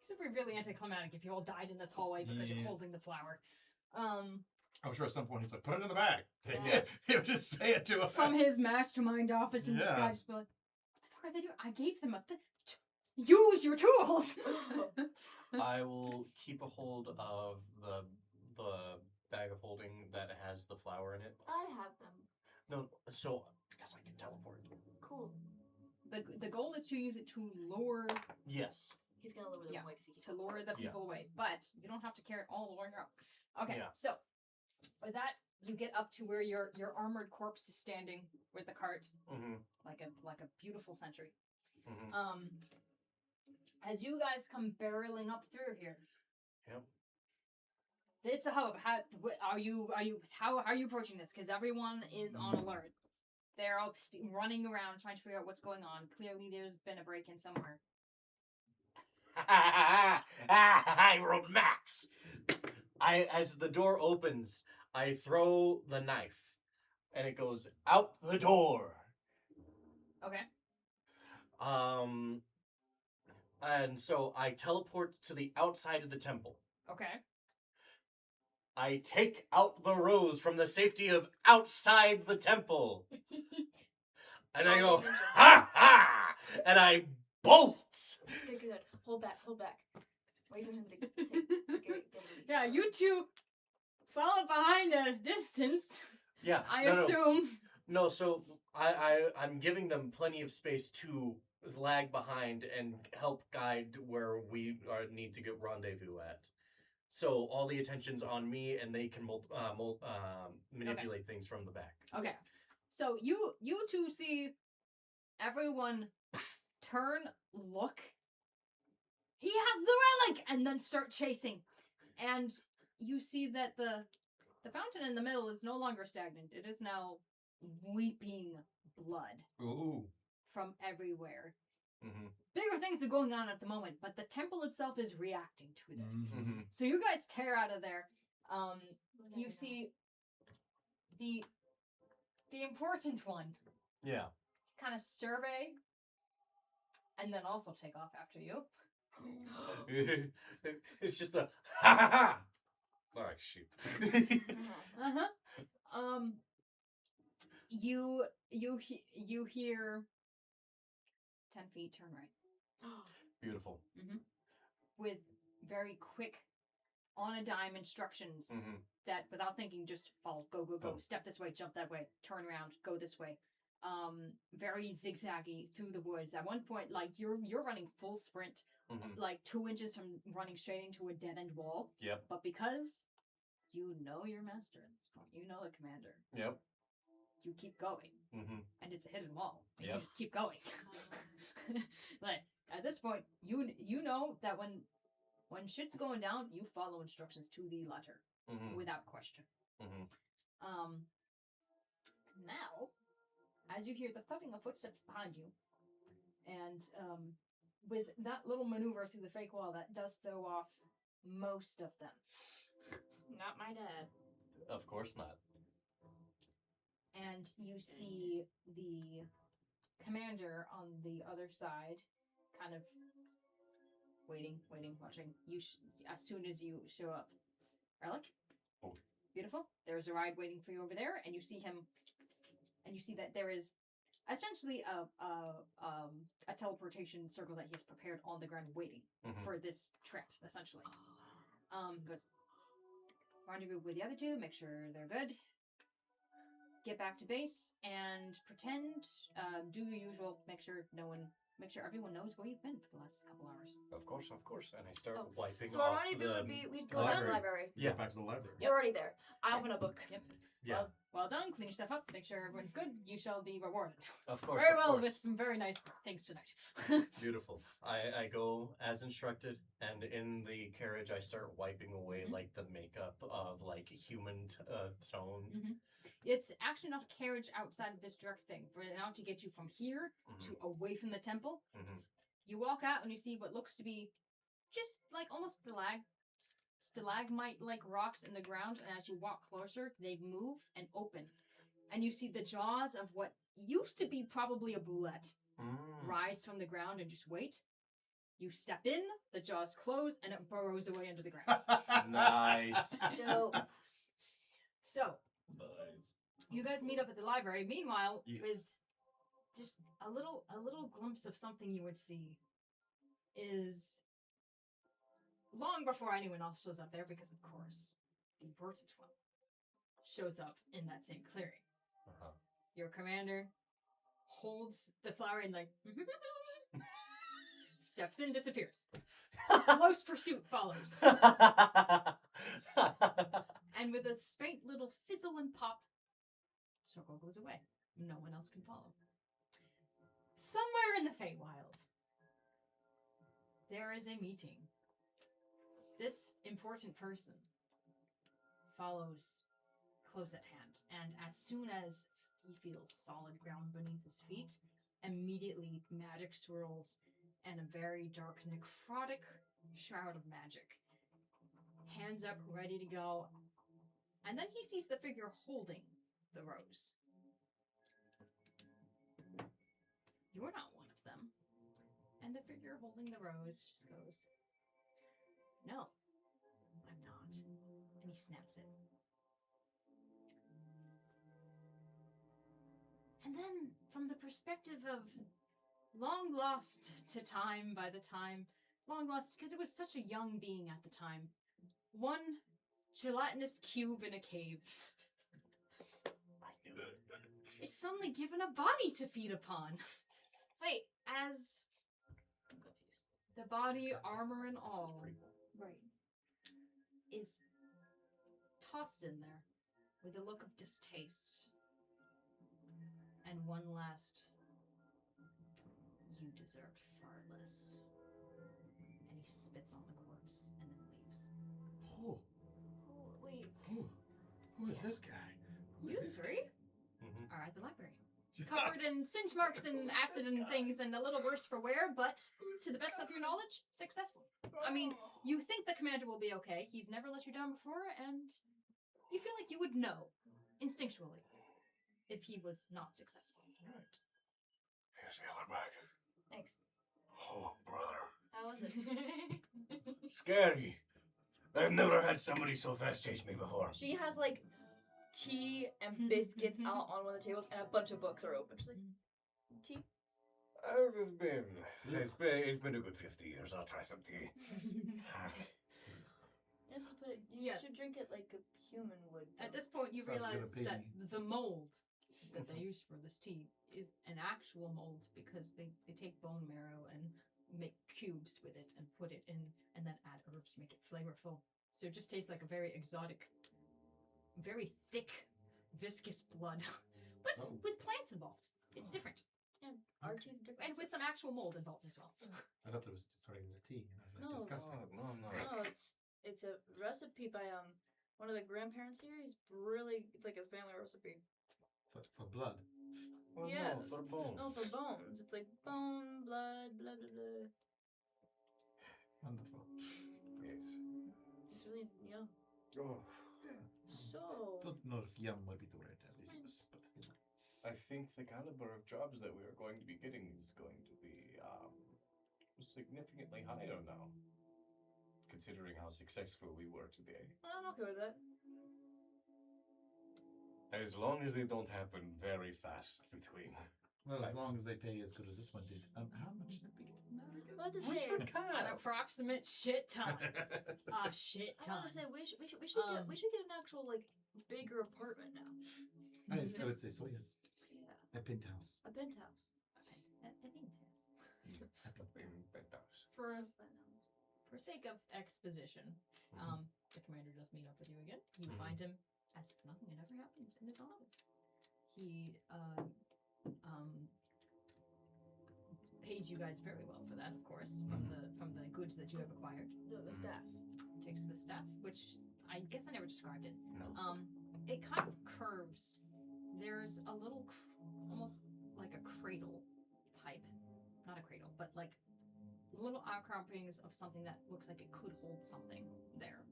Speaker 2: This would be really anticlimactic if you all died in this hallway because you're
Speaker 6: Yeah.
Speaker 2: holding the flower.
Speaker 6: I'm sure at some point he's like, put it in the bag.
Speaker 1: Yeah.
Speaker 6: He would just say it to us.
Speaker 2: From his mastermind office in the
Speaker 6: Yeah.
Speaker 2: sky, just be like, what the fuck are they doing? I gave them use your tools!
Speaker 5: I will keep a hold of the bag of holding that has the flower in it.
Speaker 1: I have them.
Speaker 5: No, so because I can teleport.
Speaker 1: Cool.
Speaker 2: The goal is to use it to lure
Speaker 5: Yes.
Speaker 1: He's gonna lower the
Speaker 2: Yeah.
Speaker 1: boy because he keeps
Speaker 2: to lure the people away, but you don't have to carry it all the way around. Okay,
Speaker 5: Yeah.
Speaker 2: so with that, you get up to where your armored corpse is standing with the cart,
Speaker 5: Mm-hmm.
Speaker 2: like a beautiful sentry.
Speaker 5: Mm-hmm.
Speaker 2: As you guys come barreling up through here.
Speaker 5: Yep.
Speaker 2: It's a hub. How are you approaching this? Because everyone is on alert. They're all running around trying to figure out what's going on. Clearly, there's been a break-in somewhere.
Speaker 5: I rolled max. As the door opens, I throw the knife, and it goes out the door.
Speaker 2: Okay.
Speaker 5: And so I teleport to the outside of the temple.
Speaker 2: Okay.
Speaker 5: I take out the rose from the safety of outside the temple. And I go, ha ha! And I bolt.
Speaker 1: Good, good. Hold back, hold back. Wait for him to get ready.
Speaker 2: Yeah, you two follow behind a distance.
Speaker 5: Yeah.
Speaker 2: I
Speaker 5: no,
Speaker 2: assume.
Speaker 5: No, so I'm giving them plenty of space to lag behind and help guide where we need to get rendezvous at. So all the attention's on me, and they can manipulate things from the back.
Speaker 2: Okay. So you two see everyone turn, look. He has the relic, and then start chasing. And you see that the fountain in the middle is no longer stagnant. It is now weeping blood
Speaker 6: Ooh.
Speaker 2: from everywhere.
Speaker 5: Mm-hmm.
Speaker 2: Bigger things are going on at the moment, but the temple itself is reacting to this.
Speaker 5: Mm-hmm.
Speaker 2: So you guys tear out of there. You see the important one
Speaker 5: Yeah.
Speaker 2: kind of survey and then also take off after you.
Speaker 5: It's just a ha ha ha. Alright, shoot.
Speaker 2: You hear 10 feet, turn right.
Speaker 5: Beautiful.
Speaker 2: With very quick, on a dime instructions that without thinking just follow, go,
Speaker 5: Oh.
Speaker 2: step this way, jump that way, turn around, go this way. Very zigzaggy through the woods. At one point, like you're running full sprint, like 2 inches from running straight into a dead end wall.
Speaker 5: Yep.
Speaker 2: But because you know your master at this point, you know the commander.
Speaker 5: Yep.
Speaker 2: You keep going, and it's a hidden wall, and you
Speaker 5: Yep.
Speaker 2: just keep going. Like at this point, you know that when shit's going down, you follow instructions to the letter without question. Now, as you hear the thudding of footsteps behind you, and with that little maneuver through the fake wall, that does throw off most of them.
Speaker 1: Not my dad.
Speaker 5: Of course not.
Speaker 2: And you see the commander on the other side, kind of waiting, watching. As soon as you show up, Relic.
Speaker 5: Oh.
Speaker 2: Beautiful. There's a ride waiting for you over there, and you see him, and you see that there is essentially a teleportation circle that he has prepared on the ground, waiting for this trip. Essentially, goes rendezvous with the other two, make sure they're good. Get back to base and pretend. Do your usual. Make sure everyone knows where you've been for the last couple hours.
Speaker 5: Of course. And I start wiping
Speaker 1: So our
Speaker 5: off
Speaker 1: rendezvous
Speaker 5: the
Speaker 1: would be we'd go down to the library.
Speaker 3: Yeah, back to the library.
Speaker 1: You're already there. I open a book.
Speaker 2: Yep.
Speaker 5: Yeah.
Speaker 2: Well done. Clean yourself up. Make sure everyone's good. You shall be rewarded.
Speaker 5: Of course.
Speaker 2: Very
Speaker 5: of
Speaker 2: well,
Speaker 5: course.
Speaker 2: with some very nice things tonight.
Speaker 5: Beautiful. I go as instructed, and in the carriage I start wiping away like the makeup of like human tone.
Speaker 2: It's actually not a carriage outside of this direct thing. For now, to get you from here to away from the temple, you walk out and you see what looks to be just like almost stalagmite-like rocks in the ground. And as you walk closer, they move and open, and you see the jaws of what used to be probably a boulette rise from the ground and just wait. You step in, the jaws close, and it burrows away under the ground.
Speaker 5: Nice.
Speaker 1: Dope.
Speaker 2: So,
Speaker 3: Nice.
Speaker 2: you guys meet up at the library. Meanwhile,
Speaker 3: Yes.
Speaker 2: with just a little glimpse of something you would see is long before anyone else shows up there, because of course the important one shows up in that same clearing. Your commander holds the flower and like steps in, disappears. Close pursuit follows. And with a faint little fizzle and pop, circle goes away. No one else can follow. Somewhere in the Feywild, there is a meeting. This important person follows close at hand, and as soon as he feels solid ground beneath his feet, immediately magic swirls and a very dark necrotic shroud of magic. Hands up, ready to go. And then he sees the figure holding the rose. You're not one of them. And the figure holding the rose just goes, "No, I'm not." And he snaps it. And then, from the perspective of long lost to time by the time, long lost because it was such a young being at the time, one gelatinous cube in a cave is suddenly given a body to feed upon.
Speaker 1: Wait,
Speaker 2: As the body, armor and all,
Speaker 1: right.
Speaker 2: is tossed in there with a look of distaste. And one last, "You deserved far less." And he spits on the corpse and then leaves.
Speaker 3: Oh,
Speaker 1: Wait.
Speaker 3: who is this guy? Who
Speaker 2: You
Speaker 3: is this
Speaker 2: three
Speaker 5: Mhm.
Speaker 2: are at the library.
Speaker 3: guy?
Speaker 2: Covered in singe marks and acid and things, and a little worse for wear, but to the best of your knowledge, successful. I mean, you think the commander will be okay. He's never let you down before, and you feel like you would know, instinctually, if he was not successful.
Speaker 3: Right.
Speaker 5: Here's the other bag.
Speaker 1: Thanks.
Speaker 5: Oh, brother.
Speaker 1: How was it?
Speaker 5: Scary. I've never had somebody so fast chase me before.
Speaker 1: She has like tea and biscuits out on one of the tables, and a bunch of books are open. She's like, tea?
Speaker 5: It's been a good 50 years. I'll try some tea.
Speaker 1: You have to put it. You
Speaker 2: Yeah.
Speaker 1: should drink it like a human would.
Speaker 2: At this point, you
Speaker 6: So you're gonna
Speaker 2: realize
Speaker 6: pay
Speaker 2: that
Speaker 6: me.
Speaker 2: the mold that they use for this tea is an actual mold because they take bone marrow and make cubes with it and put it in and then add herbs to make it flavorful. So it just tastes like a very exotic, very thick, viscous blood, but
Speaker 6: Oh.
Speaker 2: with plants involved. It's different.
Speaker 1: And our tea's different.
Speaker 2: And with some actual mold involved as well.
Speaker 6: I thought it was just regular tea, and I was like,
Speaker 1: No.
Speaker 6: disgusting.
Speaker 5: No.
Speaker 1: No, it's a recipe by one of the grandparents here. He's really it's like his family recipe.
Speaker 6: For blood.
Speaker 5: Well,
Speaker 1: Yeah.
Speaker 5: no, for bones.
Speaker 1: No, for bones. It's like bone, blood, blah blah blah.
Speaker 6: Wonderful.
Speaker 5: Yes.
Speaker 1: It's really yum.
Speaker 5: Oh,
Speaker 1: So
Speaker 6: Don't know if yum would be the word, at least, but you know.
Speaker 5: I think the caliber of jobs that we are going to be getting is going to be significantly higher now, considering how successful we were today.
Speaker 1: I'm okay with that.
Speaker 5: As long as they don't happen very fast between.
Speaker 6: Well, as long as they pay as good as this one did. How much did we get from that again?
Speaker 1: What to
Speaker 5: We
Speaker 1: say?
Speaker 5: should
Speaker 2: An
Speaker 5: count.
Speaker 2: approximate shit ton. A shit
Speaker 1: I
Speaker 2: ton.
Speaker 1: want to say we should get an actual like bigger apartment now.
Speaker 6: I would say so, yes.
Speaker 1: Yeah,
Speaker 6: A penthouse.
Speaker 1: a penthouse.
Speaker 2: I think yes.
Speaker 6: A penthouse.
Speaker 2: For sake of exposition, the commander does meet up with you again. You
Speaker 5: Mhm.
Speaker 2: find him as if nothing had ever happened in his office. He pays you guys very well for that, of course, from the goods that you have acquired.
Speaker 1: The staff.
Speaker 2: Takes the staff, which I guess I never described it.
Speaker 5: No.
Speaker 2: It kind of curves. There's a little, almost like a cradle type, not a cradle, but like little outcroppings of something that looks like it could hold something there.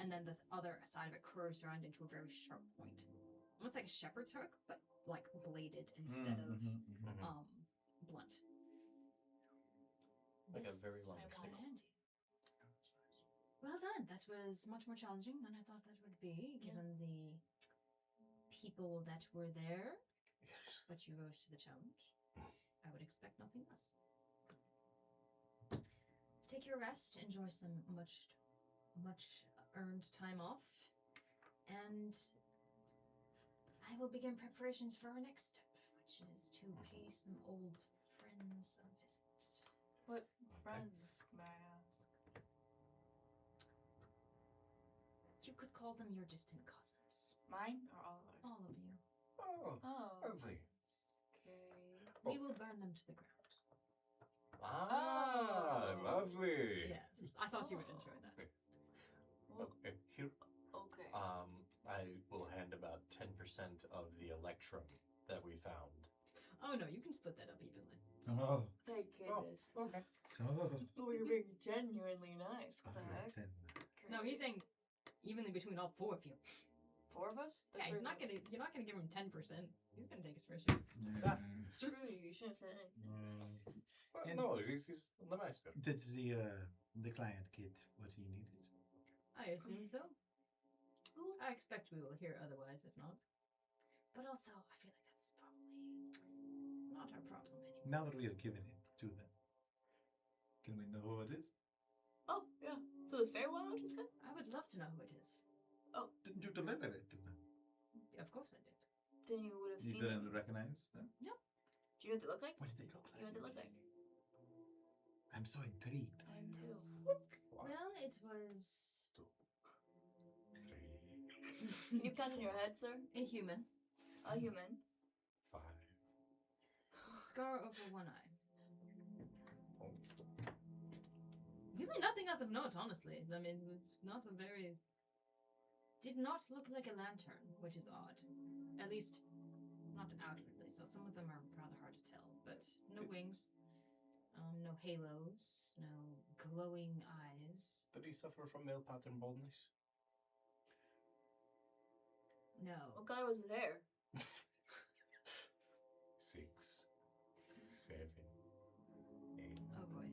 Speaker 2: And then the other side of it curves around into a very sharp point, almost like a shepherd's hook, but like bladed instead of blunt.
Speaker 5: Like a
Speaker 2: This
Speaker 5: very long
Speaker 2: I want
Speaker 5: sickle.
Speaker 2: handy. Well done. That was much more challenging than I thought that would be, given the people that were there.
Speaker 5: Yes.
Speaker 2: But you rose to the challenge. I would expect nothing less. Take your rest, enjoy some much earned time off, and I will begin preparations for our next step, which is to pay some old friends a visit.
Speaker 1: What friends, may I ask?
Speaker 2: You could call them your distant cousins.
Speaker 1: Mine or all of ours?
Speaker 2: All of you.
Speaker 5: Oh,
Speaker 1: Oh.
Speaker 5: lovely.
Speaker 1: Okay.
Speaker 2: We will burn them to the ground.
Speaker 5: Ah, lovely.
Speaker 2: Yes. I thought you would enjoy that.
Speaker 5: Okay, here,
Speaker 1: Okay.
Speaker 5: I will hand about 10% of the electrum that we found.
Speaker 2: Oh no, you can split that up evenly.
Speaker 6: Oh.
Speaker 1: Thank goodness.
Speaker 5: Okay.
Speaker 6: Oh.
Speaker 1: We were being genuinely nice. What the heck?
Speaker 6: Then.
Speaker 2: No, he's saying evenly between all four of you.
Speaker 1: 4 of us?
Speaker 2: Yeah, he's
Speaker 1: Three
Speaker 2: not
Speaker 1: of us.
Speaker 2: gonna. You're not gonna give him 10%. He's gonna take his first share.
Speaker 1: Screw you. You shouldn't have said anything.
Speaker 5: Well,
Speaker 6: And-
Speaker 5: no, he's the master.
Speaker 6: Did the client get what he needed?
Speaker 2: I assume so. I expect we will hear otherwise, if not. But also, I feel like that's probably not our problem anymore.
Speaker 6: Now that we have given it to them, can we know who it is?
Speaker 1: Oh, yeah. For the farewell, you said?
Speaker 2: I would love to know who it is.
Speaker 6: Didn't you deliver it to them?
Speaker 2: Of course I did.
Speaker 1: Then you would have
Speaker 6: You
Speaker 1: seen
Speaker 6: didn't
Speaker 1: them.
Speaker 6: recognize them?
Speaker 1: Do you know what they look like?
Speaker 6: What did they look
Speaker 1: Do you know what they look like?
Speaker 6: I'm so intrigued.
Speaker 1: I am too.
Speaker 2: Well, it was
Speaker 5: 2, 3,
Speaker 1: Can you count in your head, sir?
Speaker 2: a human.
Speaker 1: A human.
Speaker 5: 5.
Speaker 2: Scar over one eye.
Speaker 5: Oh.
Speaker 2: Really nothing else of note, honestly. I mean, not a very... Did not look like a lantern, which is odd. At least, not outwardly, so some of them are rather hard to tell. But no wings, no halos, no glowing eyes.
Speaker 5: Did he suffer from male pattern baldness?
Speaker 2: No.
Speaker 1: What color was his hair?
Speaker 5: 6, 7, 8.
Speaker 2: Oh boy.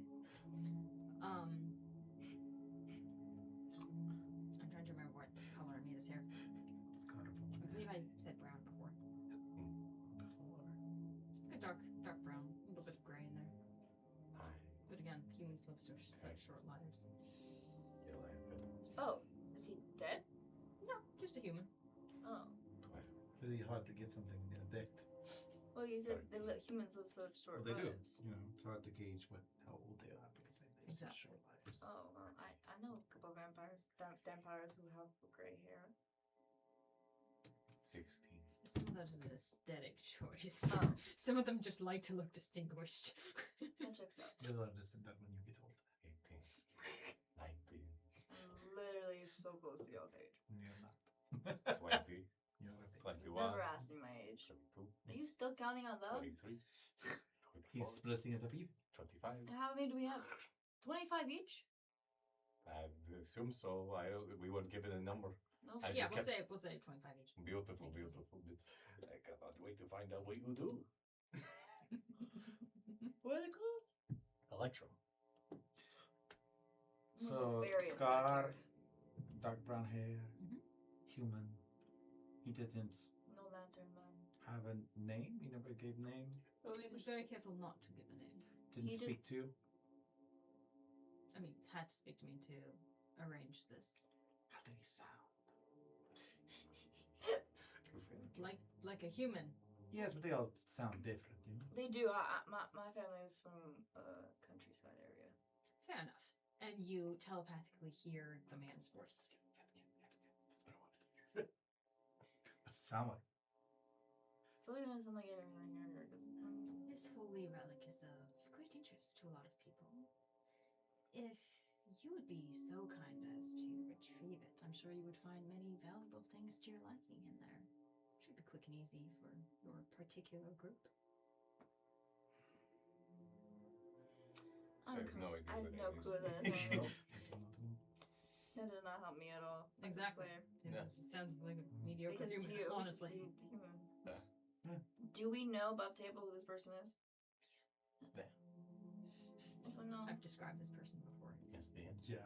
Speaker 2: humans live such short lives.
Speaker 5: You'll have it.
Speaker 1: Oh, is he dead?
Speaker 2: No, just a human.
Speaker 1: Oh.
Speaker 6: Really hard to get something decked.
Speaker 1: Well, you said humans live such short
Speaker 6: Well, they do.
Speaker 1: lives.
Speaker 6: You know, it's hard to gauge how old they are because they live such
Speaker 2: Exactly.
Speaker 6: short lives.
Speaker 1: Oh, well, I know a couple of vampires who have gray hair.
Speaker 5: 16.
Speaker 2: Some of that is an aesthetic choice.
Speaker 1: Oh.
Speaker 2: Some of them just like to look distinguished.
Speaker 1: That checks out.
Speaker 6: You'll understand that when you get older.
Speaker 5: 18. 19.
Speaker 1: I'm literally so close to y'all's age.
Speaker 6: You're not.
Speaker 5: 20.
Speaker 6: You're a baby.
Speaker 5: 21.
Speaker 1: Never asked me my age.
Speaker 5: 22.
Speaker 1: Are you still counting out loud?
Speaker 5: 23. 24.
Speaker 6: He's splitting it up even.
Speaker 5: 25.
Speaker 1: How many do we have? 25 each?
Speaker 5: I assume so. We weren't given a number.
Speaker 1: No.
Speaker 5: I
Speaker 2: Yeah,
Speaker 5: just
Speaker 2: we'll say 25 each.
Speaker 5: Beautiful, beautiful. I cannot wait to find out what you do.
Speaker 4: What are they called? Electro.
Speaker 6: So,
Speaker 1: Very
Speaker 6: Scar,
Speaker 1: attractive.
Speaker 6: dark brown hair,
Speaker 2: Mhm.
Speaker 6: human. He didn't
Speaker 1: No lantern man.
Speaker 6: have a name. He never gave name.
Speaker 2: He was very careful not to give a name.
Speaker 6: Didn't
Speaker 1: He
Speaker 6: speak to.
Speaker 2: I mean, had to speak to me to arrange this.
Speaker 6: How did he sound?
Speaker 2: Like a human.
Speaker 6: Yes, but they all sound different, you know.
Speaker 1: They do. My family is from a countryside area.
Speaker 2: Fair enough. And you telepathically hear the man's voice.
Speaker 6: That's what I wanted to hear. What's it sound like?
Speaker 1: It's only gonna sound like everything I heard.
Speaker 2: This holy relic is of great interest to a lot of people. If you would be so kind as to retrieve it, I'm sure you would find many valuable things to your liking in there. Should be quick and easy for your particular group.
Speaker 5: I have no idea
Speaker 1: I have
Speaker 5: what
Speaker 1: no
Speaker 5: that is.
Speaker 1: clue what that is.
Speaker 6: I do not know.
Speaker 1: That did not help me at all. as a
Speaker 2: Exactly.
Speaker 1: player.
Speaker 5: Yeah.
Speaker 2: It sounds like a mediocre
Speaker 1: Because
Speaker 2: human,
Speaker 1: to you,
Speaker 2: honestly.
Speaker 1: just to human.
Speaker 5: Yeah.
Speaker 1: Do we know above table who this person is?
Speaker 5: Yeah.
Speaker 1: Also, no.
Speaker 2: I've described this person before.
Speaker 5: Yes, the end.
Speaker 6: Yeah,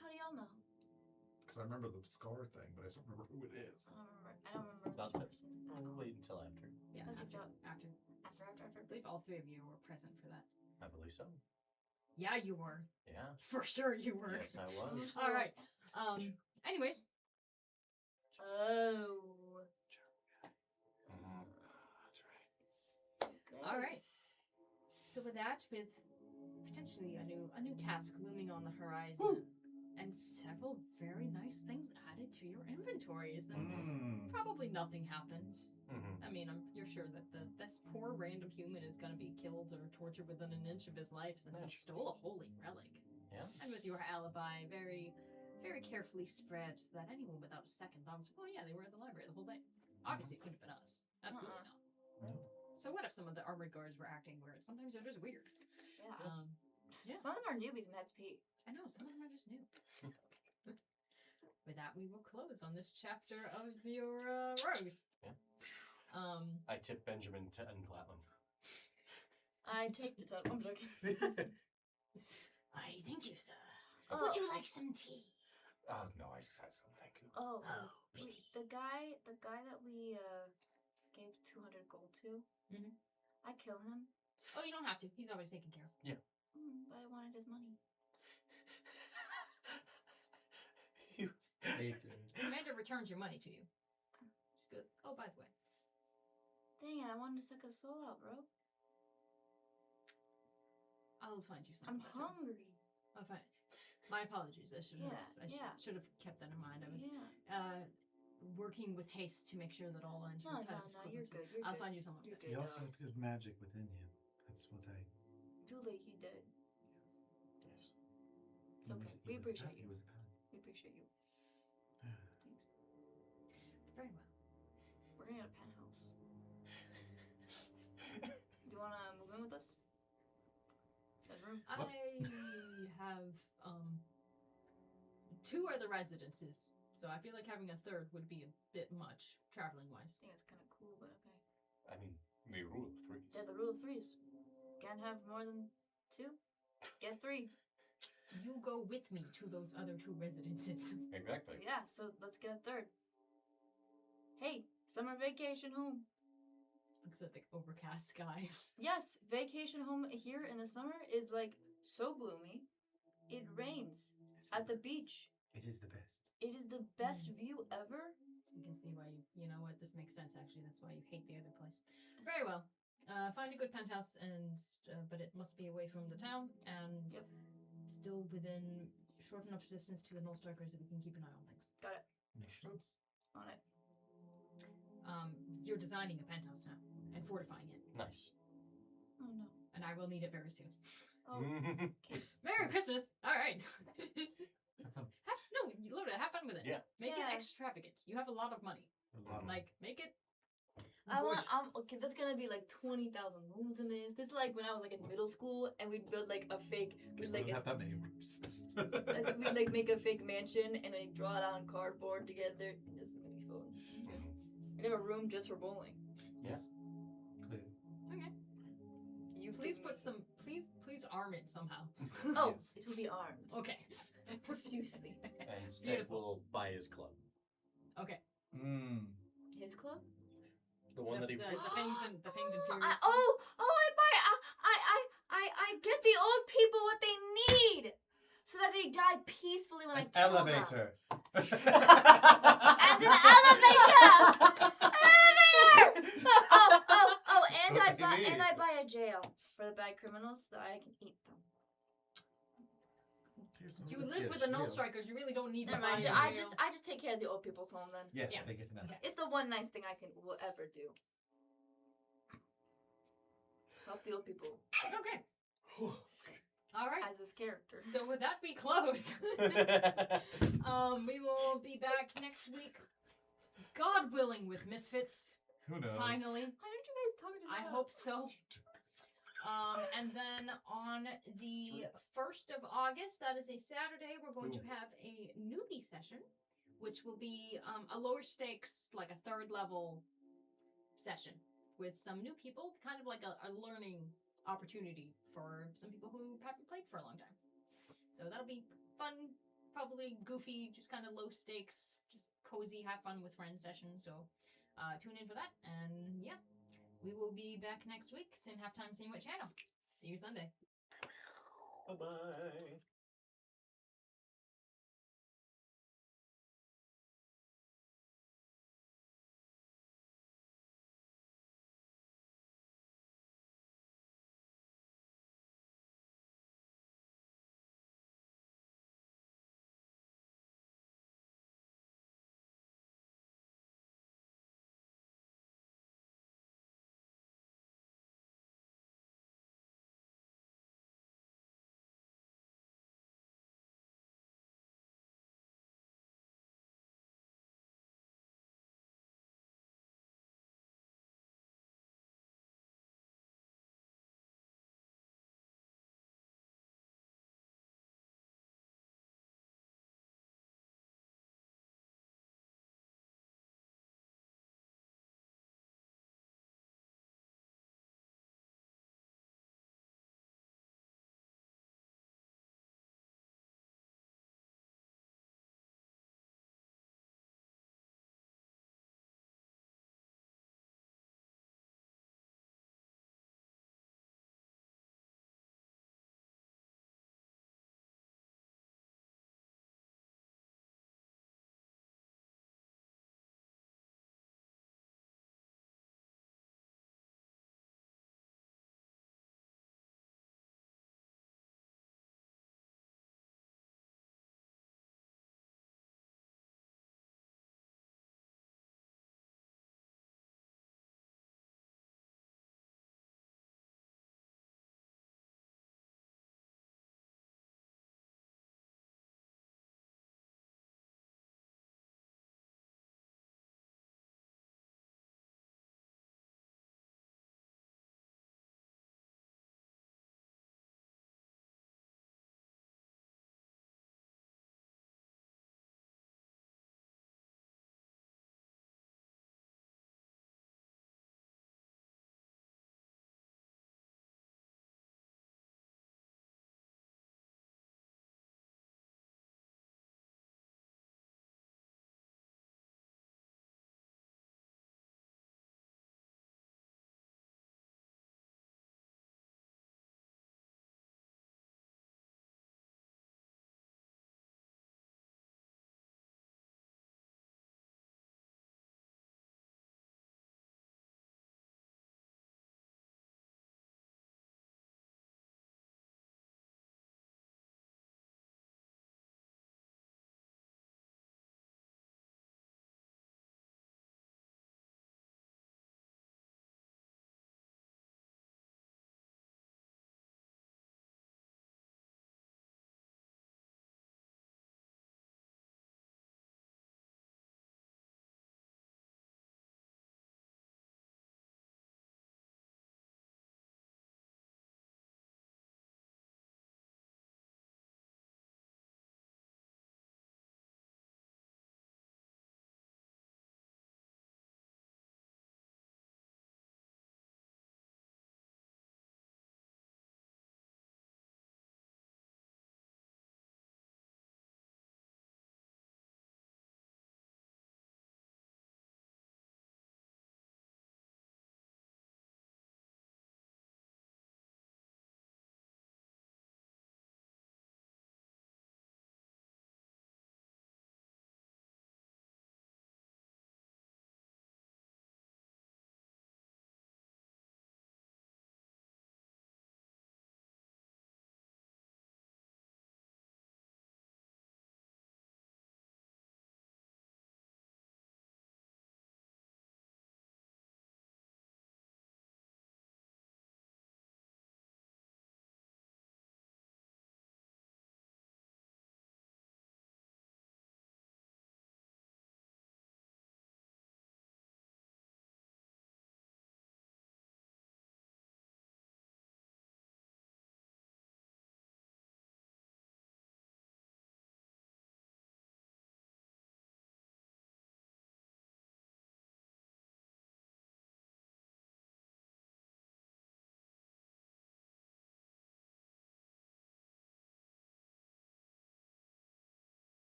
Speaker 1: How do y'all know?
Speaker 6: because I remember the Scar thing, but I don't remember who it is.
Speaker 1: I don't remember
Speaker 4: That's
Speaker 1: this
Speaker 4: it.
Speaker 1: person.
Speaker 4: We'll wait until after.
Speaker 2: Yeah,
Speaker 1: That checks
Speaker 2: after.
Speaker 1: out. After.
Speaker 2: I believe all three of you were present for that.
Speaker 5: I believe so.
Speaker 2: Yeah, you were.
Speaker 5: Yeah.
Speaker 2: For sure you were.
Speaker 5: Yes, I was.
Speaker 2: All right. Anyways,
Speaker 1: Oh.
Speaker 5: Mhm.
Speaker 6: That's right.
Speaker 1: Okay.
Speaker 2: all right. So with that, with potentially a new task looming on the horizon, and several very nice things added to your inventories, then probably nothing happened.
Speaker 5: Mhm.
Speaker 2: I mean, you're sure that this poor random human is going to be killed or tortured within an inch of his life since he stole a holy relic.
Speaker 5: Yeah.
Speaker 2: And with your alibi very, very carefully spread so that anyone without a second thought was like, oh yeah, they were at the library the whole day. Obviously, it couldn't have been us. Absolutely not.
Speaker 6: No.
Speaker 2: So what if some of the armored guards were acting weird? Sometimes they're just weird.
Speaker 1: Yeah.
Speaker 2: Yeah.
Speaker 1: Some of them are newbies and had to pee.
Speaker 2: I know, some of them are just new. With that, we will close on this chapter of your rogues.
Speaker 5: Yeah.
Speaker 2: Um,
Speaker 5: I tip Benjamin to unclap him.
Speaker 1: I take the time. I'm joking.
Speaker 2: I thank you, sir.
Speaker 1: Oh.
Speaker 2: Would you like some tea?
Speaker 5: Oh no, I just had some. Thank you.
Speaker 1: Oh,
Speaker 2: pity.
Speaker 1: wait, the guy that we gave 200 gold to.
Speaker 2: Mhm.
Speaker 1: I kill him.
Speaker 2: Oh, you don't have to. He's always taken care of.
Speaker 1: But I wanted his money.
Speaker 5: You.
Speaker 2: Commander returns your money to you. She goes, oh, by the way.
Speaker 1: Dang it! I wanted to suck his soul out, bro.
Speaker 2: I'll find you
Speaker 1: I'm
Speaker 2: something.
Speaker 1: hungry.
Speaker 2: I'll find. My apologies. I should have.
Speaker 1: Yeah.
Speaker 2: Should have kept that in mind. I was
Speaker 1: Yeah.
Speaker 2: working with haste to make sure that all ends were
Speaker 1: No,
Speaker 2: tied up.
Speaker 1: you're good. You're
Speaker 2: I'll
Speaker 1: good.
Speaker 2: find you someone.
Speaker 1: You're
Speaker 2: good.
Speaker 1: good.
Speaker 6: He also had good magic within him. That's what I.
Speaker 1: Too late. He did.
Speaker 5: Yes.
Speaker 1: It's okay. We appreciate
Speaker 6: He
Speaker 1: you.
Speaker 6: was a paladin.
Speaker 1: We appreciate you. Thanks.
Speaker 2: Very well.
Speaker 1: We're gonna get a penthouse. Do you wanna move in with us? There's room.
Speaker 2: I have two other residences, so I feel like having a third would be a bit much traveling wise.
Speaker 1: I think it's kind of cool, but okay.
Speaker 5: I mean, the rule of threes.
Speaker 1: Yeah, the rule of threes. Can't have more than 2. Get 3.
Speaker 2: You go with me to those other two residences.
Speaker 5: Exactly.
Speaker 1: Yeah, so let's get a third. Hey, summer vacation home.
Speaker 2: Looks at the overcast sky.
Speaker 1: Yes, vacation home here in the summer is like so gloomy. It rains at the beach.
Speaker 6: It is the best.
Speaker 1: It is the best view ever.
Speaker 2: You can see why you know what, this makes sense actually. That's why you hate the other place. Very well. Find a good penthouse, and but it must be away from the town and still within short enough distance to the Null Strikers that we can keep an eye on things.
Speaker 1: Got it.
Speaker 6: Makes sense.
Speaker 1: On it.
Speaker 2: You're designing a penthouse now and fortifying it,
Speaker 5: Nice.
Speaker 1: Oh no.
Speaker 2: and I will need it very soon.
Speaker 1: Oh.
Speaker 2: Merry Christmas! All right.
Speaker 6: Have fun.
Speaker 2: Loda, have fun with it.
Speaker 5: Yeah.
Speaker 2: Make
Speaker 1: Yeah.
Speaker 2: it extravagant. You have a lot of money.
Speaker 6: A lot of
Speaker 2: Like, make it.
Speaker 1: Okay,
Speaker 2: gorgeous.
Speaker 1: there's gonna be like 20,000 rooms in this. This is like when I was like in middle school and we'd build like a fake,
Speaker 6: We
Speaker 1: we'd like,
Speaker 6: don't have that many rooms.
Speaker 1: we'd like make a fake mansion and like draw it on cardboard together. This is gonna be fun. We'd have a room just for bowling.
Speaker 6: Yes. Clear.
Speaker 2: Okay.
Speaker 1: You
Speaker 2: Please
Speaker 1: give
Speaker 2: put
Speaker 1: me-
Speaker 2: some. Please arm it somehow.
Speaker 1: Oh,
Speaker 6: Yes.
Speaker 1: it will be armed
Speaker 2: Okay.
Speaker 1: profusely.
Speaker 5: And Stead
Speaker 2: Beautiful.
Speaker 5: will buy his club.
Speaker 2: Okay.
Speaker 6: Mm.
Speaker 1: His club?
Speaker 5: The one that he.
Speaker 2: the Fangs and Furious.
Speaker 1: I get the old people what they need so that they die peacefully when I
Speaker 6: An
Speaker 1: kill them.
Speaker 6: elevator.
Speaker 1: And an elevator. An elevator. Oh, and
Speaker 6: That's
Speaker 1: I
Speaker 6: what they
Speaker 1: buy
Speaker 6: need.
Speaker 1: and I buy a jail for the bad criminals so I can eat them.
Speaker 2: If you live with the Null Strikers, you really don't need to
Speaker 1: Never
Speaker 2: buy
Speaker 1: mind.
Speaker 2: a
Speaker 1: I
Speaker 2: jail.
Speaker 1: just take care of the old people's home then.
Speaker 6: Yes,
Speaker 2: Yeah.
Speaker 6: they get to know.
Speaker 2: Okay.
Speaker 1: It's the one nice thing I will ever do. Help the old people
Speaker 2: Okay. All right.
Speaker 1: as this character.
Speaker 2: So with that, we close. We will be back next week, God willing, with Misfits.
Speaker 6: Who knows?
Speaker 2: Finally,
Speaker 1: Why don't you guys tell me to
Speaker 2: I
Speaker 1: shut up?
Speaker 2: hope so. And then on the 1st of August, that is a Saturday, we're going to have a newbie session, which will be a lower stakes, like a 3rd level session with some new people, kind of like a learning opportunity for some people who haven't played for a long time. So that'll be fun, probably goofy, just kind of low stakes, just cozy, have fun with friends session. So tune in for that. And yeah, we will be back next week. Same halftime, same what channel. See you Sunday.
Speaker 5: Bye-bye.